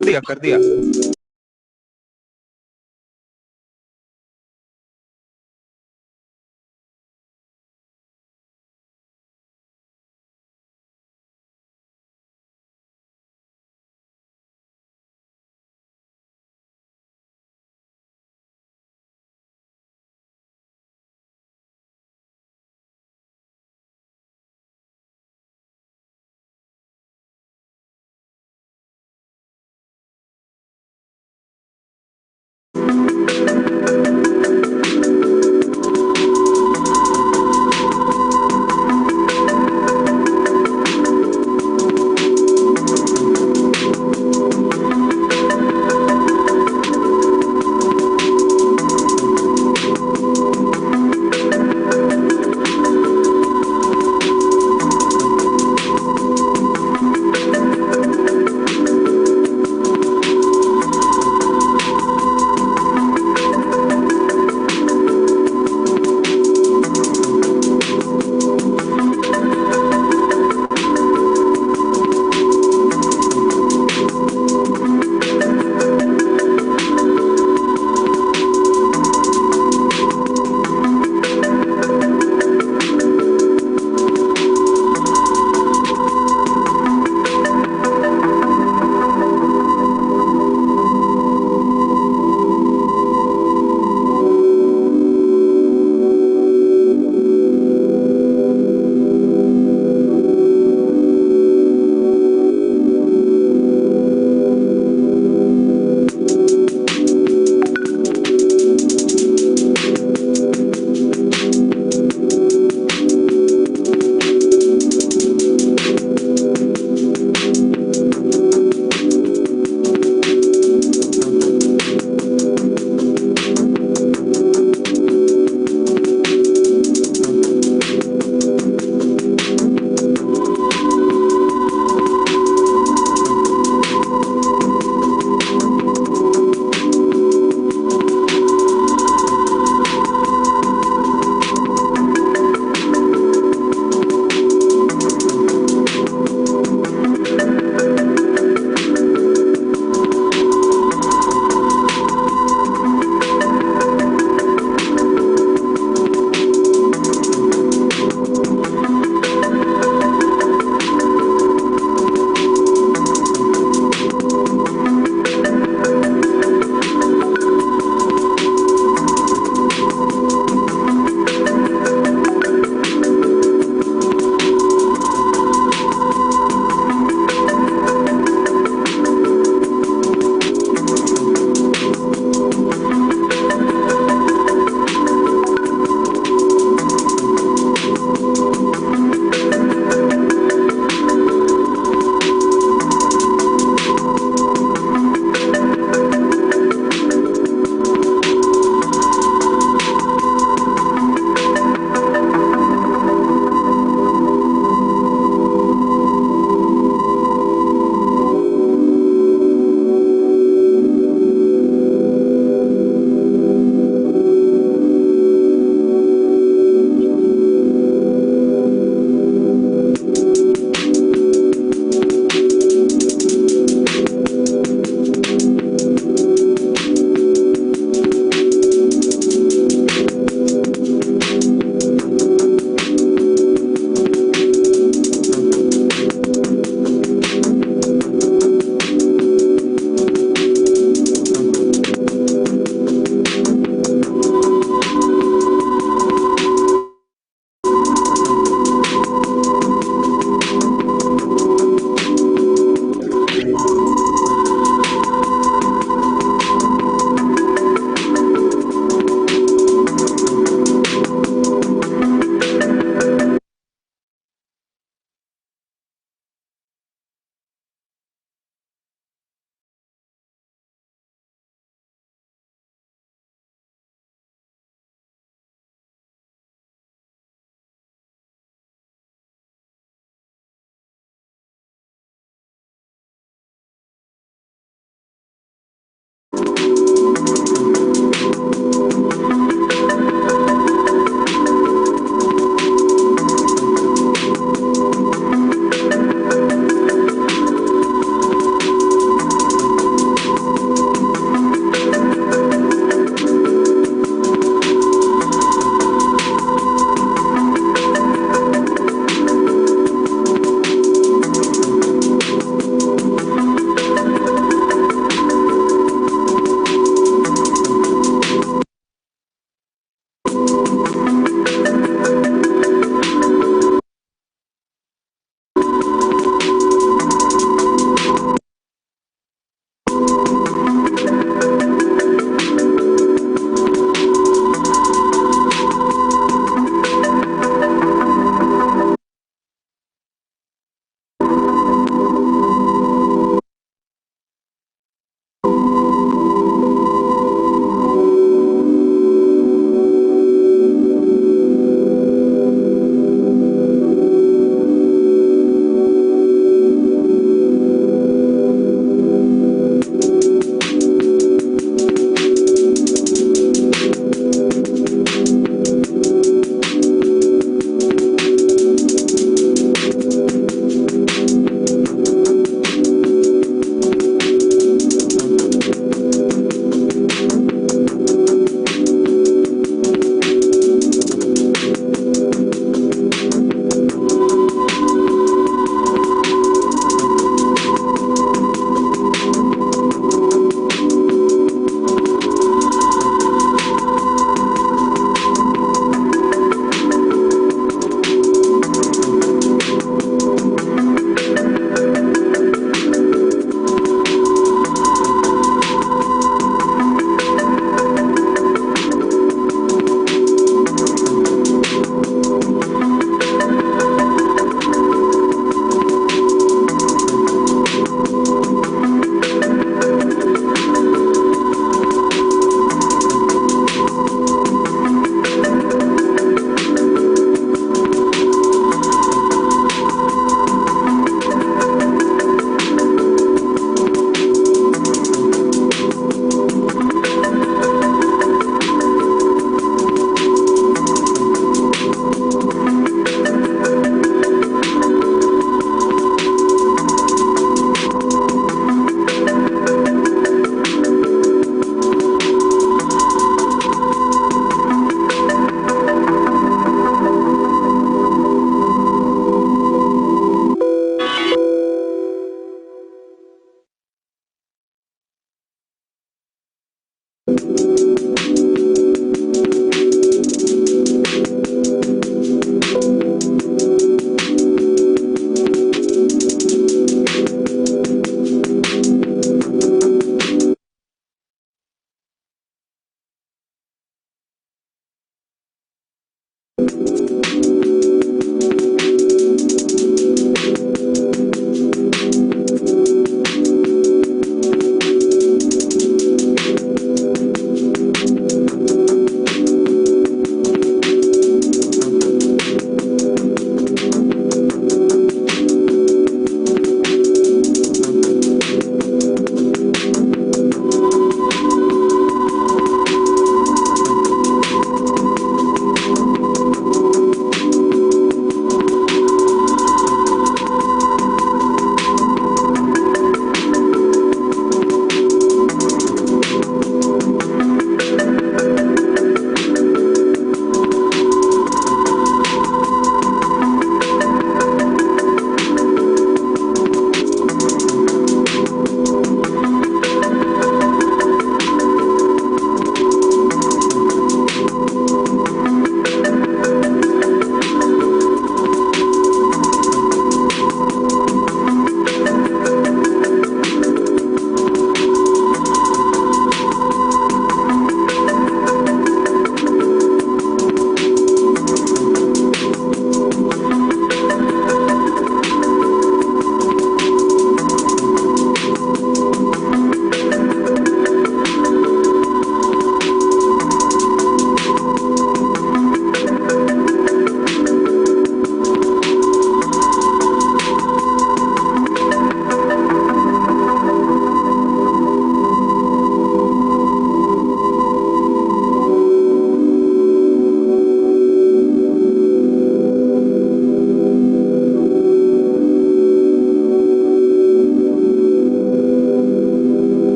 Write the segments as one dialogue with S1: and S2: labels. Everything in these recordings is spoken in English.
S1: दिया कर दिया।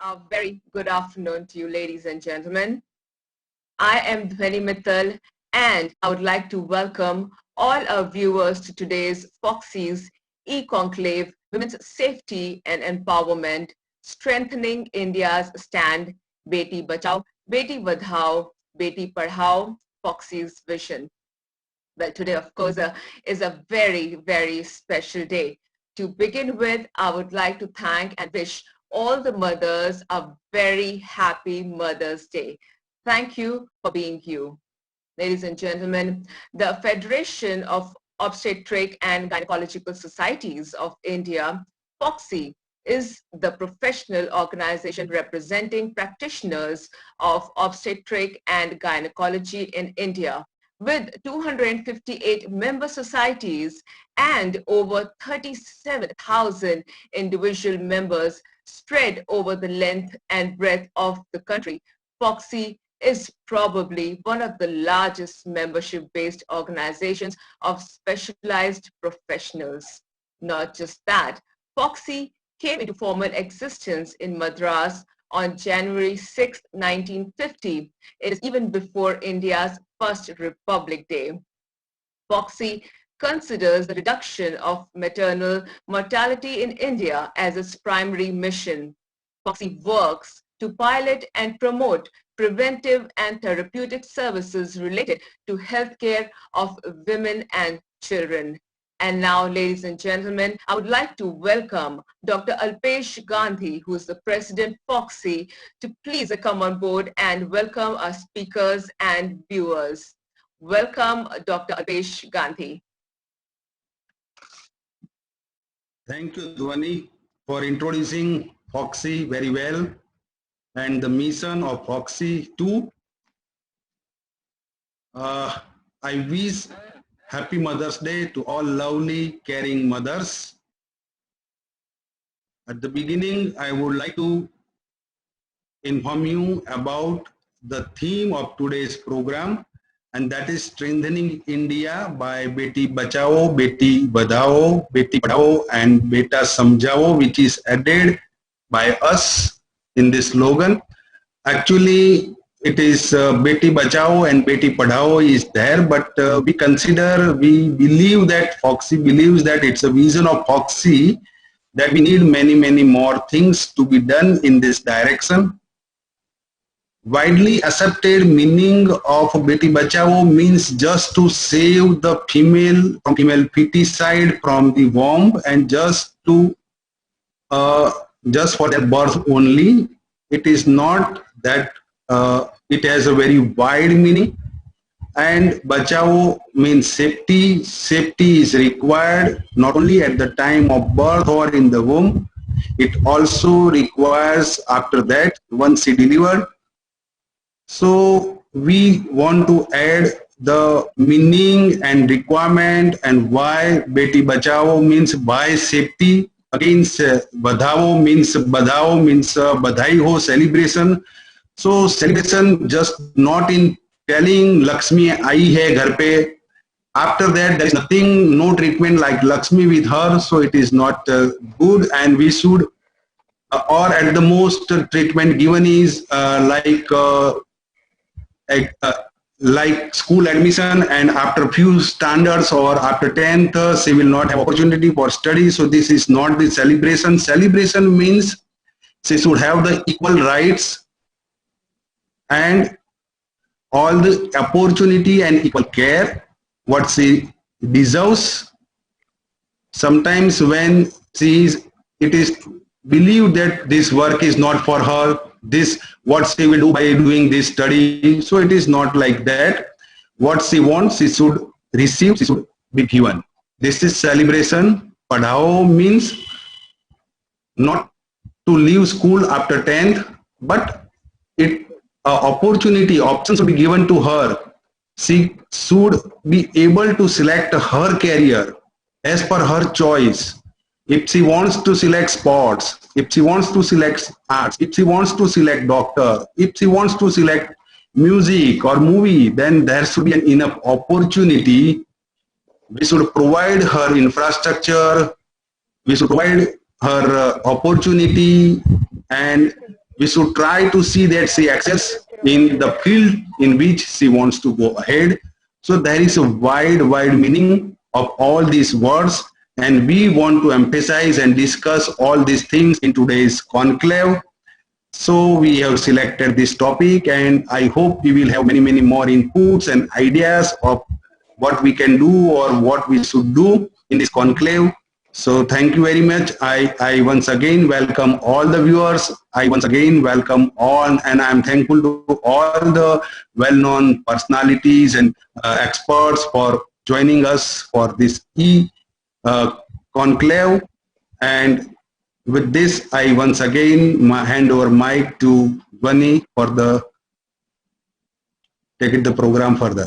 S1: A very good afternoon to you, ladies and gentlemen. I am Dhwani Mittal, and I would like to welcome all our viewers to today's FOGSI's E-CONCLAVE, Women's Safety and Empowerment, Strengthening India's Stand, Beti Bachao, Beti Badhao, Beti Padhao, FOGSI's Vision. Well, today, of course, is a very, very special day. To begin with, I would like to thank and wish all the mothers a very happy Mother's Day. Thank you for being you. Ladies and gentlemen, the Federation of Obstetric and Gynecological Societies of India, FOGSI, is the professional organization representing practitioners of obstetric and gynecology in India, with 258 member societies and over 37,000 individual members spread over the length and breadth of the country. FOGSI is probably one of the largest membership-based organizations of specialized professionals. Not just that, FOGSI came into formal existence in Madras on January 6, 1950. It is even before India's first Republic Day. FOGSI considers the reduction of maternal mortality in India as its primary mission. FOGSI works to pilot and promote preventive and therapeutic services related to healthcare of women and children. And now, ladies and gentlemen, I would like to welcome Dr. Alpesh Gandhi, who is the President FOGSI, to please come on board and welcome our speakers and viewers. Welcome, Dr. Alpesh Gandhi.
S2: Thank you, Dhwani, for introducing FOGSI very well and the mission of FOGSI too. I wish Happy Mother's Day to all lovely, caring mothers. At the beginning, I would like to inform you about the theme of today's program, and that is Strengthening India by Beti Bachao, Beti Badhao, Beti Padhao and Beta Samjhao, which is added by us in this slogan. Actually, it is Beti Bachao and Beti Padhao is there, but we believe that FOGSI believes that it's a vision of FOGSI that we need many more things to be done in this direction. Widely accepted meaning of Beti Bachao means just to save the female from female feticide from the womb and just for their birth only. It is not that it has a very wide meaning. And Bachao means safety. Safety is required not only at the time of birth or in the womb, it also requires after that once she delivered. So we want to add the meaning and requirement and why Beti Bachao means by safety. Against Badhao means Badhai ho, celebration. So celebration just not in telling Lakshmi aayi hai ghar pe. After that there is nothing, no treatment like Lakshmi with her, so it is not good, and we should or at the most treatment given is like school admission, and after few standards or after 10th she will not have opportunity for study. So this is not the celebration. Celebration means she should have the equal rights and all the opportunity and equal care what she deserves. Sometimes when it is believed that this work is not for her, what she will do by doing this study. So it is not like that. What she wants, she should receive, she should be given. This is celebration. Padhao means not to leave school after 10th, but option should be given to her. She should be able to select her career as per her choice. If she wants to select sports, if she wants to select arts, if she wants to select doctor, if she wants to select music or movie, then there should be an enough opportunity. We should provide her infrastructure, we should provide her opportunity, and we should try to see that she excels in the field in which she wants to go ahead. So there is a wide meaning of all these words, and we want to emphasize and discuss all these things in today's conclave. So we have selected this topic, and I hope we will have many more inputs and ideas of what we can do or what we should do in this conclave. So thank you very much. I once again welcome all the viewers. I once again welcome all, and I'm thankful to all the well-known personalities and experts for joining us for this conclave. And with this, I once again hand over mic to Vani for take the program further.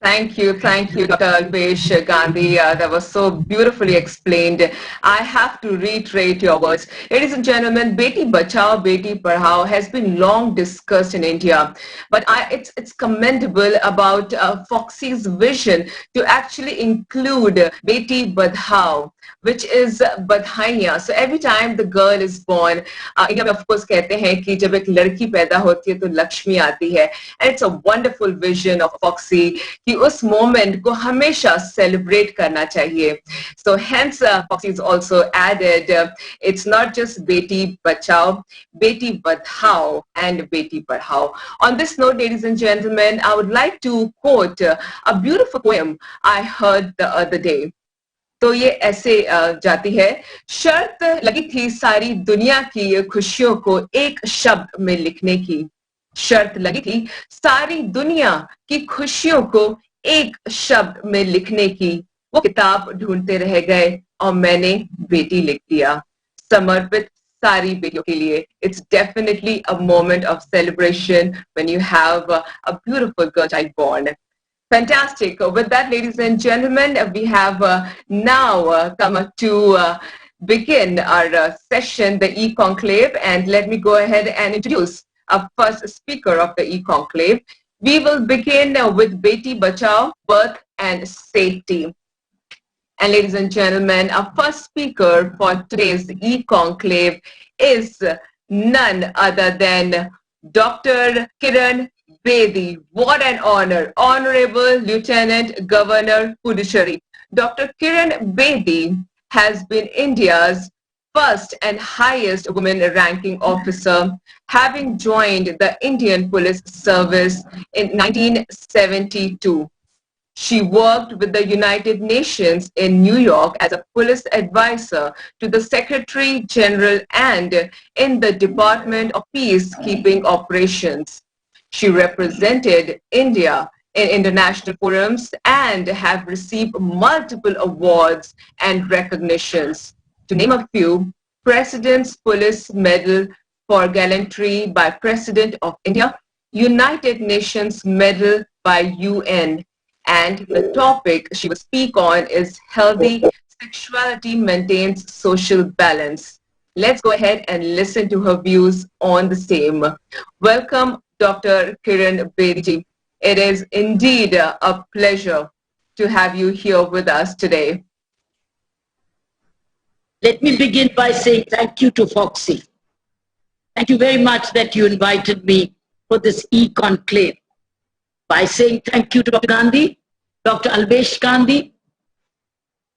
S1: Thank you, Dr. Alpesh Gandhi. That was so beautifully explained. I have to reiterate your words. Ladies and gentlemen, Beti Bachao, Beti Padhao has been long discussed in India, but it's commendable about FOGSI's vision to actually include Beti Badhao, which is badhaiyan. So every time the girl is born, India में of course कहते हैं कि जब एक लड़की पैदा होती है तो लक्ष्मी आती है, and it's a wonderful vision of FOGSI कि उस moment को हमेशा celebrate करना चाहिए. So hence FOGSI is also added, it's not just Beti Bachao, Beti Badhao and Beti Padhao. On this note, ladies and gentlemen, I would like to quote a beautiful poem I heard the other day. तो ये ऐसे जाती है, शर्त लगी थी सारी दुनिया की खुशियों को एक शब्द में लिखने की, शर्त लगी थी सारी दुनिया की खुशियों को एक शब्द में लिखने की, वो किताब ढूंढते रह गए और मैंने बेटी लिख दिया, समर्पित सारी बेटियों के लिए. It's definitely a moment of celebration when you have a beautiful girl child born. Fantastic. With that, ladies and gentlemen, we have now come to begin our session, the E-CONCLAVE, and let me go ahead and introduce our first speaker of the E-CONCLAVE. We will begin with Beti Bachao, Birth and Safety. And ladies and gentlemen, our first speaker for today's E-CONCLAVE is none other than Dr. Kiran Bedi. What an honor. Honorable Lieutenant Governor Puducherry. Dr. Kiran Bedi has been India's first and highest woman ranking officer, having joined the Indian Police Service in 1972. She worked with the United Nations in New York as a police advisor to the Secretary General and in the Department of Peacekeeping Operations. She represented India in international forums and have received multiple awards and recognitions. To name a few, President's Police Medal for Gallantry by President of India, United Nations Medal by UN, and the topic she will speak on is Healthy Sexuality Maintains Social Balance. Let's go ahead and listen to her views on the same. Welcome, Dr. Kiran Bedi. It is indeed a pleasure to have you here with us today.
S3: Let me begin by saying thank you to FOGSI. Thank you very much that you invited me for this E-CONCLAVE. By saying thank you to Dr. Gandhi, Dr. Alpesh Gandhi,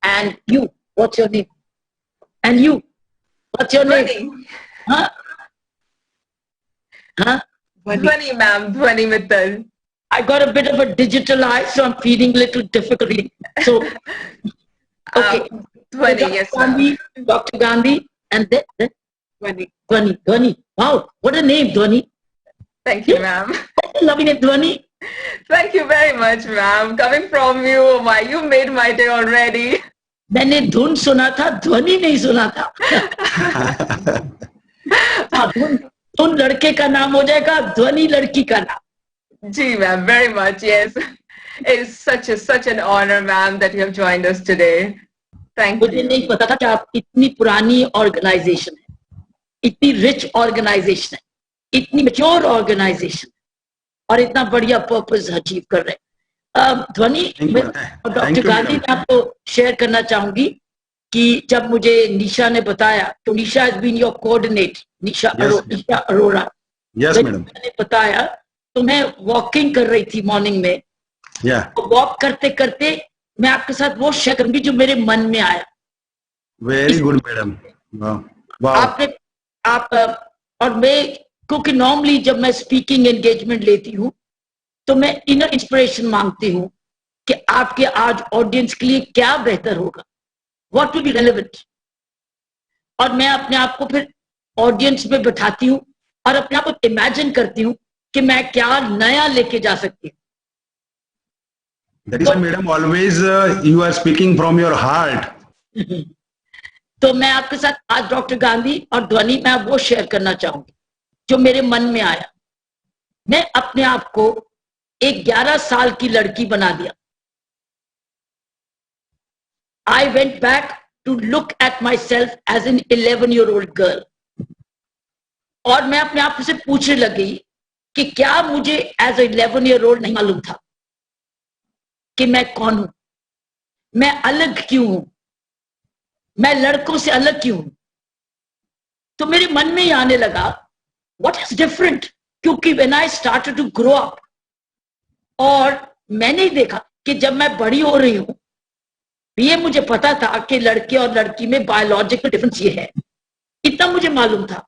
S3: and you. What's your name? And you. What's your name? Huh? Huh?
S1: Dhwani, ma'am. Dhwani Mittal.
S3: I got a bit of a digital eye, so I'm feeling a little difficulty. So, okay.
S1: Dhwani, yes,
S3: Gandhi, Dr. Gandhi, and then
S1: Dhwani.
S3: Dhwani. Wow, what a name, Dhwani.
S1: Thank you, ma'am.
S3: Loving it, Dhwani.
S1: Thank you very much, ma'am. Coming from you, oh my, you made my day already.
S3: मैंने धुन सुना था, ध्वनि नहीं सुना था. धुन लड़के का नाम हो जाएगा, ध्वनि लड़की का नाम.
S1: Gee, ma'am, very much, yes. It is such an honor, ma'am, that you have joined us today. Thank you.
S3: मुझे नहीं पता था कि आप इतनी पुरानी ऑर्गेनाइजेशन है, इतनी रिच ऑर्गेनाइजेशन है, इतनी मैच्योर ऑर्गेनाइजेशन और इतना बढ़िया पर्पस अचीव कर रहे हैं. ध्वनि और डॉक्टर गांधी मैं आपको शेयर करना चाहूंगी कि जब मुझे निशा ने बताया, तो Nisha has been your coordinate, Nisha Arora,
S2: yes madam,
S3: मैंने बताया तो मैं वॉकिंग कर रही थी मॉर्निंग में, वॉक करते करते मैं आपके साथ वो शेयर करूंगी जो मेरे मन में आया।
S2: वेरी गुड मैडम,
S3: और मैं, क्योंकि नॉर्मली जब मैं स्पीकिंग एंगेजमेंट लेती हूँ तो मैं इनर इंस्पिरेशन मांगती हूँ कि आपके आज ऑडियंस के लिए क्या बेहतर होगा, व्हाट विल बी रेलेवेंट, और मैं अपने आप को फिर ऑडियंस में बैठाती हूँ और अपने आप को इमेजिन करती हूँ कि मैं क्या नया लेके जा सकती हूँ।
S2: That is why, madam, always you are speaking from your heart.
S3: तो मैं आपके साथ आज डॉक्टर गांधी और ध्वनि मैं वो शेयर करना चाहूंगी जो मेरे मन में आया। मैं अपने आप को एक 11 साल की लड़की बना दिया। I went back to look at myself as an 11-year-old girl. और मैं अपने आप से पूछने लगी कि क्या मुझे एज ए 11-year-old नहीं मालूम था कि मैं कौन हूं, मैं अलग क्यों हूं, मैं लड़कों से अलग क्यों हूं। तो मेरे मन में ही आने लगा व्हाट इज डिफरेंट, क्योंकि when I started to grow up, और मैंने देखा कि जब मैं बड़ी हो रही हूं, ये मुझे पता था कि लड़के और लड़की में बायोलॉजिकल डिफरेंस ये है, इतना मुझे मालूम था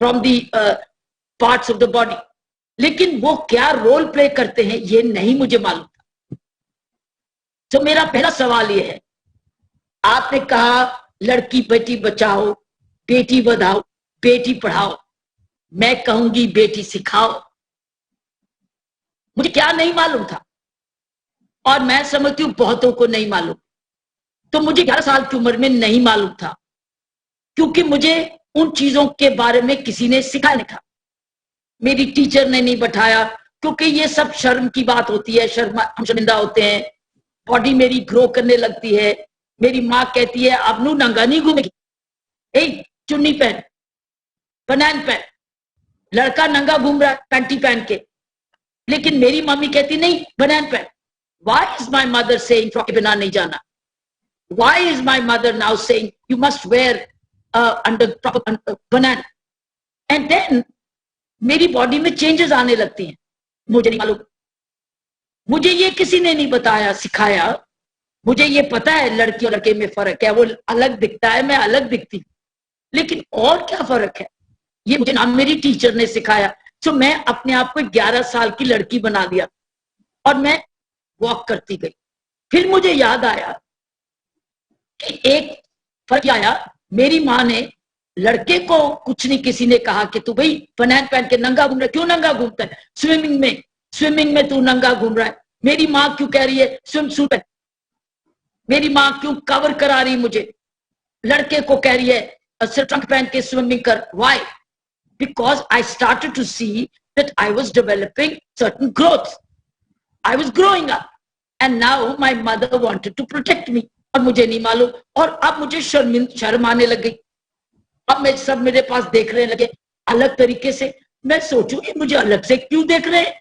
S3: from the parts of the body, लेकिन वो क्या रोल प्ले करते हैं ये नहीं मुझे मालूम था। तो मेरा पहला सवाल ये है, आपने कहा लड़की बेटी बचाओ, बेटी बढ़ाओ, बेटी पढ़ाओ, मैं कहूंगी बेटी सिखाओ। मुझे क्या नहीं मालूम था, और मैं समझती हूं बहुतों को नहीं मालूम। तो मुझे 11 साल की उम्र में नहीं मालूम था, क्योंकि मुझे उन चीजों के बारे में किसी ने सिखाया नहीं था, मेरी टीचर ने नहीं बैठाया, क्योंकि ये सब शर्म की बात होती है, हम शर्मिंदा होते हैं, बॉडी मेरी ग्रो करने लगती है। मेरी माँ कहती है अब नू नंगा नहीं घूमेगी, चुन्नी पहन, बनान पहन, लड़का नंगा घूम रहा है पैंटी पहन के, लेकिन मेरी मम्मी कहती नहीं बनान पहन। Why is my mother saying frock बिना नहीं जाना? Why is my mother now saying you must wear under proper banana? And then मेरी बॉडी में चेंजेस आने लगती हैं, मुझे नहीं मालूम, मुझे ये किसी ने नहीं बताया, सिखाया। मुझे ये पता है लड़की और लड़के में फर्क है, वो अलग दिखता है, मैं अलग दिखती हूँ, लेकिन और क्या फर्क है ये मुझे ना मेरी टीचर ने सिखाया। तो मैं अपने आप को 11 साल की लड़की बना दिया और मैं वॉक करती गई। फिर मुझे याद आया कि एक फर्क आया, मेरी माँ ने लड़के को कुछ नहीं, किसी ने कहा कि तू भाई बनान पहन के नंगा घूम रहा है, क्यों नंगा घूमता है, स्विमिंग में तू नंगा घूम रहा है। मेरी माँ क्यों कह रही है स्विम सूट है, मेरी माँ क्यों कवर करा रही मुझे, लड़के को कह रही है सिर्फ ट्रंक पहन के स्विमिंग कर। Why? Because I started to see that I was developing certain growth, I was growing up, and now my mother wanted to protect me, और मुझे नहीं मालूम, और अब मुझे शर्म आने लग गई। अब मैं सब मेरे पास देख रहे लगे अलग तरीके से। मैं सोचूं ये मुझे अलग से क्यों देख रहे हैं,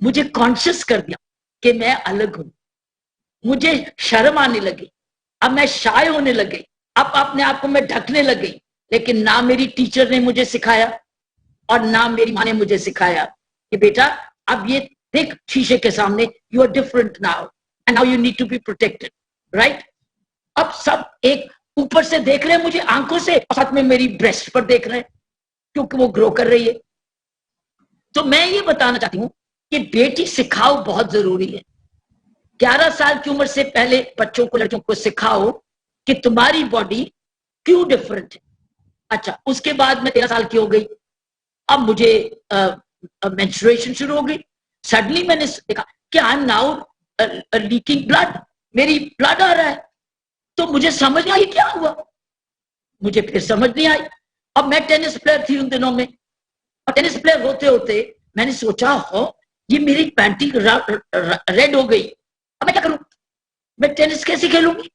S3: मुझे कॉन्शियस कर दिया कि मैं अलग हूं, मुझे शर्म आने लगी, अब मैं शाय होने लगी, अब अपने आप को मैं ढकने लगी। लेकिन ना मेरी टीचर ने मुझे सिखाया और ना मेरी माँ ने मुझे सिखाया कि बेटा अब ये देख शीशे के सामने, you are different now and now you need to be protected, right. अब सब एक ऊपर से देख रहे हैं मुझे आंखों से, और साथ में मेरी ब्रेस्ट पर देख रहे हैं क्योंकि वो ग्रो कर रही है। तो मैं ये बताना चाहती हूँ कि बेटी सिखाओ बहुत जरूरी है। 11 साल की उम्र से पहले बच्चों को, लड़कियों को सिखाओ कि तुम्हारी बॉडी क्यों डिफरेंट है। अच्छा, उसके बाद मैं 13 साल की हो गई, अब मुझे मेंस्ट्रुएशन शुरू हो गई। सडनली मैंने देखा कि I am now leaking blood, मेरी ब्लड आ रहा है। तो मुझे समझ नहीं आई क्या हुआ, मुझे फिर समझ नहीं आई। अब मैं टेनिस प्लेयर थी उन दिनों में, और टेनिस प्लेयर होते होते मैंने सोचा हो ये मेरी पैंटी रेड हो गई, अब मैं क्या करूं, मैं टेनिस कैसे खेलूंगी।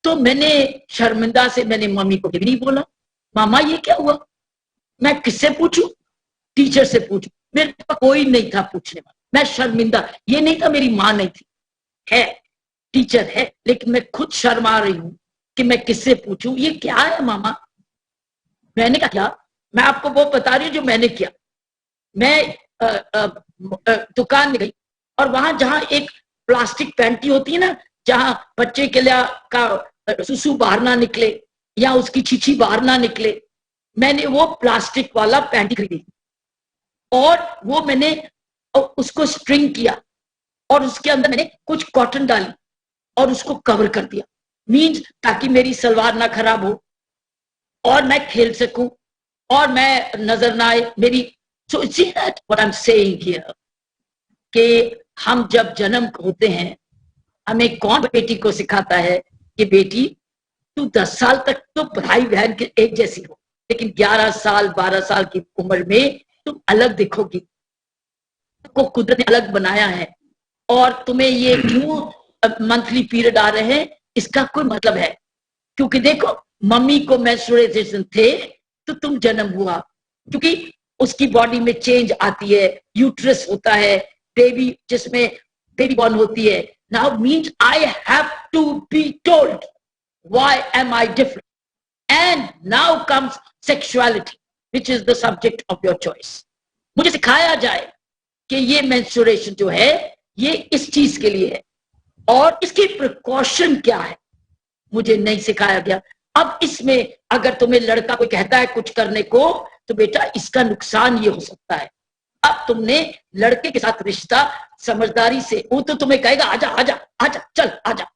S3: तो मैंने शर्मिंदा से मैंने मम्मी को भी नहीं बोला, मामा ये क्या हुआ। मैं किससे पूछूं, टीचर से पूछूं, मेरे पास कोई नहीं था पूछने वाला। मैं शर्मिंदा, ये नहीं था मेरी माँ नहीं थी, है टीचर है, लेकिन मैं खुद शर्मा रही हूं कि मैं किससे पूछूं, ये क्या है मामा, मैंने क्या किया? मैं आपको वो बता रही हूँ जो मैंने किया। मैं दुकान में गई और वहां जहां एक प्लास्टिक पैंटी होती है ना, जहां बच्चे के लिए का सुसु बाहर ना निकले या उसकी छीछी बाहर ना निकले, मैंने वो प्लास्टिक वाला पैंटी खरीदी और वो मैंने उसको स्ट्रिंग किया और उसके अंदर मैंने कुछ कॉटन डाली और उसको कवर कर दिया, मीन्स ताकि मेरी सलवार ना खराब हो और मैं खेल सकूं और मैं नजर ना आए मेरी। So see that what I am saying here, कि हम जब जन्म होते हैं, हमें कौन बेटी को सिखाता है कि बेटी तू 10 साल तक तो भाई बहन के एक जैसी हो, लेकिन 11 साल 12 साल की उम्र में तुम अलग दिखोगी, को कुदरत ने अलग बनाया है। और तुम्हें ये क्यों मंथली पीरियड आ रहे हैं, इसका कोई मतलब है, क्योंकि देखो मम्मी को मेंस्ट्रुएशन थे तो तुम जन्म हुआ, क्योंकि उसकी बॉडी में चेंज आती है, यूट्रस होता है, बेबी जिसमें बेबी बॉर्न होती है। Now means I have to be told why am I different, and now comes sexuality which is the subject of your choice. मुझे सिखाया जाए कि ये मेंस्ट्रुएशन जो है ये इस चीज के लिए है और इसकी प्रिकॉशन क्या है, मुझे नहीं सिखाया गया। अब इसमें अगर तुम्हें लड़का कोई कहता है कुछ करने को, तो बेटा इसका नुकसान ये हो सकता है। अब तुमने लड़के के साथ रिश्ता समझदारी से, वो तो तुम्हें कहेगा आजा आजा आजा चल आजा,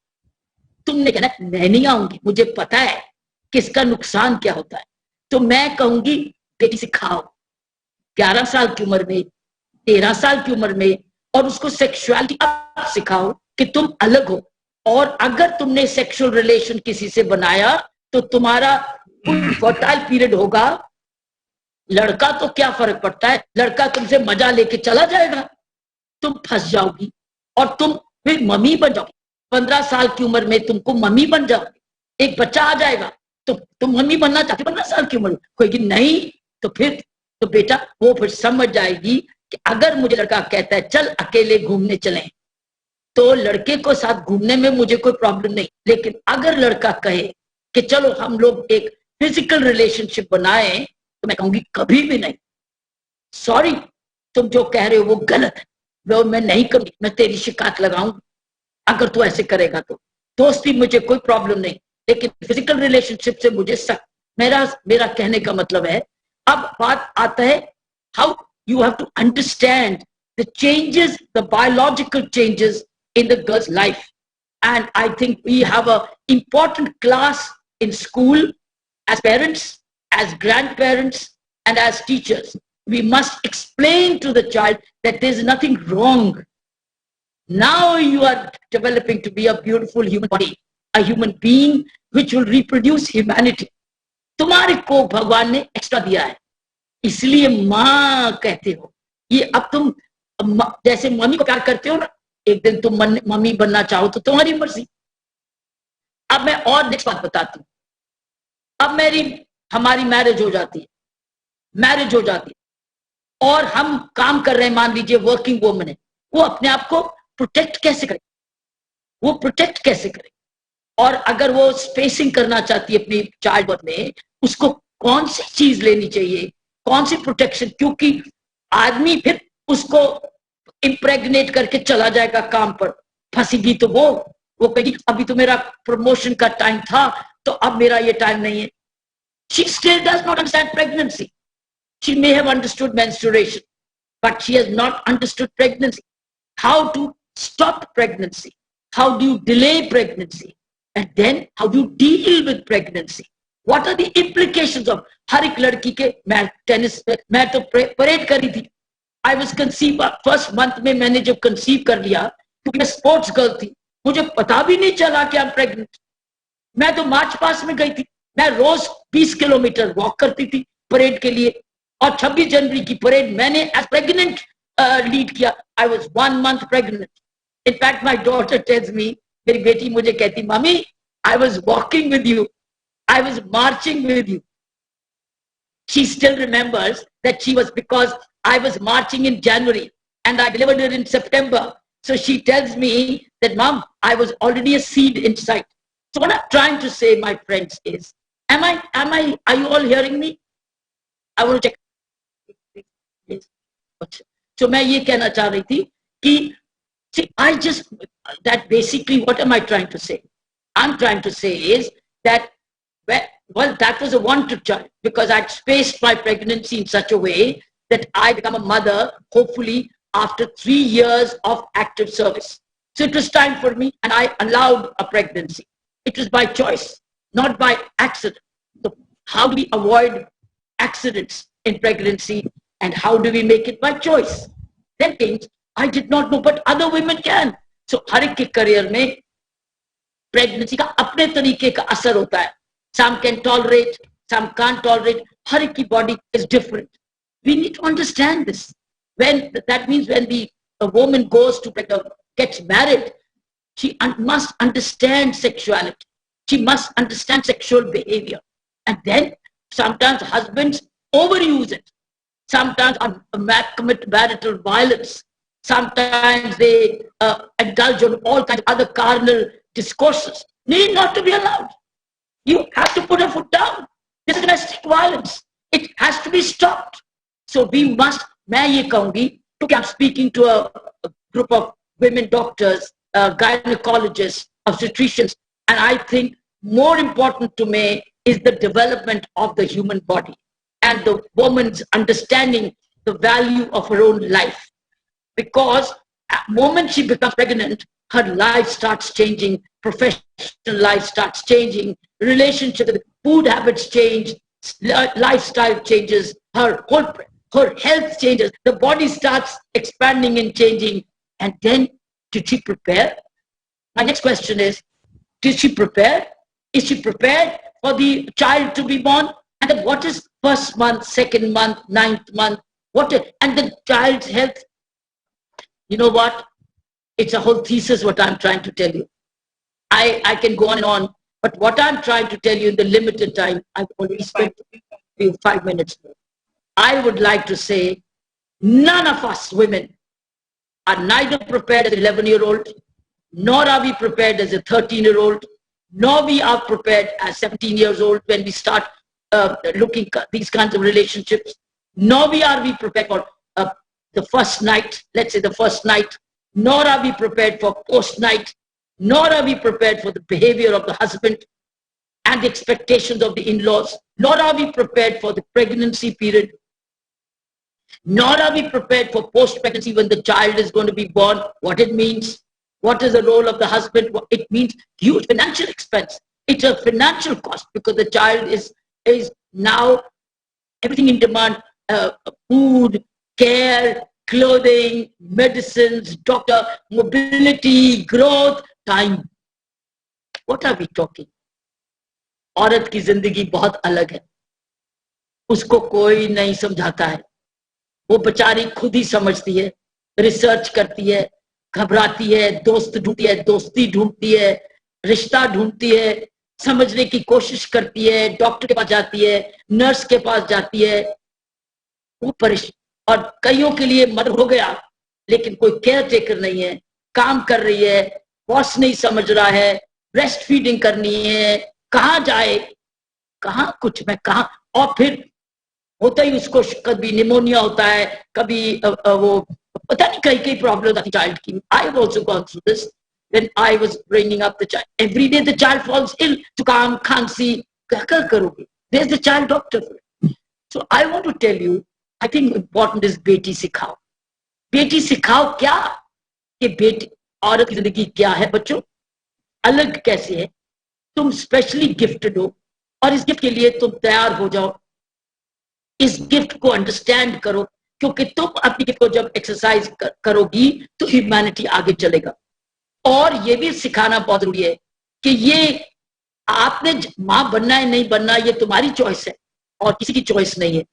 S3: तुमने कहना मैं नहीं आऊंगी, मुझे पता है कि इसका नुकसान क्या होता है। तो मैं कहूंगी बेटी सिखाओ 11 साल की उम्र में, 13 साल की उम्र में, और उसको सेक्सुअलिटी अब सिखाओ कि तुम अलग हो। और अगर तुमने सेक्सुअल रिलेशन किसी से बनाया तो तुम्हारा फर्टाइल पीरियड होगा। लड़का तो क्या फर्क पड़ता है, लड़का तुमसे मजा लेके चला जाएगा, तुम फंस जाओगी और तुम फिर मम्मी बन जाओगी। 15 साल की उम्र में तुमको मम्मी बन जाओगी, एक बच्चा आ जाएगा तो तुम मम्मी बनना चाहती 15 साल की उम्र में, कोई नहीं, तो फिर तो बेटा वो फिर समझ जाएगी कि अगर मुझे लड़का कहता है चल अकेले घूमने चलें, तो लड़के को साथ घूमने में मुझे कोई प्रॉब्लम नहीं, लेकिन अगर लड़का कहे कि चलो हम लोग एक फिजिकल रिलेशनशिप बनाएं, तो मैं कहूंगी कभी भी नहीं, सॉरी तुम जो कह रहे हो वो गलत है, वो मैं नहीं करूंगी, मैं तेरी शिकायत लगाऊंगी अगर तू ऐसे करेगा तो। दोस्ती मुझे कोई प्रॉब्लम नहीं, लेकिन फिजिकल रिलेशनशिप से मुझे सख्त। मेरा कहने का मतलब है, अब बात आता है how you have to understand the changes, the biological changes in the girl's life. And I think we have an important class in school as parents, as grandparents, and as teachers. We must explain to the child that there's nothing wrong. Now you are developing to be a beautiful human body, a human being which will reproduce humanity. तुम्हारे को भगवान ने extra दिया है, इसलिए माँ कहते हो। ये अब तुम जैसे मम्मी को प्यार करते हो ना, एक दिन तुम मम्मी बनना चाहो तो तुम्हारी मर्जी। अब मैं और नेक्स्ट बात बताती हूँ। अब हमारी मैरिज हो जाती है और हम काम कर रहे हैं, मान लीजिए वर्किंग वुमन है, वो अपने आप को प्रोटेक्ट कैसे करे, और अगर वो स्पेसिंग करना चाहती है अपनी चाइल्ड बर्थ में, उसको कौन सी चीज लेनी चाहिए, कौन सी प्रोटेक्शन, क्योंकि आदमी फिर उसको इम्प्रेग्नेट करके चला जाएगा काम पर, फंसेगी तो वो कहेगी अभी तो मेरा प्रमोशन का टाइम था तो अब मेरा ये टाइम नहीं है। She still does not understand pregnancy. She may have understood menstruation, but she has not understood pregnancy. How to stop pregnancy? How do you delay pregnancy? And then how do you deal with pregnancy? What are the implications of हर एक लड़की के, मैं तो parade करी थी। I was conceived first month में, मैंने जब कंसीव कर लिया, क्योंकि मैं स्पोर्ट्स गर्ल थी, मुझे पता भी नहीं चला कि I'm pregnant। मैं तो मार्च पास में गई थी, मैं रोज 20 किलोमीटर वॉक करती थी परेड के लिए, और 26 जनवरी की परेड मैंने एज प्रेग्नेंट लीड किया। I was 1 month pregnant. In fact, my daughter tells me, मेरी बेटी मुझे कहती, mummy I was walking with you, I was marching with you. She still remembers that she was, because I was marching in January and I delivered her in September. So she tells me that, Mom, I was already a seed inside. So what I'm trying to say, my friends, is, are you all hearing me? I want to check. Yes. So मैं ये कहना चाह रही थी कि, see, that basically, what am I trying to say? I'm trying to say is that, well, that was a wanted child, because I'd spaced my pregnancy in such a way that I become a mother, hopefully, after 3 years of active service. So it was time for me, and I allowed a pregnancy. It was by choice, not by accident. So how do we avoid accidents in pregnancy, and how do we make it by choice? Then things I did not know, but other women can. So हर एक के career में pregnancy का अपने तरीके का असर होता है. Some can tolerate, some can't tolerate. हर एक की body is different. We need to understand this. That means when a woman goes to gets married, she must understand sexuality. She must understand sexual behavior. And then sometimes husbands overuse it. Sometimes commit marital violence. Sometimes they indulge on all kinds of other carnal discourses. Need not to be allowed. You have to put a foot down. This is domestic violence. It has to be stopped. So we must, मैं ये कहूँगी, क्योंकि I'm speaking to a group of women doctors, gynecologists, obstetricians, and I think more important to me is the development of the human body and the woman's understanding the value of her own life. Because at the moment she becomes pregnant, her life starts changing, professional life starts changing, relationships, food habits change, lifestyle changes, her health changes, the body starts expanding and changing. And then, did she prepare? My next question is, did she prepare? Is she prepared for the child to be born? And then what is first month, second month, 9th month? And the child's health? You know what? It's a whole thesis what I'm trying to tell you. I can go on and on, but what I'm trying to tell you in the limited time, I've already spent 5 minutes. I would like to say, none of us women are neither prepared as an 11-year-old, nor are we prepared as a 13-year-old, nor we are prepared as 17 years old when we start looking at these kinds of relationships, nor are we prepared for the first night, let's say the first night, nor are we prepared for post-night, nor are we prepared for the behavior of the husband and the expectations of the in-laws, nor are we prepared for the pregnancy period, nor are we prepared for post-pregnancy when the child is going to be born, what it means, what is the role of the husband. It means huge financial expense. It's a financial cost because the child is now everything in demand, food, care, clothing, medicines, doctor, mobility, growth, time. What are we talking? औरत की जिंदगी बहुत अलग है, उसको कोई नहीं समझाता है, वो बेचारी खुद ही समझती है, रिसर्च करती है, घबराती है, दोस्त ढूंढती है, दोस्ती ढूंढती है, रिश्ता ढूंढती है, समझने की कोशिश करती है, डॉक्टर के पास जाती है, नर्स के पास जाती है, वो परेशान। और कईयों के लिए मर्डर हो गया लेकिन कोई केयर टेकर नहीं है, काम कर रही है, बॉस नहीं समझ रहा है, ब्रेस्ट फीडिंग करनी है, कहाँ जाए, कहाँ कुछ में कहाँ, और फिर होता ही उसको कभी निमोनिया होता है, कभी वो पता नहीं कई प्रॉब्लम आती चाइल्ड की. I have also gone through this when I was bringing up the child. Every day the child falls ill, जुकाम, खांसी, क्या करोगे? There's the child doctor for it. So I want to tell you, I think important is बेटी सिखाओ. बेटी सिखाओ क्या? कि बेटी औरत की जिंदगी क्या है बच्चों, अलग कैसे है, तुम स्पेशली गिफ्टेड हो और इस गिफ्ट के लिए तुम तैयार हो जाओ, इस गिफ्ट को अंडरस्टैंड करो, क्योंकि तुम अपनी गिफ्ट को जब एक्सरसाइज करोगी तो ह्यूमैनिटी आगे चलेगा. और ये भी सिखाना बहुत जरूरी है कि ये आपने माँ बनना है नहीं बनना ये तुम्हारी चॉइस है और किसी की चॉइस नहीं है.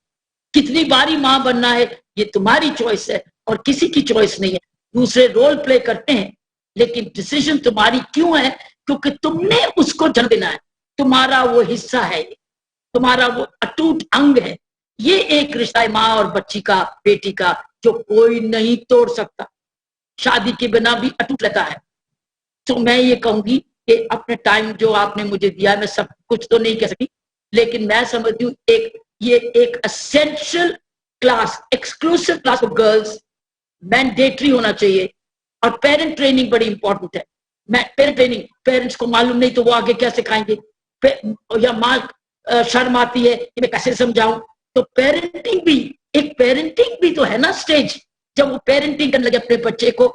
S3: कितनी बारी माँ बनना है ये तुम्हारी चॉइस है और किसी की चॉइस नहीं है. दूसरे रोल प्ले करते हैं लेकिन डिसीजन तुम्हारी क्यों है? क्योंकि तुमने उसको जन्म देना है, तुम्हारा वो हिस्सा है, तुम्हारा वो अटूट अंग है. ये एक रिश्ता है माँ और बच्ची का, बेटी का, जो कोई नहीं तोड़ सकता, शादी के बिना भी अटूट रहता है. तो मैं ये कहूंगी कि अपने टाइम जो आपने मुझे दिया है, मैं सब कुछ तो नहीं कह सकती, लेकिन मैं समझती हूँ ये एक essential class, exclusive class for girls mandatory होना चाहिए। और पेरेंट ट्रेनिंग बड़ी इंपॉर्टेंट है। पेरेंट ट्रेनिंग, पेरेंट्स को मालूम नहीं तो वो आगे क्या सिखाएंगे, या माँ शर्म आती है कि मैं कैसे समझाऊं, तो पेरेंटिंग भी तो है ना स्टेज, जब वो पेरेंटिंग करने लगे अपने बच्चे को,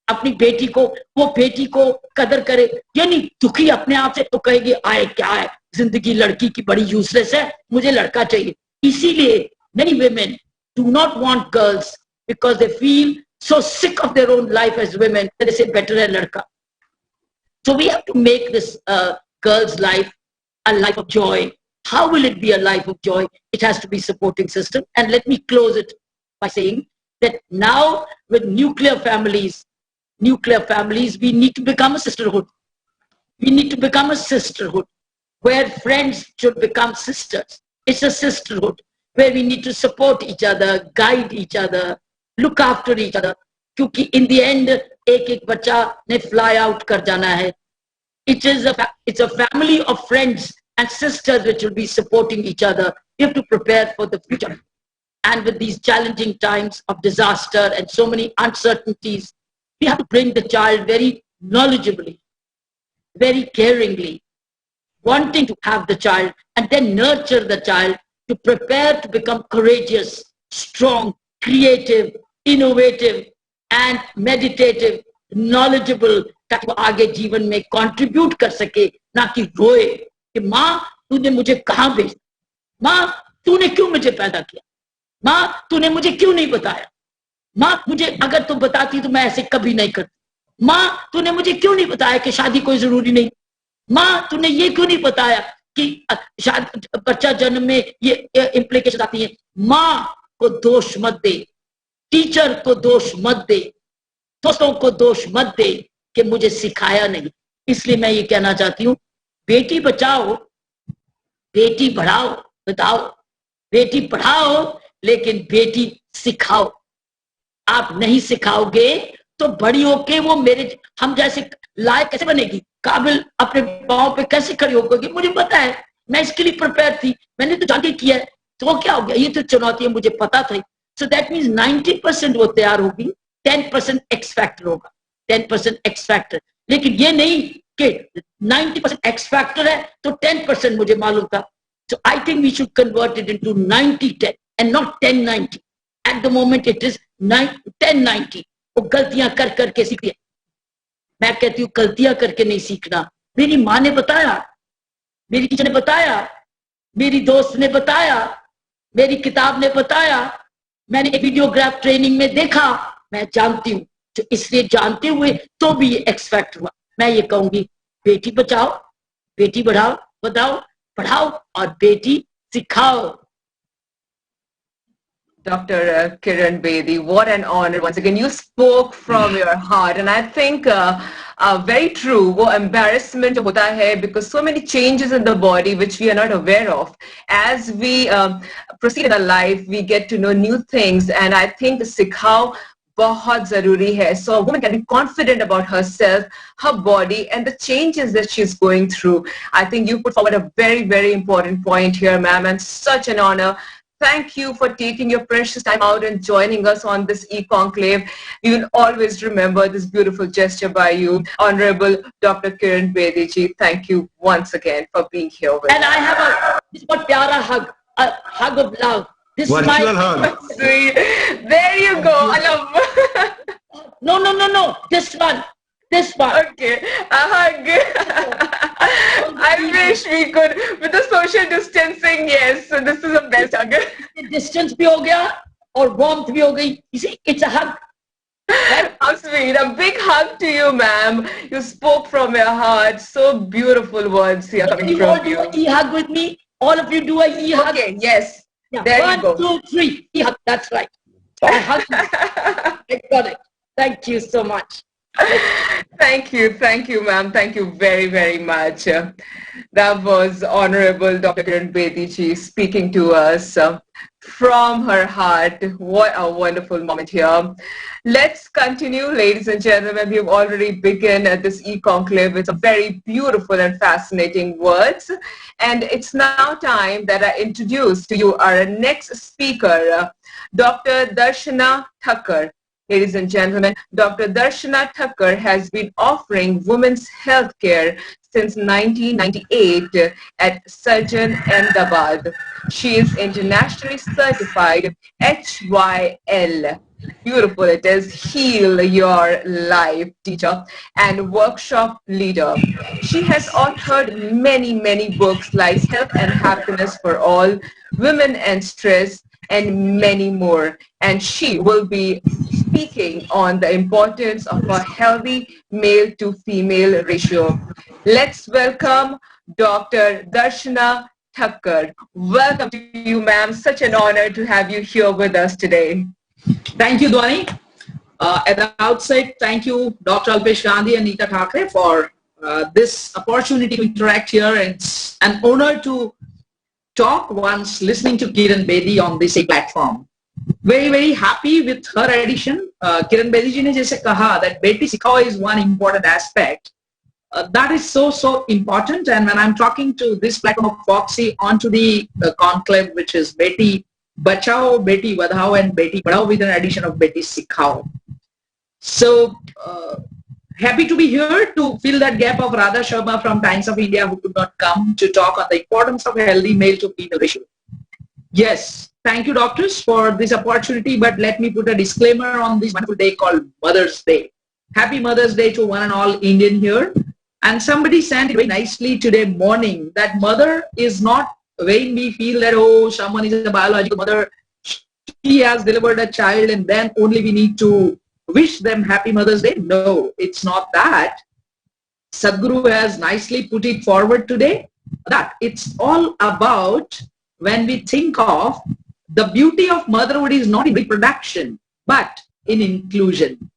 S3: अपनी बेटी को, वो बेटी को कदर करे, यानी दुखी अपने आप से तो कहेगी आए क्या है, जिंदगी लड़की की बड़ी यूजलेस है, मुझे लड़का चाहिए। इसीलिए many women do not want girls because they feel so sick of their own life as women that they say better है लड़का. So we have to make this girl's life a life of joy. How will it be a life of joy? It has to be supporting system. And let me close it by saying that now with nuclear families, we need to become a sisterhood. We need to become a sisterhood where friends should become sisters. It's a sisterhood where we need to support each other, guide each other, look after each other. क्योंकि in the end एक बच्चा ने fly out कर जाना है. It's a family of friends and sisters which will be supporting each other. We have to prepare for the future. And with these challenging times of disaster and so many uncertainties, we have to bring the child very knowledgeably, very caringly, wanting to have the child, and then nurture the child to prepare to become courageous, strong, creative, innovative, and meditative, knowledgeable, ताकि वो आगे जीवन में contribute कर सके, ना कि रोए कि माँ तूने मुझे कहाँ भेजा, माँ तूने क्यों मुझे पैदा किया, माँ तूने मुझे क्यों नहीं बताया, माँ मुझे अगर तू बताती तो मैं ऐसे कभी नहीं करती, माँ तूने मुझे क्यों नहीं बताया कि शादी कोई जरूरी नहीं, माँ तूने ये क्यों नहीं बताया कि शादी बच्चा जन्म में ये इम्प्लीकेशन आती है। माँ को दोष मत दे, टीचर को दोष मत दे, दोस्तों को दोष मत दे कि मुझे सिखाया नहीं। इसलिए मैं ये कहना चाहती हूँ, बेटी बचाओ, बेटी बढ़ाओ, बताओ, बेटी पढ़ाओ लेकिन बेटी सिखाओ। आप नहीं सिखाओगे तो बड़ी होके वो हम जैसे लायक कैसे बनेगी, काबिल अपने पाँव पे कैसे खड़ी होगी। मुझे पता है, मैं इसके लिए प्रिपेयर थी, मैंने तो जाके किया है, तो वो क्या हो गया, ये तो चुनौती है, मुझे पता था। सो दैट मीन्स 90% वो तैयार होगी, 10% एक्स फैक्टर होगा, 10% एक्स फैक्टर। लेकिन ये नहीं कि 90% एक्स फैक्टर है तो 10% मुझे मालूम था। So I think we should convert it into 90-10 and not 10-90. At the moment it is 10-90. वो गलतियां कर करके सीखती है। मैं कहती हूँ गलतियां करके नहीं सीखना। मेरी माँ ने बताया, मेरी टीचर ने बताया, मेरी दोस्त ने बताया, मेरी किताब ने बताया, मैंने वीडियोग्राफ ट्रेनिंग में देखा, मैं जानती हूँ। तो इसलिए जानते हुए तो भी ये एक्स फैक्टर हुआ। मैं ये कहूंगी, बेटी बचाओ, बेटी बढ़ाओ, बताओ, पढ़ाओ और बेटी सिखाओ।
S1: Dr. Kiran Bedi, what an honor. Once again, you spoke from your heart. And I think very true, wo embarrassment hota hai because so many changes in the body which we are not aware of. As we proceed in our life, we get to know new things. And I think sikhao bahut zaruri hai. So a woman can be confident about herself, her body, and the changes that she's going through. I think you put forward a very, very important point here, ma'am, and such an honor. Thank you for taking your precious time out and joining us on this e-conclave. We will always remember this beautiful gesture by you, Honorable Dr. Kiran Bedi ji. Thank you once again for being here with us.
S3: And I have this one pyara hug, a hug of love. This
S2: virtual hug.
S1: Sweet. There you go. I love.
S3: No. This one.
S1: Okay, a hug. I wish we could, with the social distancing, yes. So this is the best hug.
S3: Distance bhi ho gaya or warmth bhi ho gayi. You see, it's a hug.
S1: How sweet. A big hug to you, ma'am. You spoke from your heart. So beautiful words here coming from you.
S3: You all do an e-hug with me. All of you do an e-hug.
S1: Okay, yes.
S3: Yeah.
S1: There you go.
S3: 1, 2, 3. E-hug. That's right. So I hug you. I got it. Thank you so much.
S1: Thank you, ma'am. Thank you very, very much. That was Honorable Dr. Kiran Bedi ji speaking to us from her heart. What a wonderful moment here. Let's continue, ladies and gentlemen. We've already begun this e-conclave with some very beautiful and fascinating words. And it's now time that I introduce to you our next speaker, Dr. Darshana Thakkar. Ladies and gentlemen, Dr. Darshana Thakkar has been offering women's health care since 1998 at Surgeon Ahmedabad. She is internationally certified HYL. Beautiful it is, Heal Your Life teacher and workshop leader. She has authored many, many books like Health and Happiness for All, Women and Stress, and many more. And she will be speaking on the importance of a healthy male to female ratio. Let's welcome Dr. Darshana Thakkar. Welcome to you, ma'am. Such an honor to have you here with us today.
S4: Thank you, Dwani. At the outset, thank you, Dr. Alpesh Gandhi and Neeta Thakre, for this opportunity to interact here. And it's an honor to talk once listening to Kiran Bedi on this platform. Very, very happy with her addition. Kiran Bedi ji ne jaise kaha that Beti Sikhao is one important aspect. That is so important. And when I'm talking to this platform of FOGSI onto the conclave, which is Beti Bachao, Beti Vadhao, and Beti Padhao with an addition of Beti Sikhao. So happy to be here to fill that gap of Radha Sharma from Times of India, who could not come to talk on the importance of a healthy male to female ratio. Yes, thank you, doctors, for this opportunity, but let me put a disclaimer on this wonderful day called Mother's Day. Happy Mother's Day to one and all Indian here. And somebody sent it very nicely today morning that mother is not when we feel that, oh, someone is a biological mother, she has delivered a child and then only we need to wish them happy Mother's Day. No, it's not that. Sadhguru has nicely put it forward today that it's all about when we think of the beauty of motherhood is not in reproduction, but in inclusion,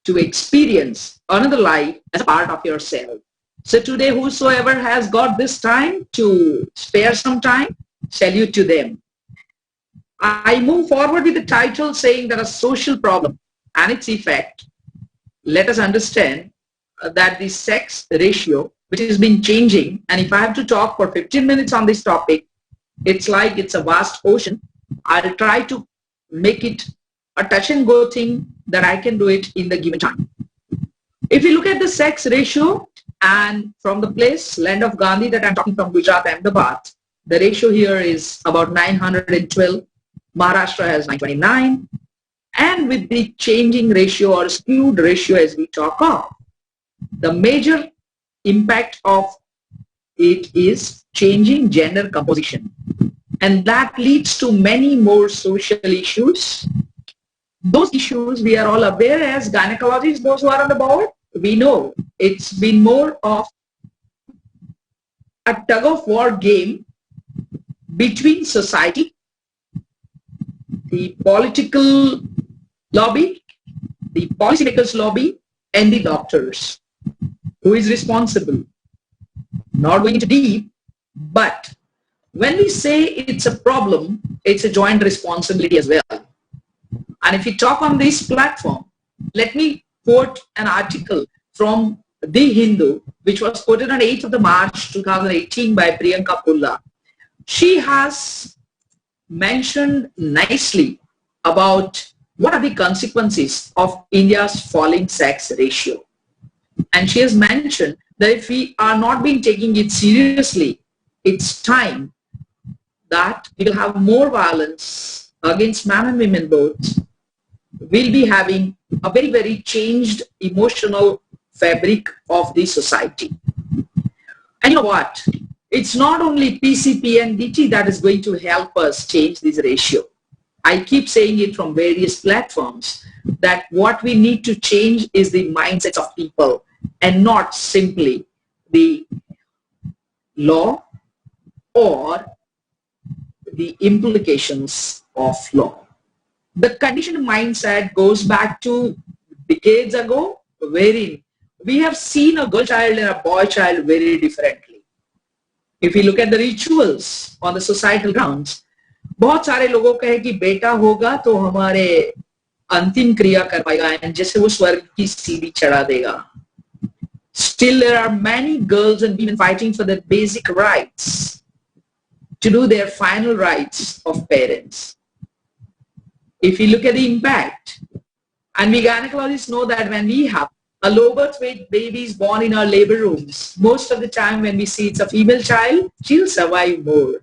S4: to experience another life as a part of yourself. So today, whosoever has got this time to spare some time, salute to them. I move forward with the title saying that a social problem and its effect. Let us understand that the sex ratio, which has been changing, and if I have to talk for 15 minutes on this topic, it's like it's a vast ocean. I'll try to make it a touch and go thing that I can do it in the given time. If you look at the sex ratio, and from the place, land of Gandhi, that I'm talking from Gujarat, Ahmedabad, the ratio here is about 912. Maharashtra has 929. And with the changing ratio or skewed ratio as we talk of, the major impact of it is changing gender composition. And that leads to many more social issues. Those issues we are all aware as gynecologists, those who are on the board, we know it's been more of a tug of war game between society, the political lobby, the policymakers lobby, and the doctors. Who is responsible? Not going into deep, but when we say it's a problem, it's a joint responsibility as well. And if we talk on this platform, let me quote an article from The Hindu, which was quoted on 8th of March 2018 by Priyanka Pulla. She has mentioned nicely about what are the consequences of India's falling sex ratio. And she has mentioned that if we are not being taking it seriously, it's time that we will have more violence against men and women both. We'll be having a very, very changed emotional fabric of the society. And you know what? It's not only PCP and DT that is going to help us change this ratio. I keep saying it from various platforms that what we need to change is the mindsets of people and not simply the law or the implications of law. The conditioned mindset goes back to decades ago wherein we have seen a girl child and a boy child very differently. If we look at the rituals on the societal grounds, बहुत सारे लोगों का है कि बेटा होगा तो हमारे अंतिम क्रिया कर पाएगा and जैसे वो स्वर्ग की सीढ़ी चढ़ा देगा. Still there are many girls and women fighting for their basic rights, to do their final rights of parents. If we look at the impact, and we gynecologists know that when we have a low birth weight baby is born in our labor rooms, most of the time when we see it's a female child, she'll survive more.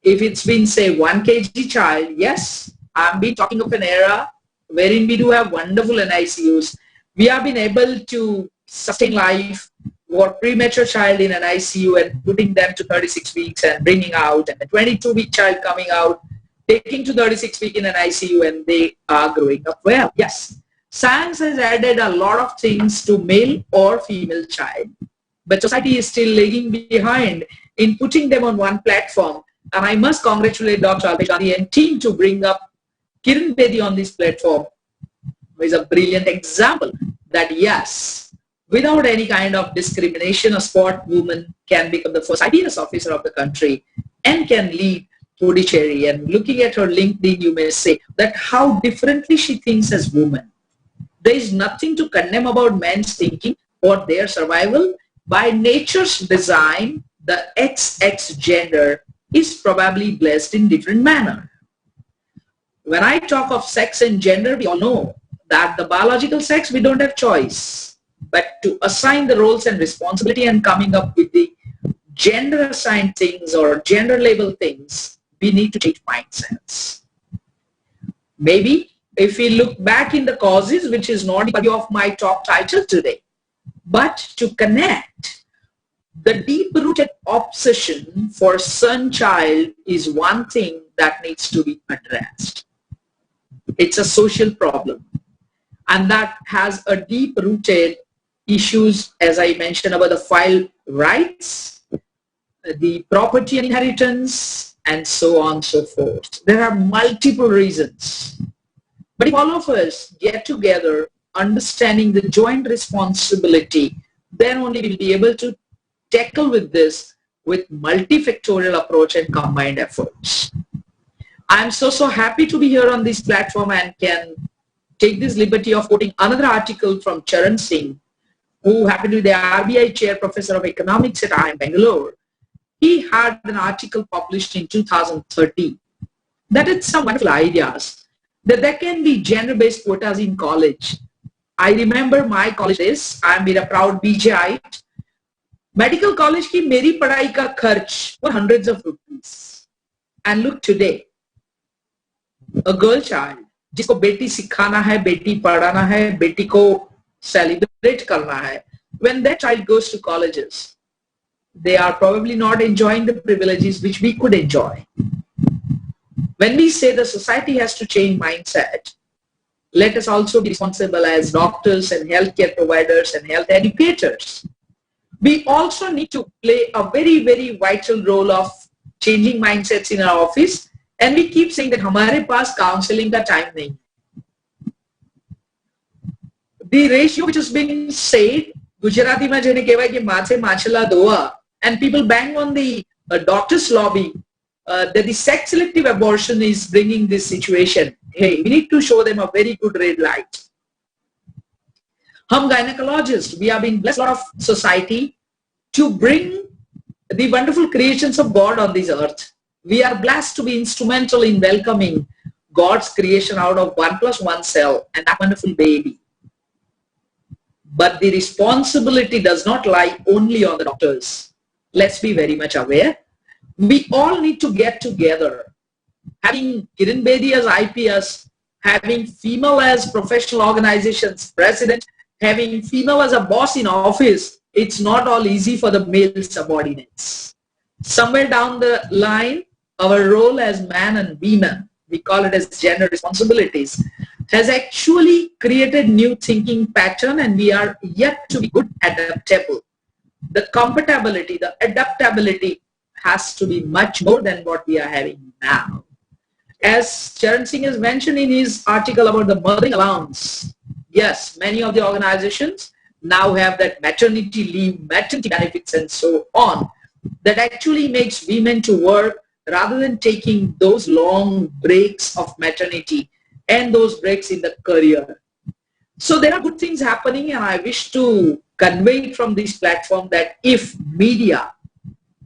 S4: If it's been, say, 1 kg child, yes, I've been talking of an era wherein we do have wonderful NICUs. We have been able to sustain life for premature child in an ICU and putting them to 36 weeks and bringing out, and a 22-week child coming out, taking to 36 weeks in an ICU, and they are growing up well. Yes, science has added a lot of things to male or female child, but society is still lagging behind in putting them on one platform. And I must congratulate Dr. Alpesh Gandhi and team to bring up Kiran Bedi on this platform, who is a brilliant example that yes, without any kind of discrimination, a sport woman can become the first IPS officer of the country and can lead Puducherry. And looking at her LinkedIn, you may say that how differently she thinks as woman. There is nothing to condemn about men's thinking or their survival. By nature's design, the XX gender is probably blessed in different manner. When I talk of sex and gender, we all know that the biological sex, we don't have choice. But to assign the roles and responsibility and coming up with the gender assigned things or gender label things, we need to change mindsets. Maybe if we look back in the causes, which is not the purview of my talk title today, but to connect, the deep-rooted obsession for son-child is one thing that needs to be addressed. It's a social problem, and that has a deep-rooted issues, as I mentioned, about the file rights, the property and inheritance, and so on and so forth. There are multiple reasons. But if all of us get together, understanding the joint responsibility, then only we'll be able to tackle with this with multifactorial approach and combined efforts. I'm so happy to be here on this platform and can take this liberty of quoting another article from Charan Singh, who happened to be the RBI Chair Professor of Economics at IIM Bangalore. He had an article published in 2013 that had some wonderful ideas that there can be gender-based quotas in college. I remember my college days. I'm a proud BJite. Medical college ki meri padhai ka kharch were hundreds of rupees. And look today, a girl child, jisko beti sikhana hai, beti padhana hai, beti ko celebrate karna hai, when that child goes to colleges, they are probably not enjoying the privileges which we could enjoy. When we say the society has to change mindset, let us also be responsible as doctors and healthcare providers and health educators. We also need to play a very, very vital role of changing mindsets in our office. And we keep saying that hamare paas counseling ka time nahi. The ratio which is being said, Gujarati mein jene kehvai ki maathe machala doa, and people bang on the doctor's lobby that the sex selective abortion is bringing this situation. Hey, we need to show them a very good red light. Hum gynecologists, we have been blessed a lot of society to bring the wonderful creations of God on this earth. We are blessed to be instrumental in welcoming God's creation out of 1 + 1 cell and that wonderful baby. But the responsibility does not lie only on the doctors. Let's be very much aware. We all need to get together. Having Kiran Bedi as IPS, having female as professional organizations president, having female as a boss in office, it's not all easy for the male subordinates. Somewhere down the line, our role as man and women, we call it as gender responsibilities, has actually created new thinking pattern, and we are yet to be good adaptable. The compatibility, the adaptability has to be much more than what we are having now. As Charan Singh has mentioned in his article about the mothering allowance Yes, many of the organizations now have that maternity leave, maternity benefits and so on, that actually makes women to work rather than taking those long breaks of maternity and those breaks in the career. So there are good things happening, and I wish to convey it from this platform that if media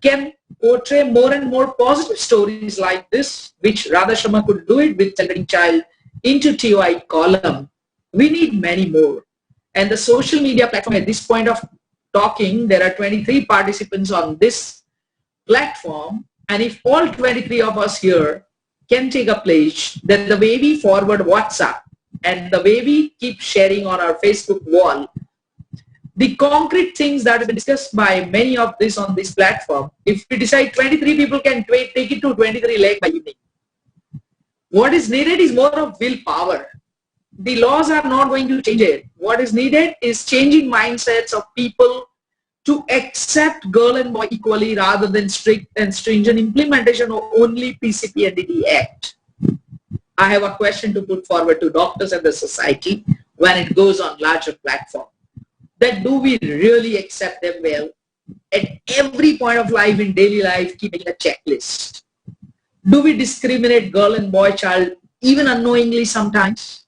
S4: can portray more and more positive stories like this, which Radha Sharma could do it with Celebrating Child into TOI column, we need many more. And the social media platform at this point of talking, there are 23 participants on this platform, and if all 23 of us here can take a pledge that the way we forward WhatsApp and the way we keep sharing on our Facebook wall, the concrete things that have been discussed by many of this on this platform, if we decide 23 people can take it to 23 lakh by evening, what is needed is more of willpower. The laws are not going to change it. What is needed is changing mindsets of people to accept girl and boy equally rather than strict and stringent implementation of only PCP and DD Act. I have a question to put forward to doctors and the society when it goes on larger platform. That do we really accept them well at every point of life in daily life, keeping a checklist? Do we discriminate girl and boy child even unknowingly sometimes?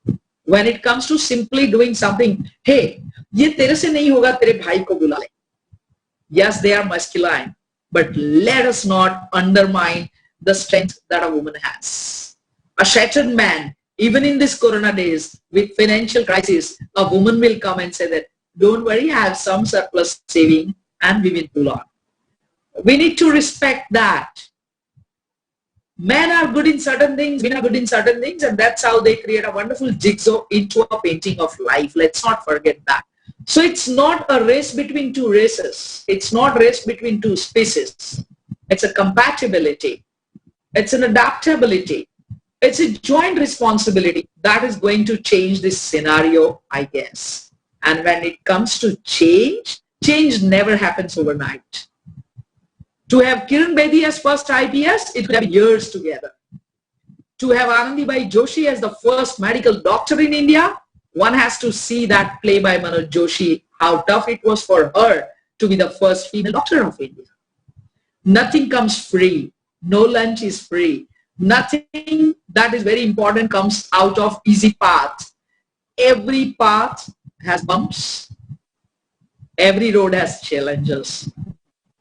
S4: When it comes to simply doing something, hey, ye tere se nahi hoga, tere bhai ko bula le. Yes, they are masculine, but let us not undermine the strength that a woman has. A shattered man, even in this corona days with financial crisis, a woman will come and say that, don't worry, I have some surplus saving and we will pull on. We need to respect that. Men are good in certain things, women are good in certain things, and that's how they create a wonderful jigsaw into a painting of life. Let's not forget that. So it's not a race between two races. It's not a race between two species. It's a compatibility. It's an adaptability. It's a joint responsibility that is going to change this scenario, I guess. And when it comes to change, change never happens overnight. To have Kiran Bedi as first IPS, it could have years together. To have Anandibai Joshi as the first medical doctor in India, one has to see that play by Manoj Joshi, how tough it was for her to be the first female doctor of India. Nothing comes free. No lunch is free. Nothing that is very important comes out of easy path. Every path has bumps. Every road has challenges.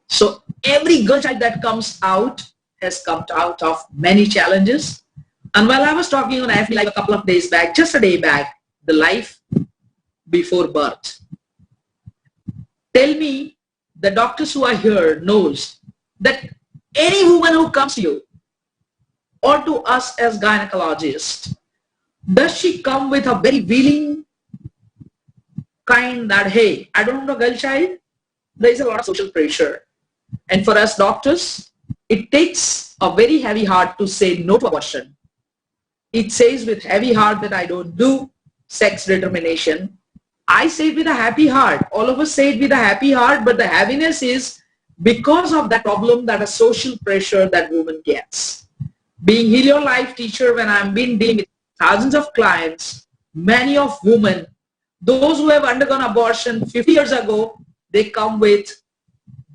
S4: So every girl child that comes out has come out of many challenges. And while I was talking on FB Live a couple of days back, just a day back, the life before birth. Tell me, the doctors who are here knows that any woman who comes to you or to us as gynecologists, does she come with a very willing kind that, hey, I don't know girl child? There is a lot of social pressure. And for us doctors, it takes a very heavy heart to say no to abortion. It says with heavy heart that I don't do sex determination. I say it with a happy heart. All of us say it with a happy heart, but the heaviness is because of that problem, that a social pressure that woman gets. Being Heal Your Life teacher, when I've been dealing with thousands of clients, many of women, those who have undergone abortion 50 years ago, they come with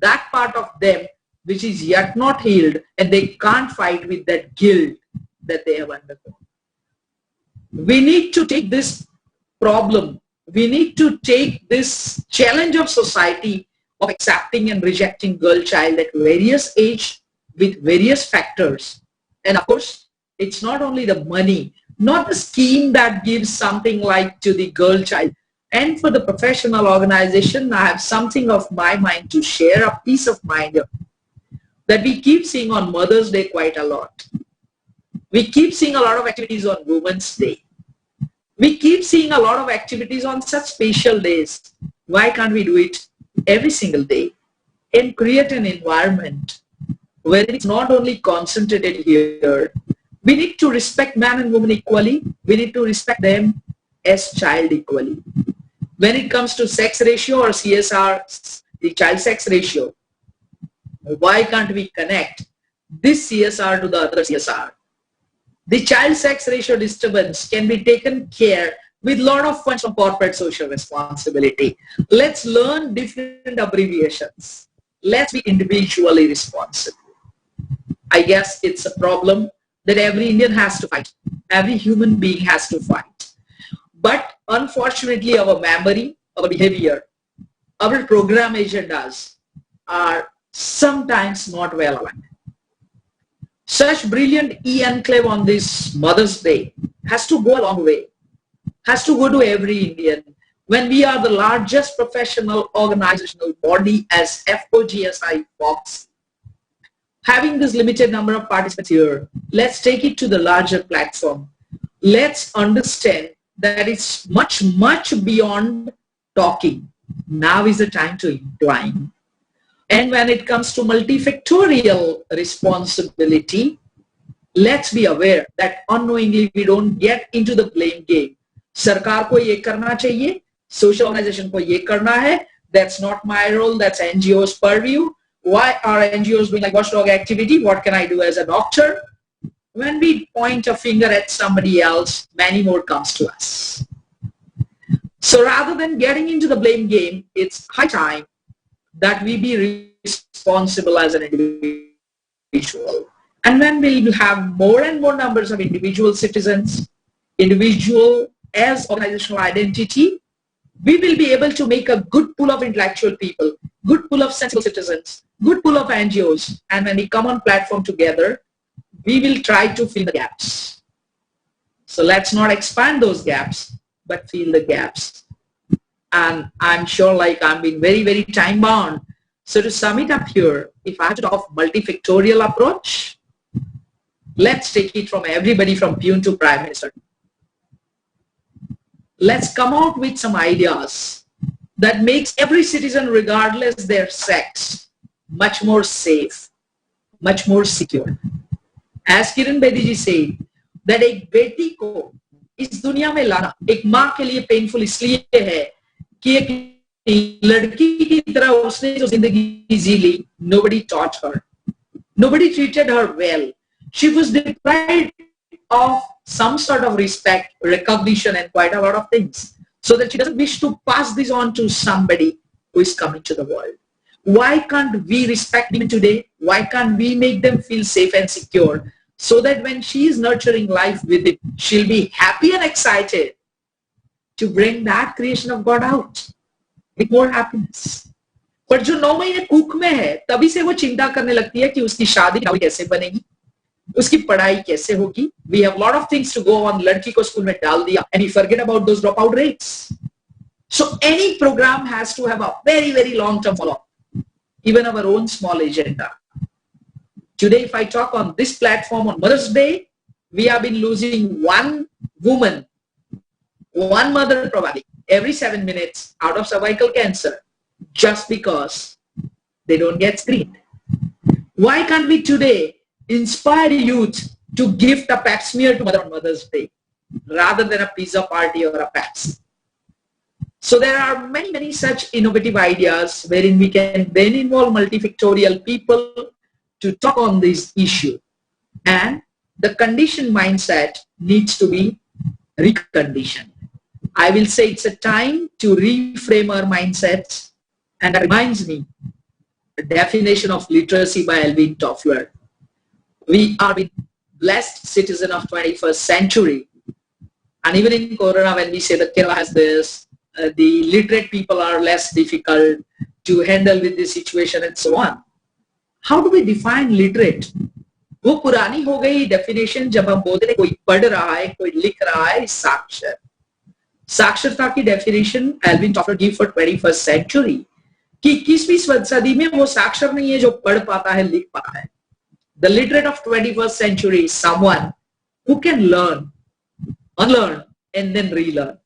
S4: that part of them which is yet not healed, and they can't fight with that guilt that they have undergone. We need to take this problem, we need to take this challenge of society of accepting and rejecting girl child at various age with various factors. And of course, it's not only the money, not the scheme that gives something like to the girl child. And for the professional organization, I have something of my mind to share, a peace of mind that we keep seeing on Mother's Day quite a lot. We keep seeing a lot of activities on Women's Day. We keep seeing a lot of activities on such special days. Why can't we do it every single day and create an environment where it's not only concentrated here? We need to respect man and woman equally. We need to respect them as child equally. When it comes to sex ratio or CSR, the child sex ratio, why can't we connect this CSR to the other CSR? The child sex ratio disturbance can be taken care with a lot of funds from corporate social responsibility. Let's learn different abbreviations. Let's be individually responsible. I guess it's a problem that every Indian has to fight. Every human being has to fight. But unfortunately, our memory, our behavior, our program agendas are sometimes not well aligned. Such brilliant E-CONCLAVE on this Mother's Day has to go a long way, has to go to every Indian. When we are the largest professional organizational body as FOGSI, FOGSI, having this limited number of participants here, let's take it to the larger platform. Let's understand that it's much, much beyond talking. Now is the time to implement. And when it comes to multifactorial responsibility, let's be aware that unknowingly we don't get into the blame game. Sarkar ko ye karna chahiye, social organization ko ye karna hai, that's not my role, that's NGO's purview. Why are NGOs doing like watchdog activity? What can I do as a doctor? When we point a finger at somebody else, many more comes to us. So rather than getting into the blame game, it's high time that we be responsible as an individual. And when we will have more and more numbers of individual citizens, individual as organizational identity, we will be able to make a good pool of intellectual people, good pool of sensible citizens, good pool of NGOs. And when we come on platform together, we will try to fill the gaps. So let's not expand those gaps, but fill the gaps. And I'm sure like I'm being very, very time bound. So to sum it up here, if I have to talk of multifactorial approach, let's take it from everybody from peon to prime minister. Let's come out with some ideas that makes every citizen, regardless their sex, much more safe, much more secure. As Kiran Bedi ji said, that एक बेटी को इस दुनिया में लाना एक माँ के लिए पेनफुल इसलिए है कि एक लड़की की तरह उसने जो जिंदगी जी ली, nobody taught her, nobody treated her well. She was deprived of some sort of respect, recognition, and quite a lot of things, so that she doesn't wish to pass this on to somebody who is coming to the world. Why can't we respect women today? Why can't we make them feel safe and secure, so that when she is nurturing life with it, she'll be happy and excited to bring that creation of God out with more happiness. But जो 9 महीने cook में है, तभी से वो चिंता करने लगती है कि उसकी शादी कैसे बनेगी, उसकी पढ़ाई कैसे होगी. We have a lot of things to go on. लड़की को स्कूल में डाल दिया, and we forget about those dropout rates. So any program has to have a very, very long-term follow-up, even our own small agenda. Today, if I talk on this platform on Mother's Day, we have been losing one woman, one mother probably, every 7 minutes out of cervical cancer, just because they don't get screened. Why can't we today inspire youth to gift a pap smear to mother on Mother's Day rather than a pizza party or a Pepsi? So there are many, many such innovative ideas wherein we can then involve multifactorial people to talk on this issue. And the conditioned mindset needs to be reconditioned. I will say it's a time to reframe our mindsets. And that reminds me, the definition of literacy by Alvin Toffler. We are the blessed citizen of 21st century. And even in Corona, when we say that Kerala has this, the literate people are less difficult to handle with this situation and so on. How do we define literate? वो पुरानी हो गई definition जब हम बोलते हैं कोई पढ़ रहा है, कोई लिख रहा है, साक्षर. साक्षरता की definition Alvin Toffler gave for 21st century कि 21वीं सदी में वो साक्षर नहीं है जो पढ़ पाता है, लिख पाता है. The literate of 21st century is someone who can learn, unlearn, and then relearn.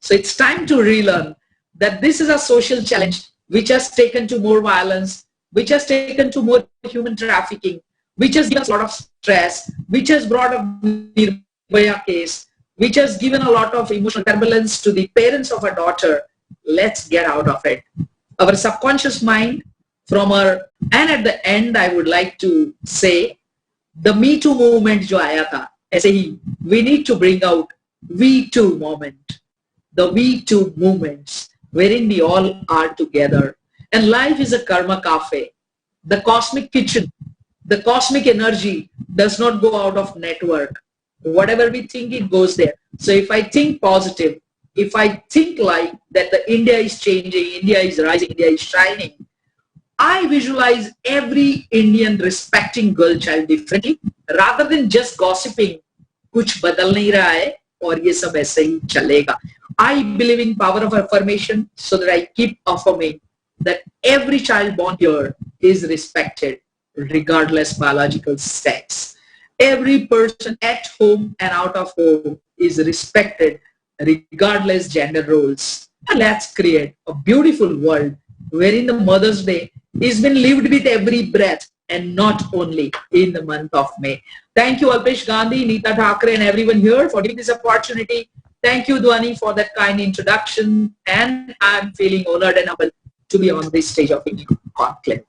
S4: So it's time to relearn that this is a social challenge which has taken to more violence, which has taken to more human trafficking, which has given us a lot of stress, which has brought a Nirbhaya case, which has given a lot of emotional turbulence to the parents of a daughter. Let's get out of it. Our subconscious mind from our, and at the end I would like to say, the Me Too movement जो आया था, ऐसे ही we need to bring out We Too moment, the We Too movements, wherein we all are together. And life is a karma cafe, the cosmic kitchen. The cosmic energy does not go out of network. Whatever we think, it goes there. So if I think positive, if I think like that the India is changing, India is rising, India is shining, I visualize every Indian respecting girl child differently rather than just gossiping, कुछ बदल नहीं रहा है और ये सब ऐसे ही चलेगा. I believe in power of affirmation so that I keep affirming that every child born here is respected regardless biological sex. Every person at home and out of home is respected regardless gender roles. And let's create a beautiful world wherein the Mother's Day is been lived with every breath and not only in the month of May. Thank you Alpesh Gandhi, Neeta Thakre and everyone here for giving this opportunity. Thank you Dwani for that kind introduction, and I'm feeling honored and humbled to be on this stage of E-CONCLAVE.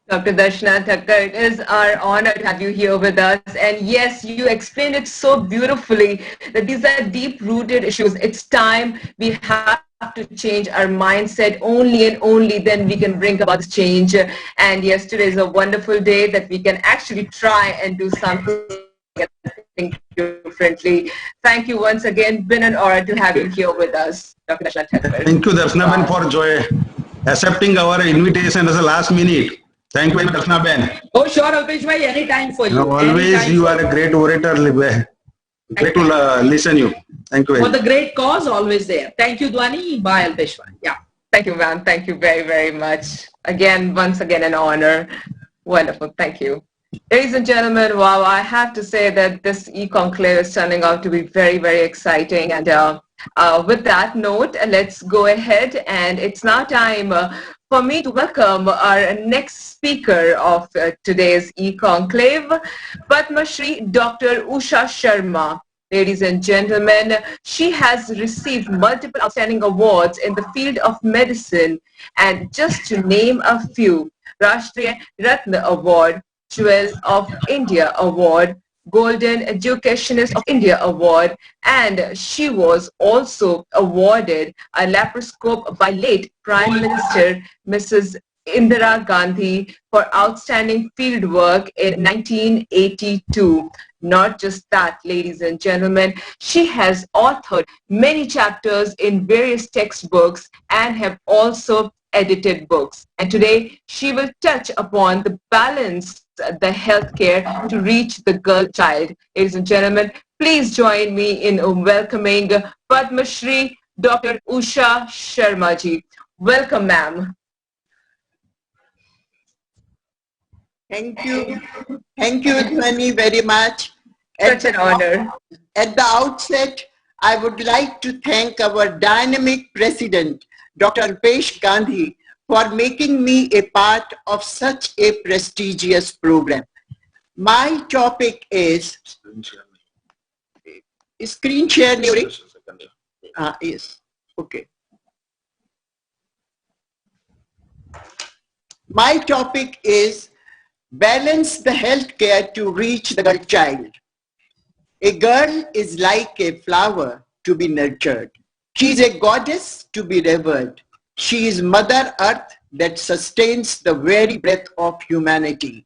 S1: Dr. Darshana Thakkar, it is our honor to have you here with us. And yes, you explained it so beautifully that these are deep-rooted issues. It's time we have to change our mindset. Only and only then we can bring about this change. And yes, today is a wonderful day that we can actually try and do something differently. Thank you once again. Been an honor to have you here with us, Dr. Darshana Thakkar.
S2: Thank you, Darshana, for accepting our invitation as a last minute. Thank you, Darshana Ben.
S4: Oh, sure, Alpesh bhai, any time for you.
S2: No, always you are a great orator. Great to listen you. Thank you.
S4: For the great cause, always there. Thank you, Dwani. Bye, Alpesh bhai. Yeah.
S1: Thank you, ma'am. Thank you very, very much. Again, once again, an honor. Wonderful. Thank you. Ladies and gentlemen, wow, I have to say that this E-CONCLAVE is turning out to be very, very exciting. And with that note, let's go ahead, and it's now time for me to welcome our next speaker of today's E-CONCLAVE, Padma Shri Dr. Usha Sharma. Ladies and gentlemen, she has received multiple outstanding awards in the field of medicine, and just to name a few: Rashtriya Ratna Award, Jewel of India Award, Golden Educationist of India Award, and she was also awarded a laparoscope by late Prime Minister Mrs. Indira Gandhi for outstanding field work in 1982. Not just that, ladies and gentlemen, she has authored many chapters in various textbooks and have also edited books. And today she will touch upon the balance the healthcare to reach the girl child. Ladies and gentlemen, please join me in welcoming Padma Shri Dr. Usha Sharma ji. Welcome, ma'am.
S5: Thank you. Thank you, Dhwani, very much.
S1: Such an honor.
S5: At the outset, I would like to thank our dynamic president, Dr. Alpesh Gandhi, for making me a part of such a prestigious program. My topic is screen share. Yes, okay. My topic is balance the healthcare to reach the girl child. A girl is like a flower to be nurtured. She is a goddess to be revered. She is Mother Earth that sustains the very breath of humanity.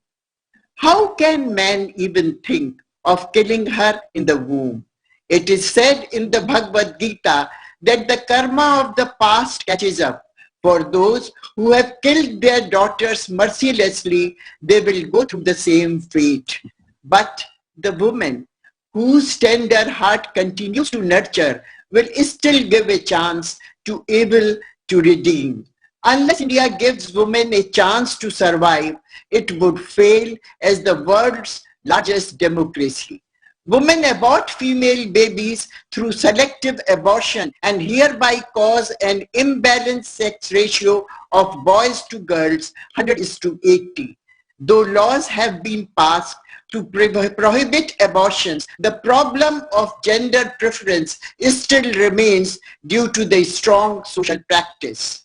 S5: How can man even think of killing her in the womb? It is said in the Bhagavad Gita that the karma of the past catches up. For those who have killed their daughters mercilessly, they will go through the same fate. But the woman whose tender heart continues to nurture will still give a chance to able to redeem. Unless India gives women a chance to survive, it would fail as the world's largest democracy. Women abort female babies through selective abortion and hereby cause an imbalanced sex ratio of boys to girls 100:80. Though laws have been passed to prohibit abortions, the problem of gender preference still remains due to the strong social practice.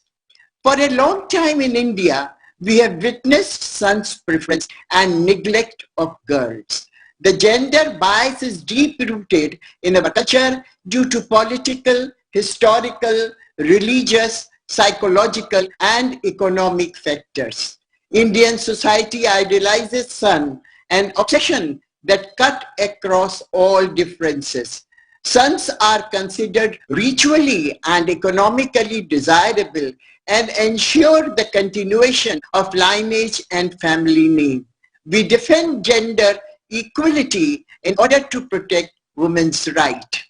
S5: For a long time in India, we have witnessed sons' preference and neglect of girls. The gender bias is deep-rooted in our culture due to political, historical, religious, psychological, and economic factors. Indian society idealizes son, an obsession that cut across all differences. Sons are considered ritually and economically desirable and ensure the continuation of lineage and family name. We defend gender equality in order to protect women's rights.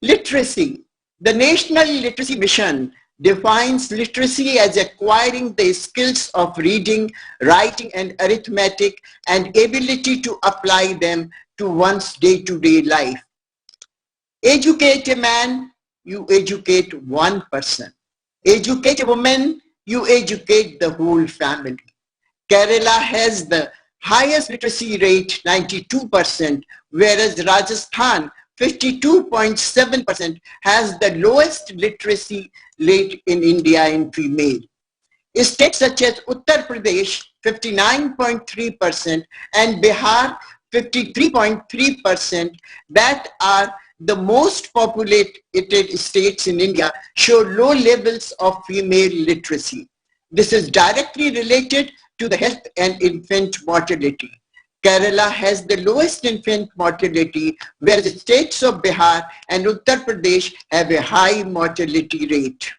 S5: Literacy. The National Literacy Mission defines literacy as acquiring the skills of reading, writing, and arithmetic and ability to apply them to one's day-to-day life. Educate a man, you educate one person. Educate a woman, you educate the whole family. Kerala has the highest literacy rate, 92%, whereas Rajasthan, 52.7%, has the lowest literacy rate in India in female. States such as Uttar Pradesh, 59.3%, and Bihar, 53.3%, that are the most populated states in India, show low levels of female literacy. This is directly related to the health and infant mortality. Kerala has the lowest infant mortality, whereas the states of Bihar and Uttar Pradesh have a high mortality rate.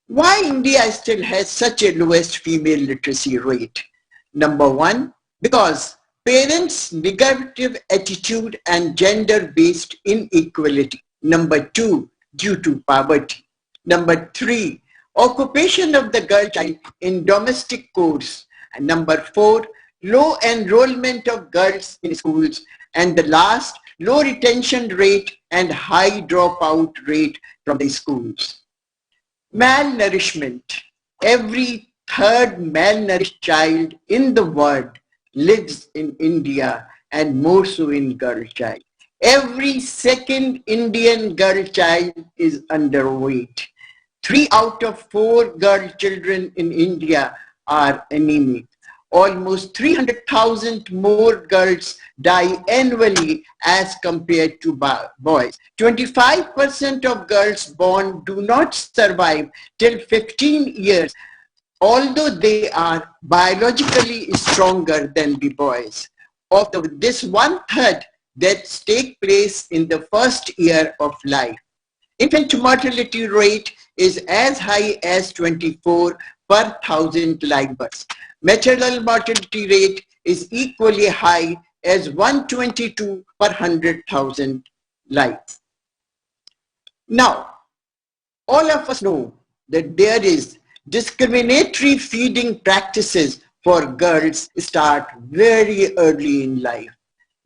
S5: Why India still has such a lowest female literacy rate? Number one, because parents' negative attitude and gender-based inequality. Number two, due to poverty. Number three, occupation of the girl child in domestic course. And number four, low enrollment of girls in schools. And the last, low retention rate and high dropout rate from the schools. Malnourishment. Every third malnourished child in the world lives in India, and more so in girl child. Every second Indian girl child is underweight. 3 out of 4 girl children in India are anemic. Almost 300,000 more girls die annually as compared to boys. 25% of girls born do not survive till 15 years, although they are biologically stronger than the boys. Of this, 1/3 deaths take place in the first year of life. Infant mortality rate is as high as 24 per 1,000 live births. Maternal mortality rate is equally high as 122 per 100,000 lives. Now, all of us know that there is discriminatory feeding practices for girls start very early in life.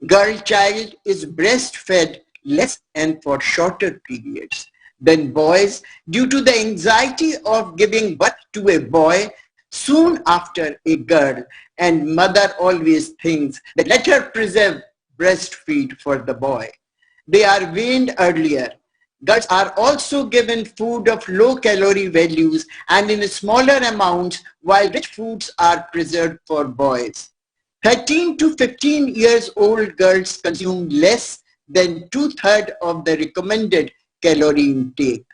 S5: Girl child is breastfed less and for shorter periods than boys due to the anxiety of giving birth to a boy soon after a girl, and mother always thinks that let her preserve breastfeed for the boy. They are weaned earlier. Girls are also given food of low calorie values and in smaller amounts, while rich foods are preserved for boys. 13 to 15 years old girls consume less than 2/3 of the recommended calorie intake.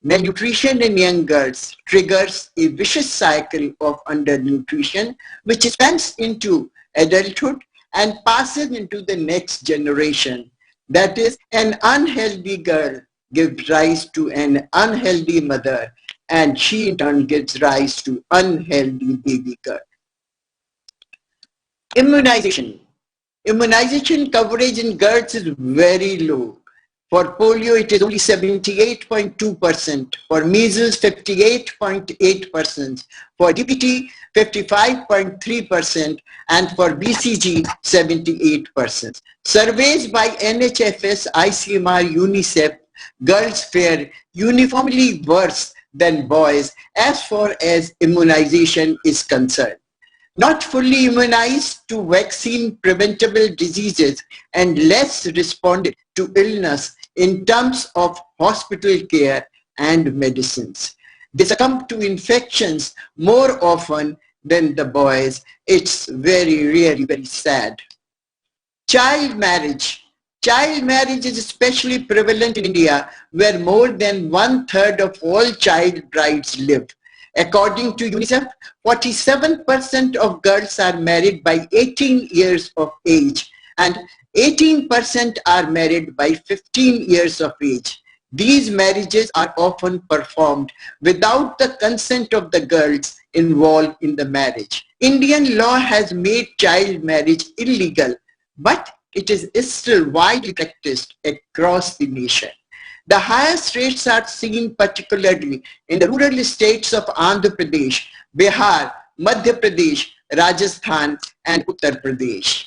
S5: Malnutrition in young girls triggers a vicious cycle of undernutrition, which spans into adulthood and passes into the next generation. That is, an unhealthy girl gives rise to an unhealthy mother, and she in turn gives rise to unhealthy baby girl. Immunization. Immunization coverage in girls is very low. For polio, it is only 78.2%. For measles, 58.8%. For DPT, 55.3%. And for BCG, 78%. Surveys by NHFS, ICMR, UNICEF, girls fare uniformly worse than boys as far as immunization is concerned. Not fully immunized to vaccine preventable diseases and less responded to illness in terms of hospital care and medicines. They succumb to infections more often than the boys. It's very, really very sad. Child marriage. Child marriage is especially prevalent in India, where more than 1/3 of all child brides live. According to UNICEF, 47% of girls are married by 18 years of age and 18% are married by 15 years of age. These marriages are often performed without the consent of the girls involved in the marriage. Indian law has made child marriage illegal, but it is still widely practiced across the nation. The highest rates are seen particularly in the rural states of Andhra Pradesh, Bihar, Madhya Pradesh, Rajasthan, and Uttar Pradesh.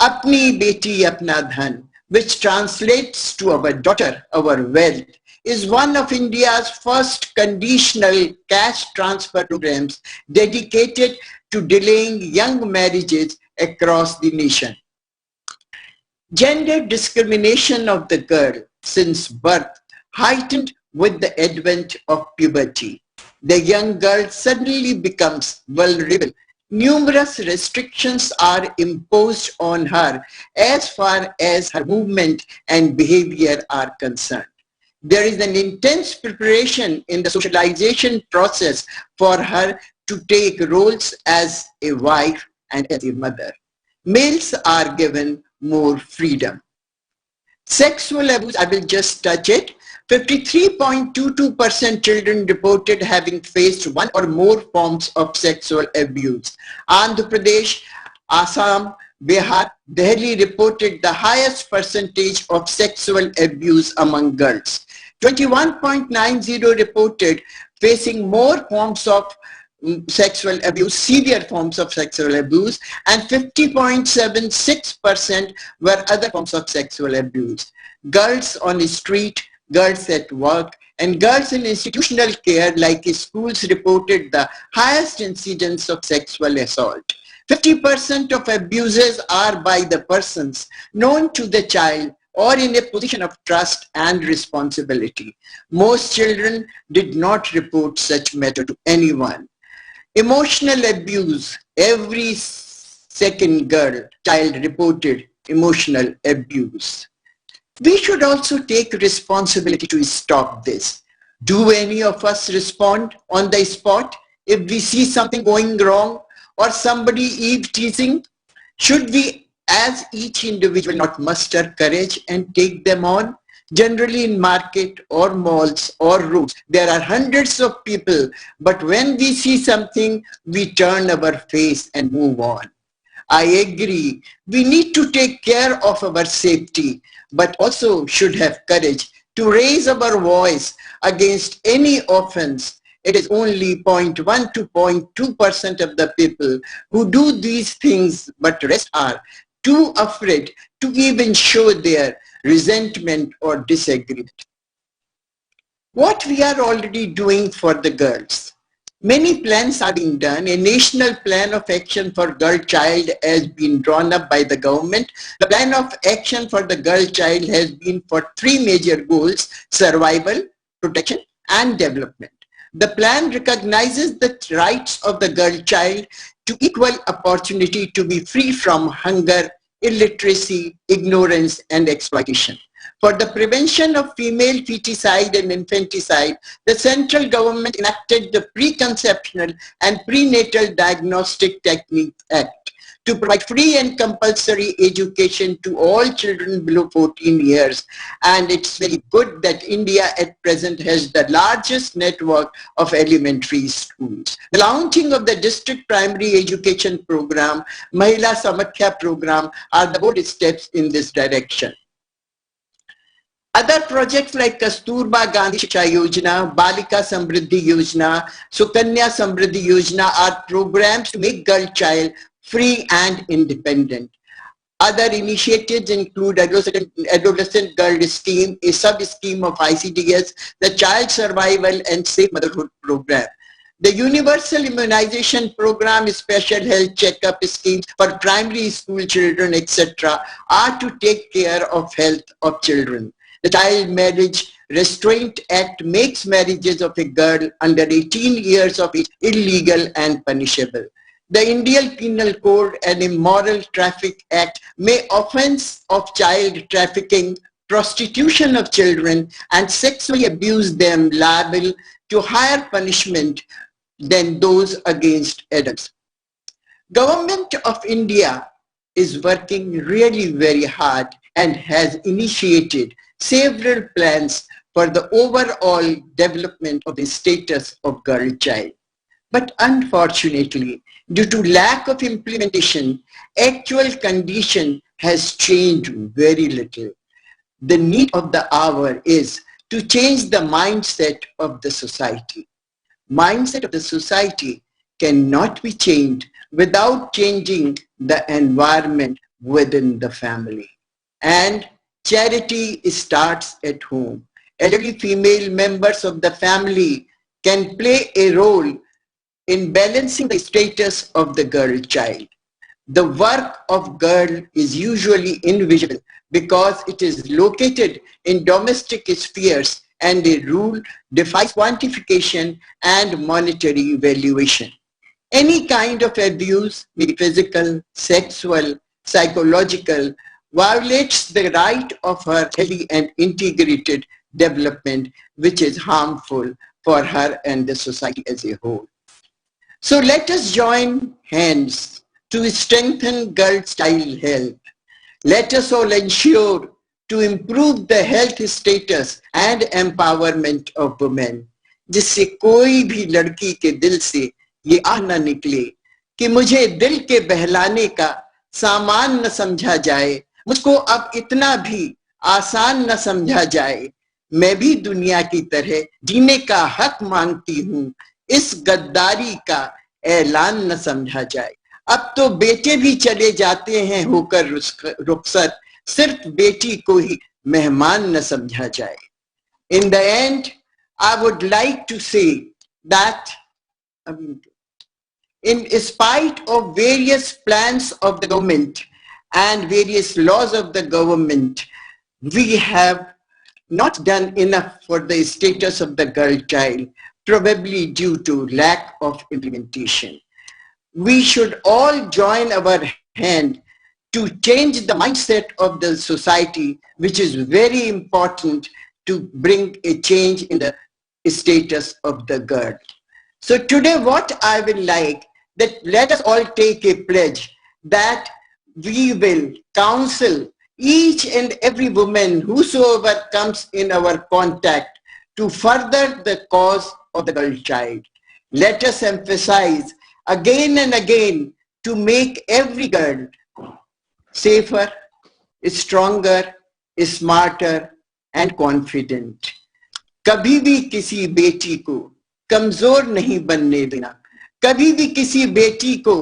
S5: Apni Beti Apna Dhan, which translates to our daughter, our wealth, is one of India's first conditional cash transfer programs dedicated to delaying young marriages across the nation. Gender discrimination of the girl since birth heightened with the advent of puberty. The young girl suddenly becomes vulnerable. Numerous restrictions are imposed on her as far as her movement and behavior are concerned. There is an intense preparation in the socialization process for her to take roles as a wife and as a mother. Males are given more freedom. Sexual abuse, I will just touch it. 53.22% children reported having faced one or more forms of sexual abuse. Andhra Pradesh, Assam, Bihar, Delhi reported the highest percentage of sexual abuse among girls. 21.90 reported facing more forms of sexual abuse, severe forms of sexual abuse, and 50.76% were other forms of sexual abuse. Girls on the street, girls at work, and girls in institutional care like schools reported the highest incidence of sexual assault. 50% of abuses are by the persons known to the child or in a position of trust and responsibility. Most children did not report such matter to anyone. Emotional abuse. Every second child reported emotional abuse. We should also take responsibility to stop this. Do any of us respond on the spot if we see something going wrong or somebody eve-teasing? Should we, as each individual, not muster courage and take them on? Generally in market or malls or roads, there are hundreds of people, but when we see something, we turn our face and move on. I agree, we need to take care of our safety, but also should have courage to raise our voice against any offense. It is only 0.1 to 0.2% of the people who do these things, but rest are too afraid to even show their resentment or disagreement. What we are already doing for the girls. Many plans are being done. A national plan of action for girl child has been drawn up by the government. The plan of action for the girl child has been for three major goals: survival, protection, and development. The plan recognizes the rights of the girl child to equal opportunity to be free from hunger, illiteracy, ignorance, and exploitation. For the prevention of female feticide and infanticide, the central government enacted the Preconceptional and Prenatal Diagnostic Techniques Act to provide free and compulsory education to all children below 14 years. And it's very good that India at present has the largest network of elementary schools. The launching of the district primary education program, Mahila Samakya program, are the bold steps in this direction. Other projects like Kasturba Gandhi Shiksha Yojana, Balika Samriddhi Yojana, Sukanya Samriddhi Yojana are programs to make girl child free and independent. Other initiatives include Adolescent Girl Scheme, a sub-scheme of ICDS, the Child Survival and Safe Motherhood Program. The Universal Immunization Program, special health checkup schemes for primary school children, etc., are to take care of health of children. The Child Marriage Restraint Act makes marriages of a girl under 18 years of age illegal and punishable. the Indian Penal Code and Immoral Traffic Act may offense of child trafficking, prostitution of children, and sexually abuse them liable to higher punishment than those against adults. Government of India is working really very hard and has initiated several plans for the overall development of the status of girl child. But unfortunately, due to lack of implementation, actual condition has changed very little. The need of the hour is to change the mindset of the society. Mindset of the society cannot be changed without changing the environment within the family. And charity starts at home. Elderly female members of the family can play a role in balancing the status of the girl child. The work of girl is usually invisible because it is located in domestic spheres and a rule defies quantification and monetary valuation. Any kind of abuse, may be physical, sexual, psychological, violates the right of her healthy and integrated development, which is harmful for her and the society as a whole. So let us join hands to strengthen girl child health. Let us all ensure to improve the health status and empowerment of women, जिससे कोई भी लड़की के दिल से ये आह न निकले कि मुझे दिल के बहलाने का सामान न समझा जाए, मुझको अब इतना भी आसान न समझा जाए, मैं भी दुनिया की तरह जीने का हक मांगती हूँ, इस गद्दारी का ऐलान न समझा जाए। अब तो बेटे भी चले जाते हैं होकर रुखसत, सिर्फ बेटी को ही मेहमान न समझा जाए। In the end, I would like to say that in spite of various plans of the government and various laws of the government, we have not done enough for the status of the girl child, probably due to lack of implementation. We should all join our hand to change the mindset of the society, which is very important to bring a change in the status of the girl. So today what I will like, that let us all take a pledge that we will counsel each and every woman whosoever comes in our contact to further the cause of the girl child. Let us emphasize again and again to make every girl safer, stronger, smarter and confident. कभी भी किसी बेटी को कमजोर नहीं बनने देना, कभी भी किसी बेटी को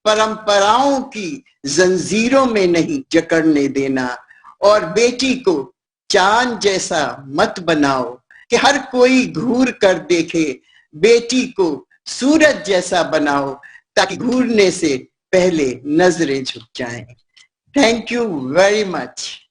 S5: परंपराओं की जंजीरों में नहीं जकड़ने देना, और बेटी को चांद जैसा मत बनाओ कि हर कोई घूर कर देखे, बेटी को सूरज जैसा बनाओ ताकि घूरने से पहले नजरें झुक जाएं। Thank you very much.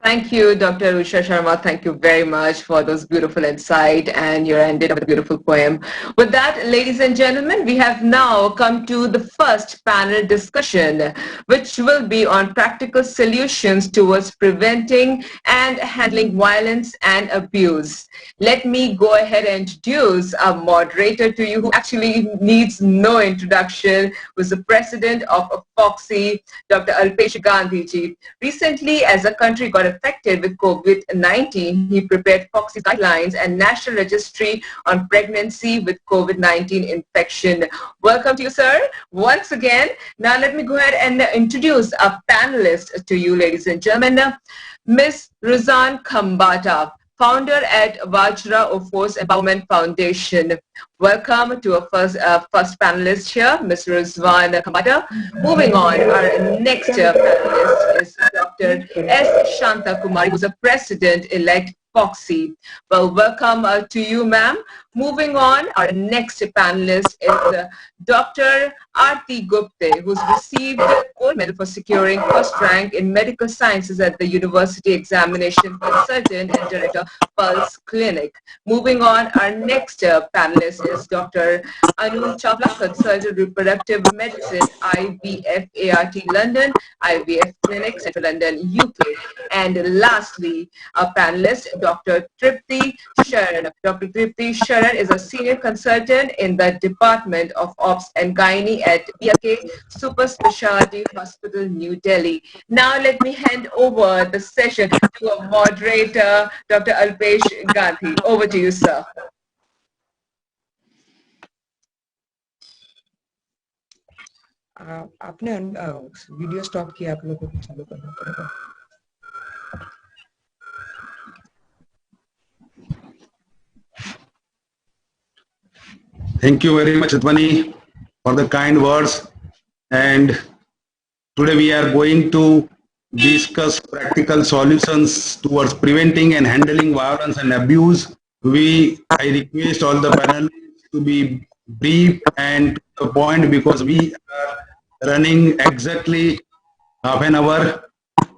S1: Thank you, Dr. Usha Sharma. Thank you very much for those beautiful insight, and you're ended with a beautiful poem. With that, ladies and gentlemen, we have now come to the first panel discussion, which will be on practical solutions towards preventing and handling violence and abuse. Let me go ahead and introduce our moderator to you, who actually needs no introduction, who's the president of FOGSI, Dr. Alpesh Gandhi ji. Recently, as a country got affected with COVID-19, he prepared FOGSI guidelines and national registry on pregnancy with COVID-19 infection. Welcome to you, sir, once again. Now let me go ahead and introduce our panelists to you, ladies and gentlemen. Ms. Rizan Khambata, founder at Vajra Force Empowerment Foundation. Welcome to our first panelist here, Ms. Rizwan Khambata. Moving on, our next panelist is Dr. S. Shanta Kumari, who's a president-elect FOGSI. Well, welcome to you, ma'am. Moving on, our next panelist is Dr. Aarti Gupte, who's received a gold medal for securing first rank in medical sciences at the University Examination Consultant and Director, Pulse Clinic. Moving on, our next panelist is Dr. Anu Chawla, Consultant Reproductive Medicine, IVF ART London, IVF Clinic, Central London, UK. And lastly, our panelist, Dr. Tripti Sharan. Dr. Tripti Sharan is a Senior Consultant in the Department of Ops and Gynae at BFK Super Specialty Hospital, New Delhi. Now let me hand over the session to a moderator, Dr. Alpesh Gandhi. Over to you, sir.
S6: आपने video stop किया, आप लोगों को चालू करना पड़ेगा.
S2: Thank you very much, Advani, for the kind words. And today we are going to discuss practical solutions towards preventing and handling violence and abuse. I request all the panelists to be brief and to the point, because we are running exactly half an hour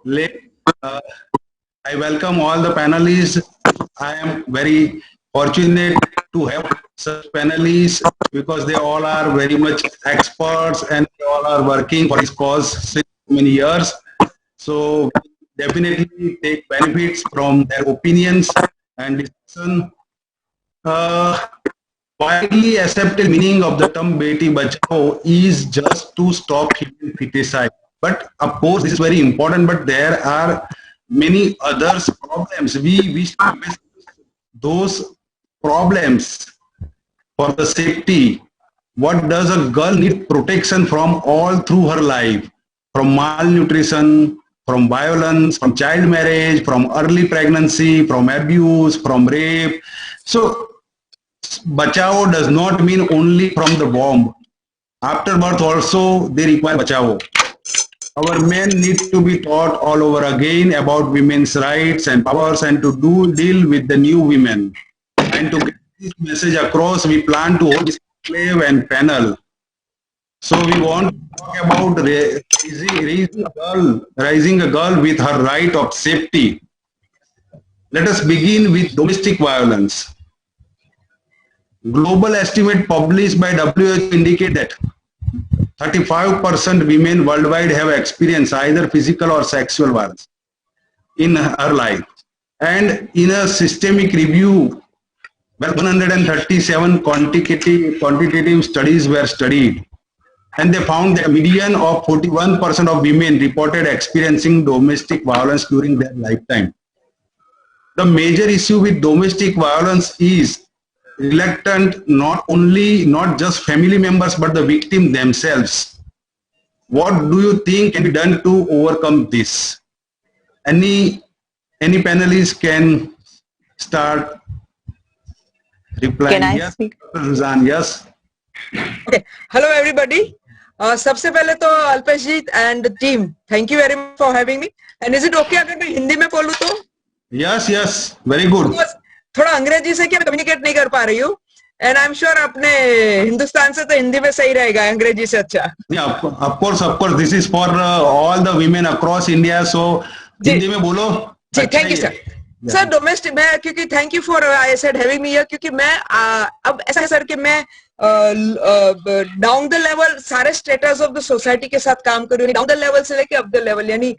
S2: late. I welcome all the panelists. I am very fortunate to have such panelists because they all are very much experts and they all are working for this cause since many years. So definitely take benefits from their opinions and discussion. Widely accepted meaning of the term Beti Bachao is just to stop human feticide. But of course, this is very important, but there are many other problems. We wish to address those problems for the safety. What does a girl need protection from all through her life? From malnutrition, from violence, from child marriage, from early pregnancy, from abuse, from rape. So Bachao does not mean only from the womb. After birth also they require Bachao. Our men need to be taught all over again about women's rights and powers and to deal with the new women. And to get this message across, we plan to hold this conclave and panel. So we want to talk about raising a girl with her right of safety. Let us begin with domestic violence. Global estimate published by WHO indicate that 35% women worldwide have experienced either physical or sexual violence in her life. And in a systemic review, 137 quantitative studies were studied, and they found that a median of 41% of women reported experiencing domestic violence during their lifetime. The major issue with domestic violence is reluctant, not just family members, but the victim themselves. What do you think can be done to overcome this? Any panelists can start replying.
S7: Can I
S2: yes,
S7: speak?
S2: Ruzan, yes.
S6: Okay. Hello everybody. सबसे पहले तो अल्पेश जी and team, thank you very much for having me. And is it okay अगर मैं हिंदी में बोलूँ तो?
S2: Yes, very good.
S6: Because थोड़ा अंग्रेजी से क्या कम्युनिकेट नहीं कर पा रही हूँ, and I'm sure अपने हिंदुस्तान से तो हिंदी में सही रहेगा, अंग्रेजी से अच्छा.
S2: Yeah, of course. This is for all the women across India. So Hindi में बोलो.
S6: जी, thank you sir. Sir domestic मैं क्योंकि thank you for I said having me here, क्योंकि मैं अब ऐसा है सर कि मैं डाउन द लेवल सारे स्टेटस ऑफ द सोसाइटी के साथ काम कर रही हूँ, डाउन द लेवल से लेके अप द लेवल, यानी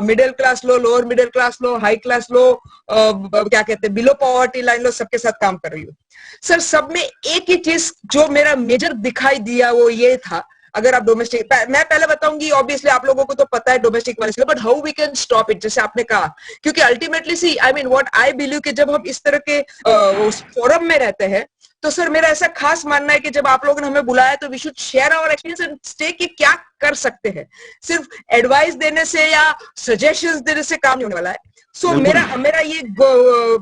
S6: मिडिल क्लास लो, लोअर मिडिल क्लास लो, हाई क्लास लो, क्या कहते हैं बिलो पॉवर्टी लाइन लो, सबके साथ काम कर रही हूँ. सर सब में एक ही चीज जो मेरा मेजर दिखाई दिया वो ये था, अगर आप डोमेस्टिक, मैं पहले बताऊंगी ऑब्वियसली आप लोगों को तो पता है domestic violence, but how we can stop it, जैसे आपने कहा, क्योंकि ultimately see I mean what I believe कि जब हम इस तरह के फोरम में रहते हैं तो सर मेरा ऐसा खास मानना है कि जब आप लोगों ने हमें बुलाया तो we should share our experience and stay कि क्या कर सकते हैं. सिर्फ एडवाइस देने से या सजेशंस देने से काम नहीं होने वाला है. सो मेरा ये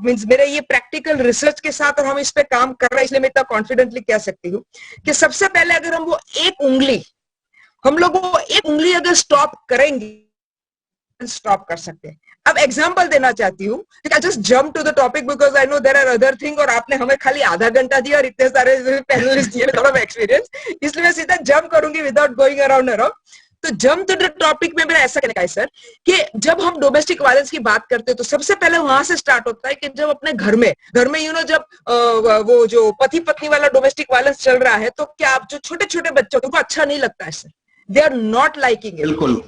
S6: मींस मेरा ये प्रैक्टिकल रिसर्च के साथ और हम इस पे काम कर रहे हैं, इसलिए मैं इतना कॉन्फिडेंटली कह सकती हूँ कि सबसे पहले अगर हम लोग एक उंगली अगर स्टॉप करेंगे स्टॉप कर सकते हैं। अब एग्जांपल देना चाहती हूँ, I just jump to the topic because I know there are other thing, और आपने हमें खाली आधा घंटा दिया और इतने सारे पैनलिस्ट दिए थोड़ा एक्सपीरियंस, इसलिए मैं सीधा जंप करूंगी विदाउट गोइंग अराउंड अराउंड। तो जंप टू द टॉपिक में मेरा ऐसा कहने का है सर कि जब हम डोमेस्टिक वायलेंस की बात करते हैं तो सबसे पहले वहां से स्टार्ट होता है कि जब अपने घर में जब वो जो पति पत्नी वाला डोमेस्टिक वायलेंस चल रहा है, तो क्या आप जो छोटे छोटे बच्चे उनको अच्छा नहीं लगता है sir, they are not liking it.
S2: बिल्कुल,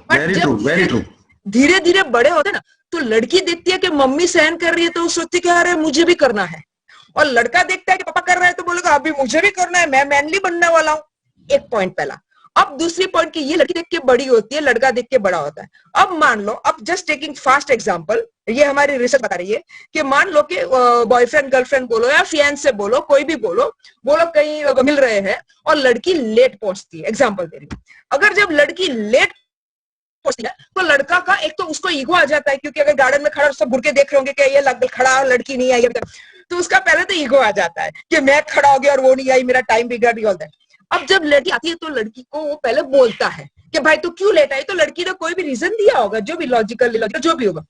S2: वेरी ट्रू।
S6: धीरे धीरे बड़े होते ना तो लड़की देखती है कि मम्मी सहन कर रही है तो वो सोचती है कि अरे मुझे भी करना है, और लड़का देखता है कि पापा कर रहा है तो बोलेगा अभी मुझे भी करना है, मैं मैनली बनने वाला हूँ। एक पॉइंट पहला। अब दूसरी पॉइंट की ये लड़की देख के बड़ी होती है, लड़का देख के बड़ा होता है। अब मान लो, अब जस्ट टेकिंग फास्ट एग्जांपल, ये हमारी रिसर्च बता रही है कि मान लो कि बॉयफ्रेंड गर्लफ्रेंड बोलो या फियांसे बोलो, कोई भी बोलो कहीं मिल रहे हैं और लड़की लेट पहुंचती है, एग्जांपल दे रही हूँ। अगर जब लड़की लेट पहुंचती है तो लड़का का एक तो उसको ईगो आ जाता है, क्योंकि अगर गार्डन में खड़ा सब बुरके देख रहे होंगे कि ये खड़ा लड़की नहीं आई अभी तक, तो उसका पहले तो ईगो आ जाता है कि मैं खड़ा हो गया और वो नहीं आई, मेरा टाइम बिगड़ गया होता है। अब जब लड़की आती है तो लड़की को वो पहले बोलता है कि भाई तू क्यों लेट आई, तो लड़की ने कोई भी रीजन दिया होगा, जो भी लॉजिकल जो भी होगा।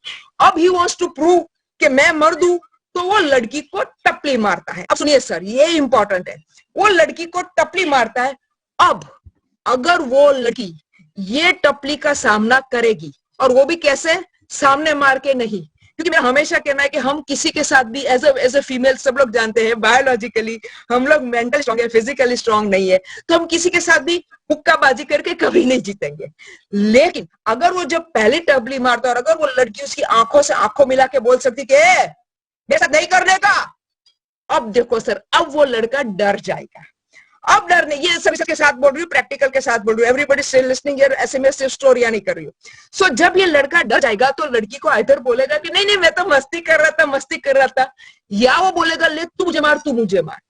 S6: अब ही वांट्स टू प्रूव कि मैं मर्द हूं, तो वो लड़की को टपली मारता है। अब सुनिए सर, ये इंपॉर्टेंट है, वो लड़की को टपली मारता है। अब अगर वो लड़की ये टपली का सामना करेगी, और वो भी कैसे, सामने मार के नहीं, क्योंकि मेरा हमेशा कहना है कि हम किसी के साथ भी एज ए फीमेल, सब लोग जानते हैं बायोलॉजिकली हम लोग मेंटल स्ट्रांग है, फिजिकली स्ट्रांग नहीं है, तो हम किसी के साथ भी हुक्काबाजी करके कभी नहीं जीतेंगे। लेकिन अगर वो जब पहली टपली मारता है और अगर वो लड़की उसकी आंखों से आंखों मिला के बोल सकती कि मेरे साथ नहीं करने का, अब देखो सर, अब वो लड़का डर जाएगा। अब डर नहीं, ये सभी के साथ बोल रही हूँ, प्रैक्टिकल के साथ बोल रही हूँ, एवरीबॉडी स्टिल लिसनिंग हियर, ऐसे में सिर्फ स्टोरियां नहीं कर रही हूँ। सो जब ये लड़का डर जाएगा तो लड़की को इधर बोलेगा कि नहीं नहीं मैं तो मस्ती कर रहा था, या वो बोलेगा ले तू मुझे मार, तू मुझे मार।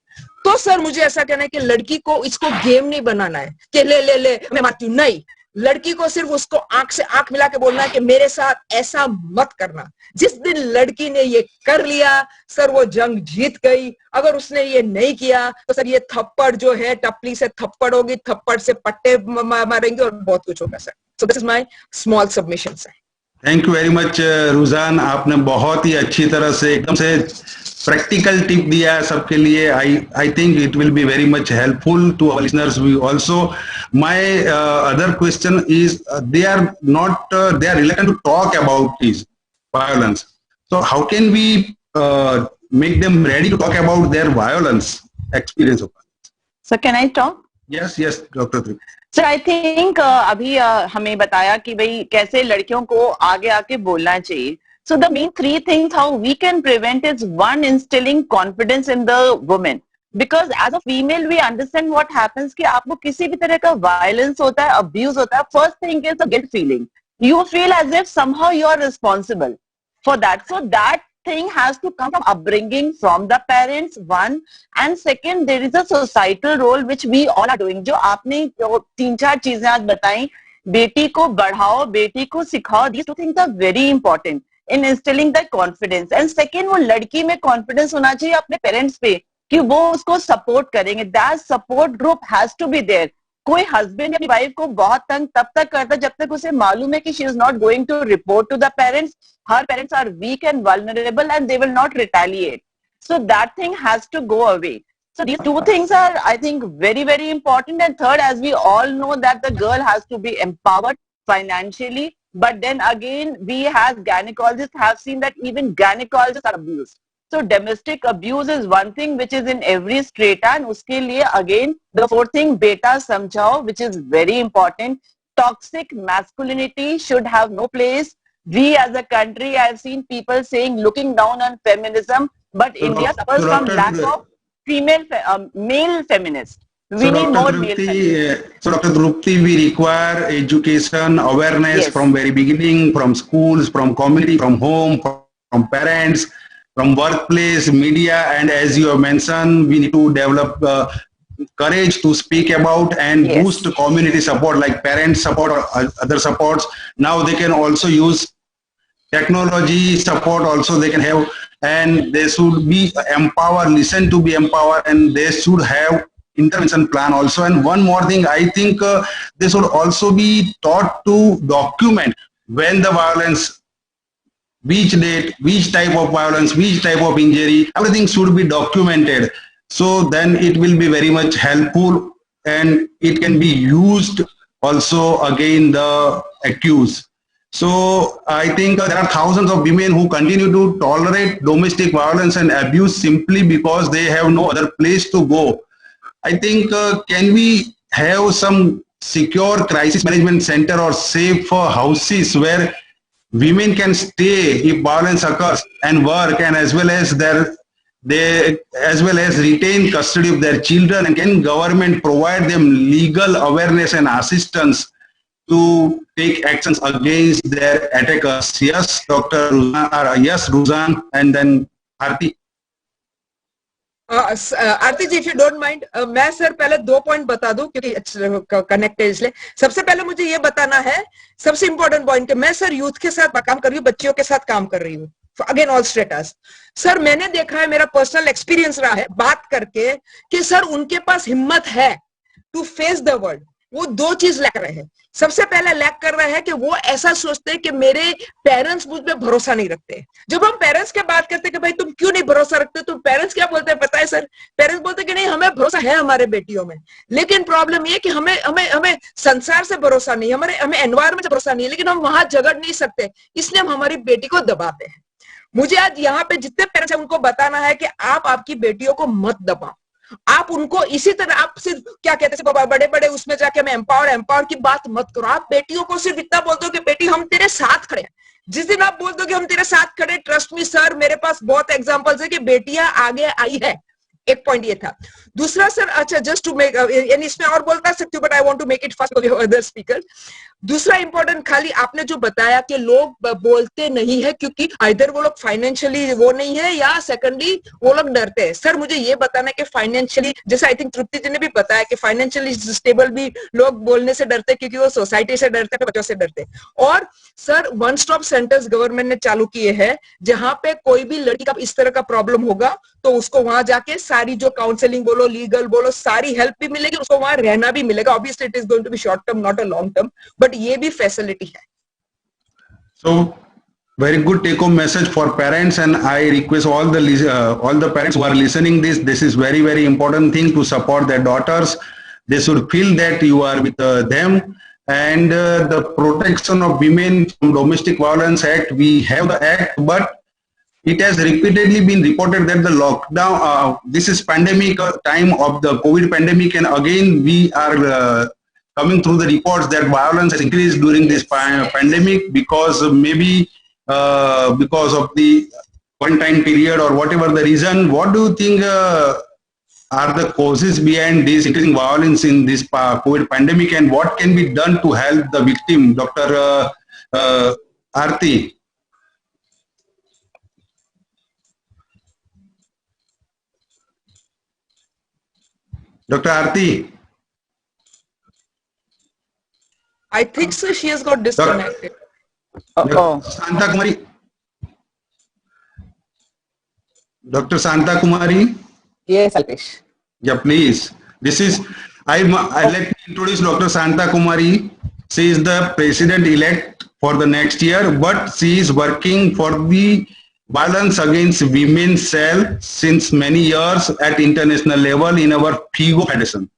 S6: तो सर मुझे ऐसा कहना है कि लड़की को इसको गेम नहीं बनाना है कि ले ले ले मैं मारती हूँ, नहीं, लड़की को सिर्फ उसको आंख से आंख मिला के बोलना है कि मेरे साथ ऐसा मत करना। जिस दिन लड़की ने ये कर लिया सर, वो जंग जीत गई। अगर उसने ये नहीं किया तो सर ये थप्पड़ जो है, टपली से थप्पड़ होगी, थप्पड़ से पट्टे मारेंगे और बहुत कुछ होगा sir. So this is my small submission sir.
S2: Thank you very much रुझान, आपने बहुत ही अच्छी तरह से एकदम से प्रैक्टिकल टिप दिया है सबके लिए। I think it will be very much helpful to our listeners we also. My other question is they are reluctant to talk about this violence, so how can we make them ready to talk about their violence experience of violence?
S7: So can I talk?
S2: Yes, Dr. Trip.
S7: Sir I think अभी हमें बताया कि भाई कैसे लड़कियों को आगे आके बोलना चाहिए। So the main 3 things how we can prevent is, 1, instilling confidence in the woman, because as a female we understand what happens कि आपको किसी भी तरह का violence होता है, abuse होता है, first thing is a guilt feeling. You feel as if somehow you are responsible for that. So that thing has to come from upbringing from the parents, 1, and 2, there is a societal role which we all are doing. जो आपने 3-4 चीजें आज बताई, बेटी को बढ़ाओ, बेटी को सिखाओ, these 2 things are very important in instilling that confidence. And 2, वो लड़की में confidence होना चाहिए अपने parents पे कि वो उसको support करेंगे. That support group has to be there. कोई हस्बैंड अपनी वाइफ को बहुत तंग तब तक करता जब तक उसे मालूम है कि she is not going to report to the parents, her parents are weak and vulnerable and they will not retaliate, so that thing has to go away. So these 2 things are, I think, very, very important. And 3rd, as we all know, that the girl has to be empowered financially. But then again, we as gynecologists have seen that even gynecologists are abused. So domestic abuse is one thing which is in every strata, and uske liye again the 4th thing, beta samjhao, which is very important. Toxic masculinity should have no place. We as a country, I have seen people saying looking down on feminism, but so India suffers from lack of male feminists. We need more male feminists.
S2: So Dr. Drupti, we require education, awareness, yes, from very beginning, from schools, from community, from home, from parents, from workplace, media, and as you have mentioned, we need to develop courage to speak about and yes, boost community support like parent support or other supports. Now they can also use technology support also they can have, and they should be empowered, listen to be empowered, and they should have intervention plan also. And one more thing, I think they should also be taught to document when the violence, which date, which type of violence, which type of injury, everything should be documented. So then it will be very much helpful and it can be used also against the accused. So I think there are thousands of women who continue to tolerate domestic violence and abuse simply because they have no other place to go. I think can we have some secure crisis management center or safe houses where women can stay if violence occurs and work, and as well as retain custody of their children, and can government provide them legal awareness and assistance to take actions against their attackers? Yes, Dr. Ruzan, yes, Ruzan, and then Arti.
S6: Arti ji, if you don't mind, मैं sir पहले 2 point बता दूं क्योंकि connect है इसलिए. सबसे पहले मुझे ये बताना है, सबसे इंपॉर्टेंट पॉइंट, कि मैं सर यूथ के साथ काम कर रही हूँ, बच्चियों के साथ काम कर रही हूँ, अगेन ऑल स्टेटस. सर मैंने देखा है, मेरा पर्सनल एक्सपीरियंस रहा है बात करके, कि सर उनके पास हिम्मत है टू फेस द वर्ल्ड. वो 2 चीज लैक रहे हैं. सबसे पहले लैक कर रहे हैं कि वो ऐसा सोचते हैं कि मेरे पेरेंट्स मुझ पे भरोसा नहीं रखते. जब हम पेरेंट्स की बात करते हैं कि भाई तुम क्यों नहीं भरोसा रखते, तो पेरेंट्स क्या बोलते हैं पता है सर? पेरेंट्स बोलते हैं कि नहीं, हमें भरोसा है हमारे बेटियों में, लेकिन प्रॉब्लम ये कि हमें हमें हमें संसार से भरोसा नहीं, हमें एनवायरमेंट से भरोसा नहीं, लेकिन हम वहां झगड़ नहीं सकते, इसलिए हम हमारी बेटी को दबाते हैं. मुझे आज यहाँ पे जितने पेरेंट्स हैं उनको बताना है कि आप आपकी बेटियों को मत दबाओ. आप उनको इसी तरह, आप सिर्फ क्या कहते हैं बड़े बड़े उसमें जाके मैं एम्पावर की बात मत करो. आप बेटियों को सिर्फ इतना बोल दो कि बेटी हम तेरे साथ खड़े हैं. जिस दिन आप बोल दो कि हम तेरे साथ खड़े, ट्रस्ट मी सर, मेरे पास बहुत एग्जांपल्स है कि बेटियां आगे आई है. एक पॉइंट ये था. दूसरा सर, अच्छा जस्ट टू मेक, यानी इसमें और बोलता सकती हूँ but I want to make it fast for other speaker. दूसरा इंपॉर्टेंट, खाली आपने जो बताया कि लोग बोलते नहीं है क्योंकि इधर वो लोग फाइनेंशियली वो नहीं है, या सेकंडली वो लोग डरते हैं. सर मुझे ये बताना है कि फाइनेंशियली, जैसे आई थिंक तृप्ति जी ने भी बताया कि फाइनेंशियली स्टेबल भी लोग बोलने से डरते हैं क्योंकि वो सोसाइटी से डरते हैं, बच्चों से डरते हैं. और sir one stop centres government ने चालू किए हैं, जहां पे कोई भी लड़की का इस तरह का प्रॉब्लम होगा तो उसको वहां जाके सारी जो काउंसलिंग बोलो, लीगल बोलो, सारी हेल्प भी मिलेगी, उसको वहां रहना भी मिलेगा. Obviously it is going to be short term, not a long term, but ये भी फैसिलिटी है.
S2: So very good take home message for parents, and I request all the parents who are listening this is very important thing to support their daughters. They should feel that you are with them. And the Protection of Women from Domestic Violence Act, we have the act, but it has repeatedly been reported that the lockdown, this is pandemic time of the COVID pandemic, and again we are coming through the reports that violence has increased during this pandemic because maybe because of the quarantine period or whatever the reason. What do you think are the causes behind this increasing violence in this COVID pandemic, and what can be done to help the victim? Dr. Arti. Dr. Arti.
S6: I think so, she has got disconnected.
S2: Santa Kumari. Dr. Santa Kumari.
S7: Yes, Alpesh.
S2: Yeah, please. This is, I let me introduce Dr. Santa Kumari. She is the president-elect for the next year, but she is working for the violence against women cell since many years at international level in our FIGO Federation.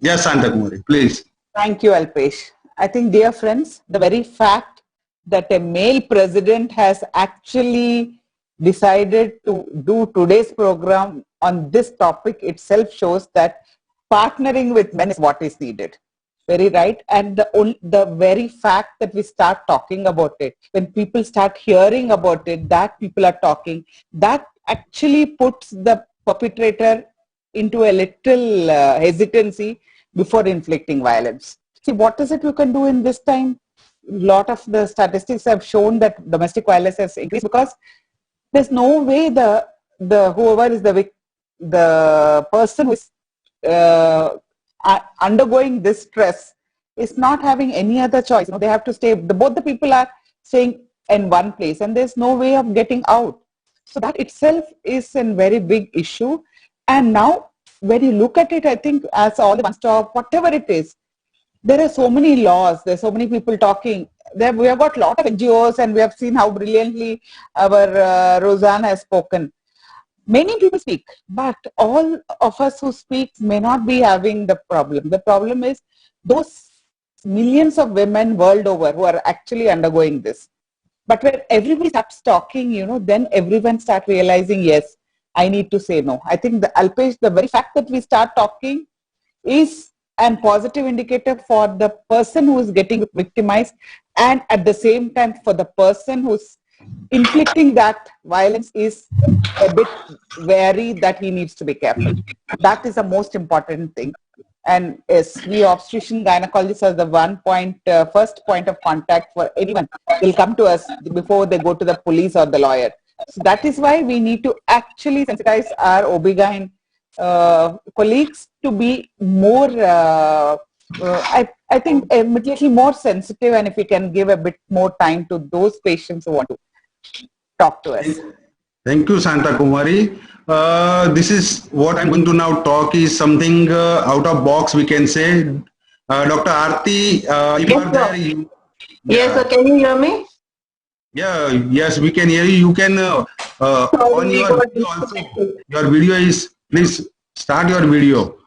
S2: Yes, Santa Kumari, please.
S8: Thank you, Alpesh. I think, dear friends, the very fact that a male president has actually decided to do today's program on this topic itself shows that partnering with men is what is needed. Very right. And the very fact that we start talking about it, when people start hearing about it, that people are talking, that actually puts the perpetrator into a little hesitancy before inflicting violence. See, what is it you can do in this time? A lot of the statistics have shown that domestic violence has increased because there's no way the whoever is the person who is undergoing this stress is not having any other choice. You know, they have to stay. Both the people are staying in one place, and there's no way of getting out. So that itself is a very big issue. And now, when you look at it, I think as all the one stop, whatever it is, there are so many laws. There's so many people talking. we have got a lot of NGOs, and we have seen how brilliantly our Roseanne has spoken. Many people speak, but all of us who speak may not be having the problem. The problem is those millions of women world over who are actually undergoing this. But when everybody starts talking, then everyone starts realizing, yes, I need to say no. I think Alpesh, the very fact that we start talking is a positive indicator for the person who is getting victimized, and at the same time for the person who's inflicting that violence is a bit wary that he needs to be careful. That is the most important thing. And yes, we obstetrician gynecologists are the first point of contact for anyone. They'll come to us before they go to the police or the lawyer. So that is why we need to actually sensitize our OB-GYN colleagues to be more, I think, a little more sensitive, and if we can give a bit more time to those patients who want to talk to us.
S2: Thank you, Santa Kumari. This is what I'm going to now talk is something out of box, we can say. Dr. Aarti, if you are there,
S9: yes, sir. Can you hear me?
S2: Yeah, yes, we can hear you. You can on your video also. Your video is, please start your video.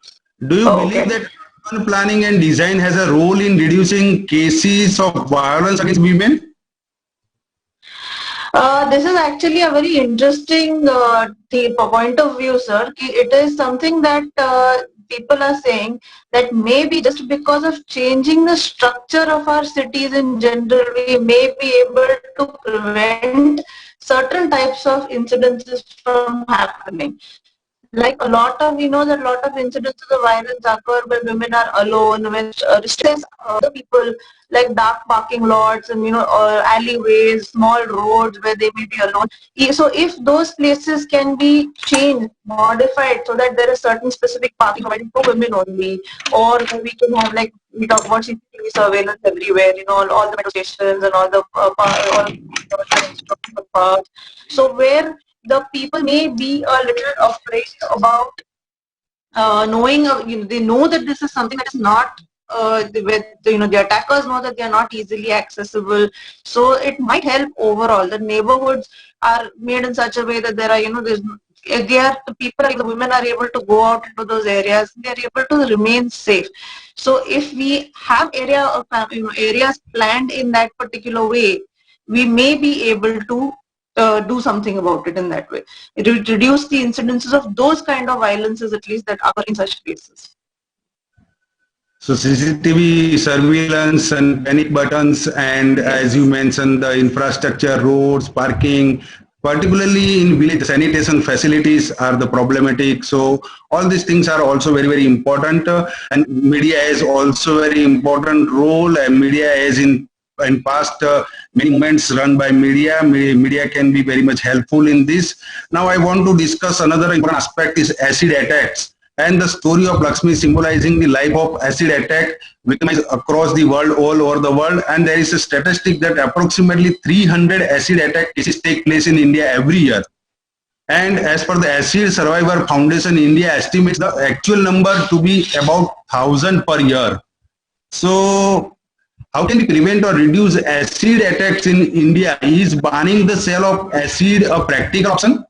S2: Do you believe that urban planning and design has a role in reducing cases of violence against women?
S9: This is actually a very interesting point of view, sir. It is something that people are saying that maybe just because of changing the structure of our cities in general, we may be able to prevent certain types of incidences from happening. Like we know that a lot of incidences of violence occur when women are alone, when restraints other people, like dark parking lots and or alleyways, small roads where they may be alone. So if those places can be changed, modified, so that there is certain specific parking provided for women only, or we can have, like we talk about CCTV surveillance everywhere, all the metro stations and all the parks. So where the people may be a little afraid about knowing, they know that this is something that is not, the attackers know that they are not easily accessible. So it might help overall. The neighborhoods are made in such a way that there are, the women are able to go out into those areas. They are able to remain safe. So if we have areas planned in that particular way, we may be able to do something about it in that way. It will reduce the incidences of those kind of violences, at least, that occur in such places.
S2: So CCTV surveillance and panic buttons, and as you mentioned, the infrastructure, roads, parking, particularly in village sanitation facilities are the problematic. So all these things are also very, very important. And media is also very important role. And media is in past many movements run by media. Media can be very much helpful in this. Now I want to discuss another important aspect is acid attacks, and the story of Lakshmi symbolizing the life of acid attack victims across the world, all over the world. And there is a statistic that approximately 300 acid attack cases take place in India every year. And as per the Acid Survivor Foundation, India estimates the actual number to be about 1,000 per year. So how can we prevent or reduce acid attacks in India? Is banning the sale of acid a practical option?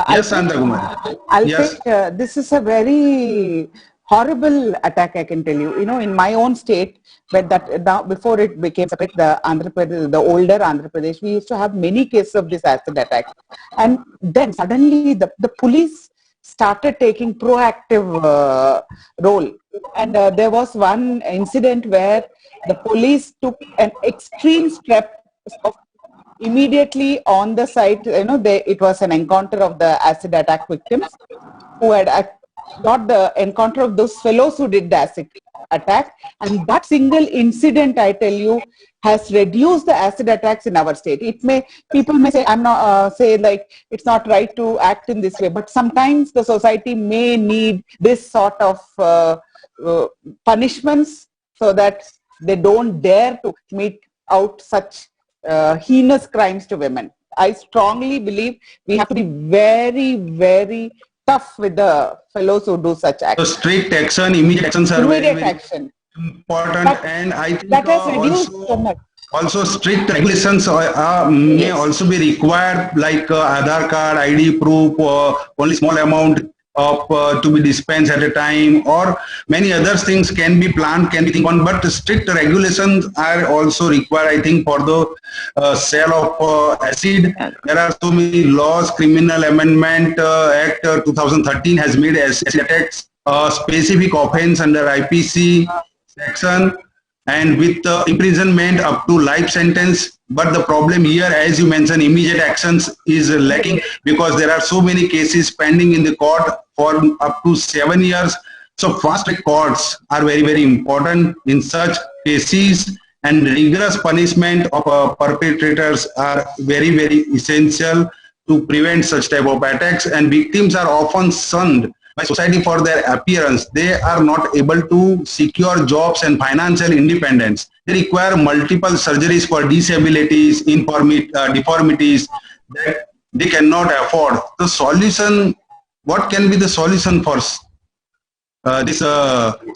S2: Yes, Santa Kumar.
S8: Yes. This is a very horrible attack, I can tell you. In my own state, but now before it became separate, the older Andhra Pradesh, we used to have many cases of this acid attack. And then suddenly the police started taking proactive role. And there was one incident where the police took an extreme step of immediately on the site. It was an encounter of the acid attack victims who had not the encounter of those fellows who did the acid attack. And that single incident, I tell you, has reduced the acid attacks in our state. People may say, I'm not it's not right to act in this way, but sometimes the society may need this sort of punishments so that they don't dare to mete out such heinous crimes to women. I strongly believe we have to be very, very tough with the fellows who do such acts.
S2: So strict action, immediate actions are
S8: immediate action.
S2: important, and I think
S8: that has reduced so much.
S2: also strict regulations may also be required, like Aadhaar card, ID proof, only small amount of to be dispensed at a time, or many other things can be planned, can be think on, but strict regulations are also required, I think, for the sale of acid. There are so many laws. Criminal Amendment Act 2013 has made acid attacks a specific offense under IPC section, and with imprisonment up to life sentence. But the problem here, as you mentioned, immediate actions is lacking, because there are so many cases pending in the court for up to 7 years. So fast track courts are very, very important in such cases, and rigorous punishment of perpetrators are very, very essential to prevent such type of attacks. And victims are often shunned by society for their appearance. They are not able to secure jobs and financial independence. They require multiple surgeries for disabilities, deformities that they cannot afford. The solution, what can be the solution for this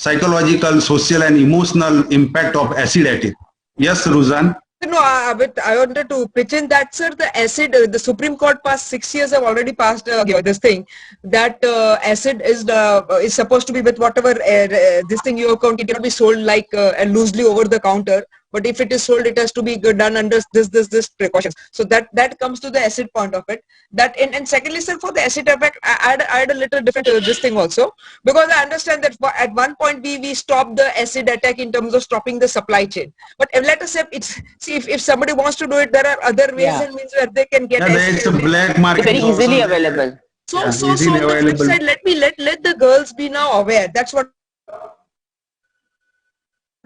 S2: psychological, social and emotional impact of acid attack? Yes, Ruzan.
S6: No, I wanted to pitch in that, sir. The acid, the Supreme Court past 6 years have already passed this thing that acid is supposed to be with whatever this thing you account. It cannot be sold like loosely over the counter. But if it is sold, it has to be done under this precautions. So that comes to the acid point of it. That and secondly, sir, for the acid effect, I had a little different this thing also, because I understand that at one point we stopped the acid attack in terms of stopping the supply chain. But let us say if somebody wants to do it, there are other ways and means where they can get.
S2: There is a black market.
S7: Very easily available.
S6: So on the flip side, let the girls be now aware. That's what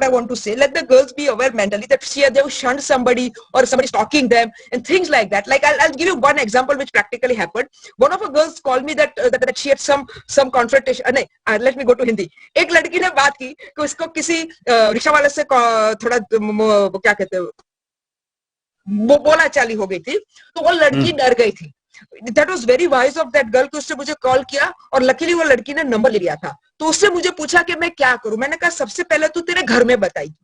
S6: I want to say. Let the girls be aware mentally that they have shunned somebody or somebody stalking them and things like that. Like I'll give you one example which practically happened. One of the girls called me that she had some confrontation. Let me go to Hindi. एक लड़की ने बात की कि उसको किसी rickshaw वाले से थोड़ा क्या कहते हैं वो बोला चाली हो गई थी, तो वो लड़की डर गई थी. That was very wise of that girl कि उसने मुझे कॉल किया और लकीली वो लड़की ने नंबर ले लिया था. तो उससे मुझे पूछा कि मैं क्या करूं. मैंने कहा सबसे पहले तू तेरे घर में बताएगी,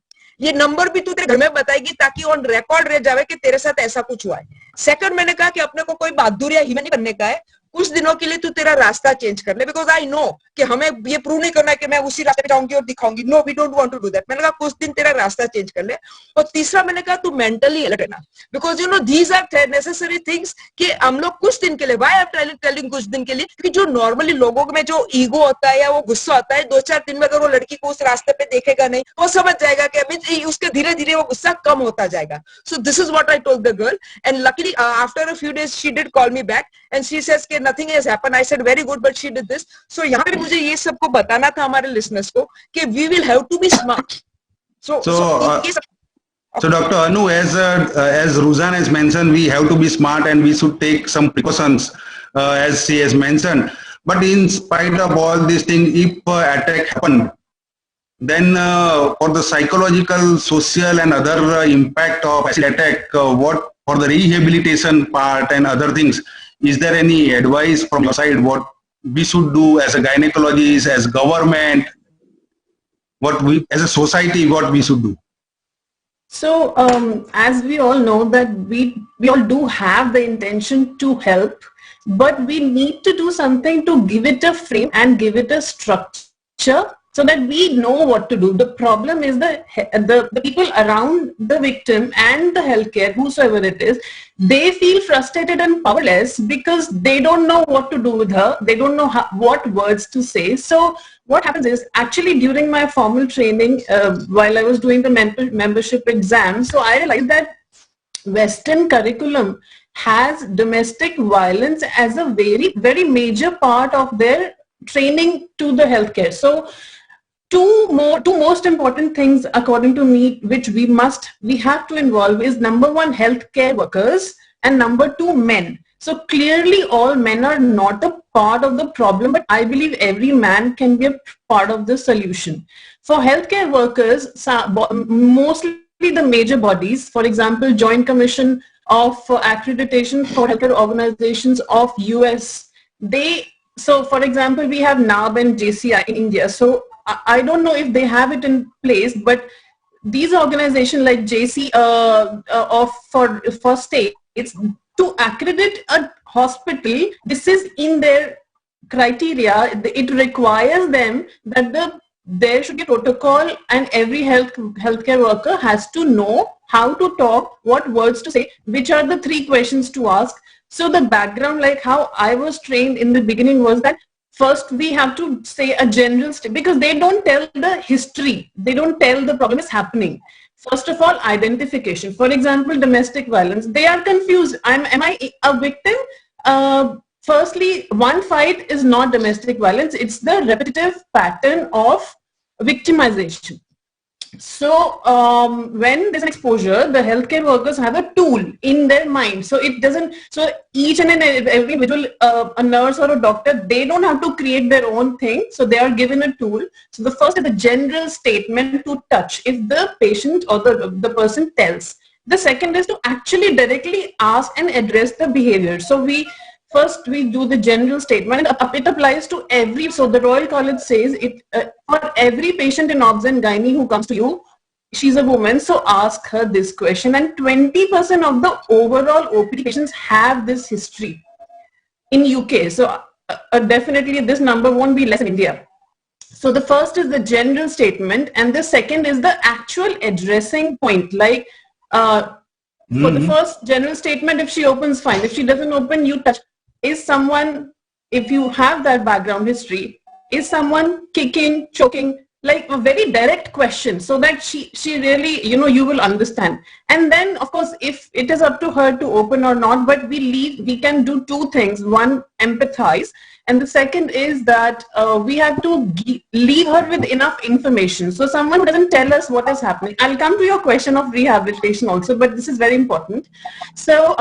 S6: ये नंबर भी तू तेरे घर में बताएगी ताकि ऑन रिकॉर्ड रह जावे कि तेरे साथ ऐसा कुछ हुआ है. सेकंड, मैंने कहा कि अपने को कोई बहादुरी या हिम्मत नहीं करने का है. कुछ दिनों के लिए तू तेरा रास्ता चेंज कर ले, बिकॉज आई नो कि हमें ये प्रूव नहीं करना है कि मैं उसी रास्ते पे जाऊंगी और दिखाऊंगी. No, we don't want to do that. मैंने कहा कुछ दिन तेरा रास्ता चेंज कर ले. और तीसरा मैंने कहा तू मेंटली अलर्ट रहना, because you know these are necessary things कि हम लोग कुछ दिन के लिए, व्हाई आई एम टेलिंग कुछ दिन के लिए, क्योंकि जो नॉर्मली लोगों में जो ईगो होता है या वो गुस्सा होता है, 2-4 दिन में अगर वो लड़की को उस रास्ते पे देखेगा नहीं, वो समझ जाएगा कि उसके धीरे धीरे वो गुस्सा कम होता जाएगा. So this is what I told the girl, and luckily after a few days she did call me back and she says कि nothing has happened. I said very good, but she did this. So यहाँ पे मुझे ये सबको बताना था हमारे listeners को कि we will have to be smart. So
S2: Dr. Anu, as Ruzan has mentioned, we have to be smart and we should take some precautions, as she has mentioned. But in spite of all these things, if attack happened, then for the psychological, social, and other impact of acid attack, what for the rehabilitation part and other things? Is there any advice from your side what we should do as a gynecologist, as government, what we as a society, what we should do?
S4: So as we all know that we all do have the intention to help, but we need to do something to give it a frame and give it a structure so that we know what to do. The problem is the people around the victim and the healthcare, whosoever it is, they feel frustrated and powerless because they don't know what to do with her. They don't know what words to say. So what happens is, actually during my formal training, while I was doing the membership exam, so I realized that Western curriculum has domestic violence as a very, very major part of their training to the healthcare. So two most important things according to me which we have to involve is, number one, healthcare workers, and number two, men. So clearly all men are not a part of the problem, but I believe every man can be a part of the solution. For healthcare workers, mostly the major bodies, for example, Joint Commission of Accreditation for Healthcare Organizations of US, so for example, we have NAB and JCI in India. So
S10: I don't know if they have it in place, but these organizations like JC for states, to accredit a hospital, this is in their criteria. It requires them that there should be a protocol, and every healthcare worker has to know how to talk, what words to say, which are the 3 questions to ask. So the background, like how I was trained in the beginning, was that first we have to say a general statement, because they don't tell the history, they don't tell the problem is happening. First of all, identification. For example, domestic violence, they are confused. Am I a victim? Firstly, one fight is not domestic violence, it's the repetitive pattern of victimization. So when there's an exposure, the healthcare workers have a tool in their mind. So it doesn't, so each and every individual, a nurse or a doctor, they don't have to create their own thing. So they are given a tool. So the first is the general statement to touch, if the patient or the person tells. The second is to actually directly ask and address the behavior. So first we do the general statement. It applies to every, so the Royal College says it for every patient in obs and gynae who comes to you, she's a woman, so ask her this question. And 20% of the overall OPD patients have this history in UK. So definitely this number won't be less in India. So the first is the general statement, and the second is the actual addressing point. Like for the first general statement, if she opens, fine. If she doesn't open, you touch. Is someone, if you have that background history, is someone kicking, choking, like a very direct question, so that she really, you will understand. And then, of course, if it is up to her to open or not, but we can do 2 things. One, empathize. And the second is that we have to leave her with enough information. So someone who doesn't tell us what is happening. I'll come to your question of rehabilitation also, but this is very important. So,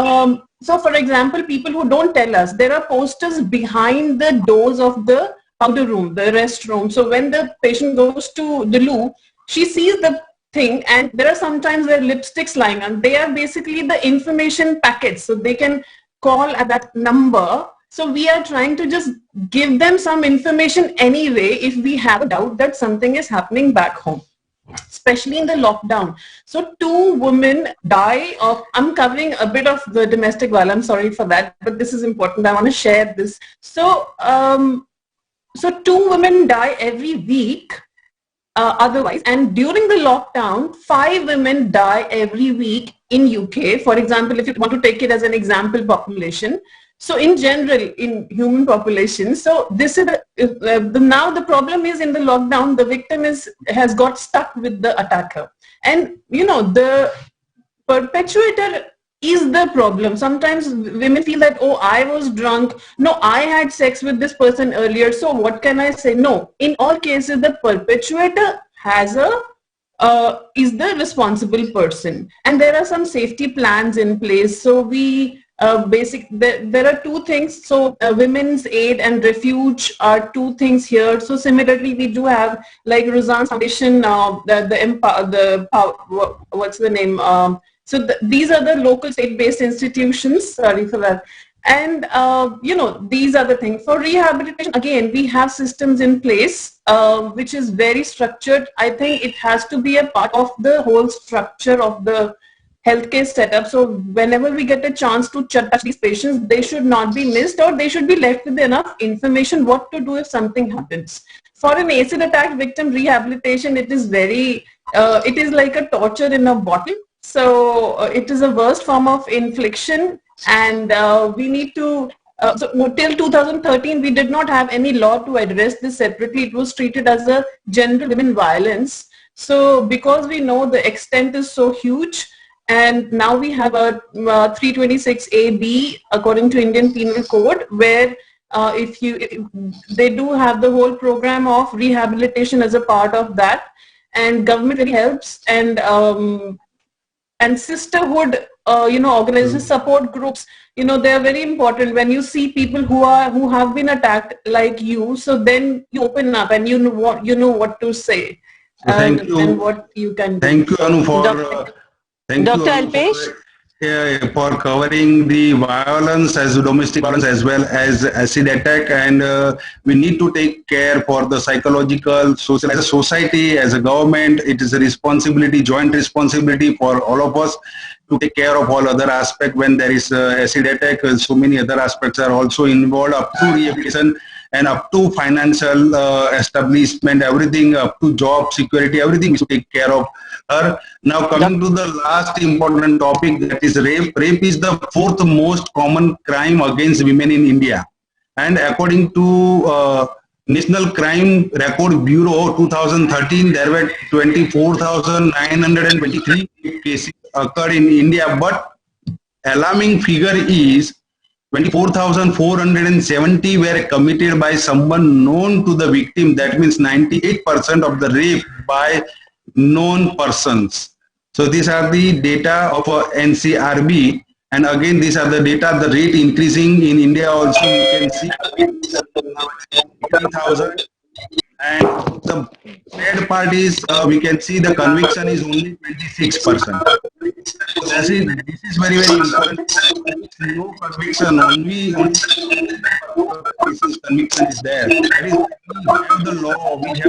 S10: so for example, people who don't tell us, there are posters behind the doors of the powder room, the restroom. So when the patient goes to the loo, she sees the thing, and there are sometimes where lipsticks lying on. They are basically the information packets. So they can call at that number. So we are trying to just give them some information anyway if we have a doubt that something is happening back home, especially in the lockdown. So 2 women die of, I'm covering a bit of the domestic violence, I'm sorry for that, but this is important, I want to share this. So, so 2 women die every week otherwise, and during the lockdown, 5 women die every week in UK. For example, if you want to take it as an example population. So in general, in human population, so this is now the problem is in the lockdown, the victim has got stuck with the attacker, and the perpetuator is the problem. Sometimes women feel that, oh, I was drunk, no, I had sex with this person earlier, so what can I say? No, in all cases, the perpetuator has is the responsible person, and there are some safety plans in place. So we there are 2 things. So women's aid and refuge are 2 things here. So similarly, we do have like Roseanne's Foundation, what's the name? So these are the local state-based institutions. Sorry for that. And these are the things. For rehabilitation, again, we have systems in place, which is very structured. I think it has to be a part of the whole structure of the healthcare setup. So whenever we get a chance to touch these patients, they should not be missed, or they should be left with enough information what to do if something happens. For an acid attack victim rehabilitation, it is very, it is like a torture in a bottle. So it is a worst form of infliction, and we need to, so till 2013, we did not have any law to address this separately. It was treated as a general women violence. So because we know the extent is so huge, and now we have a 326AB according to Indian Penal Code, where they do have the whole program of rehabilitation as a part of that, and government really helps, and sisterhood, organizations, support groups, they are very important. When you see people who have been attacked like you, so then you open up and you know what to say, and what you can do.
S2: Thank you, Anu, for
S7: Dr. Alpesh?
S2: for covering the violence as domestic violence as well as acid attack, and we need to take care for the psychological, social, as a society, as a government. It is a responsibility, joint responsibility for all of us to take care of all other aspects. When there is acid attack, so many other aspects are also involved, up to rehabilitation and up to financial establishment, everything, up to job security, everything we should take care of her. Now coming to the last important topic, that is rape. Rape is the fourth most common crime against women in India. And according to National Crime Record Bureau 2013, there were 24,923 cases occurred in India, but alarming figure is 24,470 were committed by someone known to the victim. That means 98% of the rape by known persons. So these are the data of NCRB, and again these are the data, the rate increasing in India also. You can see 80,000, and the bad part is we can see the conviction is only 26%. This is very important. No conviction, only conviction is there. That is, we have the law, we have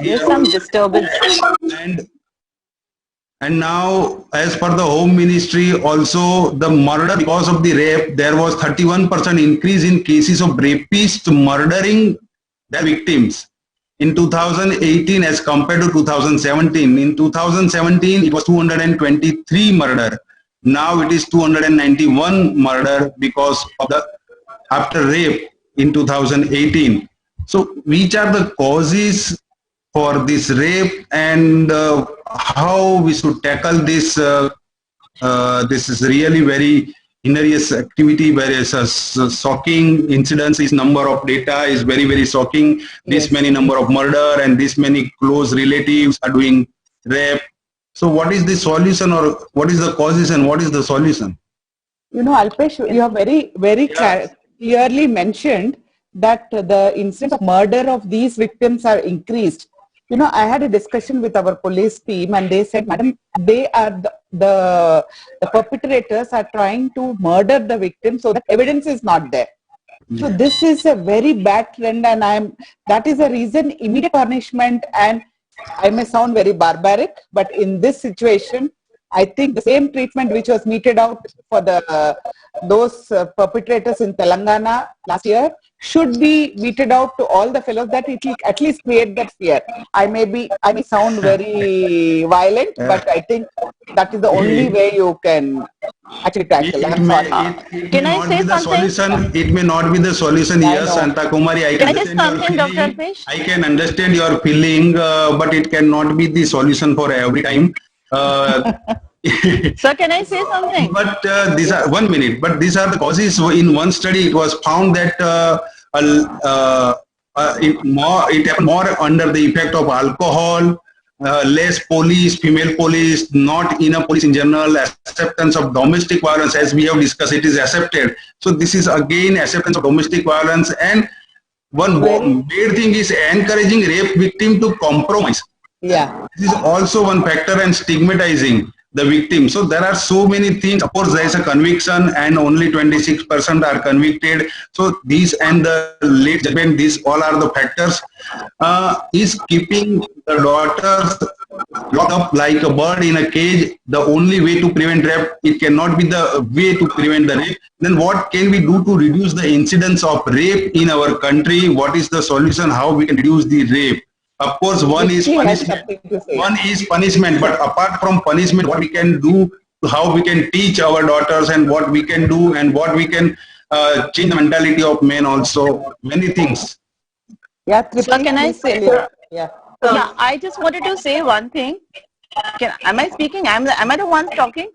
S7: There's some disturbance.
S2: And now, as per the Home Ministry, also the murder because of the rape, there was 31% increase in cases of rapists murdering their victims in 2018 as compared to 2017. In 2017, it was 223 murder. Now it is 291 murder because of the after rape in 2018. So which are the causes for this rape, and how we should tackle this? This is really very hilarious activity, very shocking incidents. This number of data is very, very shocking. This many number of murder and this many close relatives are doing rape. So what is the solution, or what is the causes and what is the solution?
S8: You know, Alpesh, you have very, very clearly mentioned that the incidence of murder of these victims are increased. You know, I had a discussion with our police team, and they said, madam, they are the perpetrators are trying to murder the victim so that evidence is not there. So this is a very bad trend, and that is the reason immediate punishment, and I may sound very barbaric, but in this situation, I think the same treatment which was meted out for those perpetrators in Telangana last year should be meted out to all the fellows, that it will at least create that fear. I may sound very violent, but I think that is the only way you can actually tackle. I'm sorry.
S7: Can I say something?
S2: It may not be the solution. Yes, Santa Kumari, I can understand your feeling. I can understand your feeling, but it cannot be the solution for every time.
S7: Sir, can I say something?
S2: But these are 1 minute. But these are the causes. In one study, it was found that it happened more under the effect of alcohol, less police, female police, not enough police in general, acceptance of domestic violence, as we have discussed, it is accepted. So this is again acceptance of domestic violence, and one bad thing is encouraging rape victim to compromise.
S8: Yeah,
S2: this is also one factor, and stigmatizing the victim. So there are so many things. Of course, there is a conviction, and only 26% are convicted. So these and the late judgment, these all are the factors. Is keeping the daughters locked up like a bird in a cage the only way to prevent rape? It cannot be the way to prevent the rape. Then what can we do to reduce the incidence of rape in our country? What is the solution? How we can reduce the rape? Of course, one is punishment, but apart from punishment, what we can do, how we can teach our daughters, and what we can do, and what we can change the mentality of men also, many things.
S8: Yeah,
S7: so can I say?
S8: Yeah,
S7: I just wanted to say one thing. Am I speaking? Am I the one talking?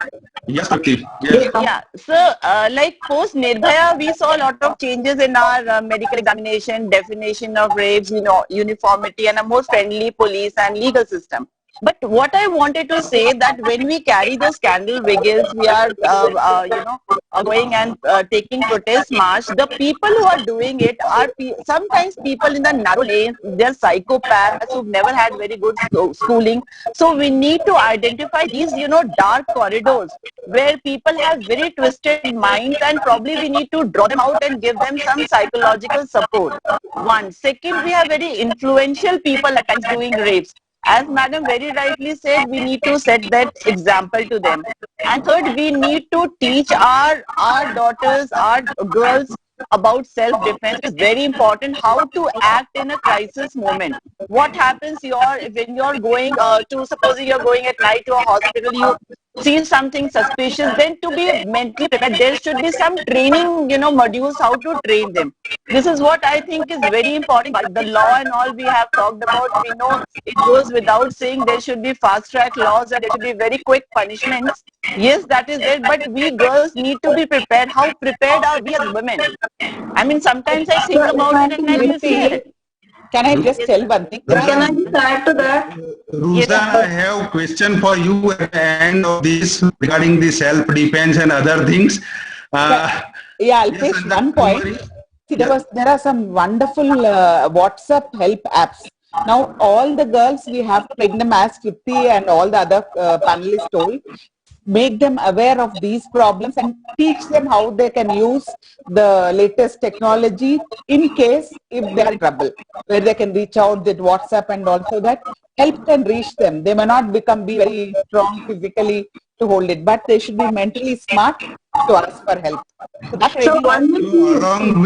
S2: Yes, Pratik. Yes.
S7: Yeah. So, like post Nirbhaya, we saw a lot of changes in our medical examination, definition of rapes, uniformity, and a more friendly police and legal system. But what I wanted to say that when we carry those candle wiggles, we are, going and taking protest march. The people who are doing it are sometimes people in the narrow lanes. They're psychopaths who've never had very good schooling. So we need to identify these, dark corridors where people have very twisted minds, and probably we need to draw them out and give them some psychological support. One. Second, we have very influential people at times doing rapes. As Madam very rightly said, we need to set that example to them. And third, we need to teach our daughters, our girls about self-defense. It is very important how to act in a crisis moment. What happens when you're going supposing you're going at night to a hospital, you see something suspicious, then to be mentally prepared, there should be some training, modules how to train them. This is what I think is very important. But the law and all we have talked about, we know it goes without saying there should be fast track laws and there should be very quick punishments. Yes, that is it. But we girls need to be prepared. How prepared are we as women? I mean, sometimes I think about it and I feel scared.
S8: Can I just tell one thing?
S9: Can I just add to that?
S2: Ruza, I have a question for you at the end of this regarding the self-defense and other things.
S8: Yeah, Alpesh, one point. See, there are some wonderful WhatsApp help apps. Now, all the girls, we have to make them, as Tripti and all the other panelists told, make them aware of these problems and teach them how they can use the latest technology in case if they are in trouble, where they can reach out with WhatsApp, and also that help can reach them. They may not be very strong physically to hold it, but they should be mentally smart to ask for help. So that's
S2: along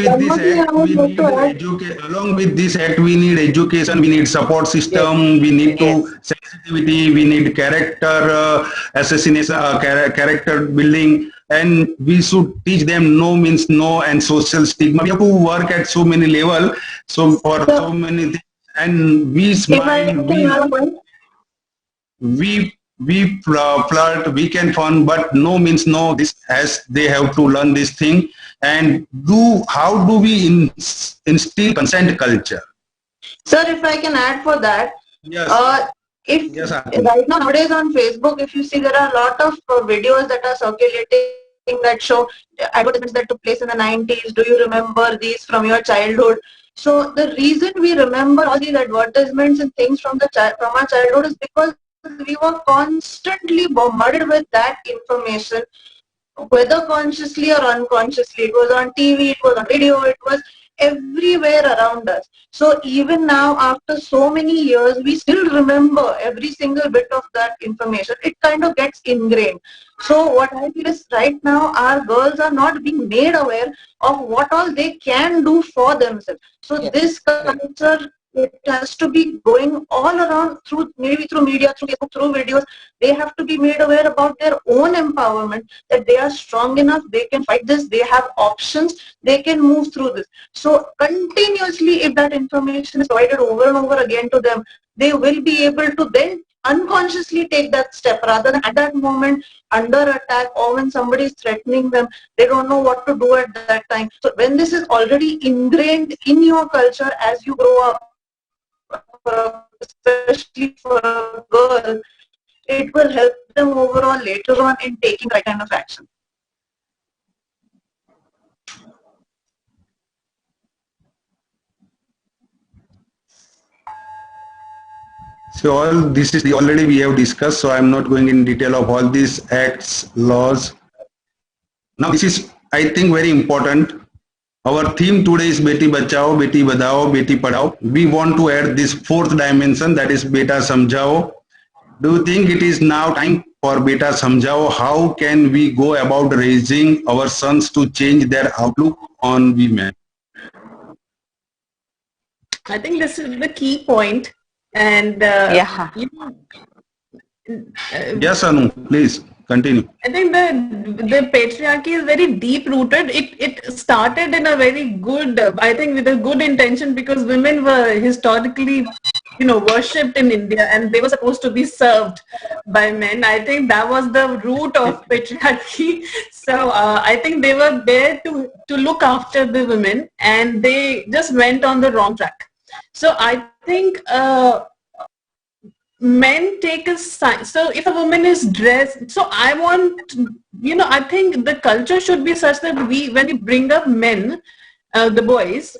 S2: with this act, we need education, we need support system, we need sensitivity, we need character assassination, character building, and we should teach them no means no and social stigma. We have to work at so many levels, so for so many things, and we smile, we flirt, we can fun, but no means no. This as they have to learn this thing and how do we instill consent culture?
S9: Sir, if I can add for that,
S2: yes.
S9: Right now nowadays on Facebook, if you see, there are a lot of videos that are circulating that show advertisements that took place in the 90s. Do you remember these from your childhood? So the reason we remember all these advertisements and things from our childhood is because we were constantly bombarded with that information, whether consciously or unconsciously. It was on TV, it was on radio, it was everywhere around us. So even now, after so many years, we still remember every single bit of that information. It kind of gets ingrained. So what I feel is right now, our girls are not being made aware of what all they can do for themselves. So this culture, it has to be going all around maybe through media, through Facebook, through videos. They have to be made aware about their own empowerment, that they are strong enough, they can fight this, they have options, they can move through this. So continuously, if that information is provided over and over again to them, they will be able to then unconsciously take that step, rather than at that moment under attack or when somebody is threatening them, they don't know what to do at that time. So when this is already ingrained in your culture as you grow up, especially for a girl, it will help them overall later on in taking that kind of action.
S2: So all this is already we have discussed, so I'm not going in detail of all these acts, laws. Now this is, I think, very important. Our theme today is Beti Bachao, Beti Badhao, Beti Padhao. We want to add this fourth dimension, that is Beta Samjhao. Do you think it is now time for Beta Samjhao? How can we go about raising our sons to change their outlook on women?
S10: I think this is the key point. And
S2: yes, Anu, please continue.
S10: I think the patriarchy is very deep rooted. It started in a very good, I think with a good intention, because women were historically, worshipped in India and they were supposed to be served by men. I think that was the root of patriarchy. So I think they were there to look after the women, and they just went on the wrong track. So I think men take a sign. So if a woman is dressed, so I want, I think the culture should be such that when we bring up men, the boys,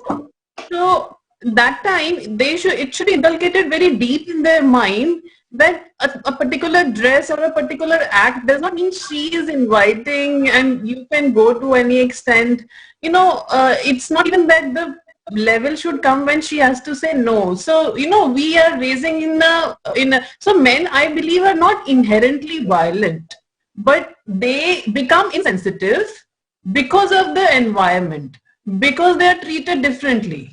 S10: so that time it should be inculcated very deep in their mind that a particular dress or a particular act does not mean she is inviting and you can go to any extent. It's not even that the level should come when she has to say no. So, we are raising so men, I believe, are not inherently violent, but they become insensitive because of the environment, because they are treated differently.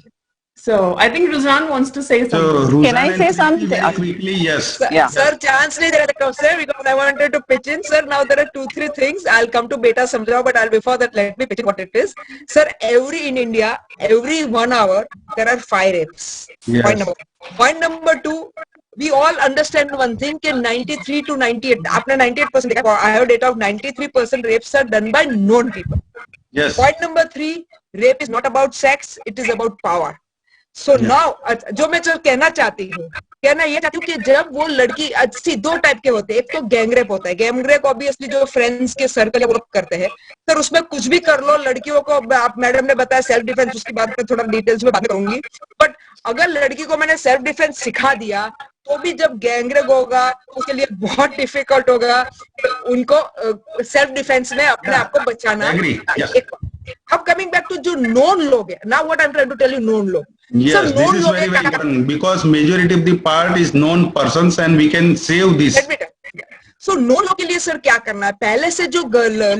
S10: So I think Ruzan wants to say something.
S2: So,
S7: Can I say something?
S2: Quickly, yes.
S7: Yeah.
S6: Sir, chance nahi de raha sir, because I wanted to pitch in. Sir, now there are 2-3 things. I'll come to Beta Samjhao, but before that, let me pitch in what it is. Sir, in India, every 1 hour, there are 5 rapes.
S2: Yes.
S6: Point number 2, we all understand one thing, कि 93 to 98, आपने 98% देखा, I have data of 93% rapes are done by known people.
S2: Yes.
S6: Point number 3, rape is not about sex, it is about power. So now, जो मैं कहना चाहती हूँ कि जब वो लड़की, अच्छी 2 टाइप के होते हैं. एक तो गैंगरेप होता है. गैंगरेप ऑब्वियसली जो फ्रेंड्स के सर्कल है वो करते हैं. सर उसमें कुछ भी कर लो, लड़कियों को, आप मैडम ने बताया सेल्फ डिफेंस, उसकी बात में थोड़ा डिटेल्स में बात करूंगी. बट अगर लड़की को मैंने सेल्फ डिफेंस सिखा दिया तो भी जब गैंगरेप होगा उसके लिए बहुत डिफिकल्ट होगा उनको सेल्फ डिफेंस में अपने आप को बचाना. अब कमिंग बैक टू जो नॉन लोग है, now what I am trying to tell you, known लोग.
S2: Yes, this is very important because majority of the part is known persons and we can save this.
S6: So non लोग के लिए sir क्या करना है? पहले से जो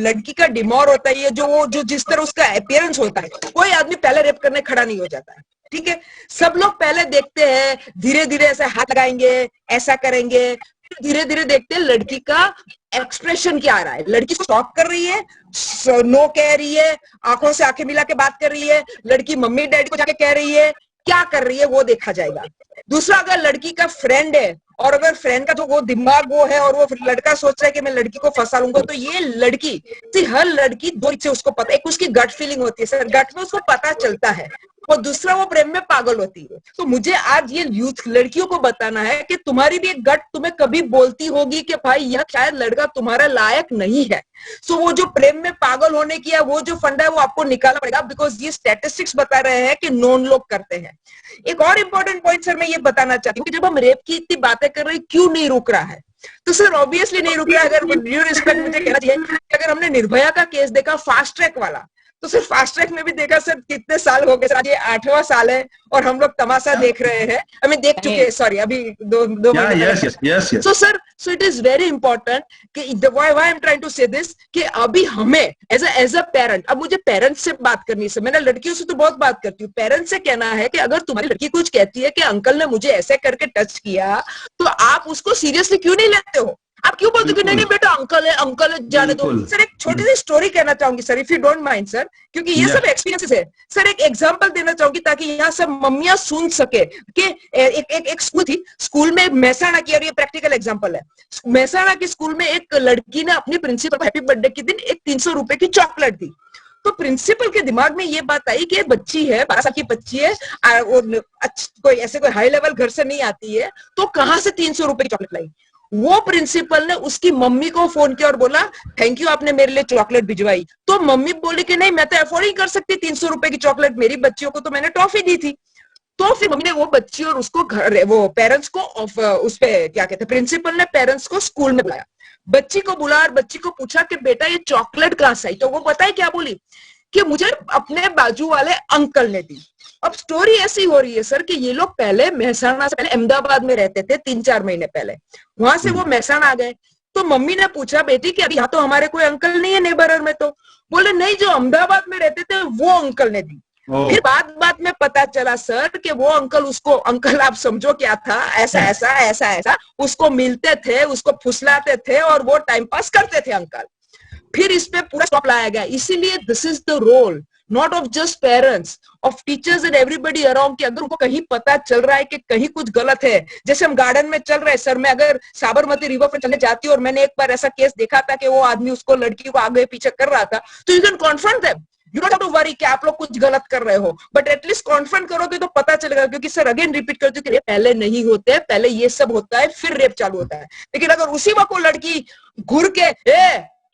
S6: लड़की का डिमोर होता है, जो जिस तरह उसका अपीयरेंस होता है, कोई आदमी पहले रेप करने खड़ा नहीं हो जाता है. ठीक है, सब लोग पहले देखते हैं, धीरे धीरे ऐसे हाथ लगाएंगे, ऐसा करेंगे, धीरे धीरे देखते हैं लड़की का एक्सप्रेशन क्या आ रहा है. लड़की स्टॉप कर रही है, नो कह रही है, आंखों से आंखें मिला के बात कर रही है, लड़की मम्मी डैडी को जाके कह रही है, क्या कर रही है वो देखा जाएगा. दूसरा, अगर लड़की का फ्रेंड है और अगर फ्रेंड का जो वो दिमाग वो है और वो लड़का सोच रहा है कि मैं लड़की को फंसा लूंगा, तो ये लड़की, हर लड़की 2 चीजें उसको पता है. एक उसकी गट फीलिंग होती है सर, गट में उसको पता चलता है, और दूसरा वो प्रेम में पागल होती है. तो मुझे आज ये यूथ लड़कियों को बताना है कि तुम्हारी भी एक गट तुम्हें कभी बोलती होगी कि भाई यह शायद लड़का तुम्हारा लायक नहीं है. सो वो जो प्रेम में पागल होने की है, वो जो फंडा है वो आपको निकालना पड़ेगा, बिकॉज ये स्टैटिस्टिक्स बता रहे हैं कि नॉन लोग करते हैं. एक और इंपॉर्टेंट पॉइंट सर मैं ये बताना चाहती हूँ कि जब हम रेप की इतनी बातें कर रहे हैं, क्यों नहीं रुक रहा है? तो सर ऑब्वियसली नहीं रुक रहा है. अगर ड्यू रिस्पेक्ट मुझे कहना चाहिए कि अगर हमने निर्भया का केस देखा, फास्ट ट्रैक वाला, तो सर फास्ट ट्रैक में भी देखा सर कितने साल हो गए सर, आज ये 8वां साल है और हम लोग तमाशा देख रहे हैं. हमें देख चुके हैं, सॉरी अभी 2 महीने. So sir, so it is very important कि why I am trying to say this कि अभी हमें एज अ पेरेंट, अब मुझे पेरेंट्स से बात करनी है. मैंने लड़कियों से तो बहुत बात करती हूँ, पेरेंट्स से कहना है कि अगर तुम्हारी लड़की कुछ कहती है कि अंकल ने मुझे ऐसे करके टच किया, तो आप उसको सीरियसली क्यों नहीं लेते हो? आप क्यों बोलते हो कि नहीं बेटा अंकल है जाने दो. सर एक छोटी सी स्टोरी कहना चाहूंगी sir, if you don't mind sir, क्योंकि ये सब एक्सपीरियंसेस है सर. एक एग्जांपल देना चाहूंगी ताकि यहाँ सब मम्मियां सुन सके कि एक स्कूल थी, स्कूल में मेहसाणा की, और ये प्रैक्टिकल एग्जांपल है. मेहसाणा की स्कूल में एक लड़की ने अपनी प्रिंसिपल को हैप्पी बर्थडे के दिन एक 300 रुपए की चॉकलेट दी. तो प्रिंसिपल के दिमाग में ये बात आई कि बच्ची है, 12 साल की बच्ची है, कोई हाई लेवल घर से नहीं आती है, तो कहाँ से 300 रुपए की चॉकलेट लाई? वो प्रिंसिपल ने उसकी मम्मी को फोन किया और बोला थैंक यू आपने मेरे लिए चॉकलेट भिजवाई. तो मम्मी बोली कि नहीं मैं तो अफोर्ड ही कर सकती 300 रुपए की चॉकलेट, मेरी बच्चियों को तो मैंने टॉफी दी थी. तो फिर मम्मी ने वो बच्ची और उसको वो पेरेंट्स को उस पे क्या कहते हैं, प्रिंसिपल ने पेरेंट्स को स्कूल में बुलाया, बच्ची को बुला और बच्ची को पूछा कि बेटा ये चॉकलेट कहाँ से आई? तो वो बताए क्या बोली कि मुझे अपने बाजू वाले अंकल ने दी. अब स्टोरी ऐसी हो रही है सर कि ये लोग पहले मेहसाणा से पहले अहमदाबाद में रहते थे 3-4 महीने पहले, वहां से वो मेहसाणा आ गए. तो मम्मी ने पूछा बेटी कि अभी यहाँ तो हमारे कोई अंकल नहीं है नेबरर में, तो बोले नहीं जो अहमदाबाद में रहते थे वो अंकल ने दी. फिर बात में पता चला सर कि वो अंकल आप समझो क्या था, ऐसा उसको मिलते थे, उसको फुसलाते थे और वो टाइम पास करते थे अंकल. फिर इस पे पूरा स्टॉप लाया गया. इसीलिए this is the role not of just parents, of teachers and everybody around, कि अगर उनको कहीं पता चल रहा है कि कहीं कुछ गलत है, जैसे हम गार्डन में चल रहे हैं सर, मैं अगर साबरमती रिवर पर चलने जाती हूँ और मैंने एक बार ऐसा केस देखा था कि वो आदमी उसको लड़की को आगे पीछे कर रहा था, तो you can confront them. You don't have to worry कि आप लोग कुछ गलत कर रहे हो, बट एटलीस्ट कॉन्फ्रंट करोगे तो पता चलेगा। क्योंकि सर अगेन रिपीट करते कि पहले नहीं होते हैं, पहले ये सब होता है, फिर रेप चालू होता है। लेकिन अगर उसी वक्त को लड़की घूर के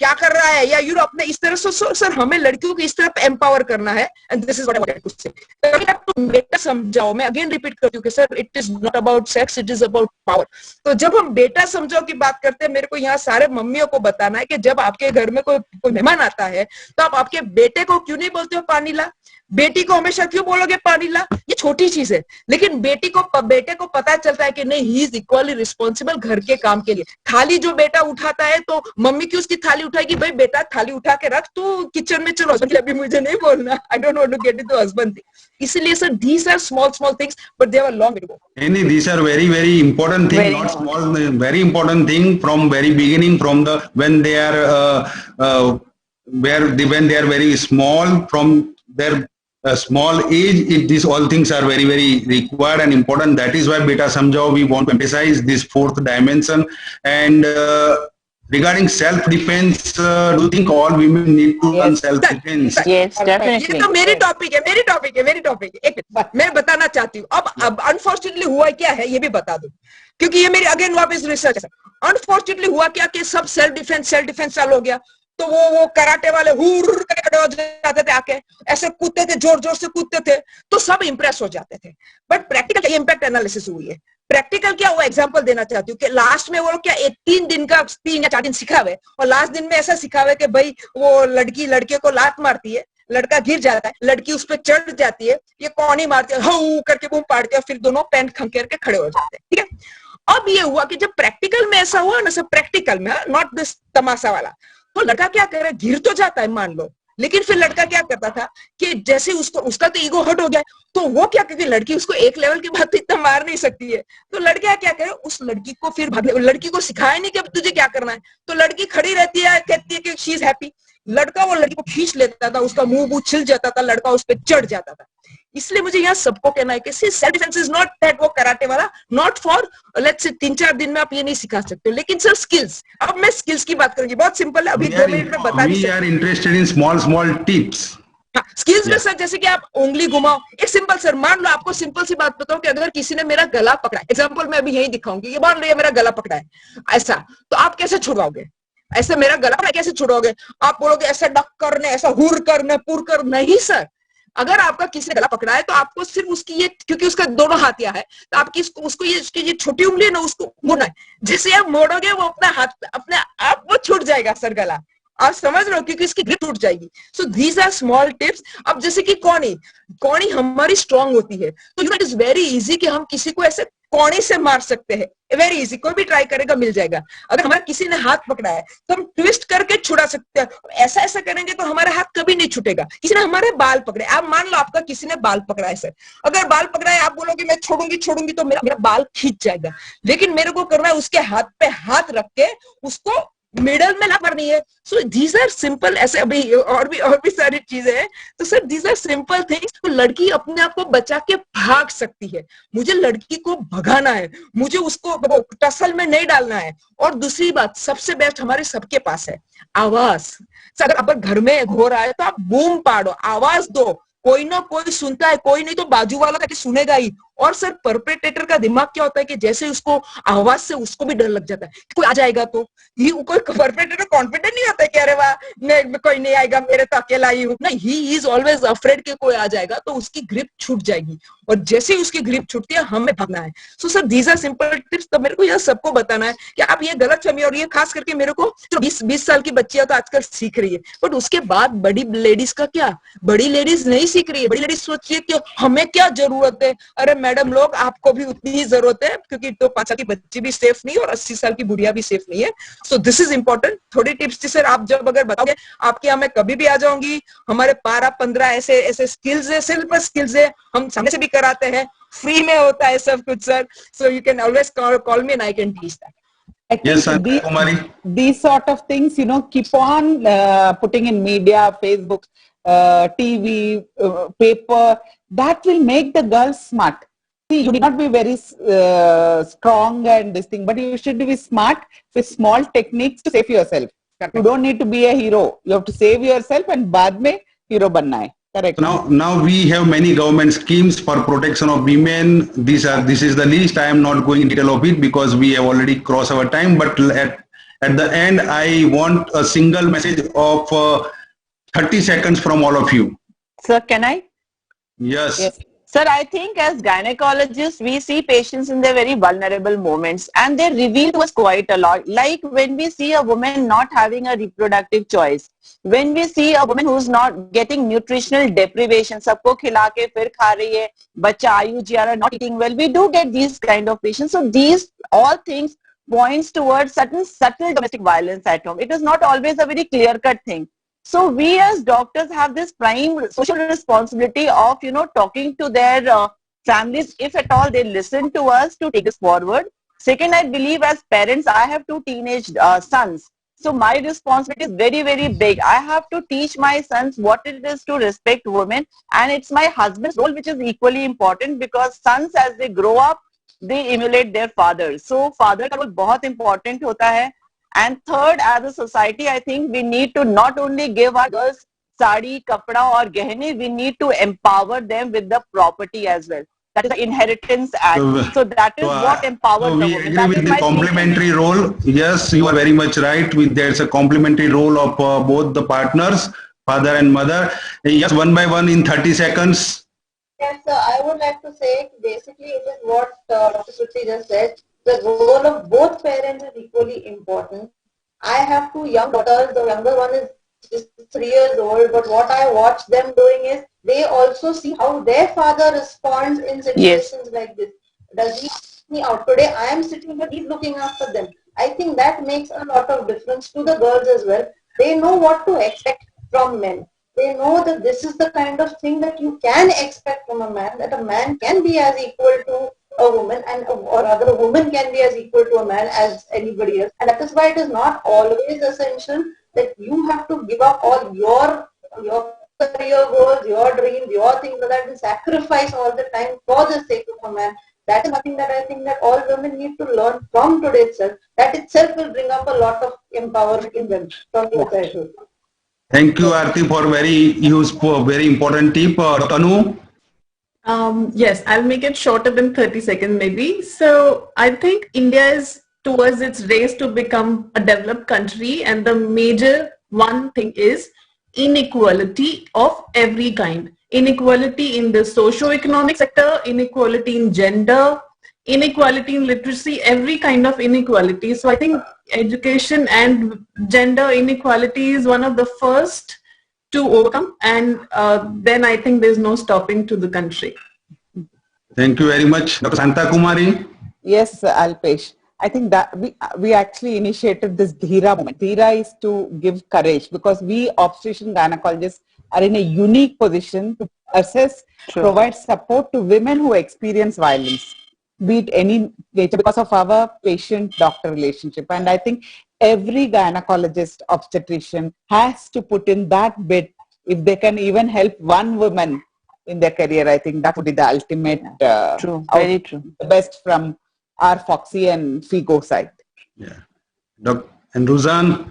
S6: क्या कर रहा है, या यू अपने इस तरह से, सर हमें लड़कियों को इस तरह एम्पावर करना है। And this is what I wanted to say. बेटा समझाओ, मैं अगेन रिपीट करती हूँ कि sir it is not about sex, it is about power. तो जब हम बेटा समझाओ की बात करते हैं, मेरे को यहाँ सारे मम्मियों को बताना है कि जब आपके घर में कोई मेहमान आता है तो आप आपके बेटे को क्यों नहीं बोलते हो पानी ला, बेटी को हमेशा क्यों बोलोगे पानी ला? ये छोटी चीज है, लेकिन बेटे को पता चलता है कि नहीं, ही इज इक्वली रिस्पॉन्सिबल घर के काम के लिए। थाली जो बेटा उठाता है तो मम्मी क्यों उसकी थाली उठाएगी? भाई बेटा थाली उठा के रख, तू किचन में चलो, अभी मुझे नहीं बोलना, I don't want to get into husband thing. इसलिए sir these are small things, but they have a long way to go.
S2: Any, these are very important thing, not small, very important thing from very beginning, from the when they are when they are very small, from their small age, these all things are very required and important. That is why Beta Samjhao we want to emphasize this fourth dimension. And regarding self-defense, do you think all women need to learn self-defense?
S7: Yes, definitely.
S6: ये तो मेरी topic है। एक minute मैं बताना चाहती हूँ। अब अनफॉर्चुनेटली हुआ क्या है ये भी बता दूं, क्योंकि ये मेरी अगेन वापस रिसर्च है। अनफॉर्चुनेटली हुआ क्या कि सब सेल्फ डिफेंस चालू हो गया, तो वो कराटे वाले हुर करके खड़े हो जाते थे, आके ऐसे कूदते थे, जोर से कूदते थे, तो सब इंप्रेस हो जाते थे। बट प्रैक्टिकल इम्पैक्ट एनालिसिस हुई है। प्रैक्टिकल क्या, वो एग्जांपल देना चाहती हूँ कि लास्ट में वो क्या 3 या 4 दिन सिखावे, और लास्ट दिन में ऐसा सिखावे कि भाई वो लड़के को लात मारती है, लड़का गिर जाता है, लड़की उस पर चढ़ जाती है, ये कौनी मारती है, हऊ करके बूम पाड़ती है, फिर दोनों पैंट खंकेर के खड़े हो जाते हैं। ठीक है, अब ये हुआ कि जब प्रैक्टिकल में ऐसा हुआ ना, सब प्रैक्टिकल में, नॉट दिस तमाशा वाला, तो लड़का क्या करे, गिर तो जाता है मान लो, लेकिन फिर लड़का क्या करता था कि जैसे उसका तो ईगो हर्ट हो गया, तो वो क्या, क्योंकि लड़की उसको एक लेवल के बाद तो इतना मार नहीं सकती है, तो लड़का क्या करे, उस लड़की को फिर लड़की को सिखाया नहीं कि अब तुझे क्या करना है, तो लड़की खड़ी रहती है, कहती है कि शी इज हैप्पी, लड़का वो लड़की को खींच लेता था, उसका मुंह छिल जाता था, लड़का उस पर चढ़ जाता था। इसलिए मुझे यहाँ सबको कहना है कि self defence is not that वो कराटे वाला, नॉट फॉर लेट्स से 3-4 दिन में आप ये नहीं सिखा सकते, लेकिन सर स्किल्स, अब मैं स्किल्स की बात करूंगी, बहुत सिंपल है, अभी 2 मिनट में बता दी।
S2: We are interested in small tips.
S6: Skills में सर जैसे कि आप उंगली घुमाओ, एक सिंपल सर, मान लो आपको सिंपल सी बात बताऊं कि अगर किसी ने मेरा गला पकड़ा है, एग्जांपल मैं अभी यही दिखाऊंगी, ये मान लो ये मेरा गला पकड़ा है ऐसा, तो आप कैसे छुड़वाओगे? ऐसे मेरा गला पकड़ा कैसे छुड़वाओगे? आप बोलोगे ऐसा डक करने, ऐसा हुर करने, पुर कर, नहीं सर। अगर आपका किसी ने गला पकड़ा है तो आपको सिर्फ उसकी ये, क्योंकि उसका दोनों हाथ यहाँ है, तो आपकी उसको ये उसकी ये छोटी उंगली है ना, उसको मोड़ना है, जैसे आप मोड़ोगे वो अपना हाथ अपने आप वो छूट जाएगा सर गला, आप समझ रहे हो, क्योंकि इसकी ग्रिप टूट जाएगी। So these are small tips. अब जैसे कि कौनी हमारी स्ट्रांग होती है, तो इट इज वेरी इजी कि हम किसी को ऐसे कौनी से मार सकते हैं, वेरी इजी, कोई भी ट्राई करेगा मिल जाएगा। अगर हमारा किसी ने हाथ पकड़ा है तो हम ट्विस्ट करके छुड़ा सकते हैं, ऐसा करेंगे तो हमारा हाथ कभी नहीं छूटेगा। किसी ने हमारे बाल पकड़े, आप मान लो आपका किसी ने बाल पकड़ा है सर, अगर बाल पकड़ा है आप बोलोगे मैं छोड़ूंगी तो मेरा बाल खींच जाएगा, लेकिन मेरे को करना है उसके हाथ पे हाथ रख के उसको मिडल में ना करनी है। सो दीज आर सिंपल, ऐसे अभी और भी सारी चीजें हैं, तो sir these are simple things. तो लड़की अपने आप को बचा के भाग सकती है, मुझे लड़की को भगाना है, मुझे उसको टसल में नहीं डालना है। और दूसरी बात सबसे बेस्ट हमारे सबके पास है, आवाज। अगर घर में हो रहा है तो आप बूम पाड़ो, आवाज दो, कोई ना कोई सुनता है, कोई नहीं तो बाजू वाला ताकि सुनेगा ही। और सर परपेट्रेटर का दिमाग क्या होता है कि जैसे उसको आवाज से उसको भी डर लग जाता है, कोई आ जाएगा तो ही, कोई परपेट्रेटर कॉन्फिडेंट नहीं होता है कि अरे वाह कोई नहीं आएगा, मेरे तो अकेला ही हूं, नहीं, ही इज ऑलवेज अफ्रेड कि कोई आ जाएगा, तो उसकी ग्रिप छूट जाएगी, और जैसे ही उसकी ग्रिप छूटती है हमें भागना है। So sir these are simple tips. तो मेरे को यह सबको बताना है कि आप ये गलत फहमी, और ये खास करके मेरे को जो 20 साल की बच्चियां तो आजकल सीख रही है, बट उसके बाद बड़ी लेडीज का क्या, बड़ी लेडीज नहीं सीख रही है, बड़ी लेडीज सोच रही है कि हमें क्या जरूरत है। अरे मैडम लोग, आपको भी उतनी ही जरूरत है, क्योंकि तो 5 साल की बच्ची भी सेफ नहीं और 80 साल की बुढ़िया भी सेफ नहीं है। सो दिस इज इंपॉर्टेंट। थोड़ी टिप्स थी सर, आप जब अगर बताओगे, आपके यहाँ मैं कभी भी आ जाऊंगी। हमारे 12-15 ऐसे स्किल्स है, सिर्फ स्किल्स है, हम सामने से भी कराते हैं, फ्री में होता है सब कुछ sir. So you can always call me and I can teach that.
S8: I think these sort of things, keep on putting in media, Facebook, TV, paper, that will make the girls smart. See, you need not be very strong and this thing, but you should be smart with small techniques to save yourself. You don't need to be a hero. You have to save yourself, and बाद में hero बनना है. Correct.
S2: Now we have many government schemes for protection of women. This is the list. I am not going in detail of it because we have already crossed our time. But at the end, I want a single message of 30 seconds from all of you.
S7: Sir, can I?
S2: Yes.
S7: Sir, I think as gynecologists, we see patients in their very vulnerable moments and they reveal to us quite a lot. Like when we see a woman not having a reproductive choice, when we see a woman who's not getting nutritional deprivation, sabko khila ke fir kha rahi hai, bacha IUGR not eating well, we do get these kind of patients. So these all things points towards certain subtle domestic violence at home. It is not always a very clear-cut thing. So we as doctors have this prime social responsibility of, talking to their families, if at all they listen to us, to take this forward. Second, I believe as parents, I have two teenage sons. So my responsibility is very, very big. I have to teach my sons what it is to respect women. And it's my husband's role which is equally important because sons as they grow up, they emulate their fathers. So father का role बहुत important होता है. And third, as a society, I think we need to not only give our girls sari, kapda or gehne, we need to empower them with the property as well. That is the Inheritance Act. So that is what empowers the
S2: we
S7: woman.
S2: agree with the complementary role. Yes, you are very much right. There's a complementary role of both the partners, father and mother. Yes, one by one in 30 seconds.
S9: Yes, sir. I would like to say basically it is what Dr. Shruti just said. The role of both parents is equally important. I have two young daughters. The younger one is just 3 years old. But what I watch them doing is they also see how their father responds in situations like this. Does he ask me out? Today I am sitting here, he's looking after them. I think that makes a lot of difference to the girls as well. They know what to expect from men. They know that this is the kind of thing that you can expect from a man, that a man can be as equal to a woman, or rather a woman can be as equal to a man as anybody else. And that is why it is not always essential that you have to give up all your career goals, your dreams, your things like that, and sacrifice all the time for the sake of a man. That is something that I think that all women need to learn from today itself. That itself will bring up a lot of empowerment in them from your childhood.
S2: Thank you, Aarti, for very useful, very important tip. Tanu?
S10: Yes, I'll make it shorter than 30 seconds maybe. So I think India is towards its race to become a developed country, and the major one thing is inequality of every kind. Inequality in the socio-economic sector, inequality in gender, inequality in literacy, every kind of inequality. So I think education and gender inequality is one of the first to overcome, and then I think there's no stopping to the country.
S2: Thank you very much. Dr. Santa Kumari?
S8: Yes, Alpesh. I think that we actually initiated this Dhira movement. Dhira is to give courage, because we obstetrician gynecologists are in a unique position to assess, provide support to women who experience violence, be it any nature, because of our patient-doctor relationship. And I think every gynecologist, obstetrician has to put in that bit. If they can even help one woman in their career, I think that would be the ultimate,
S7: true, very true,
S8: the best from our FOGSI and FIGO side.
S2: Yeah. And Ruzan?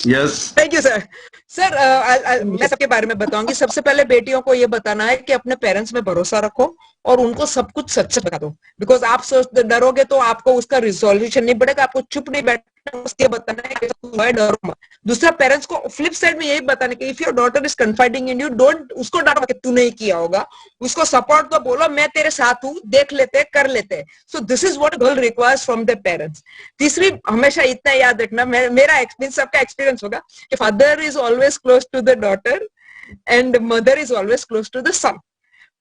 S2: Yes.
S6: Thank you, sir. Sir मैं सबके बारे में बताऊंगी. सबसे पहले बेटियों को ये बताना है कि अपने पेरेंट्स में भरोसा रखो और उनको सब कुछ सच सच बता दो. बिकॉज आप डरोगे तो आपको उसका रिजोल्यूशन नहीं बढ़ेगा. आपको चुप नहीं बैठना, उसके बताना है कि डरो मत. दूसरा, पेरेंट्स को फ्लिप साइड में यही बताना कि if your daughter is कन्फाइडिंग in you, don't उसको डांटो कि तू नहीं किया होगा. उसको सपोर्ट दो, बोलो मैं तेरे साथ हूँ, देख लेते कर लेते. सो this is what girl requires from the parents. तीसरी, हमेशा इतना याद रखना, मेरा एक्सपीरियंस, सबका एक्सपीरियंस होगा कि father is always close to the daughter and mother is always close to the son.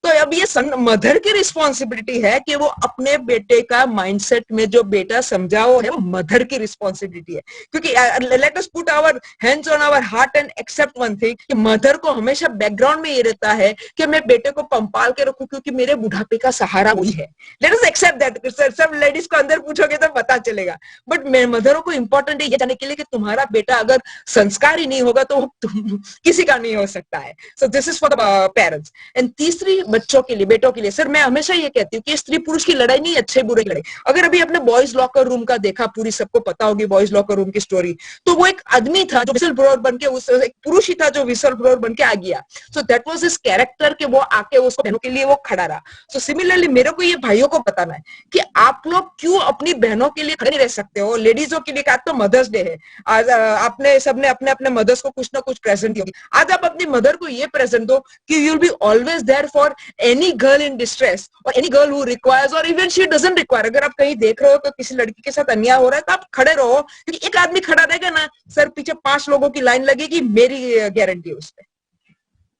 S6: तो अब ये मदर की रिस्पॉन्सिबिलिटी है कि वो अपने बेटे का माइंडसेट में जो बेटा समझाओ है, वो मदर की रिस्पॉन्सिबिलिटी है. क्योंकि let us put our hands on our heart and accept one thing कि मदर को हमेशा बैकग्राउंड में ये रहता है कि मैं बेटे को पंपाल के रखूं क्योंकि मेरे बुढ़ापे का सहारा वही है. Let us accept that. सब लेडीज को अंदर पूछोगे तो पता चलेगा. बट मदरों को इंपॉर्टेंट है ये जानने के लिए कि तुम्हारा बेटा अगर संस्कार ही नहीं होगा तो किसी का नहीं हो सकता है. सो this is for the parents. And तीसरी बच्चों के लिए, बेटों के लिए। सर मैं हमेशा ये कहती हूँ कि स्त्री पुरुष की लड़ाई नहीं, अच्छे बुरे की लड़ाई। अगर अभी आपने बॉयज लॉकर रूम का देखा, पूरी सबको पता होगी बॉयज लॉकर रूम की स्टोरी, तो वो एक आदमी था जो विसल ब्लोअर बन के, उस एक पुरुष ही था जो विसल ब्लोअर बन के आ गया। So that was his character कि वो आके उसको बहनों के लिए वो खड़ा रहा। सो सिमिलरली मेरे को ये भाइयों को बताना है कि आप लोग क्यों अपनी बहनों के लिए खड़े नहीं रह सकते हो। लेडीजों के लिए आज तो मदर्स डे है, आज आपने सबने अपने अपने मदर्स को कुछ ना कुछ प्रेजेंट दिया। आज आप अपनी मदर को ये प्रेजेंट दो कि you will be always there for any girl in distress और एनी गर्ल हु रिक्वायर्स और इवन शी डजंट रिक्वायर। अगर आप कहीं देख रहे हो कि किसी लड़की के साथ अन्याय हो रहा है तो आप खड़े रहो, क्योंकि एक आदमी खड़ा रहेगा ना सर, पीछे 5 लोगों की लाइन लगेगी, मेरी गारंटी है उस पर।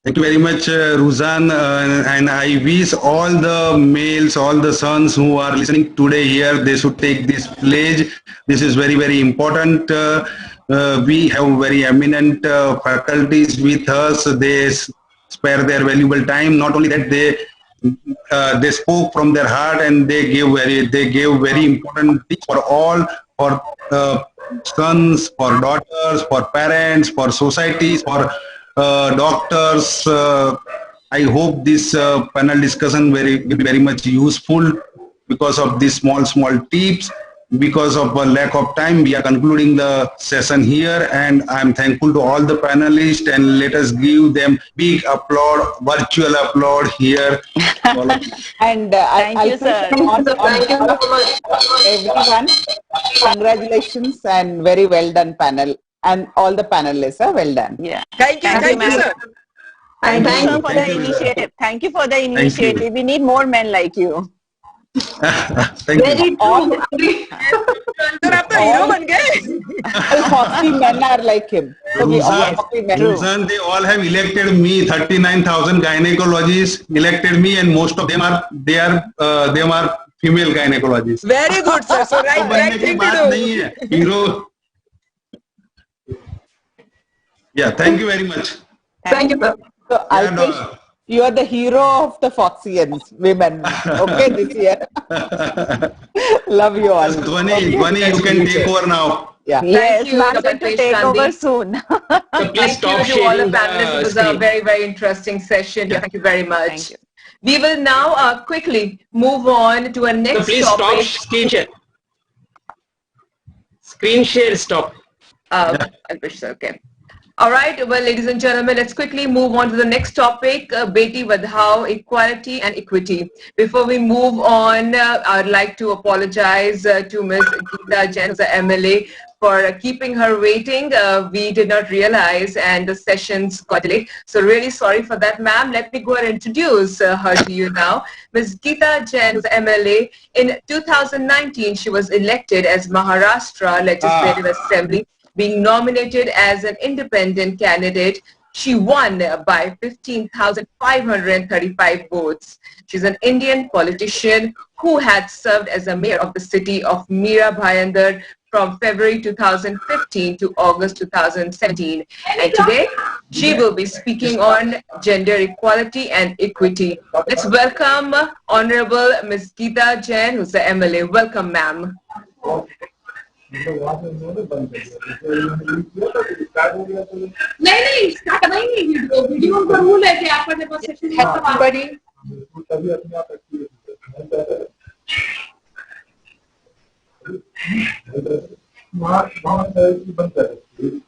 S2: Thank you very much, Ruzan, and I wish all the males, all the sons who are listening today here, they should take this pledge. This is very, very important. We have very eminent faculties with us. They spare their valuable time. Not only that, they spoke from their heart and they gave very important tips for all, for sons, for daughters, for parents, for societies, for doctors. I hope this panel discussion will be very much useful. Because of these small tips, because of a lack of time, we are concluding the session here, and I am thankful to all the panelists, and let us give them big applaud, virtual applaud here.
S8: And
S7: Thank you, sir.
S8: Thank you so much, everyone. Congratulations and very well done panel, and all the panelists are well done.
S7: Yeah.
S6: Thank you, sir.
S7: Thank you, sir, for
S2: Thank
S7: the
S2: you.
S7: initiative. Thank you for the initiative. We need more men like you.
S2: Thank you.
S9: Very true.
S6: Sir आप तो hero बन गए।
S8: All FOGSI men are like him. So we all FOGSI men.
S2: Ruzan, they all have elected me. 39,000 gynecologists elected me, and most of them are female gynecologists.
S6: Very good, sir. So right thing to do.
S2: Hero. Yeah, thank you very much.
S6: Thank you, sir.
S8: So Alpesh, you are the hero of the FOGSians women. Okay, this year. Love you all.
S2: Dhwani, you can take over now.
S8: Yeah.
S7: Yes,
S1: you,
S7: ma'am,
S1: Dr.
S7: going to take
S1: Gandhi.
S7: over soon.
S1: Thank you to all the panelists. It was a very, very interesting session. Thank you very much.
S7: Thank you.
S1: We will now quickly move on to a next
S11: Please
S1: topic.
S11: stop screen share. Screen share stop.
S1: Alpesh, sir, okay. All right, well, ladies and gentlemen, let's quickly move on to the next topic, Beti Badhao, equality and equity. Before we move on, I'd like to apologize to Ms. Geeta Jain, the MLA, for keeping her waiting. We did not realize, and the sessions got delayed. So really sorry for that, ma'am. Let me go and introduce her to you now. Ms. Geeta Jain, who's MLA. In 2019, she was elected as Maharashtra Legislative Assembly, being nominated as an independent candidate. She won by 15,535 votes. She's an Indian politician who had served as a mayor of the city of Mira Bhayandar from February 2015 to August 2017. And today, she will be speaking on gender equality and equity. Let's welcome Honorable Ms. Geeta Jain, who's the MLA. Welcome, ma'am.
S10: नहीं start नहीं video का rule है कि आपने बस session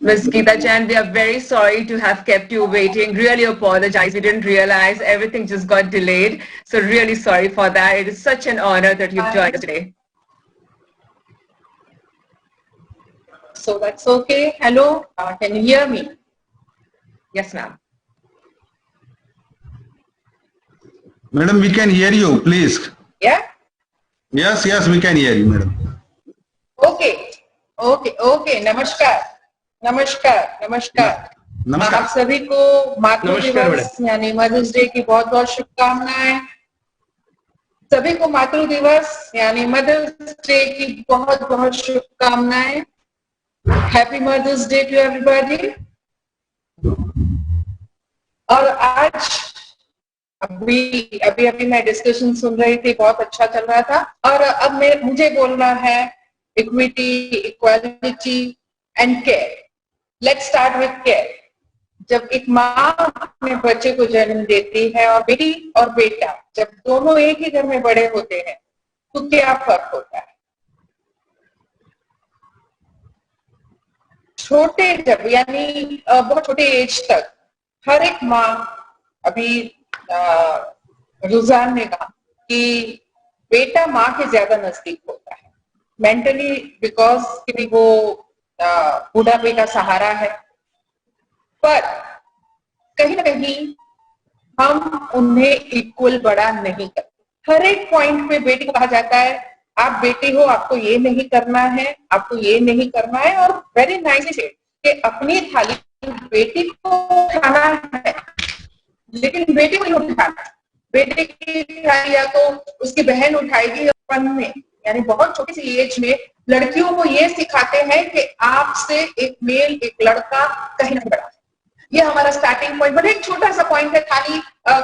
S1: Ms. Geeta Jain, we are very sorry to have kept you waiting. Really apologize. We didn't realize everything just got delayed. So really sorry for that. It is such an honor that you've joined us today.
S10: So that's okay. Hello, can you hear me?
S1: Yes, ma'am.
S2: Madam, we can hear you, please.
S10: Yeah.
S2: Yes, we can hear you, madam.
S10: Okay. नमस्कार आप सभी को मातृ दिवस यानी mother's day की बहुत बहुत शुभकामनाएं। सभी को मातृ दिवस यानी मदर्स डे की बहुत बहुत शुभकामनाएं। Happy mother's day to everybody. और आज अभी मैं डिस्कशन सुन रही थी, बहुत अच्छा चल रहा था। और अब मुझे बोलना है equity, equality and care. Let's start with care.
S11: जब एक माँ अपने बच्चे को जन्म देती है और बेटी और बेटा जब दोनों एक ही घर में बड़े होते हैं तो क्या फर्क होता है? छोटे जब यानी बहुत छोटे एज तक हर एक माँ अभी रुझान ने कहा कि बेटा माँ के ज्यादा नजदीक होता है मेंटली बिकॉज कि वो बुढ़ापे का सहारा है, पर कहीं ना कहीं हम उन्हें इक्वल बड़ा नहीं करते। हर एक पॉइंट पे बेटी को कहा जाता है आप बेटी हो, आपको ये नहीं करना है, आपको ये नहीं करना है, और वेरी नाइसली से कि अपनी थाली बेटी को उठाना है लेकिन बेटी को नहीं उठाना। बेटे की थाली या तो उसकी बहन उठाएगी अपन में, यानी बहुत छोटी सी एज में लड़कियों को ये सिखाते हैं कि आपसे एक मेल एक लड़का कहीं नहीं बड़ा है। ये हमारा स्टार्टिंग पॉइंट, बट एक छोटा सा पॉइंट है, थाली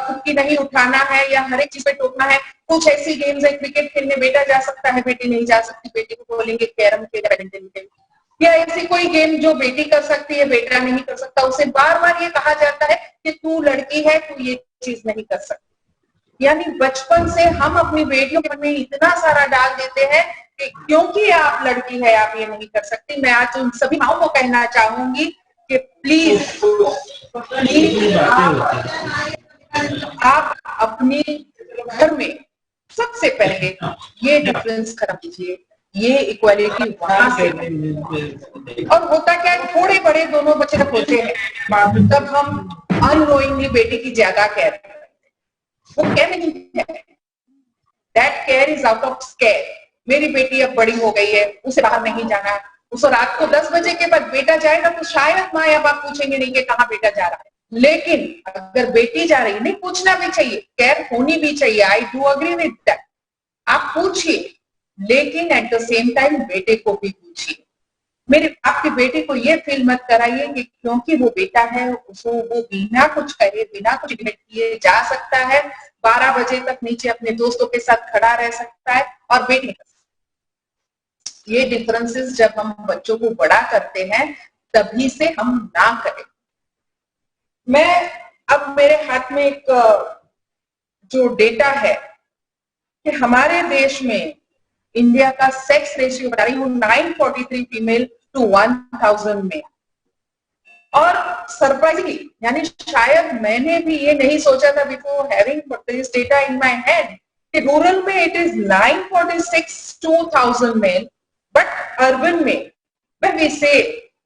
S11: खुद की नहीं उठाना है या हर एक चीज पे टोकना है। कुछ ऐसी गेम्स है, क्रिकेट खेलने बेटा जा सकता है, बेटी नहीं जा सकती, बेटी को बोलेंगे कैरम खेल, बैडमिंटन खेल, या ऐसी कोई गेम जो बेटी कर सकती है बेटा नहीं कर सकता, उसे बार बार ये कहा जाता है कि तू लड़की है, तू ये चीज नहीं कर सकती। यानी बचपन से हम अपनी बेटियों के मन में इतना सारा डाल देते हैं कि क्योंकि आप लड़की है आप ये नहीं कर सकती। मैं आज उन सभी माओं को कहना चाहूंगी कि प्लीज आप अपनी घर में सबसे पहले ये डिफरेंस खत्म कीजिए, ये इक्वालिटी वहां से। और होता क्या है, थोड़े बड़े दोनों बच्चे जब होते हैं तब हम अननोइंगली बेटी की ज्यादा केयर करते हैं। वो केयर नहीं है, that care is out of square. मेरी बेटी अब बड़ी हो गई है, उसे बाहर नहीं जाना है, उसे रात को 10 बजे के बाद बेटा जाएगा तो शायद माँ या बाप पूछेंगे नहीं कि कहाँ बेटा जा रहा है। लेकिन अगर बेटी जा रही, नहीं पूछना भी चाहिए, केयर होनी भी चाहिए, I do agree with that, आप पूछिए, लेकिन एट द सेम टाइम बेटे को भी पूछिए। मेरे आपकी बेटे को ये फील मत कराइए कि क्योंकि वो बेटा है उसको वो बिना कुछ कहे बिना कुछ किए जा सकता है, 12 बजे तक नीचे अपने दोस्तों के साथ खड़ा रह सकता है, और बेटी ये डिफरेंसेस जब हम बच्चों को बड़ा करते हैं तभी से हम ना करें। मैं अब मेरे हाथ में एक जो डेटा है कि हमारे देश में इंडिया का सेक्स रेशियो बता रही हूँ 943 फीमेल टू 1000 में, और सरप्राइजिंगली यानी शायद मैंने भी ये नहीं सोचा था before having this data in my head कि रूरल में it is 946 to 1000 male, but urban में when we say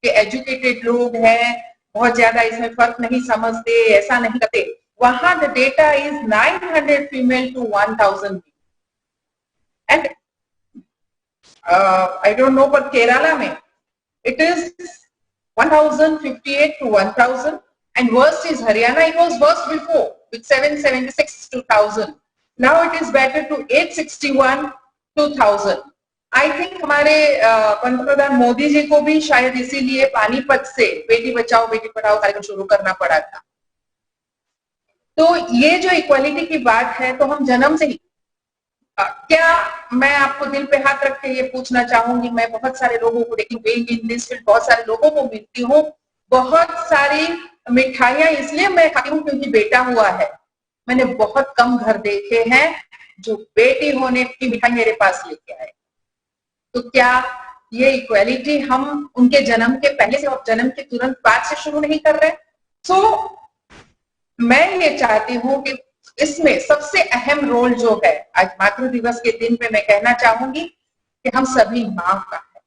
S11: कि एजुकेटेड लोग हैं बहुत ज्यादा इसमें फर्क नहीं समझते, ऐसा नहीं करते, वहां the data is 900 female to 1000 and I don't know, पर केरला में it is 1058 to 1000, and worst is Haryana. It was worst before with 776 to 1000. Now it is better to 861 to 1000. I think हमारे पंतप्रधान मोदी जी को भी शायद इसीलिए पानीपत से बेटी बचाओ बेटी पढ़ाओ कार्यक्रम शुरू करना पड़ा था। तो ये जो इक्वालिटी की बात है तो हम जन्म से ही क्या, मैं आपको दिल पे हाथ रख के ये पूछना चाहूंगी, मैं बहुत सारे लोगों को देखी बीइंग इन दिस फील्ड, बहुत सारे लोगों को मिलती हूँ, बहुत सारी मिठाइयां इसलिए मैं खाती हूँ क्योंकि बेटा हुआ है। मैंने बहुत कम घर देखे हैं जो बेटी होने की मिठाई मेरे पास लेके आए। तो क्या ये इक्वालिटी हम उनके जन्म के पहले से और जन्म के तुरंत बाद से शुरू नहीं कर रहे? सो मैं ये चाहती हूँ कि इसमें सबसे अहम रोल जो है आज मातृ दिवस के दिन पे मैं कहना चाहूंगी कि हम सभी माँ का है।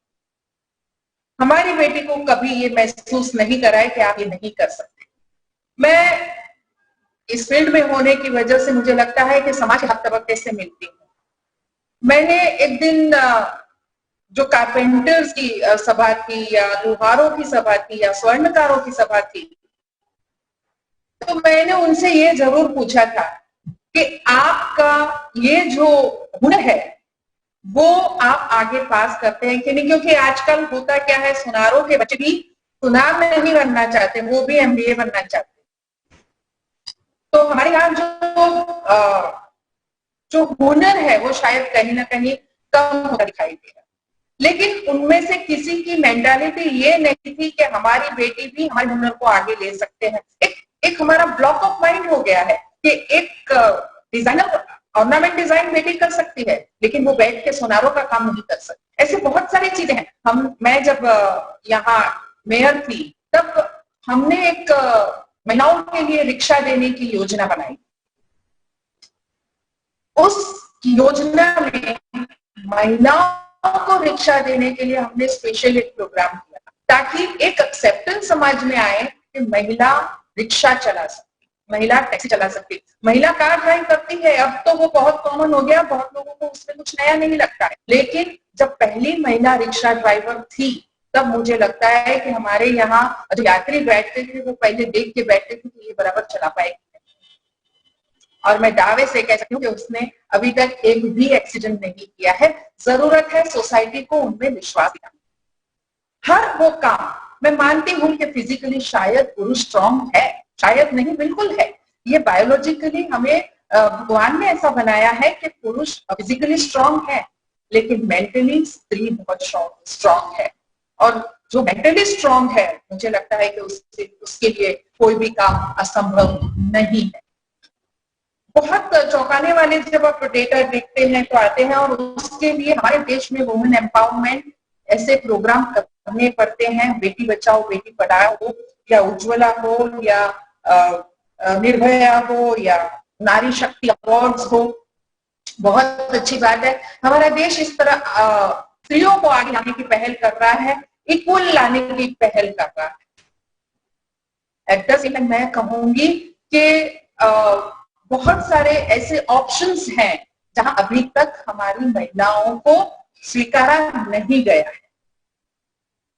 S11: हमारी बेटी को कभी ये महसूस नहीं कराए कि आप ये नहीं कर सकते। मैं इस फील्ड में होने की वजह से मुझे लगता है कि समाज के हर तबके से मिलती हूँ। मैंने एक दिन जो कारपेंटर्स की सभा थी या लुहारों की सभा थी या स्वर्णकारों की सभा थी, तो मैंने उनसे ये जरूर पूछा था कि आपका ये जो हुनर है वो आप आगे पास करते हैं कि नहीं, क्योंकि आजकल होता क्या है, सुनारों के बच्चे भी सुनार में नहीं बनना चाहते, वो भी एमबीए बनना चाहते। तो हमारे यहाँ जो हुनर है वो शायद कहीं ना कहीं कम होता दिखाई दे रहा है। लेकिन उनमें से किसी की मेंटालिटी ये नहीं थी कि हमारी बेटी भी हमारे हुनर को आगे ले सकते हैं। एक हमारा ब्लॉक ऑफ माइंड हो गया है कि एक डिजाइनर ऑर्नामेंट डिजाइन बेटी कर सकती है, लेकिन वो बैठ के सोनारों का काम नहीं कर सकती। ऐसे बहुत सारी चीजें हैं। मैं जब यहाँ मेयर थी तब हमने एक महिलाओं के लिए रिक्शा देने की योजना बनाई। उस योजना में महिलाओं को रिक्शा देने के लिए हमने स्पेशल एक प्रोग्राम किया ताकि एक एक्सेप्टेंस समाज में आए कि महिला रिक्शा चला सकती, महिला टैक्सी चला सकती, महिला कार ड्राइव करती है। अब तो वो बहुत कॉमन हो गया, बहुत लोगों को उसमें कुछ नया नहीं लगता है। लेकिन जब पहली महिला रिक्शा ड्राइवर थी तब मुझे लगता है कि हमारे यहाँ जो यात्री बैठते थे वो पहले देख के बैठते थे कि ये बराबर चला पाएगी, और मैं दावे से कह सकती हूँ कि उसने अभी तक एक भी एक्सीडेंट नहीं किया है। जरूरत है सोसाइटी को उनमें विश्वास दिलाना। हर वो काम, मैं मानती हूँ कि फिजिकली शायद पुरुष स्ट्रांग है, शायद नहीं, बिल्कुल है। ये बायोलॉजिकली हमें भगवान ने ऐसा बनाया है कि पुरुष फिजिकली स्ट्रांग है, लेकिन मेंटली स्त्री बहुत स्ट्रांग है। और जो मेंटली स्ट्रांग है, मुझे लगता है कि उसके लिए कोई भी काम असंभव नहीं है। बहुत चौंकाने वाले जब आप डेटा देखते हैं तो आते हैं, और उसके लिए हमारे देश में वुमेन एम्पावरमेंट ऐसे प्रोग्राम करने पड़ते हैं। बेटी बचाओ बेटी पढ़ाओ हो, या उज्ज्वला हो, या निर्भया हो, या नारी शक्ति अवार्ड्स हो। बहुत अच्छी बात है, हमारा देश इस तरह स्त्रियों को आगे लाने की पहल कर रहा है, इक्वल लाने की पहल कर रहा है। एट द सेम टाइम मैं कहूंगी कि बहुत सारे ऐसे ऑप्शंस हैं जहां अभी तक हमारी महिलाओं को स्वीकारा नहीं गया है।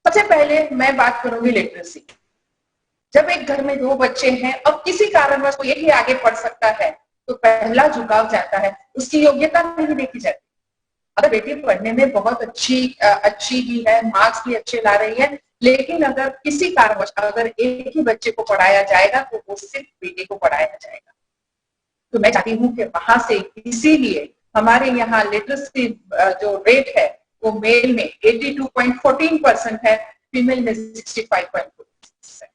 S11: सबसे पहले मैं बात करूंगी लिटरेसी। जब एक घर में 2 बच्चे हैं, अब किसी कारणवश कोई एक ही आगे पढ़ सकता है, तो पहला झुकाव जाता है, उसकी योग्यता नहीं देखी जाती। अगर बेटी पढ़ने में बहुत अच्छी भी है, मार्क्स भी अच्छे ला रही है, लेकिन अगर किसी कारणवश अगर एक ही बच्चे को पढ़ाया जाएगा तो वो सिर्फ बेटे को पढ़ाया जाएगा। तो मैं चाहती हूँ कि वहां से, इसीलिए हमारे यहाँ लिटरेसी जो रेट है वो मेल में 82.14% है, फीमेल में 65.4%।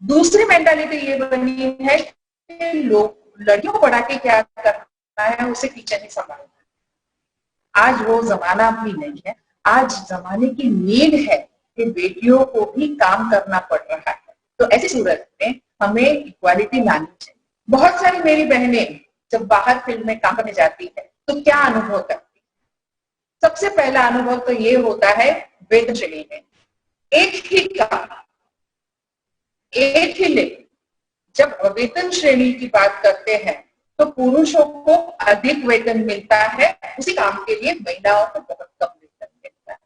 S11: दूसरी मेंटालिटी ये बनी है कि लोग लड़कियों को पढ़ा के क्या करना है, उसे टीचर नहीं संभालना। आज वो जमाना भी नहीं है, आज जमाने की नीड है कि बेटियों को भी काम करना पड़ रहा है। तो ऐसी सूरत में हमें इक्वालिटी लानी चाहिए। बहुत सारी मेरी बहनें जब बाहर फील्ड में काम करने जाती है तो क्या अनुभव करती है? सबसे पहला अनुभव तो ये होता है वेतन श्रेणी में एक ही काम, एक ही लेवल। जब वेतन श्रेणी की बात करते हैं तो पुरुषों को अधिक वेतन मिलता है, उसी काम के लिए महिलाओं को बहुत कम वेतन मिलता है।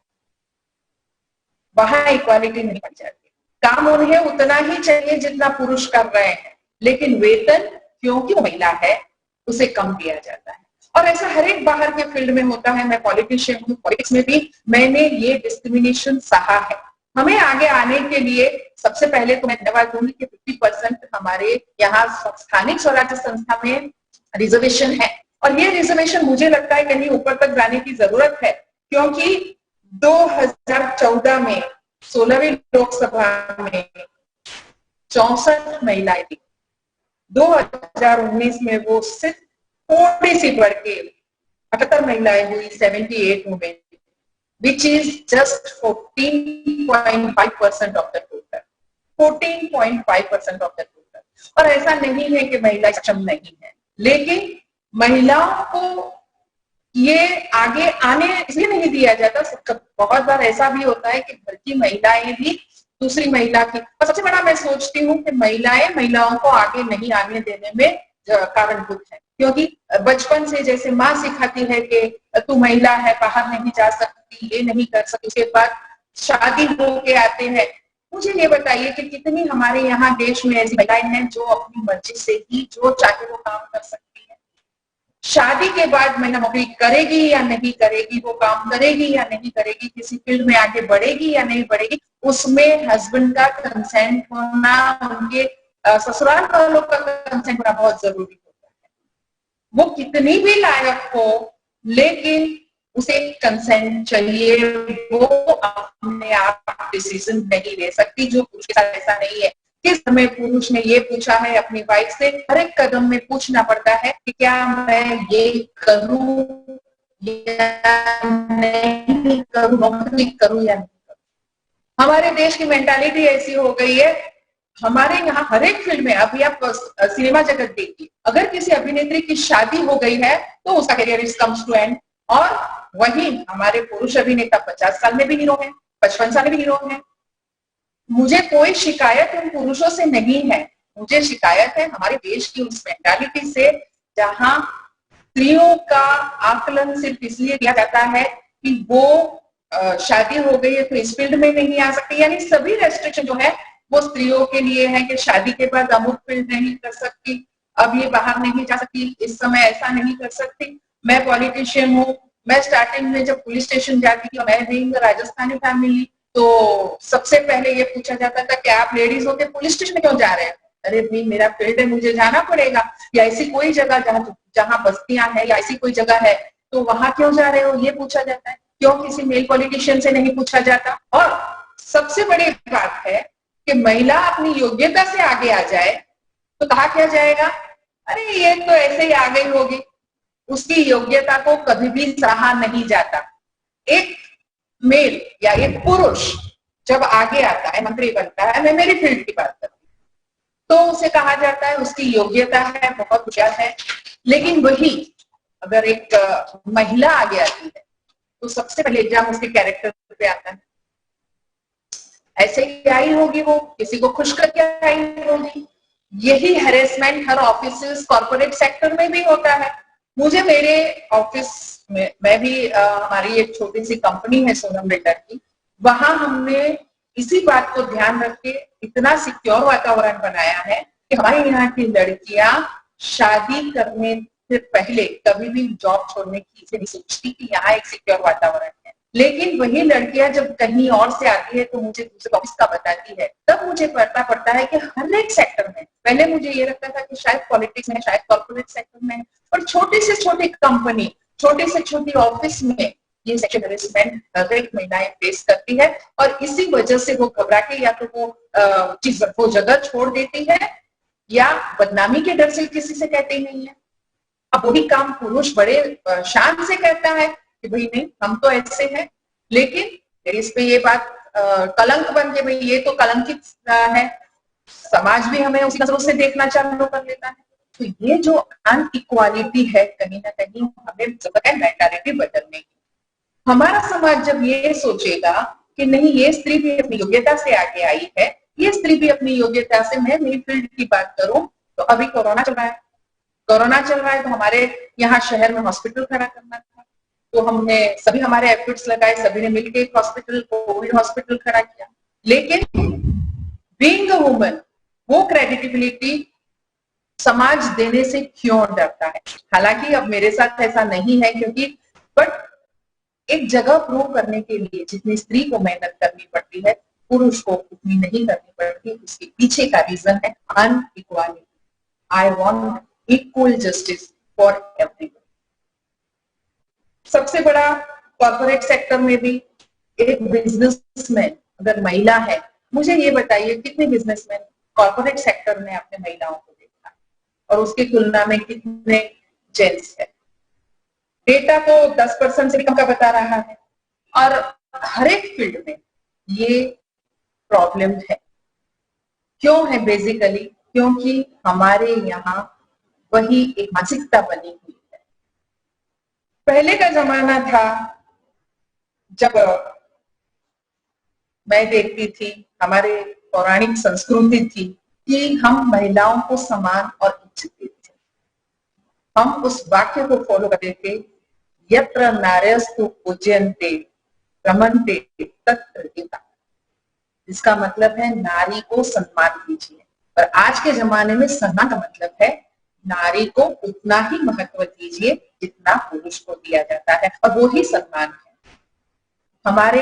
S11: वहां इक्वालिटी नहीं बन जाती। काम उन्हें उतना ही चाहिए जितना पुरुष कर रहे हैं, लेकिन वेतन क्योंकि महिला है उसे कम दिया जाता है। और ऐसा हर एक बाहर के फील्ड में होता है। मैं पॉलिटिशियन हूँ, पॉलिटिक्स में भी मैंने ये डिस्क्रिमिनेशन सहा है। हमें आगे आने के लिए सबसे पहले तो मैं धन्यवाद दूंगी कि 50% हमारे यहाँ स्थानिक स्वराज्य संस्था में रिजर्वेशन है, और ये रिजर्वेशन मुझे लगता है कहीं ऊपर तक जाने की जरूरत है, क्योंकि 2014 में 16वीं लोकसभा में 64 महिलाएं थी। 2019 में वो सिर्फ थोड़ी सी बढ़ के 78 महिलाएं हुई, 78 women, which is just 14.5% of the total. 14.5% of the total. और ऐसा नहीं है कि महिला सक्षम नहीं है, लेकिन महिलाओं को ये आगे आने इसलिए नहीं दिया जाता। बहुत बार ऐसा भी होता है कि घर की महिलाएं भी दूसरी महिला की, और सबसे बड़ा मैं सोचती हूँ कि महिलाओं को आगे नहीं आने देने में कारणभूत है, क्योंकि बचपन से जैसे माँ सिखाती है कि तू महिला है, बाहर नहीं जा सकती, ये नहीं कर सकती, उसके बाद शादी होके आते हैं। मुझे ये बताइए कि कितनी हमारे यहाँ देश में ऐसी महिलाएं हैं जो अपनी मर्जी से ही जो चाहे वो काम कर सकती है। शादी के बाद महिला नौकरी करेगी या नहीं करेगी, वो काम करेगी या नहीं करेगी, किसी फील्ड में आगे बढ़ेगी या नहीं बढ़ेगी, उसमें हस्बैंड का कंसेंट होना, उनके ससुराल वालों का कंसेंट होना बहुत जरूरी होता है। वो कितनी भी लायक हो, लेकिन उसे कंसेंट चाहिए, वो अपने आप डिसीजन नहीं ले सकती। जो पुरुष के साथ ऐसा नहीं है। किस समय पुरुष ने ये पूछा है अपनी वाइफ से, हर एक कदम में पूछना पड़ता है कि क्या मैं ये करूं या नहीं करूं, नौकरी करूं या नहीं करूं। हमारे देश की मेंटालिटी ऐसी हो गई है, हमारे यहाँ हर एक फील्ड में, अभी आप सिनेमा जगत देखिए, अगर किसी अभिनेत्री की शादी हो गई है तो उसका career is comes to end. और वहीं हमारे पुरुष अभिनेता 50 साल में भी हीरो हैं, 55 साल में भी हीरो हैं। मुझे कोई शिकायत उन पुरुषों से नहीं है, मुझे शिकायत है हमारे देश की उस मेंटालिटी से, जहां स्त्रियों का आकलन सिर्फ इसलिए किया जाता है कि वो शादी हो गई है तो इस फील्ड में नहीं आ सकती। यानी सभी रेस्ट्रिक्शन जो है वो स्त्रियों के लिए है कि शादी के बाद अमुक फील्ड नहीं कर सकती, अब ये बाहर नहीं जा सकती, इस समय ऐसा नहीं कर सकती। मैं पॉलिटिशियन हूँ, मैं स्टार्टिंग में जब पुलिस स्टेशन जाती थी, मैं बीइंग राजस्थानी फैमिली, तो सबसे पहले ये पूछा जाता था कि आप लेडीज होके पुलिस स्टेशन क्यों जा रहे हैं? अरे भाई मेरा फील्ड है, मुझे जाना पड़ेगा। या ऐसी कोई जगह जहाँ बस्तियां हैं या ऐसी कोई जगह है तो वहां क्यों जा रहे हो, ये पूछा जाता है। क्यों किसी मेल पॉलिटिशियन से नहीं पूछा जाता? और सबसे बड़ी बात है कि महिला अपनी योग्यता से आगे आ जाए तो कहा क्या जाएगा, अरे ये तो ऐसे ही आ गई होगी। उसकी योग्यता को कभी भी सराहा नहीं जाता। एक मेल या एक पुरुष जब आगे आता है, मंत्री बनता है, मैं मेरी फील्ड की बात करती हूँ, तो उसे कहा जाता है उसकी योग्यता है, बहुत होशियार है। लेकिन वही अगर एक महिला आगे आती है तो सबसे पहले एग्जाम उसके कैरेक्टर पे आता है। ऐसे ही आई होगी, वो किसी को खुश करके आई होगी। यही हैरेसमेंट हर ऑफिस कॉर्पोरेट सेक्टर में भी होता है। मुझे मेरे ऑफिस में, मैं भी हमारी एक छोटी सी कंपनी है सोनम बिल्डर की, वहां हमने इसी बात को ध्यान रख के इतना सिक्योर वातावरण बनाया है कि हमारे यहाँ की लड़कियां शादी करने से पहले कभी भी जॉब छोड़ने की नहीं सोचती कि यहाँ एक सिक्योर वातावरण है। लेकिन वही लड़कियां जब कहीं और से आती है तो मुझे दूसरे ऑफिस का बताती है, तब मुझे पता पड़ता है कि हर एक सेक्टर में, पहले मुझे ये लगता था कि शायद पॉलिटिक्स में, शायद कॉर्पोरेट सेक्टर में, पर छोटी से छोटी कंपनी, छोटी से छोटी ऑफिस में ये सेक्शुअल हैरेसमेंट हर एक महिलाएं फेस करती है। और इसी वजह से वो घबरा के या तो वो जगह छोड़ देती है या बदनामी के डर से किसी से कहती नहीं है। अब वही काम पुरुष बड़े शान से कहता है कि भाई नहीं, हम तो ऐसे हैं। लेकिन इस पे ये बात कलंक बन के, भाई ये तो कलंकित है, समाज भी हमें उसी नजरों से देखना चालू कर लेता है। तो ये जो अनइक्वालिटी है, कहीं ना कहीं हमें जरूरत है मेंटालिटी बदलने की। हमारा समाज जब ये सोचेगा कि नहीं, ये स्त्री भी अपनी योग्यता से आगे आई है, ये स्त्री भी अपनी योग्यता से, मैं मेरी फील्ड की बात करूं, तो अभी कोरोना चल रहा है, तो हमारे यहाँ शहर में हॉस्पिटल खड़ा करना था, तो हमने सभी हमारे एफर्ट्स लगाए, सभी ने मिलकर एक हॉस्पिटल, कोविड हॉस्पिटल खड़ा किया। लेकिन बीइंग अ वुमन, वो क्रेडिबिलिटी समाज देने से क्यों डरता है? हालांकि अब मेरे साथ ऐसा नहीं है, क्योंकि बट एक जगह प्रूव करने के लिए जितनी स्त्री को मेहनत करनी पड़ती है, पुरुष को उतनी नहीं करनी पड़ती। उसके पीछे का रीजन है inequality. I want equal justice for everyone. सबसे बड़ा कॉर्पोरेट सेक्टर में भी एक बिजनेसमैन अगर महिला है, मुझे ये बताइए कितने बिजनेसमैन कॉर्पोरेट सेक्टर में अपने महिलाओं को देखा और उसकी तुलना में कितने जेंट्स है? डेटा तो 10% से भी कम का बता रहा है। और हर एक फील्ड में ये प्रॉब्लम है। क्यों है? बेसिकली क्योंकि हमारे यहाँ वही एक मानसिकता बनी हुई है। पहले का जमाना था जब मैं देखती थी, हमारे पौराणिक संस्कृति थी कि हम महिलाओं को सम्मान और इज्जत देते थे। हम उस वाक्य को फॉलो करते थे, यत्र नार्यस्तु पूज्यन्ते रमन्ते तत्र देवता। इसका मतलब है नारी को सम्मान दीजिए। पर आज के जमाने में सम्मान का मतलब है नारी को उतना ही महत्व दीजिए जितना पुरुष को दिया जाता है, और वो ही सम्मान है। हमारे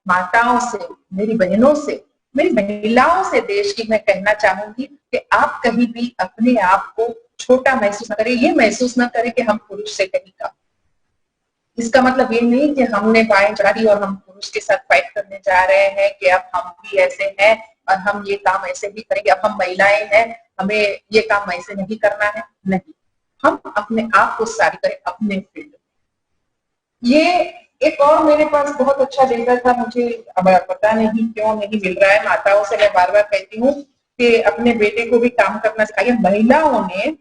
S11: माताओं से, मेरी बहनों से, मेरी महिलाओं से देश की मैं कहना चाहूंगी कि आप कहीं भी अपने आप को छोटा महसूस न करें, ये महसूस न करें कि हम पुरुष से कहीं कम। इसका मतलब ये नहीं कि हमने बाएं चढ़ा दी और हम पुरुष के साथ फाइट करने जा रहे हैं कि अब हम भी ऐसे हैं और हम ये काम ऐसे ही करेंगे, अब हम महिलाएं हैं हमें ये काम ऐसे नहीं करना है। नहीं, हम अपने आप को साबित करें अपने फील्ड में। ये एक और मेरे पास बहुत अच्छा डेटा था, मुझे अब पता नहीं क्यों नहीं मिल रहा है। माताओं से मैं बार बार कहती हूँ कि अपने बेटे को भी काम करना सिखाइए। महिलाओं ने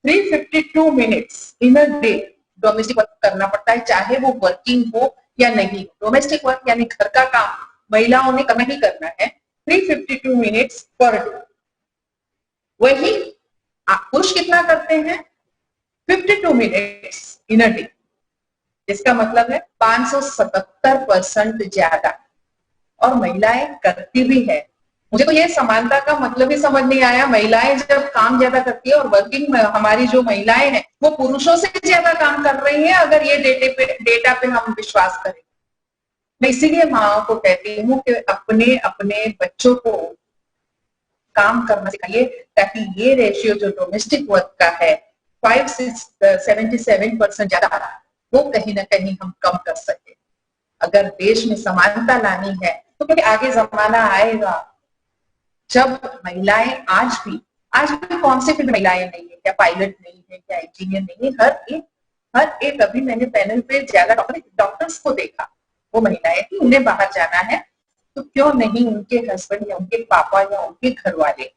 S11: 352 minutes in a day domestic work करना पड़ता है, चाहे वो वर्किंग हो या नहीं। डोमेस्टिक वर्क यानी घर का काम महिलाओं ने करना ही करना है, 352 मिनट्स पर डे। वही पुरुष कितना करते हैं? 52 मिनट्स इन अ डे। इसका मतलब है 577% ज्यादा। और महिलाएं करती भी है। मुझे तो ये समानता का मतलब ही समझ नहीं आया। महिलाएं जब काम ज्यादा करती है और वर्किंग में हमारी जो महिलाएं हैं वो पुरुषों से ज्यादा काम कर रही हैं, अगर ये डेटा पे हम विश्वास करें। मैं इसीलिए माओ को कहती हूँ कि अपने अपने बच्चों को काम करना सिखाइए, ताकि ये रेशियो जो डोमेस्टिक वर्क का है 577% ज्यादा, वो कहीं ना कहीं हम कम कर सके। अगर देश में समानता लानी है तो क्योंकि आगे जमाना आएगा जब महिलाएं आज भी कौन से फील्ड महिलाएं नहीं है, क्या पायलट नहीं है, क्या इंजीनियर नहीं है, हर एक अभी मैंने पैनल पे ज्यादा डॉक्टर्स को देखा वो महिलाएं थी। उन्हें बाहर जाना है तो क्यों नहीं उनके हस्बैंड या उनके पापा या उनके घर वाले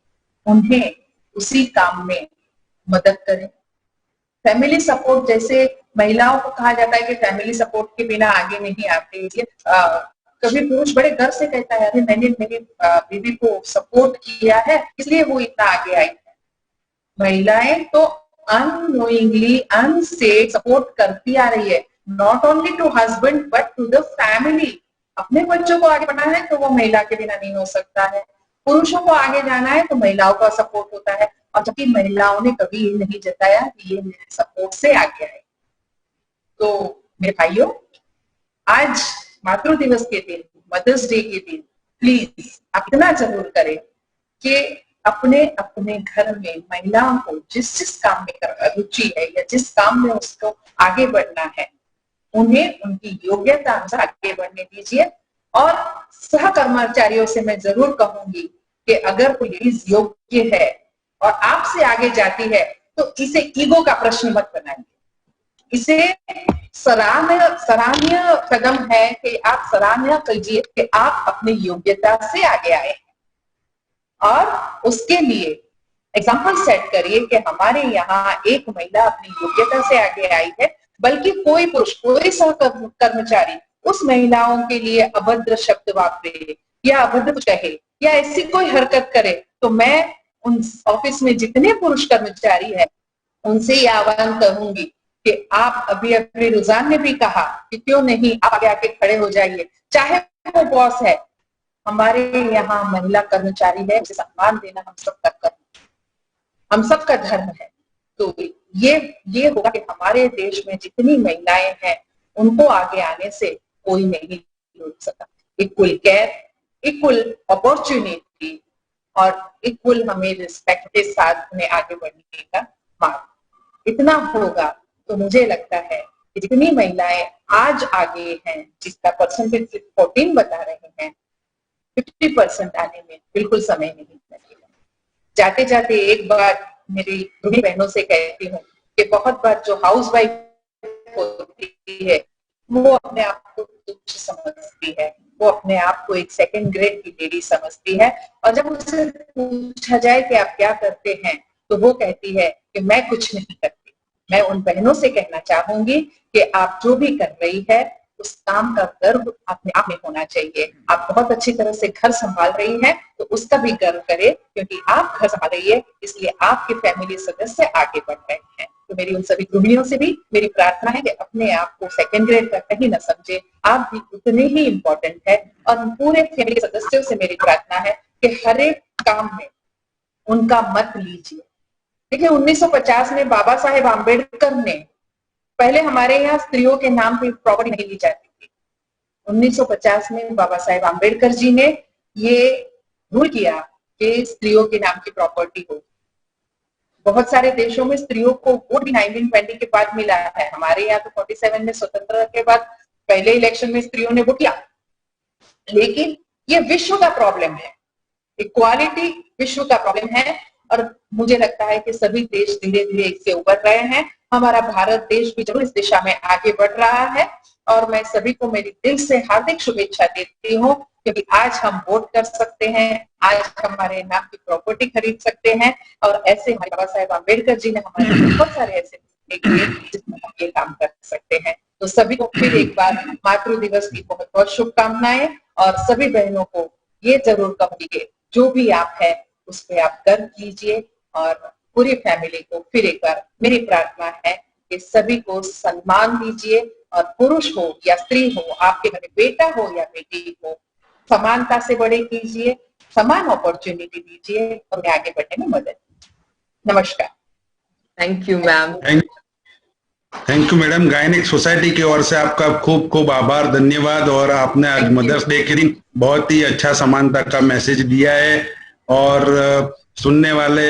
S11: उन्हें उसी काम में मदद करें। फैमिली सपोर्ट, जैसे महिलाओं को कहा जाता है कि फैमिली सपोर्ट के बिना आगे नहीं आते। कभी पुरुष बड़े गर्व से कहता है, अरे मैंने मेरी बीवी को सपोर्ट किया है इसलिए वो इतना आगे आई है। महिलाएं तो अननोइंगली अनसेड सपोर्ट करती आ रही है, not only to husband but to the family. अपने बच्चों को आगे बढ़ाना है तो वो महिला के बिना नहीं हो सकता है। पुरुषों को आगे जाना है तो महिलाओं का सपोर्ट होता है। और जबकि महिलाओं ने कभी ये नहीं जताया कि ये मेरे सपोर्ट से आगे आए। तो मेरे भाइयों, आज मातृ दिवस के दिन, मदर्स डे के दिन, प्लीज आप इतना जरूर करें कि अपने अपने घर में महिलाओं को जिस काम में रुचि है या जिस काम में उसको आगे बढ़ना है उन्हें उनकी योग्यता अनुसार आगे बढ़ने दीजिए। और सह कर्मचारियों से मैं जरूर कहूंगी कि अगर कोई लेडीज योग्य है और आपसे आगे जाती है तो इसे ईगो का प्रश्न मत बनाइए। इसे सराहनीय कदम है कि आप सराहनीय कीजिए कि आप अपनी योग्यता से आगे आए हैं और उसके लिए एग्जाम्पल सेट करिए कि हमारे यहाँ एक महिला अपनी योग्यता से आगे आई है, बल्कि कोई पुरुष, कोई सहकर्मचारी उस महिलाओं के लिए अभद्र शब्द वापरे या अभद्र कुछ कहे या ऐसी कोई हरकत करे तो मैं उन ऑफिस में जितने पुरुष कर्मचारी हैं उनसे ये आह्वान करूंगी कि आप अभी अपने रुझान ने भी कहा कि क्यों नहीं आप आगे आके खड़े हो जाइए, चाहे वो बॉस है। हमारे यहाँ महिला कर्मचारी है, उसे सम्मान देना हम सबका कर्म, हम सबका धर्म है। तो ये होगा कि हमारे देश में जितनी महिलाएं हैं उनको आगे आने से कोई नहीं रोक सका। इक्वल केयर, इक्वल अपॉर्चुनिटी और इक्वल हमें रिस्पेक्ट के साथ उन्हें आगे बढ़ने का मार्ग, इतना होगा तो मुझे लगता है कि जितनी महिलाएं आज आगे हैं, जिसका परसेंटेज 14 बता रहे हैं, 50% आने में बिल्कुल समय नहीं लगेगा। जाते जाते एक बार मेरी गृहिणी बहनों से कहती हूँ कि बहुत बार जो हाउस वाइफ होती है वो अपने आप को तुच्छ समझती है, वो अपने आप को एक सेकंड ग्रेड की लेडी समझती है। और जब उससे पूछा जाए कि आप क्या करते हैं तो वो कहती है कि मैं कुछ नहीं करती। मैं उन बहनों से कहना चाहूंगी कि आप जो भी कर रही है उस काम का गर्व अपने आप में होना चाहिए। आप बहुत अच्छी तरह से घर संभाल रही हैं तो उसका भी गर्व करे, क्योंकि आप घर संभाल रही है इसलिए आपके फैमिली सदस्य आगे बढ़ रहे हैं। तो मेरी उन सभी गृहिणियों से भी मेरी प्रार्थना है कि अपने आप को सेकंड ग्रेड का कहीं न समझे, आप भी उतने ही इम्पोर्टेंट है। और पूरे फैमिली सदस्यों से मेरी प्रार्थना है कि हर एक काम में उनका मत लीजिए। देखिए 1950 में बाबा साहेब आम्बेडकर ने, पहले हमारे यहाँ स्त्रियों के नाम पे प्रॉपर्टी नहीं ली जाती थी। 1950 में बाबा साहेब आम्बेडकर जी ने ये रूल किया कि स्त्रियों के नाम की प्रॉपर्टी हो। बहुत सारे देशों में स्त्रियों को वोट भी 1920 के बाद मिला है। हमारे यहाँ तो 47 में स्वतंत्रता के बाद पहले इलेक्शन में स्त्रियों ने वोट किया। लेकिन ये विश्व का प्रॉब्लम है, इक्वालिटी विश्व का प्रॉब्लम है, और मुझे लगता है कि सभी देश धीरे धीरे इससे उबर रहे हैं। हमारा भारत देश भी जरूर इस दिशा में आगे बढ़ रहा है, और मैं सभी को मेरी दिल से हार्दिक शुभेच्छा देती हूँ, क्योंकि आज हम वोट कर सकते हैं, आज हमारे नाम की प्रॉपर्टी खरीद सकते हैं, और ऐसे हमारे बाबा साहेब अम्बेडकर जी ने हमारे बहुत सारे ऐसे किए जिसमें हम ये काम कर सकते हैं। तो सभी को फिर एक बार मातृ दिवस की बहुत बहुत शुभकामनाएं, और सभी बहनों को ये जरूर कहूंगी कि जो भी आप है उस पर आप गर्व कीजिए, और पूरी फैमिली को फिर एक बार मेरी प्रार्थना है कि सभी को सम्मान दीजिए, और पुरुष हो या स्त्री हो, आपके घर में बेटा हो या बेटी हो, समानता से बड़े कीजिए, समान अपॉर्चुनिटी दीजिए, और उन्हें आगे बढ़ने में मदद कीजिए। नमस्कार।
S1: Thank you ma'am.
S2: Thank you madam. Gynaec society की ओर से आपका खूब खूब आभार, धन्यवाद। और आपने आज मदर्स डे के दिन बहुत ही अच्छा समानता का मैसेज दिया है, और सुनने वाले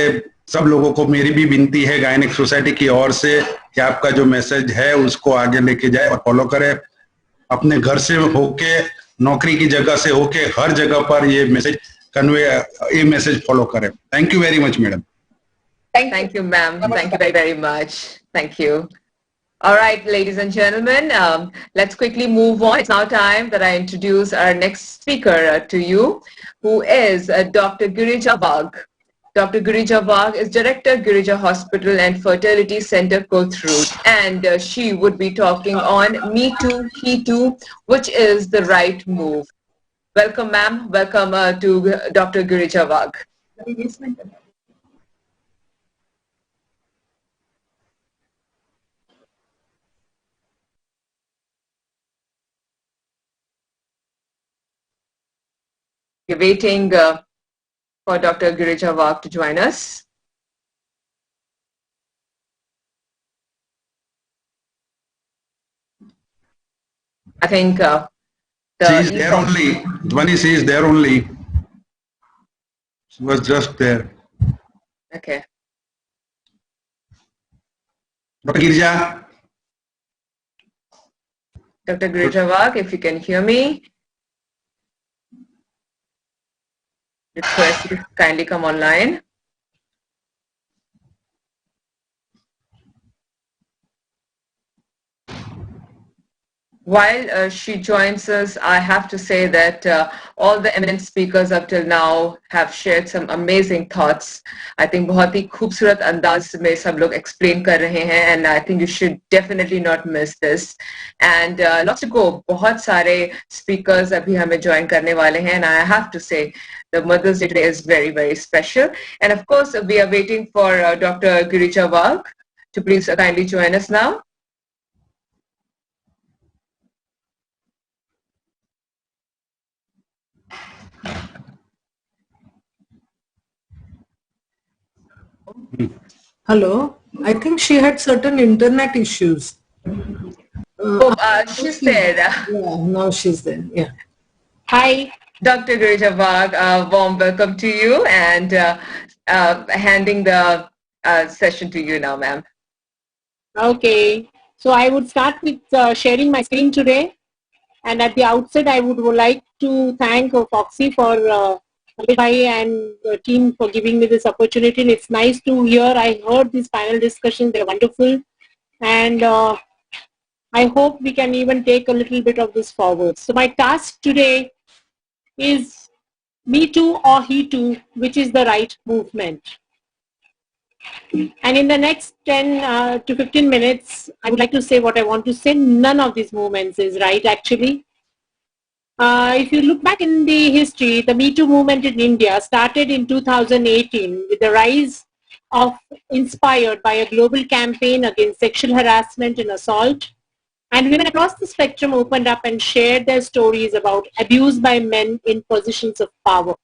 S2: सब लोगों को मेरी भी विनती है गायनिक सोसाइटी की ओर से कि आपका जो मैसेज है उसको आगे लेके जाए और फॉलो करें। अपने घर से होके, नौकरी की जगह से होके, हर जगह पर ये मैसेज फॉलो करें। Thank you very much madam.
S1: Thank you, ma'am. Thank you very, very much. Thank you. All right, ladies and gentlemen, let's quickly move on. It's now time that I introduce our next speaker to you, who is Dr. Girija Wagh. Dr. Girija Wagh is Director, Girija Hospital and Fertility Center, Kothurud, and she would be talking on Me Too, He Too, which is the right move. Welcome, ma'am. Welcome to Dr. Girija Wagh. We're waiting for Dr. Girija Wagh to join us. I think
S2: she is there only. Dhwani, she is there only. She was just there.
S1: Okay.
S2: Dr. Girija.
S1: Dr. Girija Wagh, if you can hear me, request you to kindly come online. While she joins us, I have to say that all the eminent speakers up till now have shared some amazing thoughts. I think बहुत ही खूबसूरत अंदाज में सब लोग explain कर रहे हैं, and I think you should definitely not miss this. And lots to go. बहुत सारे speakers अभी हमें join करने वाले हैं, and I have to say the Mother's Day today is very, very special. And of course, we are waiting for Dr. Girija Wagh to please kindly join us now.
S10: Hello. I think she had certain internet issues.
S1: She's there.
S10: Yeah, now she's there. Yeah.
S1: Hi, Dr. Girija Wagh. Warm welcome to you, and handing the session to you now, ma'am.
S12: Okay. So I would start with sharing my screen today. And at the outset, I would like to thank FOGSI for and the team for giving me this opportunity. And it's nice to hear. I heard these panel discussions. They're wonderful. And I hope we can even take a little bit of this forward. So my task today is Me Too or He Too, which is the right movement. And in the next 10 to 15 minutes, I would like to say what I want to say. None of these movements is right, actually. If you look back in the history, the Me Too movement in India started in 2018 with the rise of, inspired by a global campaign against sexual harassment and assault. And women across the spectrum opened up and shared their stories about abuse by men in positions of power.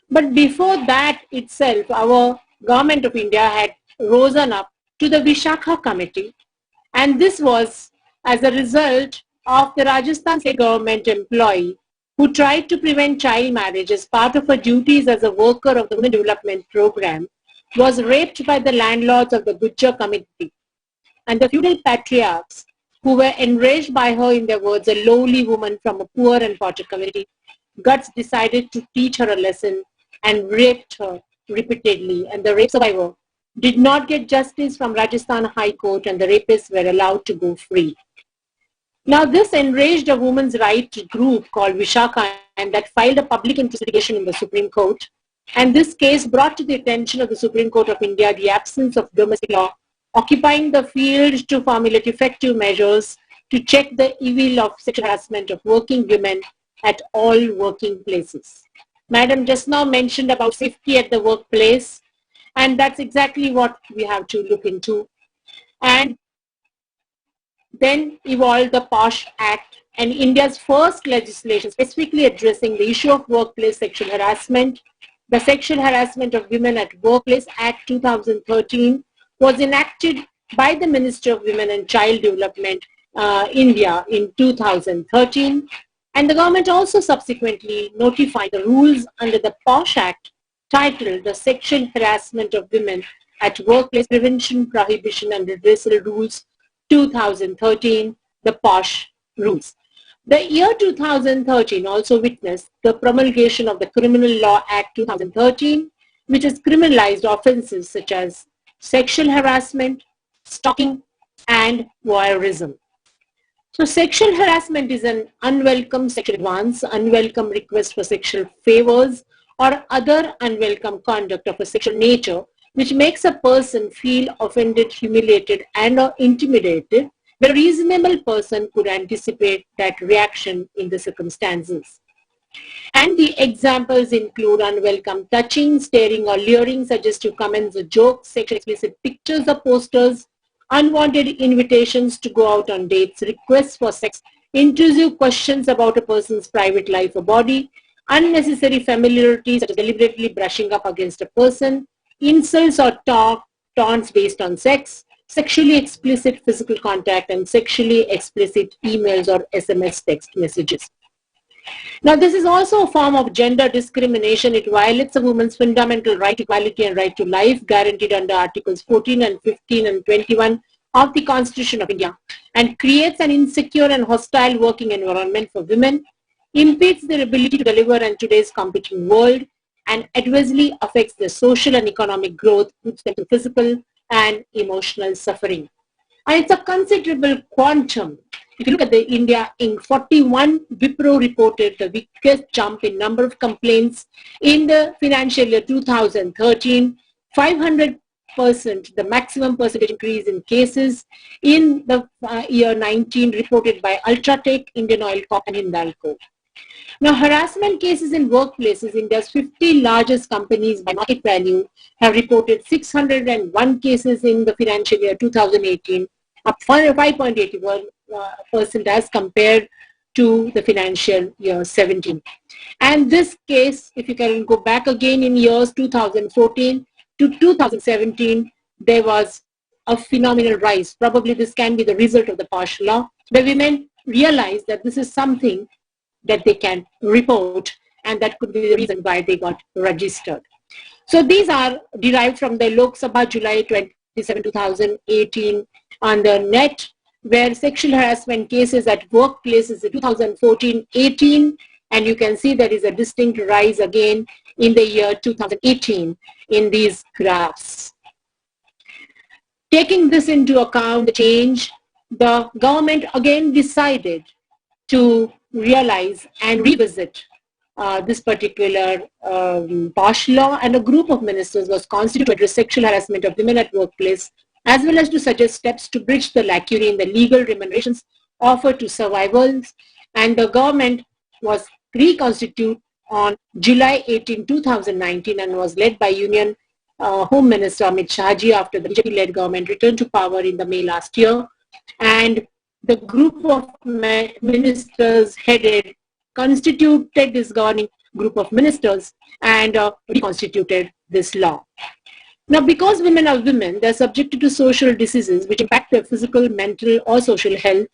S12: But before that itself, our government of India had risen up to the Vishakha committee. And this was as a result of the Rajasthan state government employee who tried to prevent child marriage as part of her duties as a worker of the Women Development Program. was raped by the landlords of the Gujjar community, and the feudal patriarchs, who were enraged by her, in their words, a lowly woman from a poor and potter community, Guts decided to teach her a lesson and raped her repeatedly, and the rape survivor did not get justice from Rajasthan High Court, and the rapists were allowed to go free. Now, this enraged a women's rights group called Vishakha, and that filed a public interest litigation in the Supreme Court. And this case brought to the attention of the Supreme Court of India the absence of domestic law, occupying the field to formulate effective measures to check the evil of sexual harassment of working women at all working places. Madam just now mentioned about safety at the workplace, and that's exactly what we have to look into. And then evolved the POSH Act, and India's first legislation specifically addressing the issue of workplace sexual harassment. The Sexual Harassment of Women at Workplace Act 2013 was enacted by the Minister of Women and Child Development, India, in 2013. And the government also subsequently notified the rules under the POSH Act titled the Sexual Harassment of Women at Workplace Prevention, Prohibition and Redressal Rules 2013, the POSH rules. The year 2013 also witnessed the promulgation of the Criminal Law Act 2013, which has criminalized offenses such as sexual harassment, stalking, and voyeurism. So sexual harassment is an unwelcome sexual advance, unwelcome request for sexual favors, or other unwelcome conduct of a sexual nature which makes a person feel offended, humiliated, and or intimidated, where a reasonable person could anticipate that reaction in the circumstances. And the examples include unwelcome touching, staring or leering, suggestive comments or jokes, sexually explicit pictures or posters, unwanted invitations to go out on dates, requests for sex, intrusive questions about a person's private life or body, unnecessary familiarity such as deliberately brushing up against a person, insults or taunts based on sex, sexually explicit physical contact, and sexually explicit emails or SMS text messages. Now, this is also a form of gender discrimination. It violates a woman's fundamental right to equality and right to life guaranteed under Articles 14 and 15 and 21 of the Constitution of India, and creates an insecure and hostile working environment for women, impedes their ability to deliver in today's competing world, and adversely affects their social and economic growth, puts them to physical and emotional suffering. And it's a considerable quantum. If you look at the India Inc. 41, Wipro reported the biggest jump in number of complaints in the financial year 2013, 500%, the maximum percentage increase in cases in the year 19 reported by Ultratech, Indian Oil Corp and Hindalco. Now, harassment cases in workplaces, India's 50 largest companies by market value have reported 601 cases in the financial year 2018, up 5.81% as compared to the financial year 17. And this case, if you can go back again in years 2014 to 2017, there was a phenomenal rise. Probably this can be the result of the POSH law, where women realized that this is something that they can report, and that could be the reason why they got registered. So these are derived from the Lok Sabha July 27, 2018 on the net, where sexual harassment cases at workplaces in 2014-18, and you can see there is a distinct rise again in the year 2018 in these graphs. Taking this into account, the change, the government again decided to realize and revisit this particular POSH law, and a group of ministers was constituted to address sexual harassment of women at workplace, as well as to suggest steps to bridge the lacuna in the legal remunerations offered to survivors. And the government was reconstituted on July 18, 2019, and was led by Union Home Minister Amit Shahji after the BJP-led government returned to power in the May last year. And the group of ministers constituted this governing group of ministers and reconstituted this law. Now, because women are women, they are subjected to social diseases which impact their physical, mental, or social health,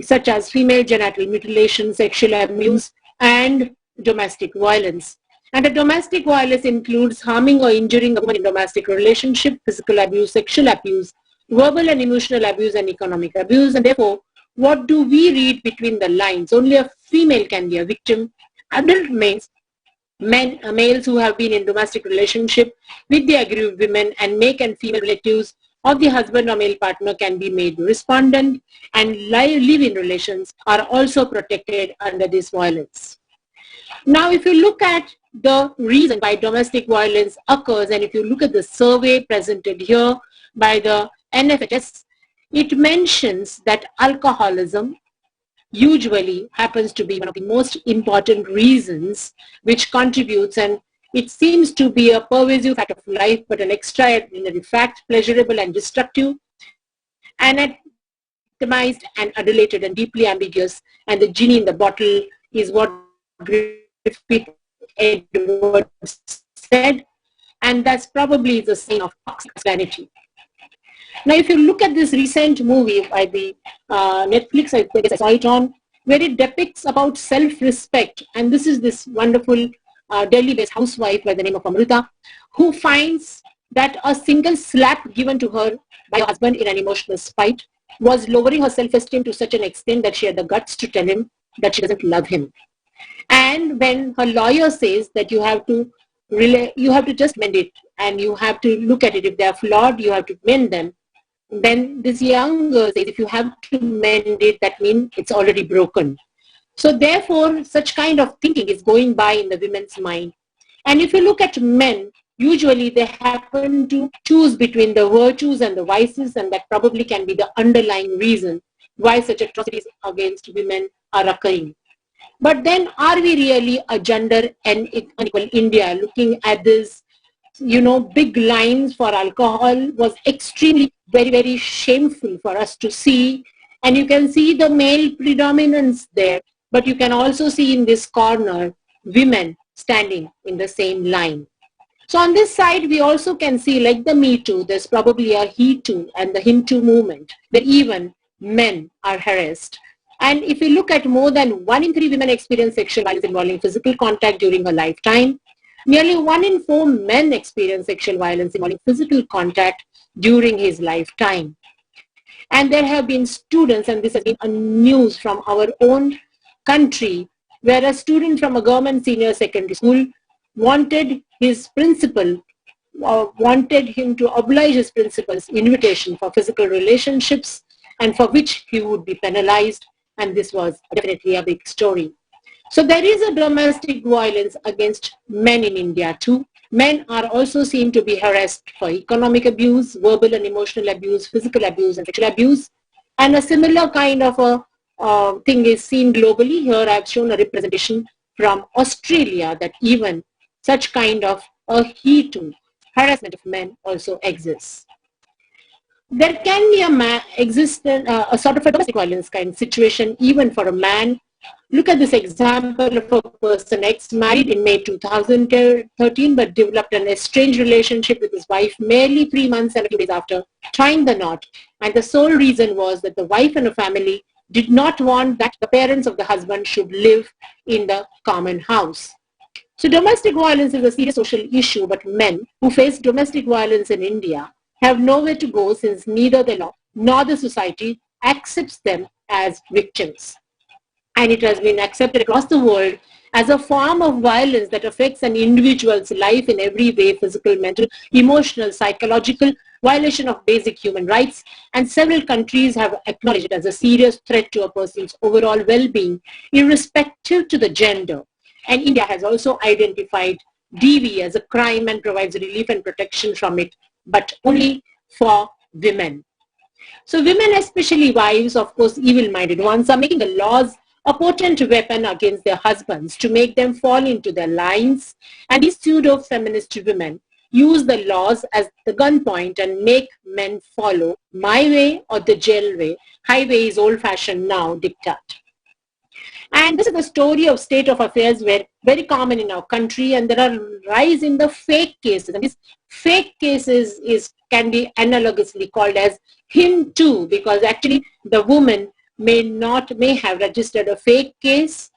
S12: such as female genital mutilation, sexual abuse, and domestic violence. And the domestic violence includes harming or injuring a woman in domestic relationship, physical abuse, sexual abuse, verbal and emotional abuse, and economic abuse. And therefore, what do we read between the lines? Only a female can be a victim. Adult males who have been in domestic relationship with the aggrieved women and male and female relatives of the husband or male partner can be made respondent, and live-in relations are also protected under this violence. Now, if you look at the reason why domestic violence occurs, and if you look at the survey presented here by the NFHS, it mentions that alcoholism usually happens to be one of the most important reasons which contributes, and it seems to be a pervasive fact of life, but an extraordinary fact, pleasurable and destructive, and atomized and adulated and deeply ambiguous, and the genie in the bottle is what Griffith Edwards said, and that's probably the sign of toxic masculinity. Now, if you look at this recent movie by the Netflix, I guess I saw it on, where it depicts about self-respect, and this is this wonderful Delhi-based housewife by the name of Amrita, who finds that a single slap given to her by her husband in an emotional spite was lowering her self-esteem to such an extent that she had the guts to tell him that she doesn't love him. And when her lawyer says that you have to just mend it, and you have to look at it, if they are flawed, you have to mend them, then this young girl says, if you have to mend it, that means it's already broken. So therefore, such kind of thinking is going by in the women's mind. And if you look at men, usually they happen to choose between the virtues and the vices, and that probably can be the underlying reason why such atrocities against women are occurring. But then, are we really a gender and unequal India? Looking at this, big lines for alcohol was extremely, very, very shameful for us to see. And you can see the male predominance there, but you can also see in this corner, women standing in the same line. So on this side, we also can see, like the Me Too, there's probably a He Too and the Him Too movement, that even men are harassed. And if we look at, more than 1 in 3 women experience sexual violence involving physical contact during a lifetime. Nearly 1 in 4 men experience sexual violence involving physical contact during his lifetime. And there have been students, and this has been a news from our own country, where a student from a government senior secondary school wanted his principal, wanted him to oblige his principal's invitation for physical relationships, and for which he would be penalized. And this was definitely a big story. So there is a domestic violence against men in India too. Men are also seen to be harassed for economic abuse, verbal and emotional abuse, physical abuse, and sexual abuse. And a similar kind of a thing is seen globally. Here I've shown a representation from Australia, that even such kind of a He Too, harassment of men, also exists. There can be a sort of a domestic violence kind of situation even for a man. Look at this example of a person X, married in May 2013, but developed an estranged relationship with his wife merely 3 months and a few days after tying the knot. And the sole reason was that the wife and her family did not want that the parents of the husband should live in the common house. So domestic violence is a serious social issue, but men who face domestic violence in India have nowhere to go, since neither the law nor the society accepts them as victims. And it has been accepted across the world as a form of violence that affects an individual's life in every way: physical, mental, emotional, psychological, violation of basic human rights. And several countries have acknowledged it as a serious threat to a person's overall well-being, irrespective to the gender. And India has also identified DV as a crime and provides relief and protection from it, but only for women. So women, especially wives, of course, evil-minded ones, are making the laws a potent weapon against their husbands to make them fall into their lines. And these pseudo-feminist women use the laws as the gunpoint and make men follow my way or the jail way. Highway is old-fashioned now, diktat. And this is the story of state of affairs, where very common in our country, and there are rise in the fake cases. And these fake cases can be analogously called as him too, because actually the woman may have registered a fake case,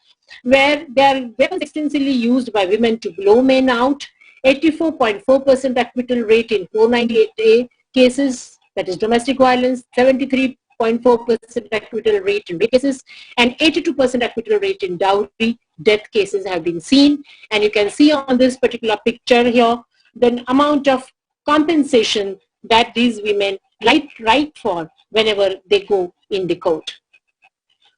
S12: where they are weapons extensively used by women to blow men out. 84.4% acquittal rate in 498A cases, that is domestic violence, 73.4% acquittal rate in rape cases, and 82% acquittal rate in dowry death cases have been seen. And you can see on this particular picture here the amount of compensation that these women write for whenever they go in the court.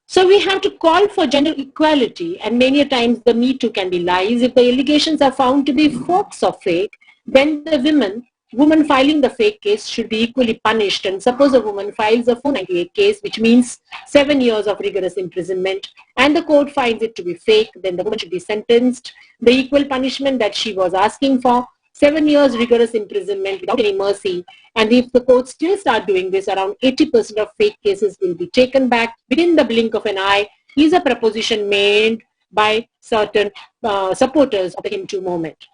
S12: So we have to call for gender equality, and many a times the Me Too can be lies. If the allegations are found to be false or fake, then the woman filing the fake case should be equally punished. And suppose a woman files a 498 case, which means 7 years of rigorous imprisonment, and the court finds it to be fake, then the woman should be sentenced the equal punishment that she was asking for, 7 years rigorous imprisonment without any mercy. And if the courts still start doing this, around 80% of fake cases will be taken back within the blink of an eye, is a proposition made by certain supporters of the Me Too movement.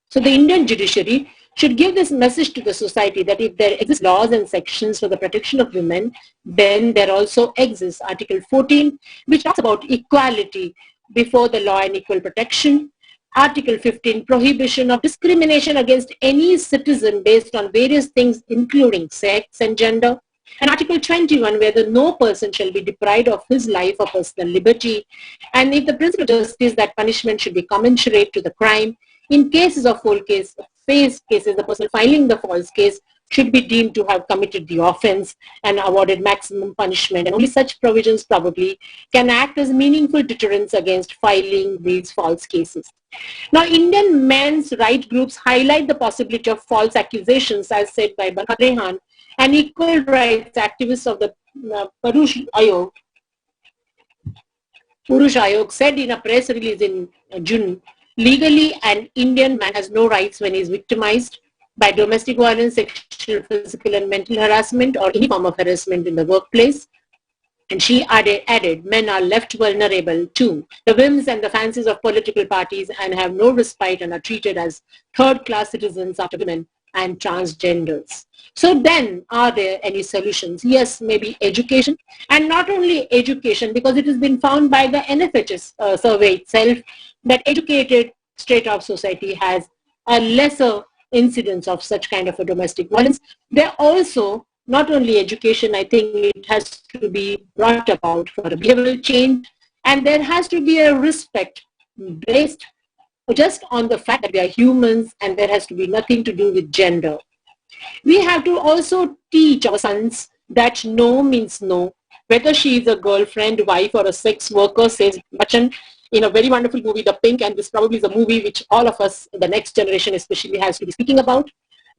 S12: So the Indian judiciary should give this message to the society that if there exist laws and sections for the protection of women, then there also exists Article 14, which talks about equality before the law and equal protection. Article 15, prohibition of discrimination against any citizen based on various things including sex and gender. And Article 21, whether no person shall be deprived of his life or personal liberty. And if the principle of justice, that punishment should be commensurate to the crime. In cases of false cases, the person filing the false case should be deemed to have committed the offense and awarded maximum punishment. And only such provisions probably can act as meaningful deterrents against filing these false cases. Now, Indian men's right groups highlight the possibility of false accusations, as said by Barkha Rehan, an equal rights activist of the Purush Ayog said in a press release in June, legally an Indian man has no rights when he is victimized by domestic violence, sexual, physical and mental harassment or any form of harassment in the workplace. And she added, men are left vulnerable to the whims and the fancies of political parties and have no respite and are treated as third-class citizens after women and transgenders. So then, are there any solutions? Yes, maybe education, and not only education, because it has been found by the NFHS survey itself that educated straight-off society has a lesser incidence of such kind of a domestic violence. There also, not only education, I think it has to be brought about for a behavioral change, and there has to be a respect based just on the fact that we are humans, and there has to be nothing to do with gender. We have to also teach our sons that no means no, whether she is a girlfriend, wife or a sex worker, says Bachchan in a very wonderful movie, The Pink, and this probably is a movie which all of us, the next generation especially, has to be speaking about.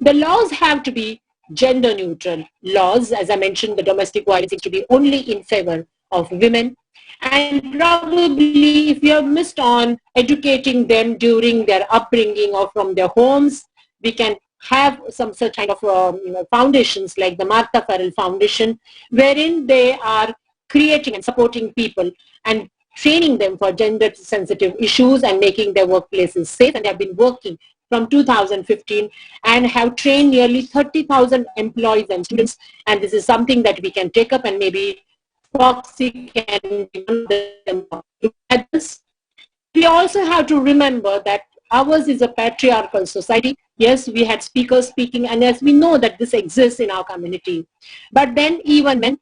S12: The laws have to be gender neutral. Laws, as I mentioned, the domestic violence seems to be only in favor of women. And probably if you have missed on educating them during their upbringing or from their homes, we can have some such kind of foundations like the Martha Farrell Foundation, wherein they are creating and supporting people and training them for gender sensitive issues and making their workplaces safe. And they have been working from 2015 and have trained nearly 30,000 employees and students. And this is something that we can take up, and maybe FOGSI can look at this. We also have to remember that ours is a patriarchal society. Yes, we had speakers speaking, and yes, we know that this exists in our community. But then even men,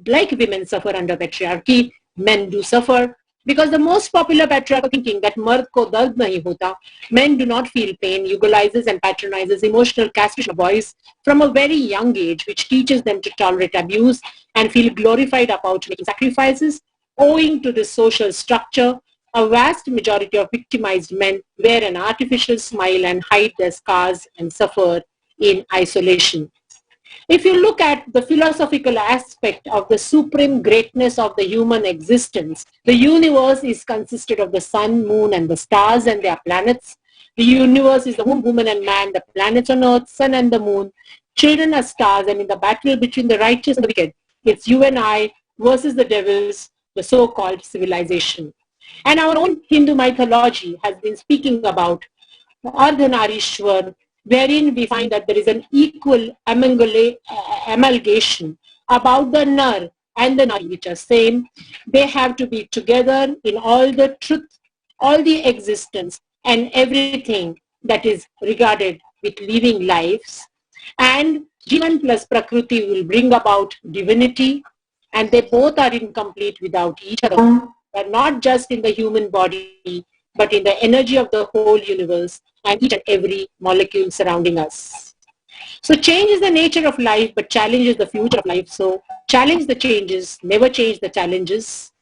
S12: like women, suffer under patriarchy. Men do suffer because the most popular patriarchal thinking that mard ko dard nahi hota, men do not feel pain, utilizes and patronizes emotional castration of boys from a very young age, which teaches them to tolerate abuse and feel glorified about making sacrifices. Owing to this social structure, a vast majority of victimized men wear an artificial smile and hide their scars and suffer in isolation. If you look at the philosophical aspect of the supreme greatness of the human existence, the universe is consisted of the sun, moon, and the stars and their planets. The universe is the womb, woman, and man, the planets on earth, sun and the moon. Children are stars, and in the battle between the righteous and the wicked, it's you and I versus the devils, the so-called civilization. And our own Hindu mythology has been speaking about Ardhanarishwar, wherein we find that there is an equal amalgamation about the Nar and the nari, which are same, they have to be together in all the truth, all the existence, and everything that is regarded with living lives. And Jivan plus Prakriti will bring about divinity, and they both are incomplete without each other. But not just in the human body, but in the energy of the whole universe and each and every molecule surrounding us. So change is the nature of life, but challenge is the future of life. So challenge the changes, never change the challenges.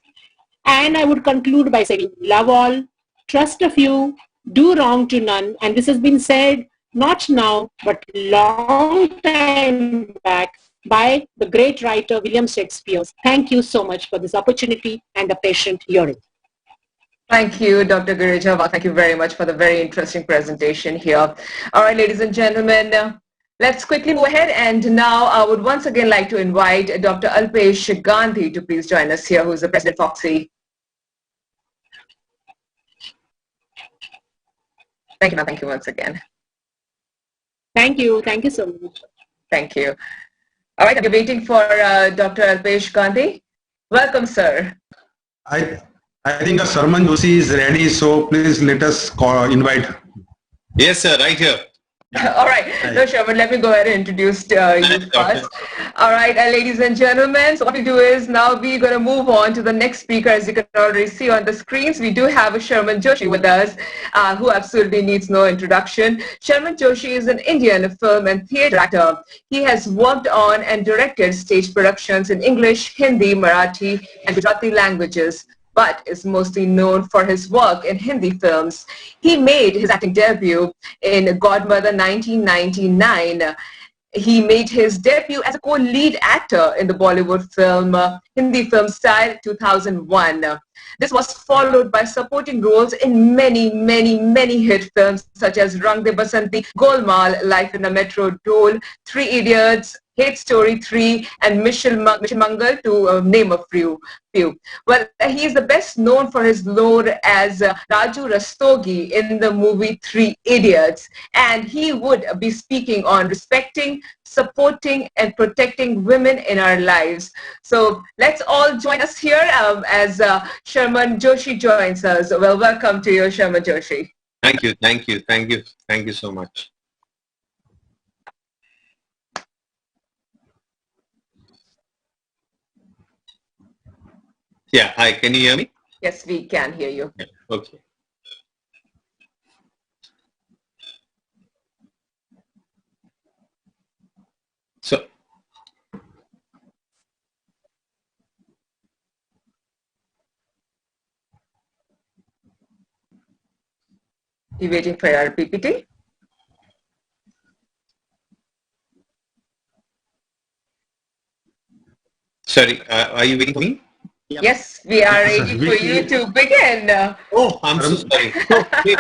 S12: And I would conclude by saying, love all, trust a few, do wrong to none. And this has been said not now, but long time back by the great writer William Shakespeare. Thank you so much for this opportunity and the patient hearing.
S1: Thank you, Dr. Girija. Well, thank you very much for the very interesting presentation here. All right, ladies and gentlemen, let's quickly move ahead. And now I would once again like to invite Dr. Alpesh Gandhi to please join us here, who is the President of FOGSI. Thank you, ma'am. Thank you once again.
S12: Thank you. Thank you so much.
S1: Thank you. All right, we're waiting for Dr. Alpesh Gandhi. Welcome, sir.
S2: I think Sarman Joshi is ready, so please let us invite.
S13: Yes, sir, right here.
S1: All right, no, Sherman, let me go ahead and introduce you first. All right, ladies and gentlemen, so what we do is now we're going to move on to the next speaker. As you can already see on the screens, we do have a Sherman Joshi with us, who absolutely needs no introduction. Sherman Joshi is an Indian film and theatre actor. He has worked on and directed stage productions in English, Hindi, Marathi, and Gujarati languages, but is mostly known for his work in Hindi films. He made his acting debut in Godmother 1999. He made his debut as a co-lead actor in the Bollywood film Hindi film Style 2001. This was followed by supporting roles in many hit films such as Rang De Basanti, Golmaal, Life in a Metro Dole, Three Idiots, Hate Story 3, and Mission Mangal, to name a few. Well, he is the best known for his role as Raju Rastogi in the movie Three Idiots, and he would be speaking on respecting, supporting, and protecting women in our lives. So let's all join us here as Sherman Joshi joins us. Well, welcome to you, Sherman Joshi.
S13: Thank you so much. Yeah, hi, can you hear me?
S1: Yes, we can hear you.
S13: Yeah, okay. So,
S1: You waiting for our PPT?
S13: sorry, are you waiting for me?
S1: Yes, we are ready for you to begin.
S13: Oh, I'm so sorry. Okay.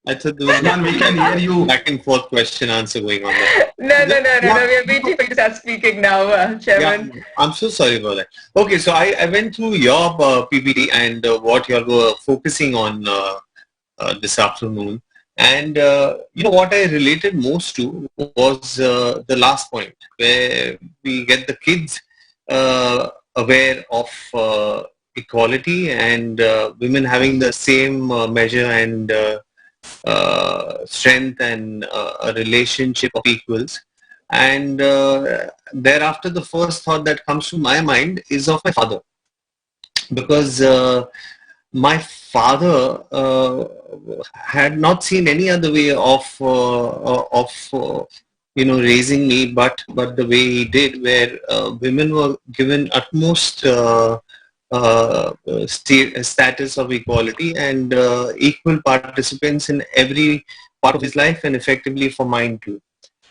S13: I thought there was
S2: we can hear you.
S13: back and forth question answer going on there.
S1: No, we are waiting for you to start speaking now, Chairman.
S13: Yeah, I'm so sorry about that. Okay, so I went through your PPT and what you all were focusing on this afternoon. And you know what I related most to was the last point, where we get the kids aware of equality and women having the same measure and strength and a relationship of equals. And thereafter, the first thought that comes to my mind is of my father, because my father had not seen any other way of raising me, but the way he did, where women were given utmost status of equality and equal participants in every part of his life, and effectively for mine too.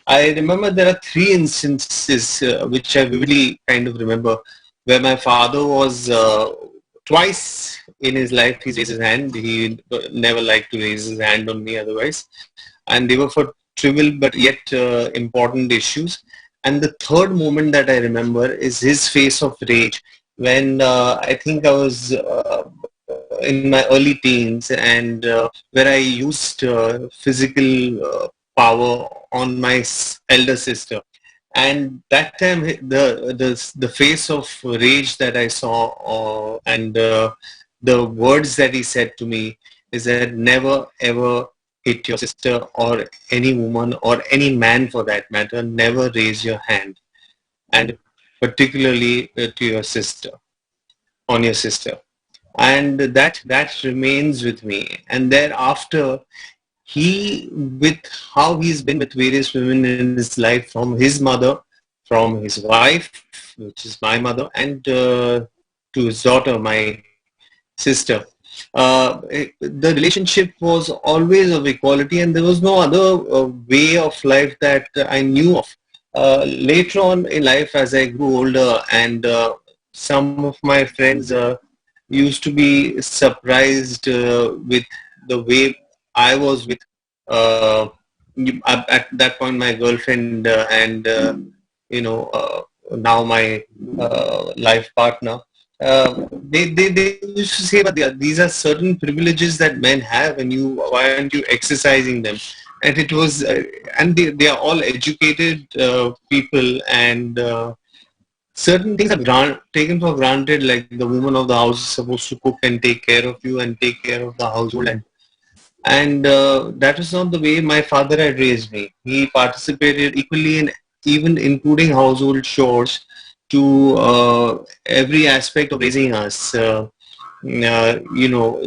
S13: I remember there are 3 instances which I vividly kind of remember, where my father was twice in his life he raised his hand. He never liked to raise his hand on me otherwise, and they were for trivial but yet important issues. And the third moment that I remember is his face of rage when I think I was in my early teens, and where I used physical power on my elder sister. And that time, the face of rage that I saw, and the words that he said to me is that never ever hit your sister or any woman or any man for that matter. Never raise your hand, and particularly to your sister, on your sister. And that remains with me. And thereafter, he, with how he's been with various women in his life, from his mother, from his wife, which is my mother, and to his daughter, my sister, the relationship was always of equality, and there was no other way of life that I knew of. Later on in life, as I grew older, and some of my friends used to be surprised with the way I was with at that point my girlfriend and now my life partner. They used to say, but these are certain privileges that men have, and why aren't you exercising them? And it was, and they are all educated people, and certain things are taken for granted, like the woman of the house is supposed to cook and take care of you and take care of the household, and that was not the way my father had raised me. He participated equally in, even including household chores, to every aspect of raising us. He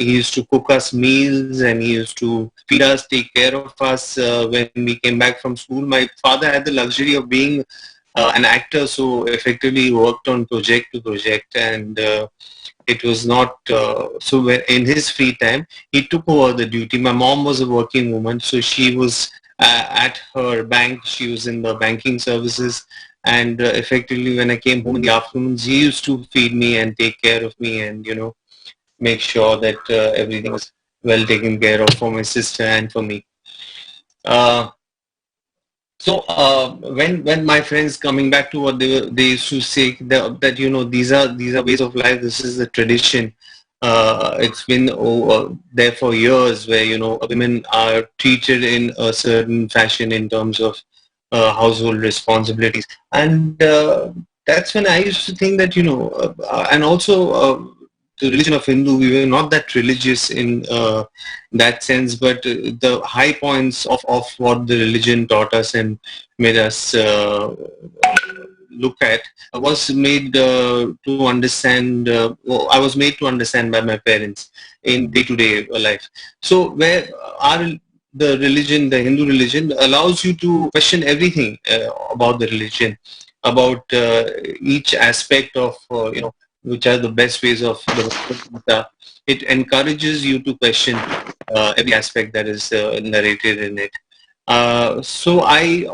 S13: used to cook us meals, and he used to feed us, take care of us when we came back from school. My father had the luxury of being an actor, so effectively he worked on project to project, and it was not so when, in his free time, he took over the duty. My mom was a working woman, so she was at her bank. She was in the banking services, and effectively when I came home in the afternoons, he used to feed me and take care of me, and make sure that everything was well taken care of for my sister and for me. So when my friends, coming back to what they used to say, that these are ways of life. This is a tradition. It's been there for years, where women are treated in a certain fashion in terms of household responsibilities, and that's when I used to think that and also the religion of Hindu, we were not that religious in that sense, but the high points of what the religion taught us and made us look at was made to understand, I was made to understand by my parents in day-to-day life. So where the religion, the Hindu religion, allows you to question everything about the religion, about each aspect of, which are the best ways of the it encourages you to question every aspect that is narrated in it. So I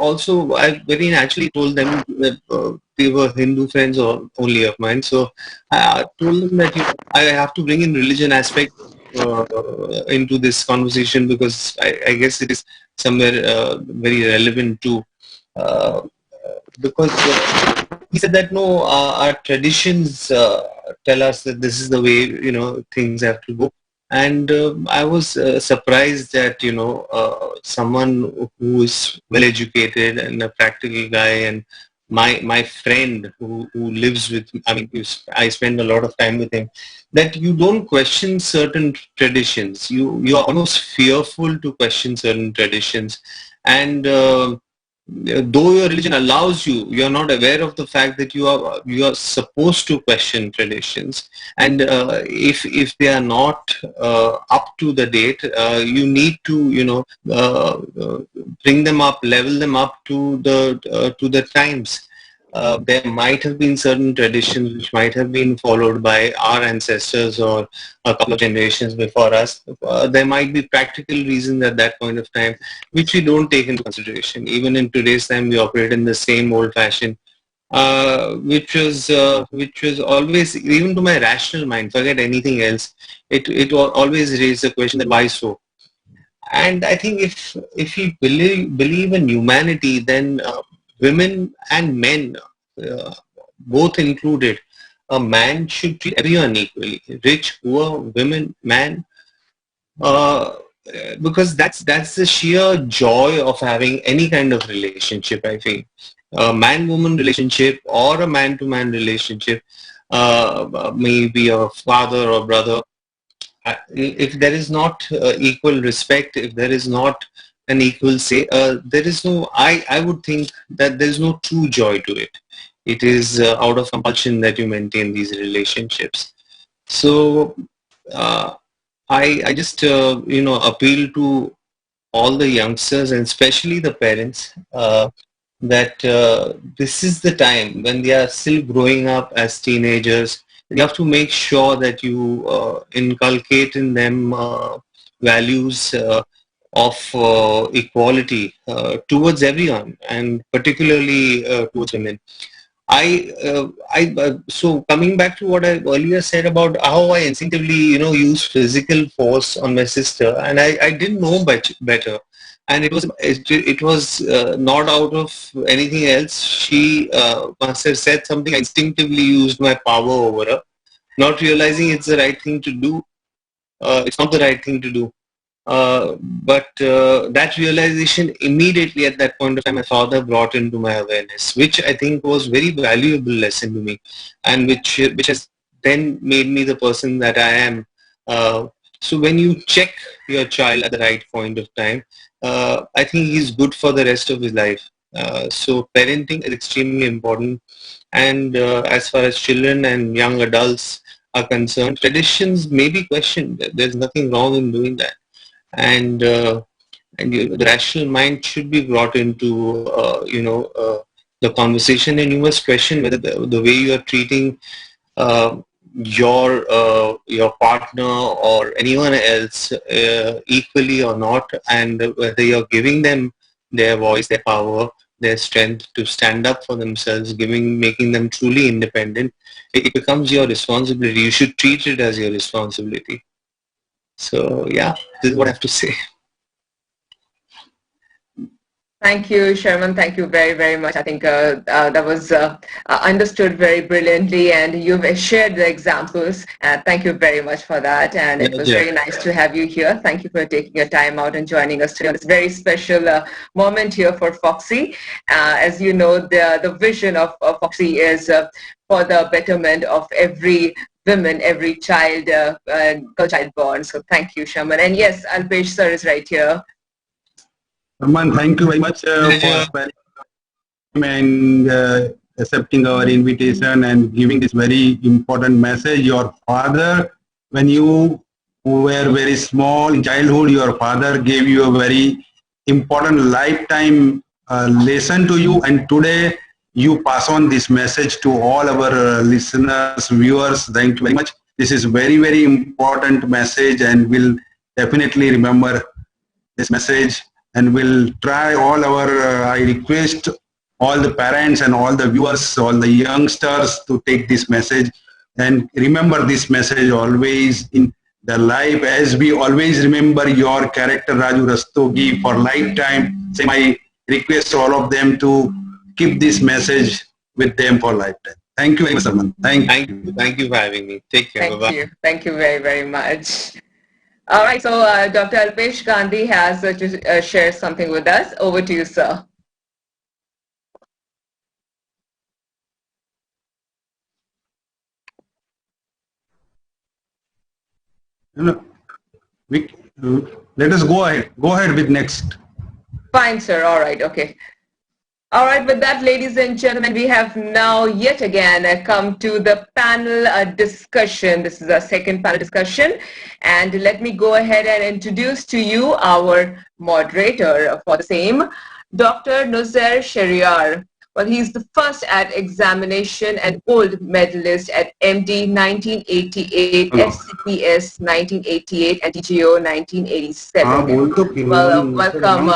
S13: very naturally told them that they were Hindu friends or only of mine. So I told them that I have to bring in religion aspect into this conversation, because I guess it is somewhere very relevant too. Because he said that no, our traditions tell us that this is the way things have to go, and I was surprised that someone who is well educated and a practical guy, and my friend who lives with, I mean, I spend a lot of time with him, that you don't question certain traditions. You are almost fearful to question certain traditions, and though your religion allows you, you are not aware of the fact that you are supposed to question traditions, and if they are not up to the date, you need to bring them up, level them up to the times. There might have been certain traditions which might have been followed by our ancestors or a couple of generations before us. There might be practical reasons at that point of time which we don't take into consideration. Even in today's time, we operate in the same old fashion, which was always, even to my rational mind, forget anything else, it always raised the question that why so? And I think if we believe in humanity, then women and men, both included, a man should treat everyone equally, rich, poor, women, man, because that's the sheer joy of having any kind of relationship, I think. a man-woman relationship or a man-to-man relationship, maybe a father or brother, if there is not equal respect, if there is not an equal say, there is no, I would think that there is no true joy to it. It is out of compulsion that you maintain these relationships. So I just, appeal to all the youngsters and especially the parents that this is the time when they are still growing up as teenagers. You have to make sure that you inculcate in them values of equality towards everyone, and particularly towards women. So coming back to what I earlier said about how I instinctively, use physical force on my sister, and I didn't know better, and it was not out of anything else. She must have said something. I instinctively used my power over her, not realizing it's the right thing to do. It's not the right thing to do. But that realization immediately at that point of time, my father brought into my awareness, which I think was very valuable lesson to me, and which has then made me the person that I am. So when you check your child at the right point of time, I think he's good for the rest of his life. So parenting is extremely important. And as far as children and young adults are concerned, traditions may be questioned. There's nothing wrong in doing that. And the rational mind should be brought into the conversation, and you must question whether the way you are treating your partner or anyone else equally or not, and whether you're giving them their voice, their power, their strength to stand up for themselves, making them truly independent. It becomes your responsibility. You should treat it as your responsibility. So yeah, this is what I have to say.
S1: Thank you, Sherman. Thank you very, very much. I think that was understood very brilliantly, and you've shared the examples. Thank you very much for that. And it was very nice to have you here. Thank you for taking your time out and joining us today on this very special moment here for FOGSI. As you know, the vision of FOGSI is for the betterment of every women, every child, child born. So thank you, Sherman. And yes, Alpesh sir is right here.
S2: Sherman, thank you very much for and accepting our invitation and giving this very important message. Your father, when you were very small in childhood, your father gave you a very important lifetime lesson to you, and today you pass on this message to all our listeners, viewers. Thank you very much. This is very, very important message, and we'll definitely remember this message, and we'll try all our, I request all the parents and all the viewers, all the youngsters to take this message and remember this message always in their life, as we always remember your character, Raju Rastogi, for lifetime. So my request to all of them to keep this message with them for lifetime. Thank you very much, Sarman. Thank you.
S13: Thank you for having me. Take care.
S1: Thank you. Thank you very, very much. All right, so Dr. Alpesh Gandhi has to share something with us. Over to you, sir.
S2: Let us go ahead. Go ahead with next.
S1: Fine, sir. All right. Okay. All right, with that, ladies and gentlemen, we have now yet again come to the panel discussion. This is our second panel discussion. And let me go ahead and introduce to you our moderator for the same, Dr. Nuzair Shariar. Well, he's the first at examination and gold medalist at MD 1988, SCPS 1988, and DGO 1987. Well, welcome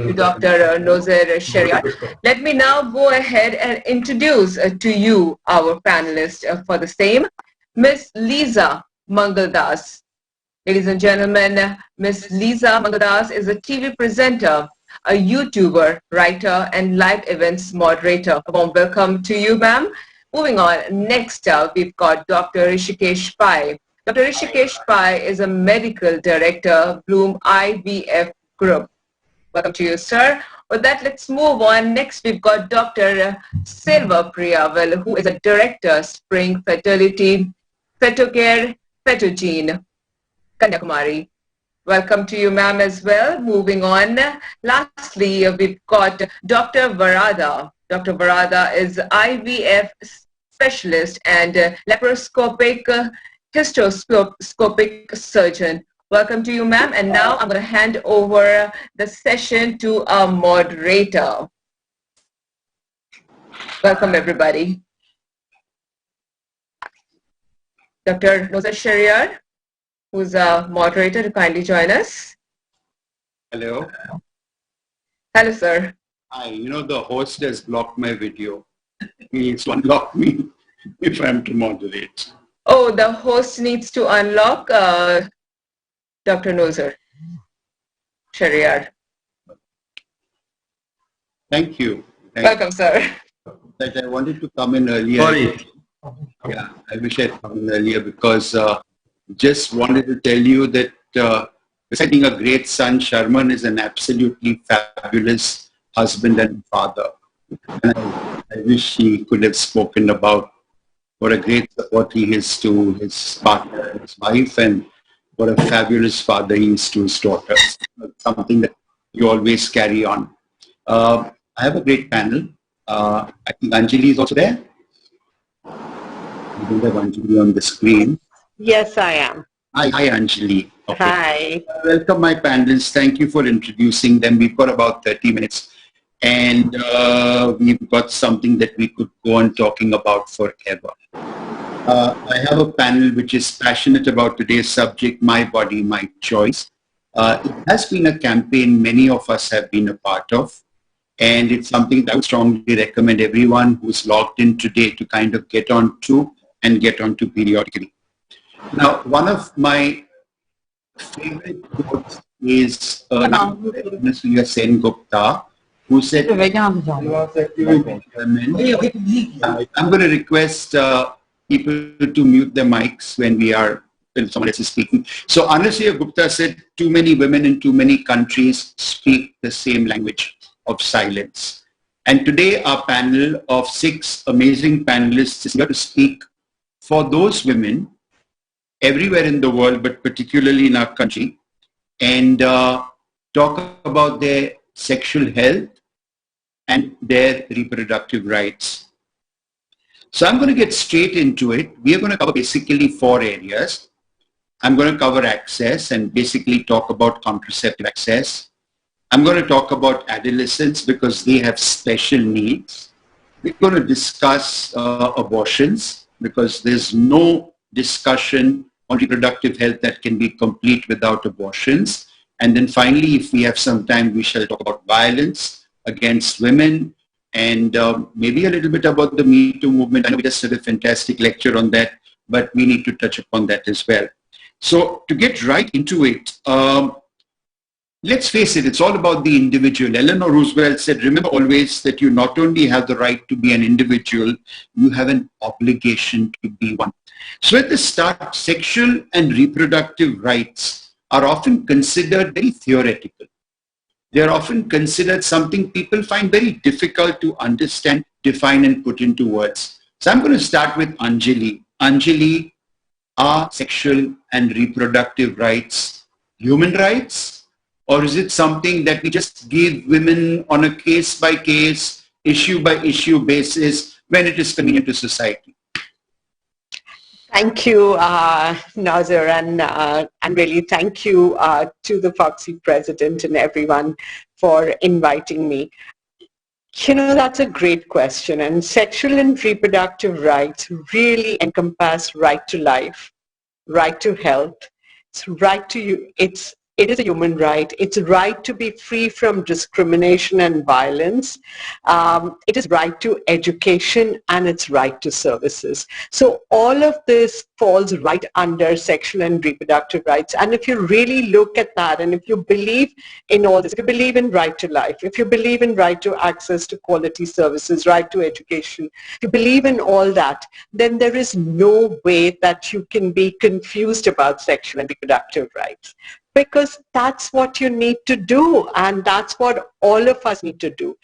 S1: to Dr. Nuzair Shariar. Let me now go ahead and introduce to you our panelist for the same, Miss Lisa Mangaldas. Ladies and gentlemen, Miss Lisa Mangaldas is a TV presenter, a YouTuber, writer, and live events moderator. A warm welcome to you, ma'am. Moving on, next up, we've got Dr. Rishikesh Pai. Dr. Rishikesh Pai is a medical director, Bloom IVF Group. Welcome to you, sir. With that, let's move on. Next, we've got Dr. Selva Priyavel, who is a Director, Spring Fertility, Fetocare, Fetogene, Kanyakumari. Welcome to you, ma'am, as well. Moving on. Lastly, we've got Dr. Varada. Dr. Varada is IVF specialist and laparoscopic hysteroscopic surgeon. Welcome to you, ma'am. And now I'm going to hand over the session to our moderator. Welcome, everybody. Dr. Noza Shariar, who's a moderator, to kindly join us.
S2: Hello.
S1: Hello, sir.
S2: Hi. You know, the host has blocked my video. He needs to unlock me if I'm to moderate.
S1: Oh, the host needs to unlock Dr. Noza Shariar.
S2: Thank you.
S1: Welcome, sir.
S2: That I wanted to come in earlier.
S14: Sorry.
S2: Yeah, I wish I'd come in earlier because just wanted to tell you that besides being a great son, Sharman is an absolutely fabulous husband and father. And I wish he could have spoken about what a great support he is to his partner, his wife, and what a fabulous father he is to his daughters. Something that you always carry on. I have a great panel. I think Anjali is also there. I don't have Anjali on the screen.
S15: Yes, I am.
S2: Hi, Anjali. Okay.
S15: Hi.
S2: Welcome, my panelists. Thank you for introducing them. We've got about 30 minutes. And we've got something that we could go on talking about forever. I have a panel which is passionate about today's subject, My Body, My Choice. It has been a campaign many of us have been a part of. And it's something that I would strongly recommend everyone who's logged in today to kind of get on to and get on to periodically. Now, one of my favorite quotes is Mr. Sen Gupta, who said, I'm going to request people to mute their mics when someone else is speaking. So Anasuya Gupta said, too many women in too many countries speak the same language of silence. And today our panel of 6 amazing panelists is here to speak for those women everywhere in the world, but particularly in our country, and talk about their sexual health and their reproductive rights. So I'm going to get straight into it. We are going to cover basically 4 areas. I'm going to cover access and basically talk about contraceptive access. I'm going to talk about adolescents because they have special needs. We're going to discuss abortions because there's no discussion on reproductive health that can be complete without abortions. And then finally, if we have some time, we shall talk about violence against women and maybe a little bit about the Me Too movement. I know we just did a fantastic lecture on that, but we need to touch upon that as well. So to get right into it, let's face it, it's all about the individual. Eleanor Roosevelt said, remember always that you not only have the right to be an individual, you have an obligation to be one. So at the start, sexual and reproductive rights are often considered very theoretical. They are often considered something people find very difficult to understand, define, and put into words. So I'm going to start with Anjali. Anjali, are sexual and reproductive rights human rights? Or is it something that we just give women on a case-by-case, issue-by-issue basis when it is convenient to society?
S15: Thank you, Nazir, and really thank you to the FOGSI president and everyone for inviting me. You know, that's a great question, and sexual and reproductive rights really encompass right to life, right to health, it's right to you. It is a human right. It's a right to be free from discrimination and violence. It is right to education, and it's right to services. So all of this falls right under sexual and reproductive rights. And if you really look at that, and if you believe in all this, if you believe in right to life, if you believe in right to access to quality services, right to education, if you believe in all that, then there is no way that you can be confused about sexual and reproductive rights. because that's what you need to do, and that's what all of us need to do.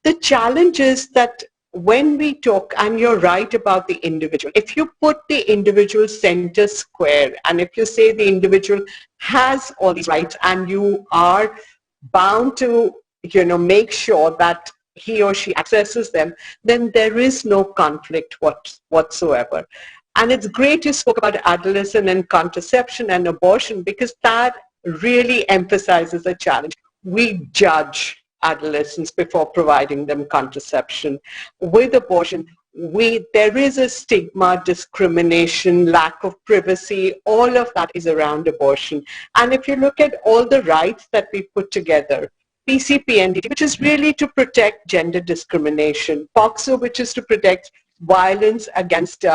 S15: The challenge is that when we talk, and you're right about the individual, if you put the individual center square, and if you say the individual has all these rights and you are bound to, make sure that he or she accesses them, then there is no conflict whatsoever. And it's great you spoke about adolescent and contraception and abortion, because that really emphasizes a challenge. We judge adolescents before providing them contraception. With abortion, there is a stigma, discrimination, lack of privacy, all of that is around abortion. And if you look at all the rights that we put together, PCPNDT, which is really to protect gender discrimination, FOGSI, which is to protect violence against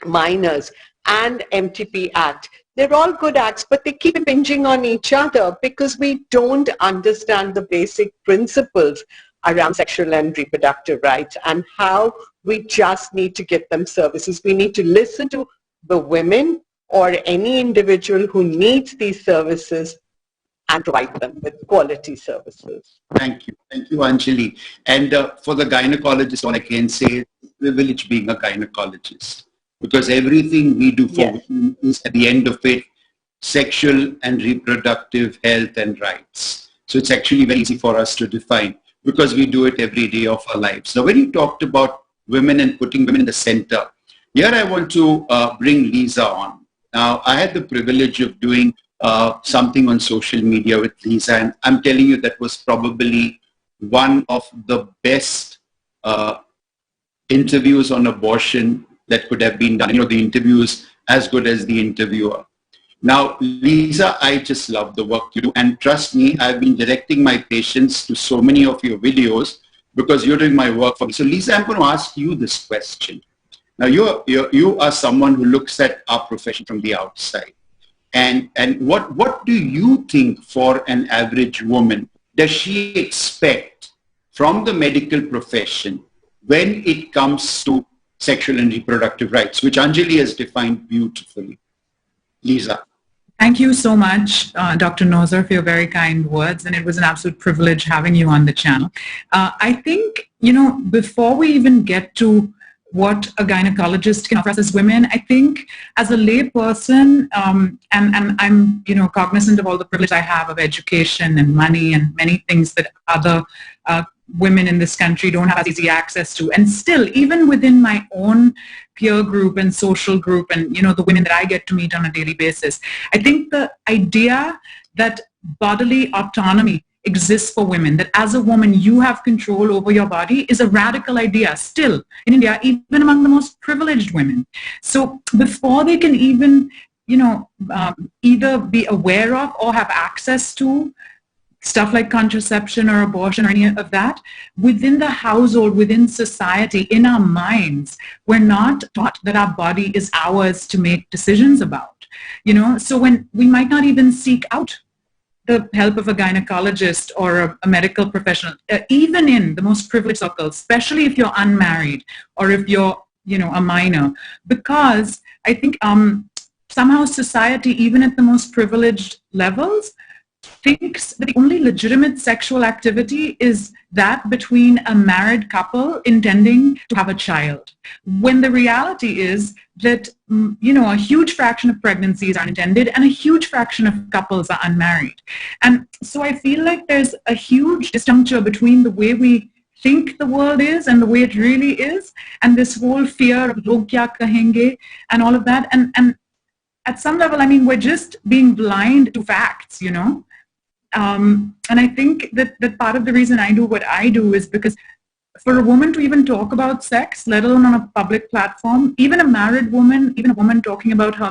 S15: minors, and MTP Act. They're all good acts, but they keep impinging on each other because we don't understand the basic principles around sexual and reproductive rights and how we just need to get them services. We need to listen to the women or any individual who needs these services and provide them with quality services.
S14: Thank you. Thank you, Anjali. And for the gynecologist, all I can say is privilege being a gynecologist, because everything we do for women is, at the end of it, sexual and reproductive health and rights. So it's actually very easy for us to define because we do it every day of our lives. Now, when you talked about women and putting women in the center, here I want to bring Lisa on. Now, I had the privilege of doing something on social media with Lisa, and I'm telling you that was probably one of the best interviews on abortion that could have been done. The interview is as good as the interviewer. Now, Lisa, I just love the work you do, and trust me, I've been directing my patients to so many of your videos because you're doing my work for me. So Lisa, I'm going to ask you this question. Now, you are someone who looks at our profession from the outside. And what do you think for an average woman does she expect from the medical profession when it comes to sexual and reproductive rights, which Anjali has defined beautifully? Lisa.
S16: Thank you so much, Dr. Nozer, for your very kind words, and it was an absolute privilege having you on the channel. I think, before we even get to what a gynecologist can offer us as women, I think as a lay person, and I'm cognizant of all the privilege I have of education and money and many things that other women in this country don't have as easy access to. And still, even within my own peer group and social group and, the women that I get to meet on a daily basis, I think the idea that bodily autonomy exists for women, that as a woman you have control over your body, is a radical idea still in India, even among the most privileged women. So before they can even, either be aware of or have access to stuff like contraception or abortion or any of that, within the household, within society, in our minds, we're not taught that our body is ours to make decisions about. So when we might not even seek out the help of a gynecologist or a medical professional, even in the most privileged circles, especially if you're unmarried or if you're, a minor, because I think somehow society, even at the most privileged levels, thinks that the only legitimate sexual activity is that between a married couple intending to have a child, when the reality is that, a huge fraction of pregnancies are unintended and a huge fraction of couples are unmarried. And so I feel like there's a huge disjuncture between the way we think the world is and the way it really is, and this whole fear of log kya kahenge and all of that. And at some level, we're just being blind to facts, And I think that part of the reason I do what I do is because for a woman to even talk about sex, let alone on a public platform, even a married woman, even a woman talking about her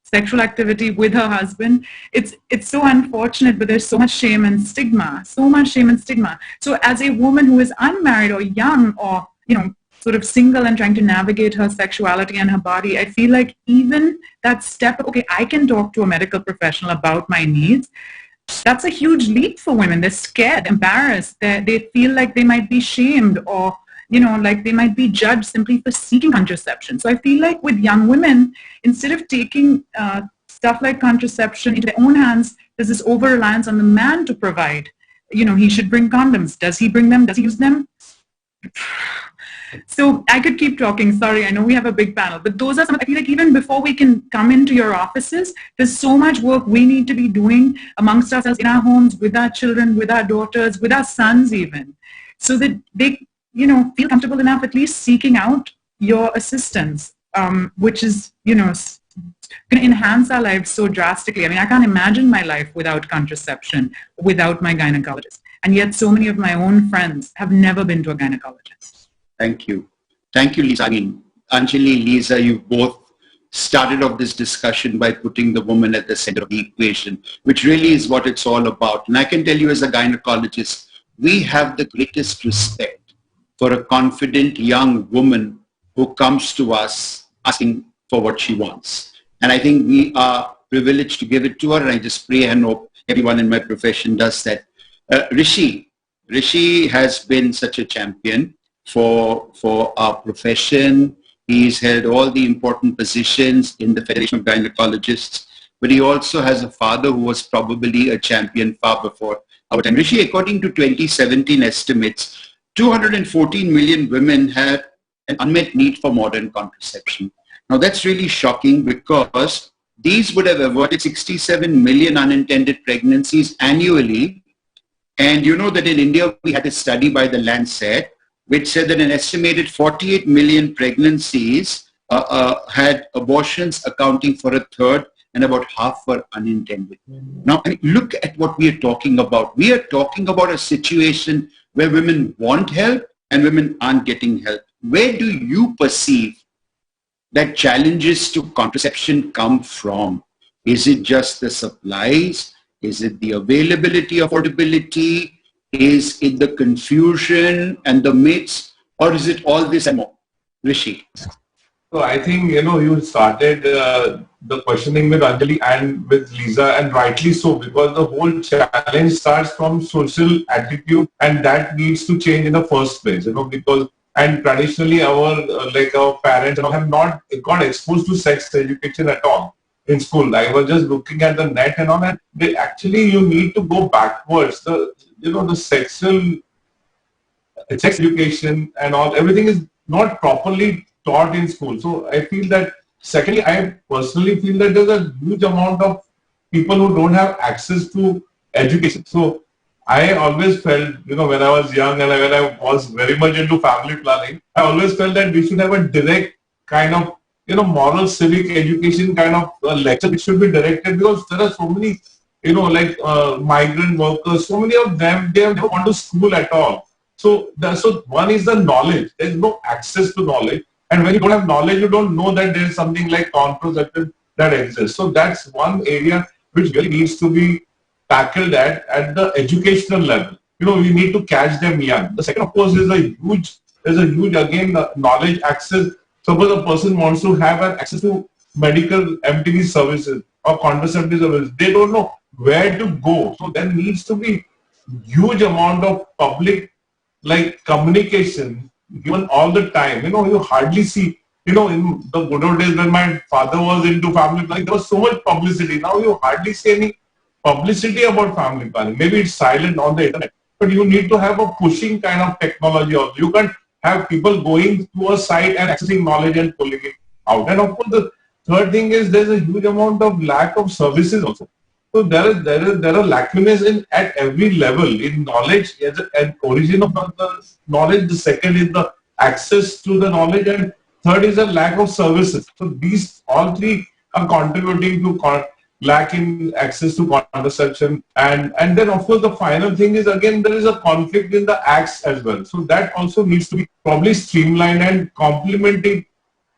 S16: sexual activity with her husband, it's so unfortunate, but there's so much shame and stigma, so much shame and stigma. So as a woman who is unmarried or young or, sort of single and trying to navigate her sexuality and her body, I feel like even that step, okay, I can talk to a medical professional about my needs, that's a huge leap for women. They're scared, embarrassed, they feel like they might be shamed or, like they might be judged simply for seeking contraception. So I feel like with young women, instead of taking stuff like contraception into their own hands, there's this over-reliance on the man to provide. He should bring condoms. Does he bring them? Does he use them? So I could keep talking. Sorry, I know we have a big panel, but those are some, I feel like even before we can come into your offices, there's so much work we need to be doing amongst ourselves in our homes, with our children, with our daughters, with our sons even, so that they, feel comfortable enough at least seeking out your assistance, which is, going to enhance our lives so drastically. I mean, I can't imagine my life without contraception, without my gynecologist. And yet so many of my own friends have never been to a gynecologist.
S14: Thank you. Thank you, Lisa. I mean, Anjali, Lisa, you both started off this discussion by putting the woman at the center of the equation, which really is what it's all about. And I can tell you as a gynecologist, we have the greatest respect for a confident young woman who comes to us asking for what she wants. And I think we are privileged to give it to her, and I just pray and hope everyone in my profession does that. Rishi has been such a champion for our profession. He's held all the important positions in the Federation of Gynecologists, but he also has a father who was probably a champion far before our time. Rishi, according to 2017 estimates, 214 million women have an unmet need for modern contraception. Now that's really shocking, because these would have avoided 67 million unintended pregnancies annually. And you know that in India, we had a study by the Lancet, which said that an estimated 48 million pregnancies had abortions accounting for a third, and about half were unintended. Now, I mean, look at what we are talking about. We are talking about a situation where women want help and women aren't getting help. Where do you perceive that challenges to contraception come from? Is it just the supplies? Is it the availability, affordability? Is it the confusion and the myths? Or is it all this and more? Rishi.
S17: So I think, you started the questioning with Anjali and with Lisa, and rightly so, because the whole challenge starts from social attitude, and that needs to change in the first place, because, and traditionally our parents have not got exposed to sex education at all in school. I was just looking at the net and all, and you need to go backwards. The sex education and all, everything is not properly taught in school. So I feel that, secondly, I personally feel that there's a huge amount of people who don't have access to education. So I always felt, when I was young and when I was very much into family planning, I always felt that we should have a direct kind of, moral civic education kind of lecture which should be directed, because there are so many, migrant workers, so many of them, they have never gone to school at all. So one is the knowledge. There is no access to knowledge. And when you don't have knowledge, you don't know that there is something like contraception that exists. So that's one area which really needs to be tackled at the educational level. We need to catch them young. The second, of course, is a huge again, knowledge access. Suppose a person wants to have an access to medical MTV services or contraceptive services. They don't know where to go. So there needs to be huge amount of public communication given all the time. You hardly see, in the good old days when my father was into family planning, there was so much publicity. Now you hardly see any publicity about family planning. Maybe it's silent on the internet, but you need to have a pushing kind of technology also. You can't have people going to a site and accessing knowledge and pulling it out. And of course, the third thing is there's a huge amount of lack of services also. So there are lacunae at every level in knowledge and origin of the knowledge. The second is the access to the knowledge, and third is the lack of services. So these all three are contributing to lack in access to contraception. And then of course the final thing is, again, there is a conflict in the acts as well. So that also needs to be probably streamlined and complemented.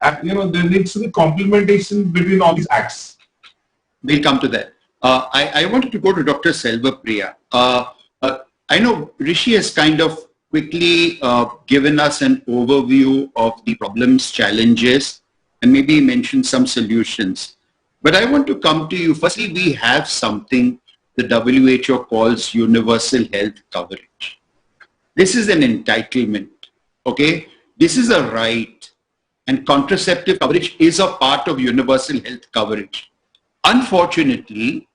S17: There needs to be complementation between all these acts.
S14: We'll come to that. I wanted to go to Dr. Selvapriya. I know Rishi has kind of quickly given us an overview of the problems, challenges, and maybe mention some solutions. But I want to come to you. Firstly, we have something the WHO calls universal health coverage. This is an entitlement, okay? This is a right, and contraceptive coverage is a part of universal health coverage. Unfortunately,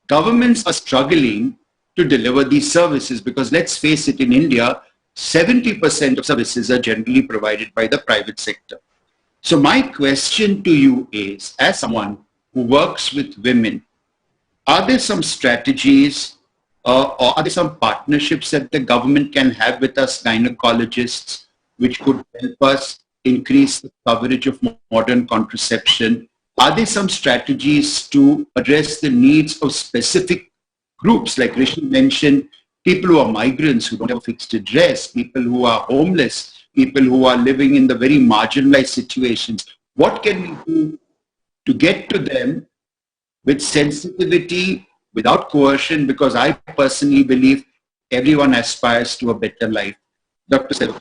S14: governments are struggling to deliver these services because, let's face it, in India, 70% of services are generally provided by the private sector. So my question to you is, as someone who works with women, are there some strategies or are there some partnerships that the government can have with us gynecologists which could help us increase the coverage of modern contraception? Are there some strategies to address the needs of specific groups, like Rishi mentioned, people who are migrants, who don't have a fixed address, people who are homeless, people who are living in the very marginalized situations? What can we do to get to them with sensitivity, without coercion? Because I personally believe everyone aspires to a better life. Dr. Selva.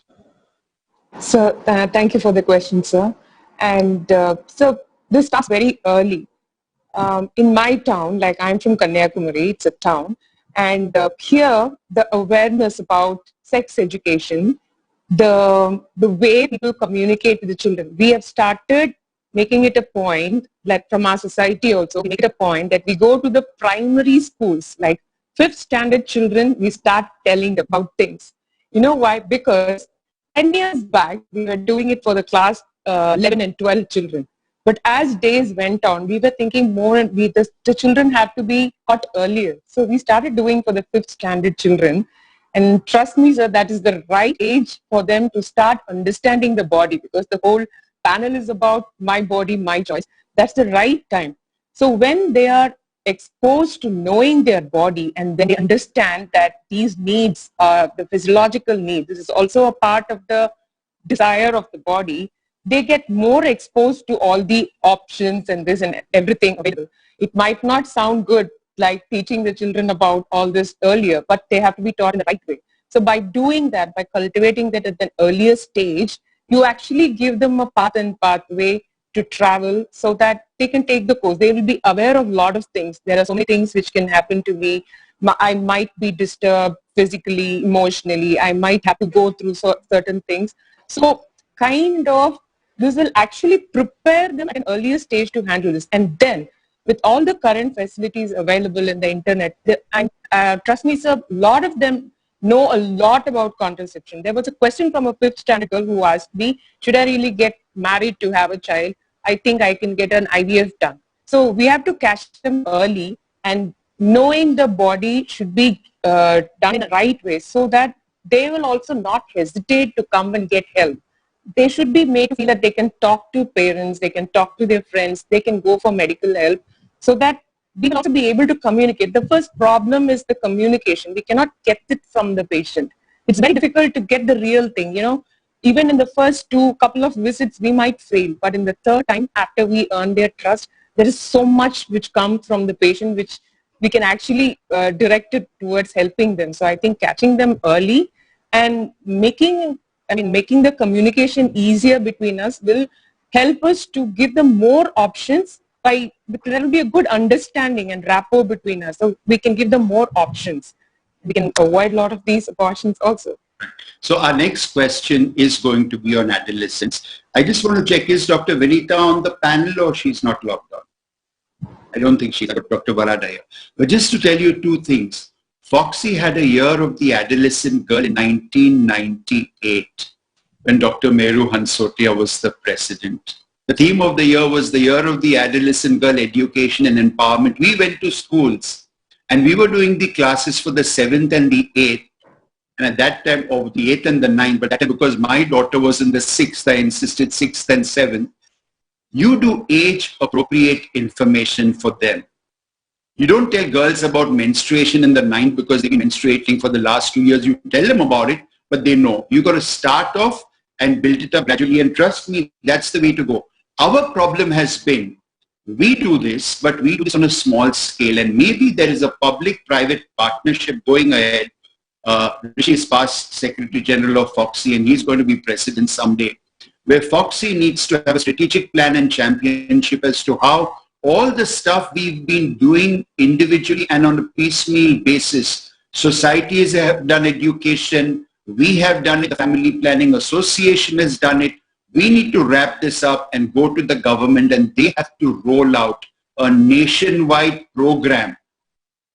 S6: So thank you for the question, sir. And so this starts very early. In my town, like I'm from Kanyakumari, it's a town, and here the awareness about sex education, the way people communicate with the children, we have started making it a point, like from our society also, we make it a point that we go to the primary schools, like 5th standard children, we start telling about things. You know why? Because 10 years back, we were doing it for the class 11 and 12 children. But as days went on, we were thinking more, and the children have to be taught earlier. So we started doing for the 5th standard children. And trust me, sir, that is the right age for them to start understanding the body, because the whole panel is about my body, my choice. That's the right time. So when they are exposed to knowing their body, and then they understand that these needs are the physiological needs, this is also a part of the desire of the body, they get more exposed to all the options and this and everything available. It might not sound good like teaching the children about all this earlier, but they have to be taught in the right way. So by doing that, by cultivating that at an earlier stage, you actually give them a path and pathway to travel so that they can take the course. They will be aware of a lot of things. There are so many things which can happen to me. I might be disturbed physically, emotionally. I might have to go through certain things. So kind of this will actually prepare them at an earlier stage to handle this. And then with all the current facilities available in the internet, trust me, sir, a lot of them know a lot about contraception. There was a question from a 5th standard girl who asked me, should I really get married to have a child? I think I can get an IVF done. So we have to catch them early, and knowing the body should be done in the right way so that they will also not hesitate to come and get help. They should be made to feel that they can talk to parents, they can talk to their friends, they can go for medical help, so that we can also be able to communicate. The first problem is the communication. We cannot get it from the patient. It's very difficult to get the real thing, you know. Even in the first couple of visits, we might fail. But in the third time, after we earn their trust, there is so much which comes from the patient, which we can actually direct it towards helping them. So I think catching them early and making the communication easier between us will help us to give them more options. There will be a good understanding and rapport between us, so we can give them more options. We can avoid a lot of these abortions also.
S14: So our next question is going to be on adolescence. I just want to check, is Dr. Vinita on the panel or she's not logged on? I don't think she's got Dr. Varadaya. But just to tell you two things. FOGSI had a year of the adolescent girl in 1998 when Dr. Meru Hansotia was the president. The theme of the year was the year of the adolescent girl, education and empowerment. We went to schools and we were doing the classes for the 7th and the 8th. And at that time, the 8th and the 9th, but that time because my daughter was in the 6th, I insisted 6th and 7th. You do age appropriate information for them. You don't tell girls about menstruation in the 9th because they've been menstruating for the last 2 years. You tell them about it, but they know. You got to start off and build it up gradually. And trust me, that's the way to go. Our problem has been, we do this, but we do this on a small scale. And maybe there is a public-private partnership going ahead. Rishi is past Secretary General of FOGSI, and he's going to be president someday, where FOGSI needs to have a strategic plan and championship as to how all the stuff we've been doing individually and on a piecemeal basis. Societies have done education, we have done it, the Family Planning Association has done it. We need to wrap this up and go to the government, and they have to roll out a nationwide program,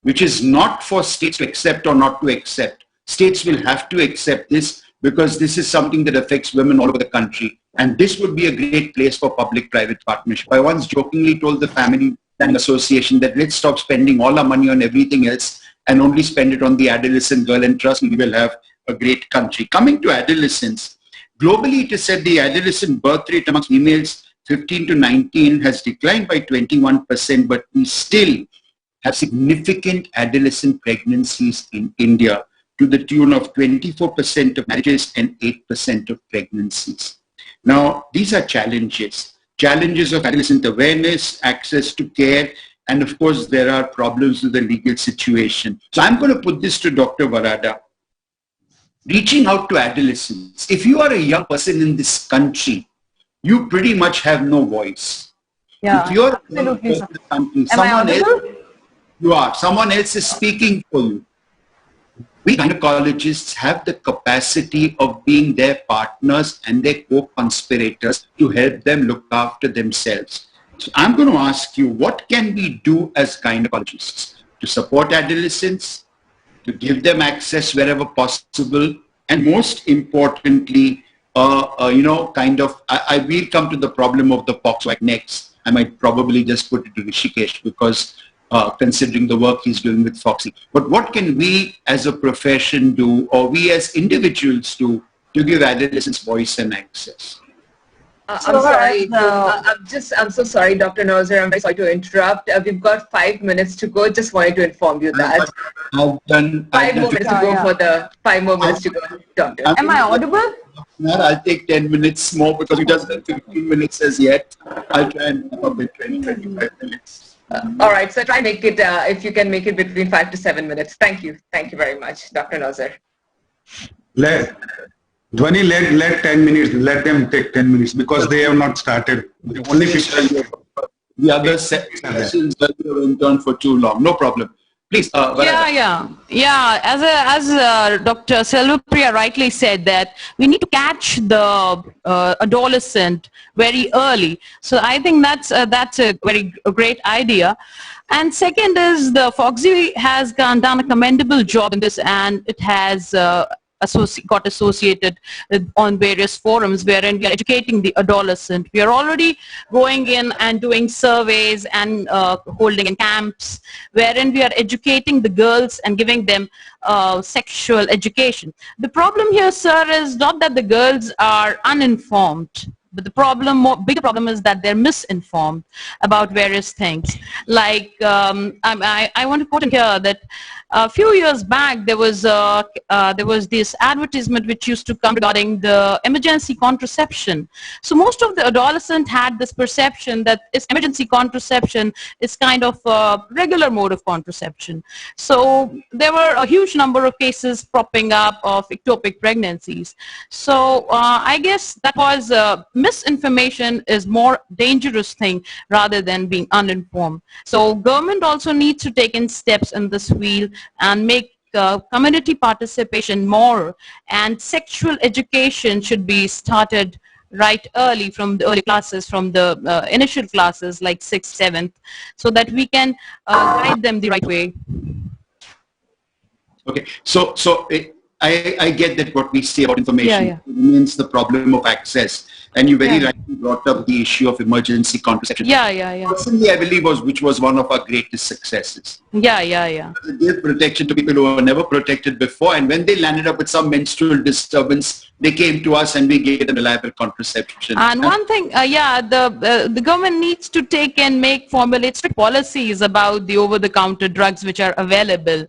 S14: which is not for states to accept or not to accept. States will have to accept this because this is something that affects women all over the country. And this would be a great place for public-private partnership. I once jokingly told the Family Planning Association that let's stop spending all our money on everything else and only spend it on the adolescent girl, and trust me, we will have a great country. Coming to adolescence, globally it is said the adolescent birth rate amongst females 15 to 19 has declined by 21%, but we still have significant adolescent pregnancies in India to the tune of 24% of marriages and 8% of pregnancies. Now, these are challenges. Challenges of adolescent awareness, access to care, and of course, there are problems with the legal situation. So I'm going to put this to Dr. Varada. Reaching out to adolescents. If you are a young person in this country, you pretty much have no voice.
S18: Yeah,
S14: if you're
S18: absolutely.
S14: In the country, someone else is speaking for you. We gynecologists have the capacity of being their partners and their co-conspirators to help them look after themselves. So I'm going to ask you, what can we do as gynecologists to support adolescents, to give them access wherever possible, and most importantly, I will come to the problem of the FOGSI next. I might probably just put it to Rishikesh because considering the work he's doing with FOGSI. But what can we as a profession do, or we as individuals do, to give adolescents voice and access?
S1: I'm sorry. I'm so sorry, Dr. Nozer. I'm very sorry to interrupt. We've got 5 minutes to go. Just wanted to inform you that.
S14: I've done
S1: 5 more minutes to go for the 5 more minutes to go, Doctor.
S18: Am I audible?
S14: I'll take 10 minutes more because we just done 15 minutes as yet. I'll try and wrap up in 20-25 minutes.
S1: All right. So try and make it, if you can make it between 5 to 7 minutes. Thank you. Thank you very much, Dr. Nozer.
S2: Dhwani, let 10 minutes, let them take 10 minutes because they have not started. Only
S14: the other sessions went on for too long. No problem. Please.
S7: Yeah. As Dr. Selvapriya rightly said, that we need to catch the adolescent very early. So I think that's a very great idea. And second is the FOGSI has done a commendable job in this, and it has got associated on various forums wherein we are educating the adolescent. We are already going in and doing surveys and holding in camps wherein we are educating the girls and giving them sexual education. The problem here, sir, is not that the girls are uninformed, but the bigger problem is that they're misinformed about various things. Like, I want to quote in here that a few years back there was this advertisement which used to come regarding the emergency contraception. So most of the adolescents had this perception that this emergency contraception is kind of a regular mode of contraception. So there were a huge number of cases popping up of ectopic pregnancies. So I guess that was misinformation is more dangerous thing rather than being uninformed. So government also needs to take in steps in this field and make community participation more, and sexual education should be started right early from the early classes, from the initial classes like 6th, 7th, so that we can guide them the right way.
S14: Okay, so I get that what we say about information remains the problem of access. And you very rightly brought up the issue of emergency contraception. Personally, I believe which was one of our greatest successes. It gave protection to people who were never protected before, and when they landed up with some menstrual disturbance, they came to us and we gave them reliable contraception.
S7: And one thing, the government needs to take and formulate strict policies about the over-the-counter drugs which are available.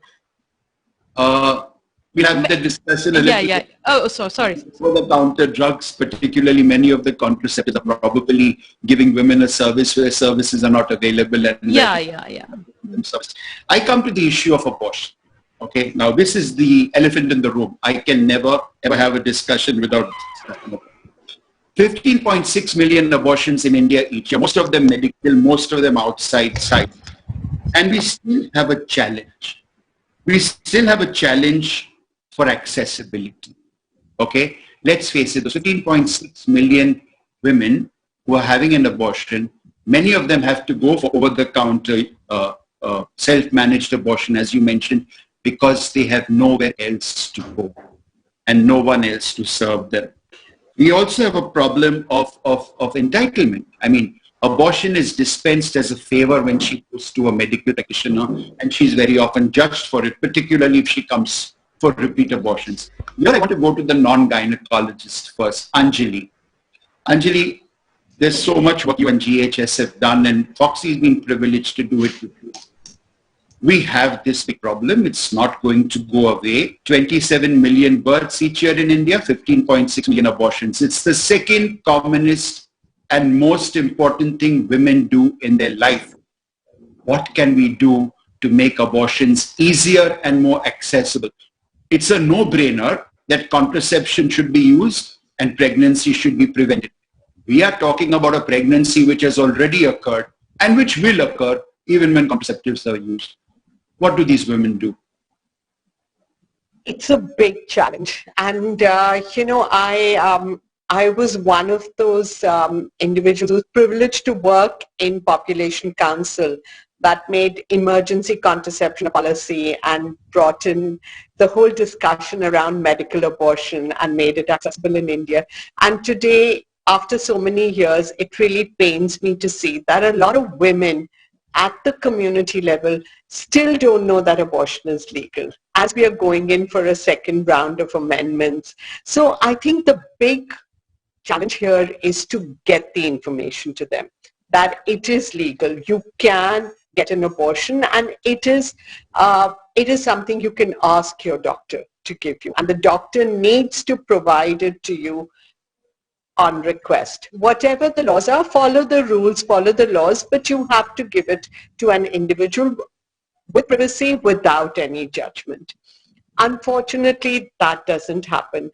S14: We'll have the discussion a little bit.
S7: Oh, sorry.
S14: Over-the-counter drugs, particularly many of the contraceptives, are probably giving women a service where services are not available. And I come to the issue of abortion. Okay, now this is the elephant in the room. I can never ever have a discussion without 15.6 million abortions in India each year. Most of them medical, most of them outside site. And we still have a challenge. We still have a challenge for accessibility. Okay, let's face it, the 15.6 million women who are having an abortion, Many of them have to go for over-the-counter self-managed abortion, as you mentioned, because they have nowhere else to go and no one else to serve them. We also have a problem of entitlement. I mean, abortion is dispensed as a favor when she goes to a medical practitioner, and she's very often judged for it, particularly if she comes for repeat abortions. Here I want to go to the non-gynecologist first, Anjali. Anjali, there's so much work you and GHS have done, and FOGSI has been privileged to do it with you. We have this big problem. It's not going to go away. 27 million births each year in India, 15.6 million abortions. It's the second commonest and most important thing women do in their life. What can we do to make abortions easier and more accessible? It's a no-brainer that contraception should be used and pregnancy should be prevented. We are talking about a pregnancy which has already occurred and which will occur even when contraceptives are used. What do these women do?
S15: It's a big challenge. And, you know, I was one of those individuals who was privileged to work in Population Council that made emergency contraception a policy and brought in the whole discussion around medical abortion and made it accessible in India. And today, after so many years, it really pains me to see that a lot of women at the community level still don't know that abortion is legal as we are going in for a second round of amendments. So I think the big challenge here is to get the information to them that it is legal. You can get an abortion, and it is something you can ask your doctor to give you, and the doctor needs to provide it to you on request. Whatever the laws are, follow the rules, follow the laws, but you have to give it to an individual with privacy without any judgment. Unfortunately, that doesn't happen.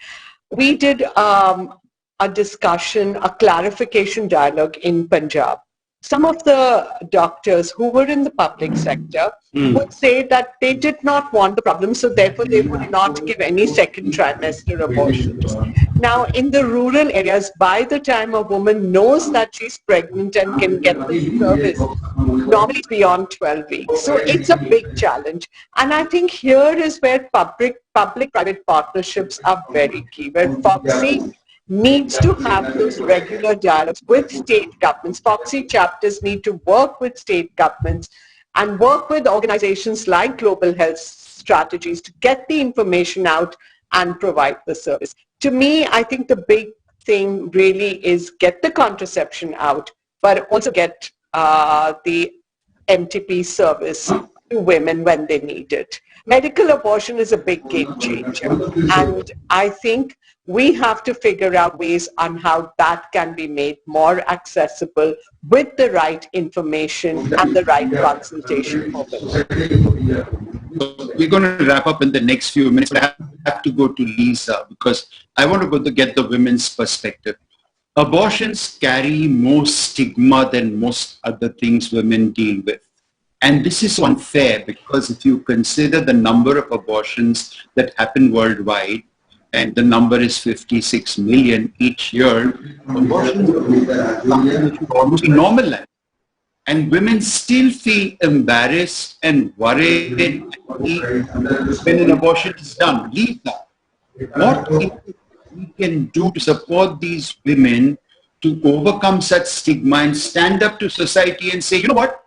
S15: We did a discussion, a clarification dialogue in Punjab. Some of the doctors who were in the public sector would say that they did not want the problem, so therefore they would not give any second trimester abortions. Now, in the rural areas, by the time a woman knows that she's pregnant and can get the service, normally it's beyond 12 weeks. So it's a big challenge. And I think here is where public-private partnerships are very key, where FOGSI needs to have those regular dialogues with state governments. FOGSI chapters need to work with state governments and work with organizations like Global Health Strategies to get the information out and provide the service. To me, I think the big thing really is get the contraception out, but also get the MTP service to women when they need it. Medical abortion is a big game changer, and I think we have to figure out ways on how that can be made more accessible with the right information and the right consultation for women.
S14: We're going to wrap up in the next few minutes, but I have to go to Lisa because I want to go to get the women's perspective. Abortions carry more stigma than most other things women deal with. And this is unfair because if you consider the number of abortions that happen worldwide, and the number is 56 million each year, abortions should almost be normalized. And women still feel embarrassed and worried when an abortion is done. Lisa, what we can do to support these women to overcome such stigma and stand up to society and say, you know what,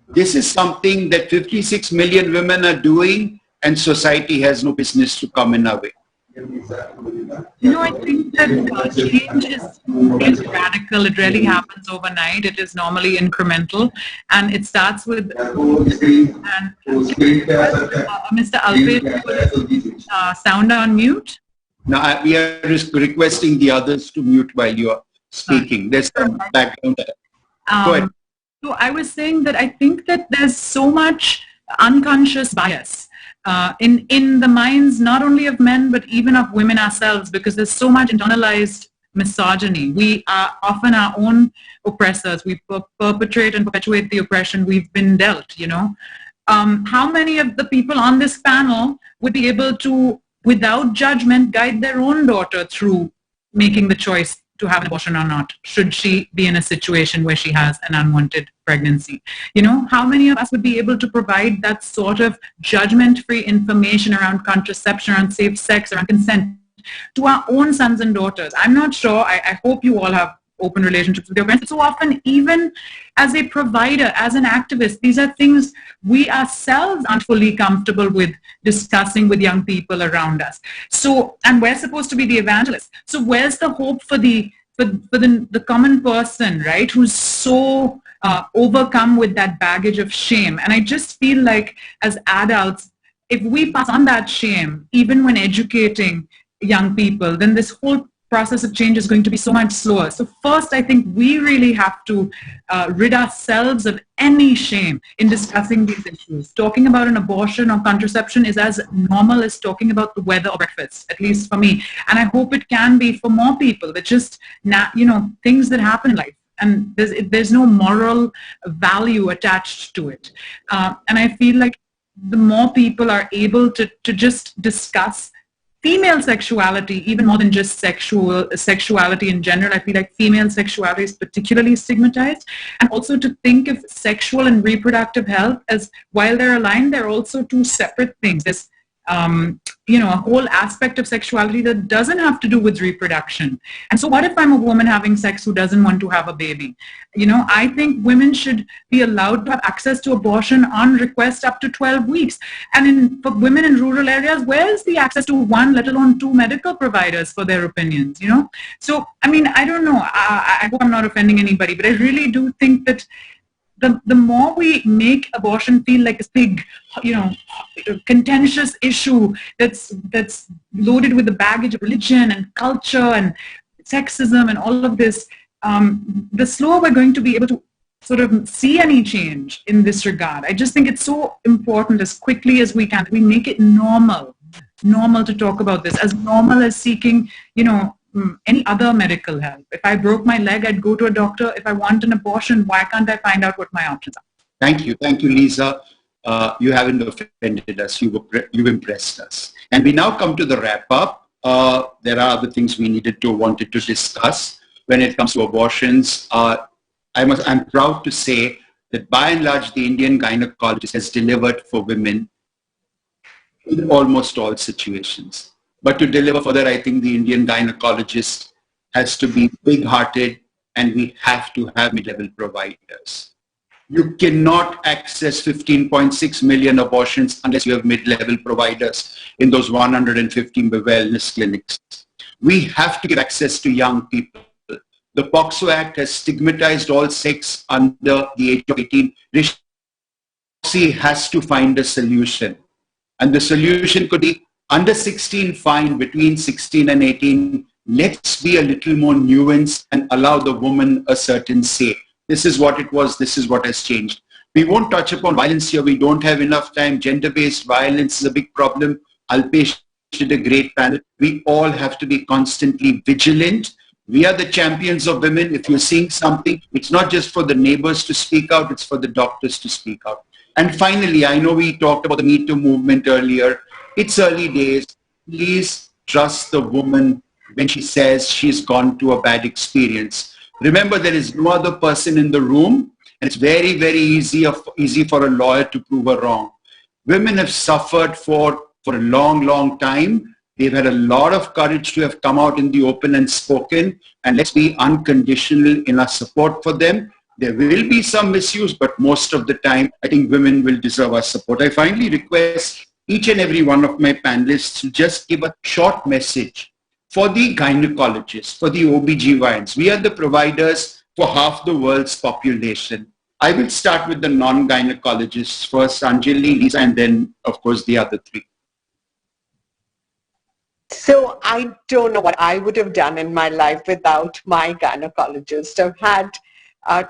S14: this is something that 56 million women are doing and society has no business to come in our way.
S16: You know, I think that change is radical. It really happens overnight. It is normally incremental, and it starts with. And Mr. Alpesh, sound on mute.
S14: Now we are requesting the others to mute while you are speaking. There's some background. Go ahead.
S16: So I was saying that I think that there's so much unconscious bias in the minds not only of men but even of women ourselves, because there's so much internalized misogyny. We are often our own oppressors. We perpetrate and perpetuate the oppression we've been dealt, you know. How many of the people on this panel would be able to, without judgment, guide their own daughter through making the choice to have an abortion or not, should she be in a situation where she has an unwanted pregnancy. You know, how many of us would be able to provide that sort of judgment-free information around contraception, around safe sex, around consent to our own sons and daughters? I'm not sure. I hope you all have open relationships with your parents. So often, even as a provider, as an activist, these are things we ourselves aren't fully comfortable with discussing with young people around us. So, and we're supposed to be the evangelists. So where's the hope for the common person, right, who's so overcome with that baggage of shame? And I just feel like as adults, if we pass on that shame, even when educating young people, then this whole process of change is going to be so much slower. So first, I think we really have to rid ourselves of any shame in discussing these issues. Talking about an abortion or contraception is as normal as talking about the weather or breakfast, at least for me. And I hope it can be for more people. It's just, you know, things that happen in life. And there's no moral value attached to it. And I feel like the more people are able to just discuss female sexuality, even more than just sexuality in general. I feel like female sexuality is particularly stigmatized. And also to think of sexual and reproductive health as, while they're aligned, they're also two separate things. There's, you know, a whole aspect of sexuality that doesn't have to do with reproduction. And so what if I'm a woman having sex who doesn't want to have a baby? You know, I think women should be allowed to have access to abortion on request up to 12 weeks. And for women in rural areas, where's the access to one, let alone two medical providers for their opinions, you know? So, I mean, I don't know. I hope I'm not offending anybody, but I really do think that the more we make abortion feel like this big, you know, contentious issue that's loaded with the baggage of religion and culture and sexism and all of this, the slower we're going to be able to sort of see any change in this regard. I just think it's so important, as quickly as we can, we make it normal to talk about this, as normal as seeking, you know, any other medical help. If I broke my leg, I'd go to a doctor. If I want an abortion, why can't I find out what my options are?
S14: Thank you, Lisa. You haven't offended us. You've impressed us. And we now come to the wrap up. There are other things we wanted to discuss when it comes to abortions. I'm proud to say that by and large, the Indian gynecologist has delivered for women in almost all situations. But to deliver further, I think the Indian gynecologist has to be big-hearted, and we have to have mid-level providers. You cannot access 15.6 million abortions unless you have mid-level providers in those 115 wellness clinics. We have to give access to young people. The FOGSI Act has stigmatized all sex under the age of 18. FOGSI has to find a solution. And the solution could be under 16 fine, between 16 and 18. Let's be a little more nuanced and allow the woman a certain say. This is what it was. This is what has changed. We won't touch upon violence here. We don't have enough time. Gender-based violence is a big problem. Alpesh did a great panel. We all have to be constantly vigilant. We are the champions of women. If you're seeing something, it's not just for the neighbors to speak out. It's for the doctors to speak out. And finally, I know we talked about the Me Too movement earlier. It's early days. Please trust the woman when she says she's gone through a bad experience. Remember, there is no other person in the room, and it's very, very easy for a lawyer to prove her wrong. Women have suffered for a long, long time. They've had a lot of courage to have come out in the open and spoken, and let's be unconditional in our support for them. There will be some misuse, but most of the time, I think women will deserve our support. I finally request each and every one of my panelists to just give a short message for the gynecologists, for the OBGYNs. We are the providers for half the world's population. I will start with the non-gynecologists first, Anjali, Lisa, and then, of course, the other three.
S15: So I don't know what I would have done in my life without my gynecologist. I've had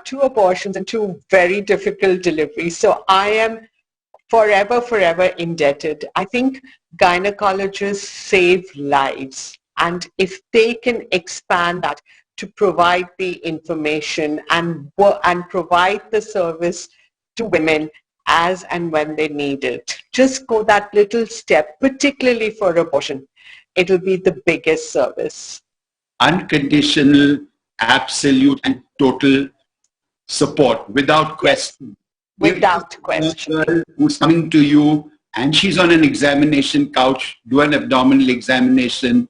S15: 2 abortions and 2 very difficult deliveries. So I am forever indebted. I think gynecologists save lives. And if they can expand that to provide the information and provide the service to women as and when they need it, just go that little step, particularly for abortion. It'll be the biggest service.
S14: unconditional, absolute and total support without question.
S15: Without question.
S14: A girl who's coming to you and she's on an examination couch, do an abdominal examination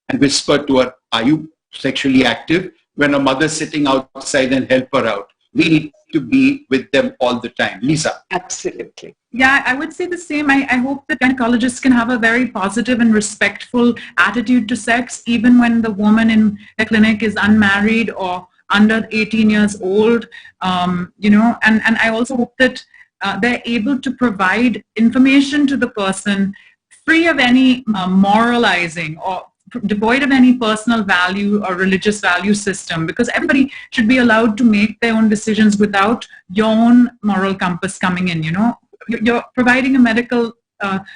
S14: and whisper to her, are you sexually active? When a mother's sitting outside and help her out. We need to be with them all the time. Lisa.
S15: Absolutely.
S16: Yeah, I would say the same. I hope that gynecologists can have a very positive and respectful attitude to sex, even when the woman in the clinic is unmarried or under 18 years old, you know, and I also hope that they're able to provide information to the person free of any moralizing or devoid of any personal value or religious value system, because everybody should be allowed to make their own decisions without your own moral compass coming in. You know, you're providing a medical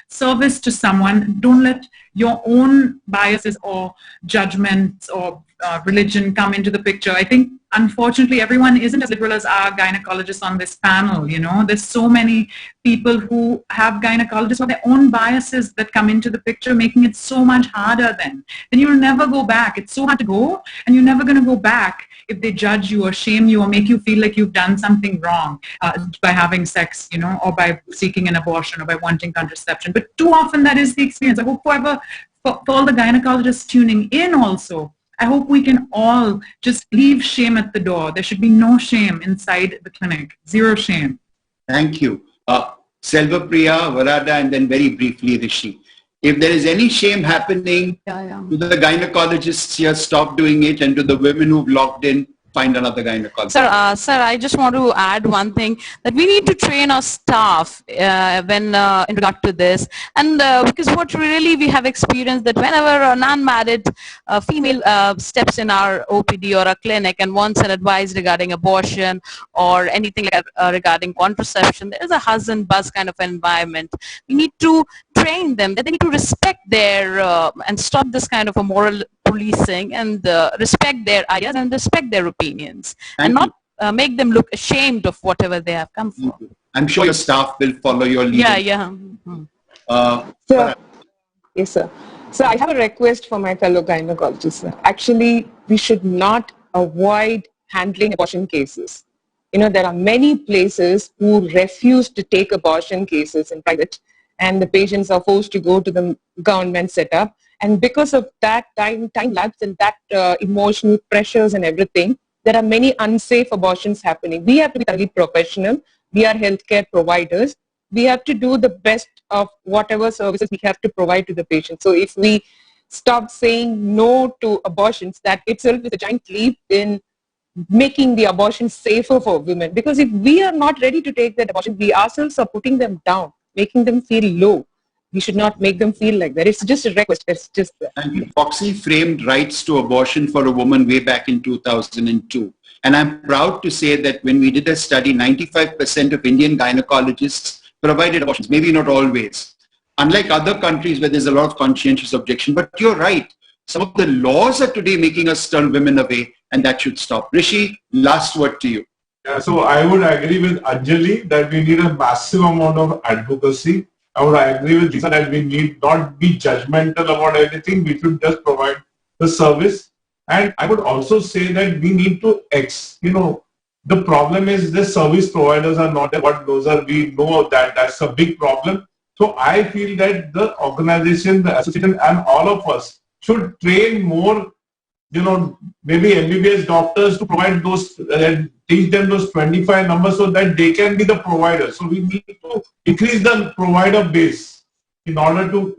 S16: service to someone. Don't let your own biases or judgments or religion come into the picture. I think, unfortunately, everyone isn't as liberal as our gynecologists on this panel. You know, there's so many people who have gynecologists with their own biases that come into the picture, making it so much harder then. Then you'll never go back. It's so hard to go, and you're never going to go back if they judge you or shame you or make you feel like you've done something wrong by having sex, you know, or by seeking an abortion or by wanting contraception. But too often that is the experience. I hope for all the gynecologists tuning in also, I hope we can all just leave shame at the door. There should be no shame inside the clinic. Zero shame.
S14: Thank you. Selvapriya, Varada, and then very briefly Rishi. If there is any shame happening to the gynecologists here, stop doing it, and to the women who've logged in, find another gynecologist.
S18: Sir, I just want to add one thing, that we need to train our staff when in regard to this, and because what really we have experienced that whenever an unmarried female steps in our OPD or a clinic and wants an advice regarding abortion or anything like regarding contraception, there is a huzz and buzz kind of environment. We need to train them that they need to respect their and stop this kind of a moral policing and respect their ideas and respect their opinions and not make them look ashamed of whatever they have come for.
S14: I'm sure your staff will follow your lead.
S18: Yeah.
S6: Yes, sir. So I have a request for my fellow gynecologists. Actually, we should not avoid handling abortion cases. You know, there are many places who refuse to take abortion cases in private, and the patients are forced to go to the government setup. And because of that time lapse and that emotional pressures and everything, there are many unsafe abortions happening. We have to be thoroughly professional. We are healthcare providers. We have to do the best of whatever services we have to provide to the patient. So if we stop saying no to abortions, that itself is a giant leap in making the abortion safer for women. Because if we are not ready to take that abortion, we ourselves are putting them down, making them feel low. We should not make them feel like that. It's just a request. It's just that.
S14: Thank you. FOGSI framed rights to abortion for a woman way back in 2002. And I'm proud to say that when we did a study, 95% of Indian gynecologists provided abortions, maybe not always. Unlike other countries where there's a lot of conscientious objection. But you're right. Some of the laws are today making us turn women away, and that should stop. Rishi, last word to you.
S17: Yeah, so I would agree with Anjali that we need a massive amount of advocacy. I would agree with Lisa that we need not be judgmental about anything. We should just provide the service. And I would also say that we need to, the problem is the service providers are not what those are. We know that that's a big problem. So I feel that the organization, the association, and all of us should train more, maybe MBBS doctors to provide those, teach them those 25 numbers so that they can be the providers. So we need to increase the provider base in order to,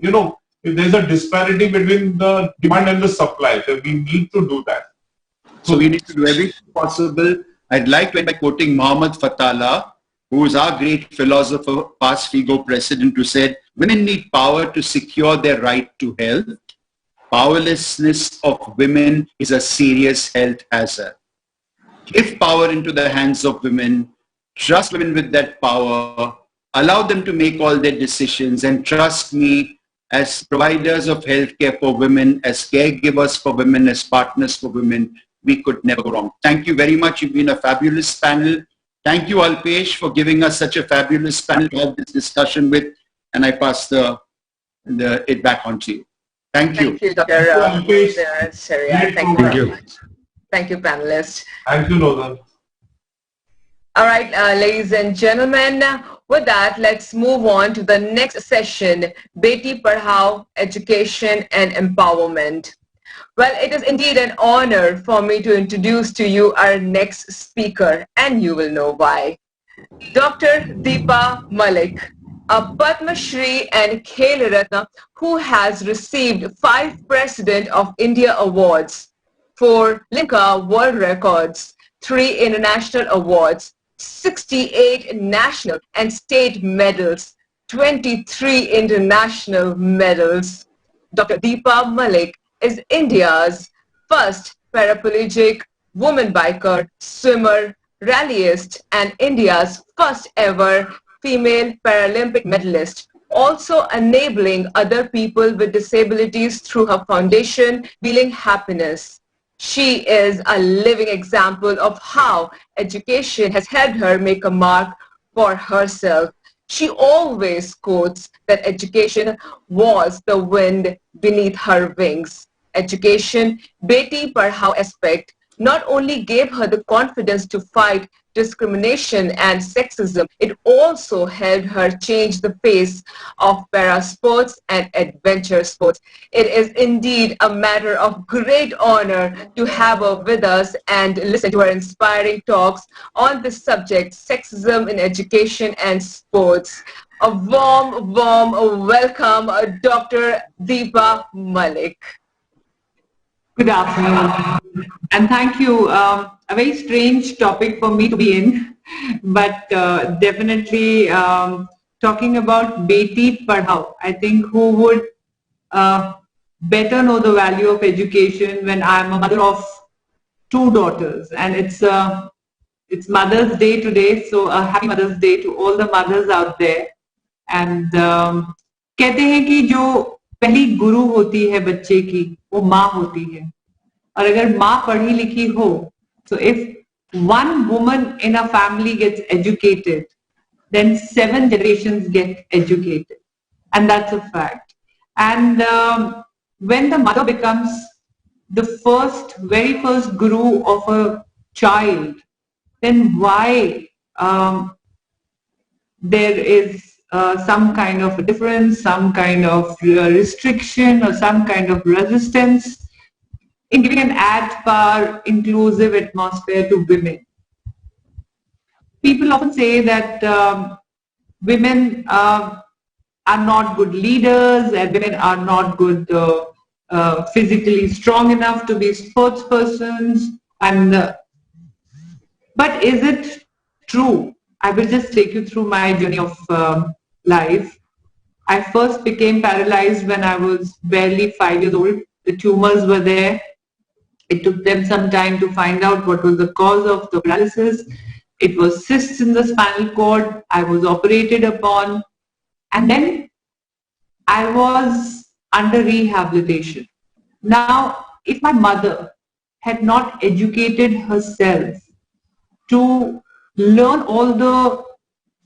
S17: if there's a disparity between the demand and the supply, then we need to do that.
S14: So we need to do everything possible. I'd like to end by quoting Muhammad Fatala, who is our great philosopher, past FIGO president, who said, women need power to secure their right to health. Powerlessness of women is a serious health hazard. Give power into the hands of women, trust women with that power, allow them to make all their decisions, and trust me, as providers of healthcare for women, as caregivers for women, as partners for women, we could never go wrong. Thank you very much. You've been a fabulous panel. Thank you, Alpesh, for giving us such a fabulous panel to have this discussion with, and I pass it back on to you. Thank you.
S1: Thank you, Dr. Sharia. Thank you very much. Thank you, panelists.
S17: Thank you, Logan.
S1: All right, ladies and gentlemen, with that, let's move on to the next session, Beti Padhao, Education and Empowerment. Well, it is indeed an honor for me to introduce to you our next speaker, and you will know why. Dr. Deepa Malik, a Padma Shri and Khel Ratna who has received 5 President of India awards, 4 Limca World Records, 3 international awards, 68 national and state medals, 23 international medals. Dr. Deepa Malik is India's first paraplegic woman biker, swimmer, rallyist, and India's first ever female Paralympic medalist, also enabling other people with disabilities through her foundation, Feeling Happiness. She is a living example of how education has helped her make a mark for herself. She always quotes that education was the wind beneath her wings. Education, Beti Padhao aspect, not only gave her the confidence to fight discrimination and sexism, it also helped her change the face of para sports and adventure sports. It is indeed a matter of great honor to have her with us and listen to her inspiring talks on this subject, sexism in education and sports. A warm welcome, Dr. Deepa Malik.
S8: Good afternoon, and thank you. A very strange topic for me to be in, but definitely talking about Beti Padhao. I think who would better know the value of education when I'm a mother of 2 daughters, and it's Mother's Day today, so a happy Mother's Day to all the mothers out there. And कहते हैं कि जो पहली गुरु होती है बच्चे की वो माँ होती है, और अगर माँ पढ़ी लिखी हो, so if one woman in a family gets educated, then 7 generations get educated, and that's a fact. And when the mother becomes the very first guru of a child, then why there is some kind of difference, some kind of restriction, or some kind of resistance in giving an at-par inclusive atmosphere to women. People often say that women are not good leaders, and women are not good physically strong enough to be sports persons. And but is it true? I will just take you through my journey of life. I first became paralyzed when I was barely 5 years old. The tumors were there. It took them some time to find out what was the cause of the paralysis. It was cysts in the spinal cord. I was operated upon, and then I was under rehabilitation. Now, if my mother had not educated herself to learn all the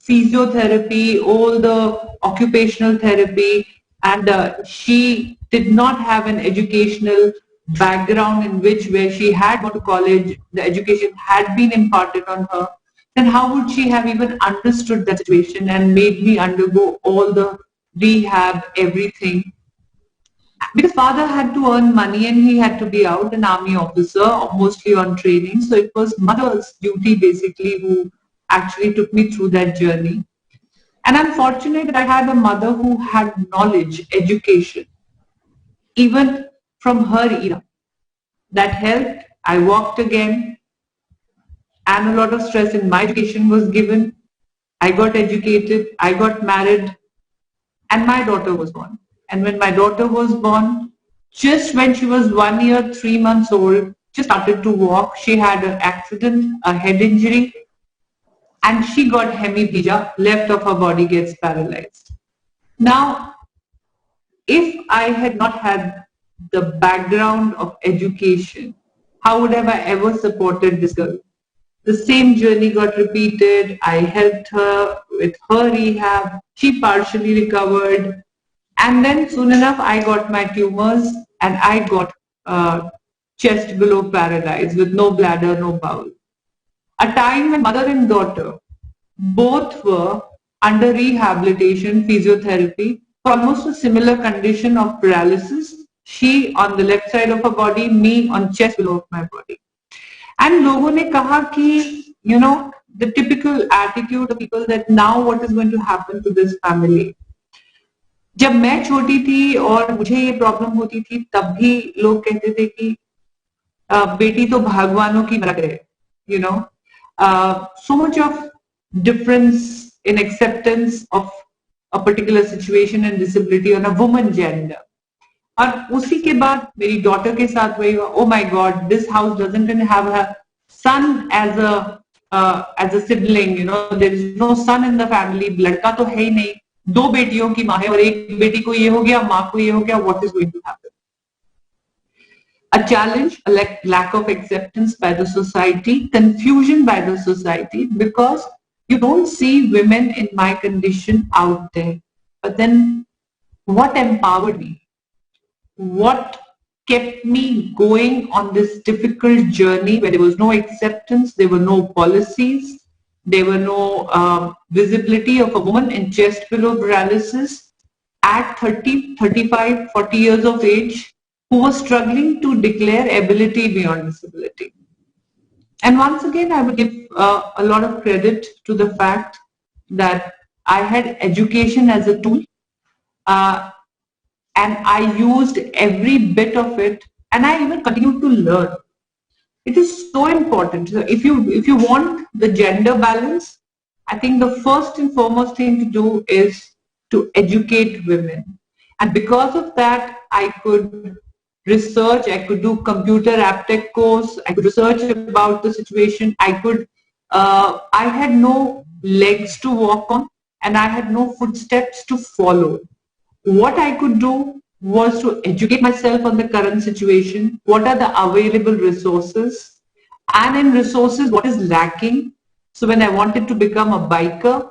S8: physiotherapy, all the occupational therapy, and she did not have an educational background in where she had gone to college, the education had been imparted on her, then how would she have even understood that situation and made me undergo all the rehab, everything? Because father had to earn money and he had to be out, an army officer, mostly on training. So it was mother's duty basically who actually took me through that journey. And I'm fortunate that I had a mother who had knowledge, education, even from her era. That helped. I walked again, and a lot of stress in my education was given. I got educated, I got married, and my daughter was born. And when my daughter was born, just when she was 1 year, 3 months old, she started to walk. She had an accident, a head injury, and she got hemiplegia, left of her body gets paralyzed. Now, if I had not had the background of education, how would have I ever supported this girl? The same journey got repeated. I helped her with her rehab. She partially recovered.
S19: And then soon enough, I got my tumors and I got chest below paralyzed with no bladder, no bowel. A time when mother and daughter both were under rehabilitation, physiotherapy, for almost a similar condition of paralysis. She on the left side of her body, me on chest below of my body. And लोगों ने कहा कि, you know, the typical attitude of people that now what is going to happen to this family. जब मैं छोटी थी और मुझे ये प्रॉब्लम होती थी तब भी लोग कहते थे कि बेटी तो भगवानों की मरद है, you know. So much of difference in acceptance of a particular situation and disability on a woman gender. और उसी के बाद मेरी डॉटर के साथ वही हुआ, oh my God, this house doesn't even have a son as a sibling, you know, there is no son in the family, लड़का तो है ही नहीं, दो बेटियों की माँ है और एक बेटी को ये हो गया, माँ को ये हो गया, what is going to happen? A challenge, a lack of acceptance by the society, confusion by the society, because you don't see women in my condition out there. But then what empowered me? What kept me going on this difficult journey where there was no acceptance, there were no policies, there were no visibility of a woman in chest below paralysis at 30, 35, 40 years of age who was struggling to declare ability beyond disability. And once again, I would give a lot of credit to the fact that I had education as a tool. And I used every bit of it, and I even continue to learn. It is so important. So if you want the gender balance, I think the first and foremost thing to do is to educate women. And because of that, I could research, I could do computer aptech course, I could research about the situation. I had no legs to walk on, and I had no footsteps to follow. What I could do was to educate myself on the current situation, what are the available resources, and in resources, what is lacking. So when I wanted to become a biker,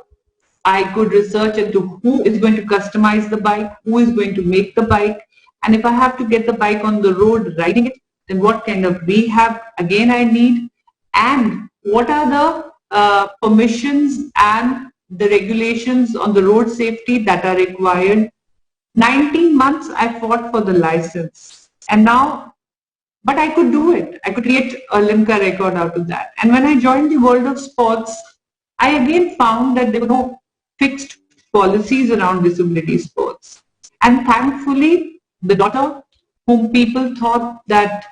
S19: I could research into who is going to customize the bike, who is going to make the bike, and if I have to get the bike on the road riding it, then what kind of rehab again I need, and what are the permissions and the regulations on the road safety that are required. 19 months I fought for the license, and now, but I could do it. I could create a Limca record out of that. And when I joined the world of sports, I again found that there were no fixed policies around disability sports. And thankfully, the daughter, whom people thought that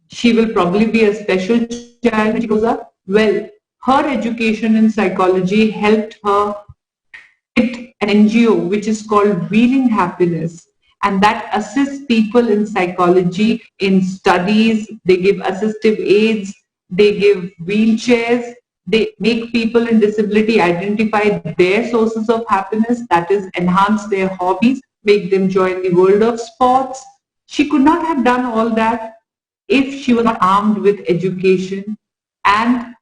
S19: she will probably be a special child when she grows up, well, her education in psychology helped her an NGO which is called Wheeling Happiness, and that assists people in psychology in studies. They give assistive aids, they give wheelchairs, they make people in disability identify their sources of happiness, that is enhance their hobbies, make them join the world of sports. She could not have done all that if she was not armed with education and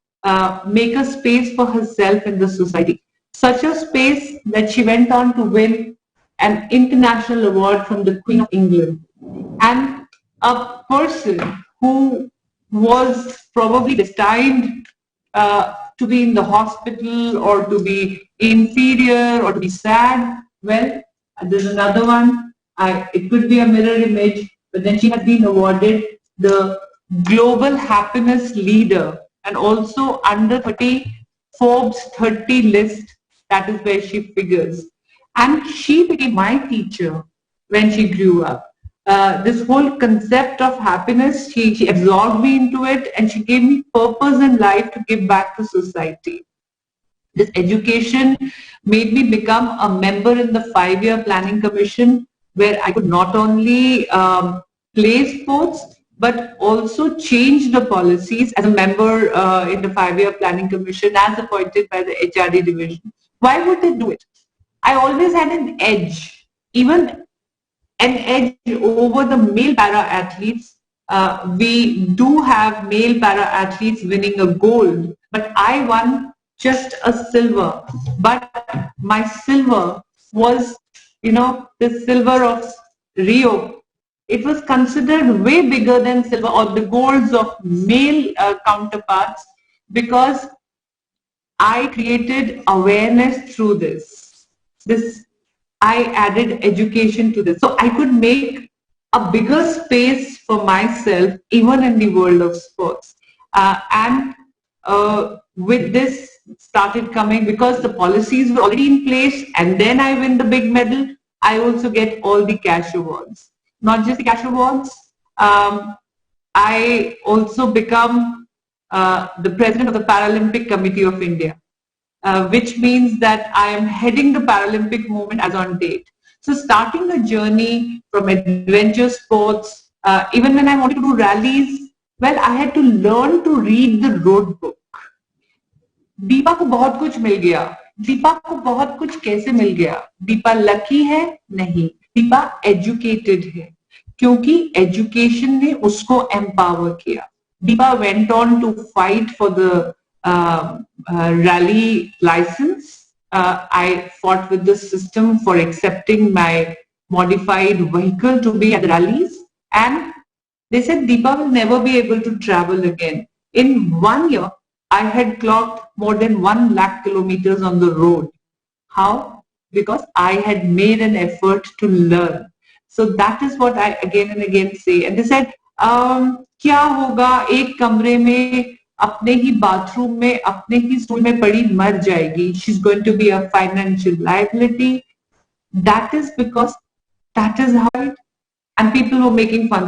S19: make a space for herself in the society. Such a space that she went on to win an international award from the Queen of England. And a person who was probably destined to be in the hospital or to be inferior or to be sad, well, there's another one. It could be a mirror image, but then she has been awarded the Global Happiness Leader and also under 30 Forbes 30 list. That is where she figures. And she became my teacher when she grew up. This whole concept of happiness, she absorbed me into it, and she gave me purpose in life to give back to society. This education made me become a member in the 5-year planning commission, where I could not only play sports, but also change the policies as a member in the 5-year planning commission as appointed by the HRD division. Why would they do it? I always had an edge, even an edge over the male para-athletes. We do have male para-athletes winning a gold, but I won just a silver. But my silver was the silver of Rio, it was considered way bigger than silver or the golds of male counterparts, because I created awareness through this. I added education to this. So I could make a bigger space for myself even in the world of sports. And with this started coming, because the policies were already in place and then I win the big medal, I also get all the cash awards. Not just the cash awards, I also become the president of the Paralympic Committee of India, which means that I am heading the Paralympic movement as on date. So starting a journey from adventure sports, even when I wanted to do rallies, well, I had to learn to read the road book. Deepa को बहुत कुछ मिल गया. दीपा को बहुत कुछ कैसे मिल गया? Deepa lucky है? नहीं. दीपा एजुकेटेड है, क्योंकि एजुकेशन ने उसको एम्पावर किया. Deepa went on to fight for the rally license. I fought with the system for accepting my modified vehicle to be at the rallies, and they said Deepa will never be able to travel again. In 1 year, I had clocked more than 1 lakh kilometers on the road. How? Because I had made an effort to learn. So that is what I again and again say. And they said, क्या होगा एक कमरे में अपने ही bathroom में अपने ही stool में पड़ी मर जाएगी. She's going to be a financial liability. That is because that is how it, and people were making fun